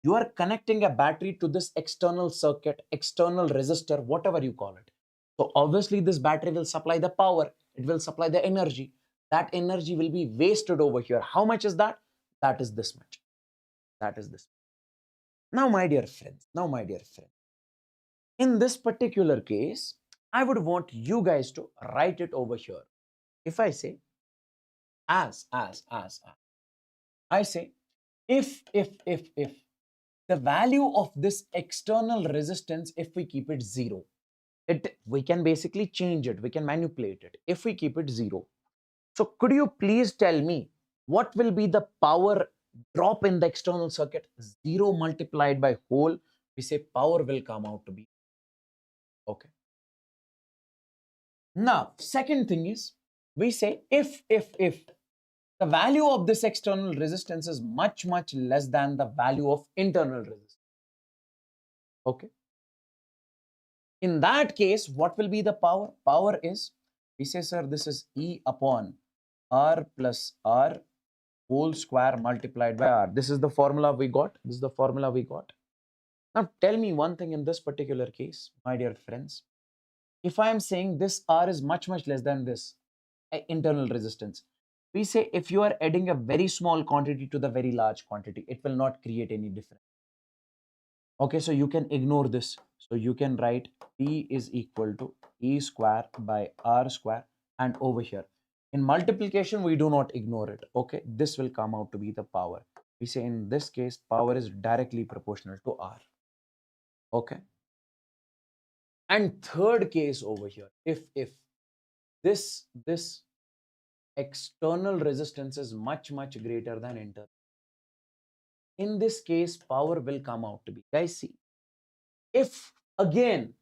you are connecting a battery to this external circuit, external resistor, whatever you call it. So obviously this battery will supply the power, it will supply the energy. That energy will be wasted over here. How much is that? That is this much. That is this. Now, my dear friends, in this particular case, I would want you guys to write it over here. If I say as, I say if the value of this external resistance, if we keep it 0, we can basically change it, we can manipulate it if we keep it 0. So could you please tell me what will be the power drop in the external circuit? 0 multiplied by whole, we say power will come out to be. Okay. Now, second thing is, we say if the value of this external resistance is much less than the value of internal resistance. Okay. In that case, what will be the power? Power is, we say, sir, this is E upon R plus R whole square multiplied by R. This is the formula we got. This is the formula we got. Now, tell me one thing in this particular case, my dear friends. If I am saying this R is much less than this internal resistance, we say if you are adding a very small quantity to the very large quantity, it will not create any difference. Okay, so you can ignore this. So you can write P is equal to E square by R square, and over here in multiplication we do not ignore it. Okay, this will come out to be the power. We say in this case power is directly proportional to R. Okay, and third case over here, if this external resistance is much greater than internal, in this case power will come out to be, guys, see, if again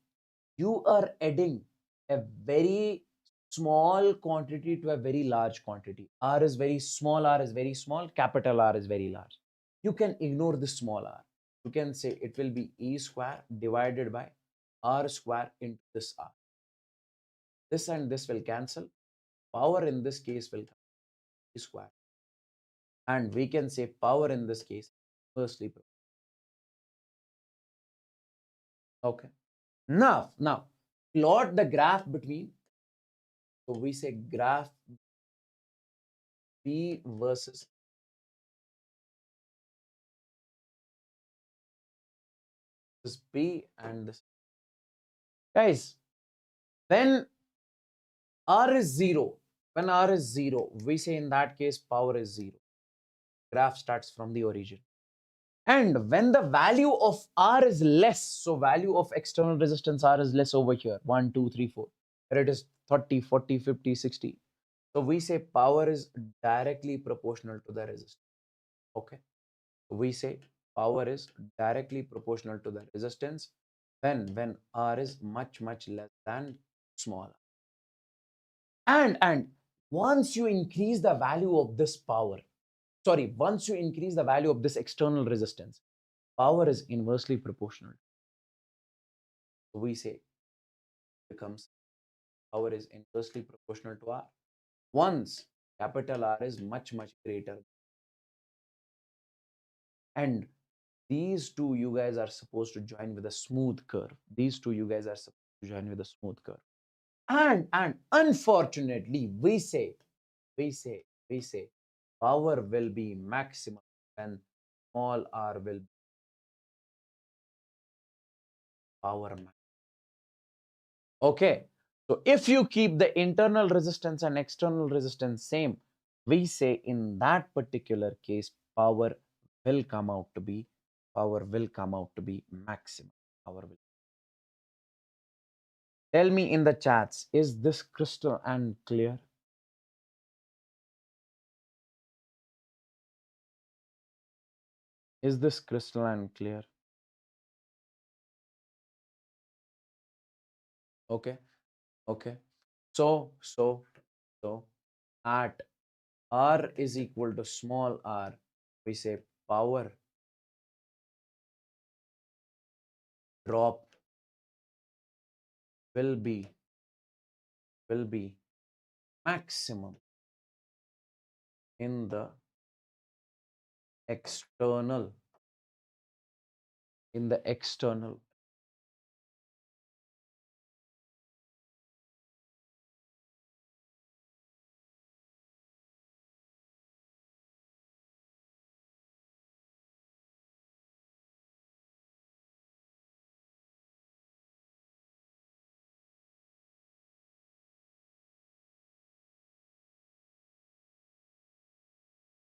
you are adding a very small quantity to a very large quantity. R is very small, R is very small, capital R is very large. You can ignore the small r. You can say it will be E square divided by R square into this R. This and this will cancel. Power in this case will come E square. And we can say power in this case inversely proportional. Okay. Now, plot the graph between. So we say graph P versus this P and this. Guys, when R is 0, when R is 0, we say in that case power is 0. Graph starts from the origin. And when the value of R is less, so value of external resistance R is less over here, 1, 2, 3, 4, where it is 30, 40, 50, 60. So we say power is directly proportional to the resistance. Okay. We say power is directly proportional to the resistance when R is much, much less than small. And once you increase the value of this power, sorry, once you increase the value of this external resistance, power is inversely proportional. So we say becomes power is inversely proportional to R. Once capital R is much, much greater. And these two you guys are supposed to join with a smooth curve. These two you guys are supposed to join with a smooth curve. And unfortunately, we say power will be maximum when small r will be power max. Okay. So if you keep the internal resistance and external resistance same, we say in that particular case, power will come out to be maximum. Power will. Tell me in the chats, is this crystal and clear? Is this crystal and clear? Okay. Okay. So at R is equal to small r, we say power drop will be maximum in the external external.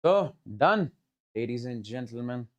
So done, ladies and gentlemen.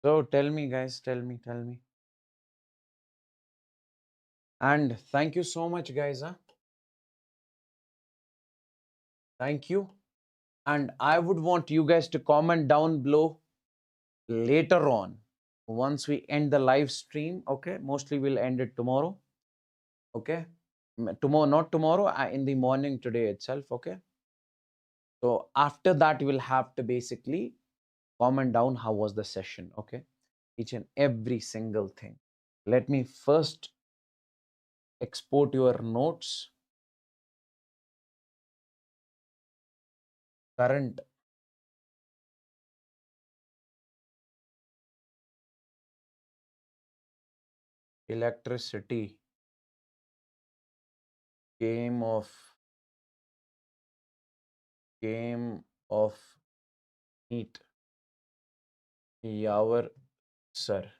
So tell me, guys, tell me. And thank you so much, guys. Huh? Thank you. And I would want you guys to comment down below later on once we end the live stream. Okay, mostly we'll end it tomorrow. Okay, tomorrow, not tomorrow, in the morning today itself. Okay, so after that, you will have to basically comment down how was the session. Okay, each and every single thing. Let me first export your notes. Current electricity game of NEET Yawar sir.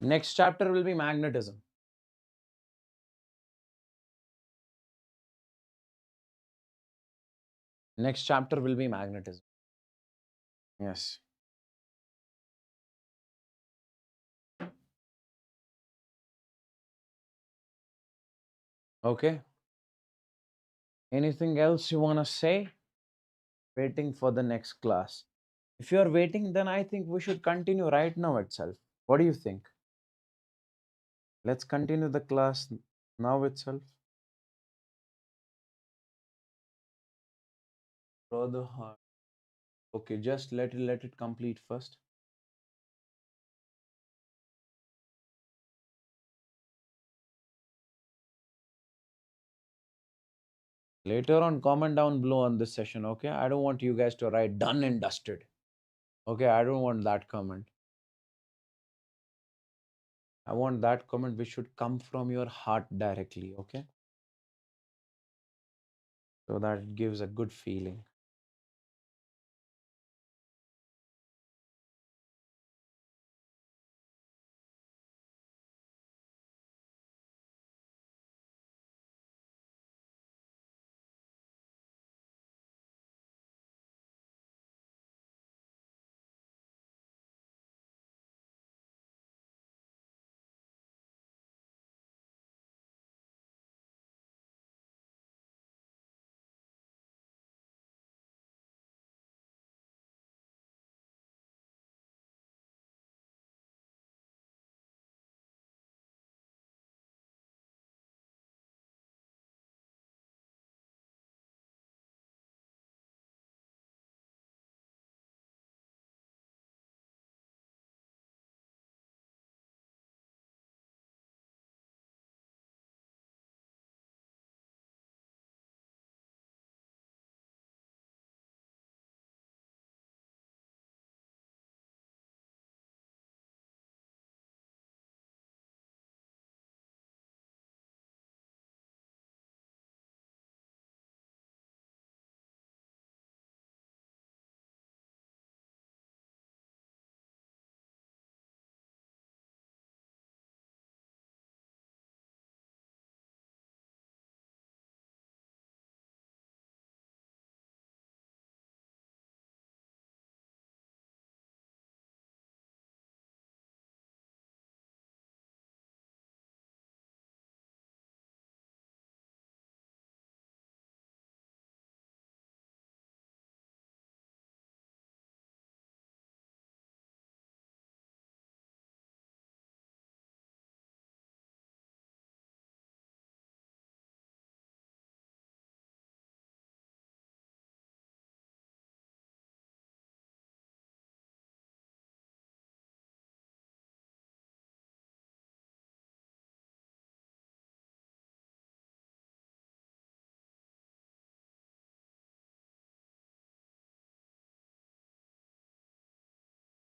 Next chapter will be magnetism. Next chapter will be magnetism. Yes. Okay. Anything else you want to say? Waiting for the next class. If you are waiting, then I think we should continue right now itself. What do you think? Let's continue the class now itself. Rather hard. Okay, just let it complete first. Later on, comment down below on this session, okay? I don't want you guys to write done and dusted. Okay, I don't want that comment. I want that comment which should come from your heart directly, okay? So that it gives a good feeling.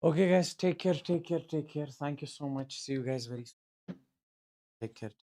Okay, guys, take care, take care, take care. Thank you so much. See you guys very soon. Take care.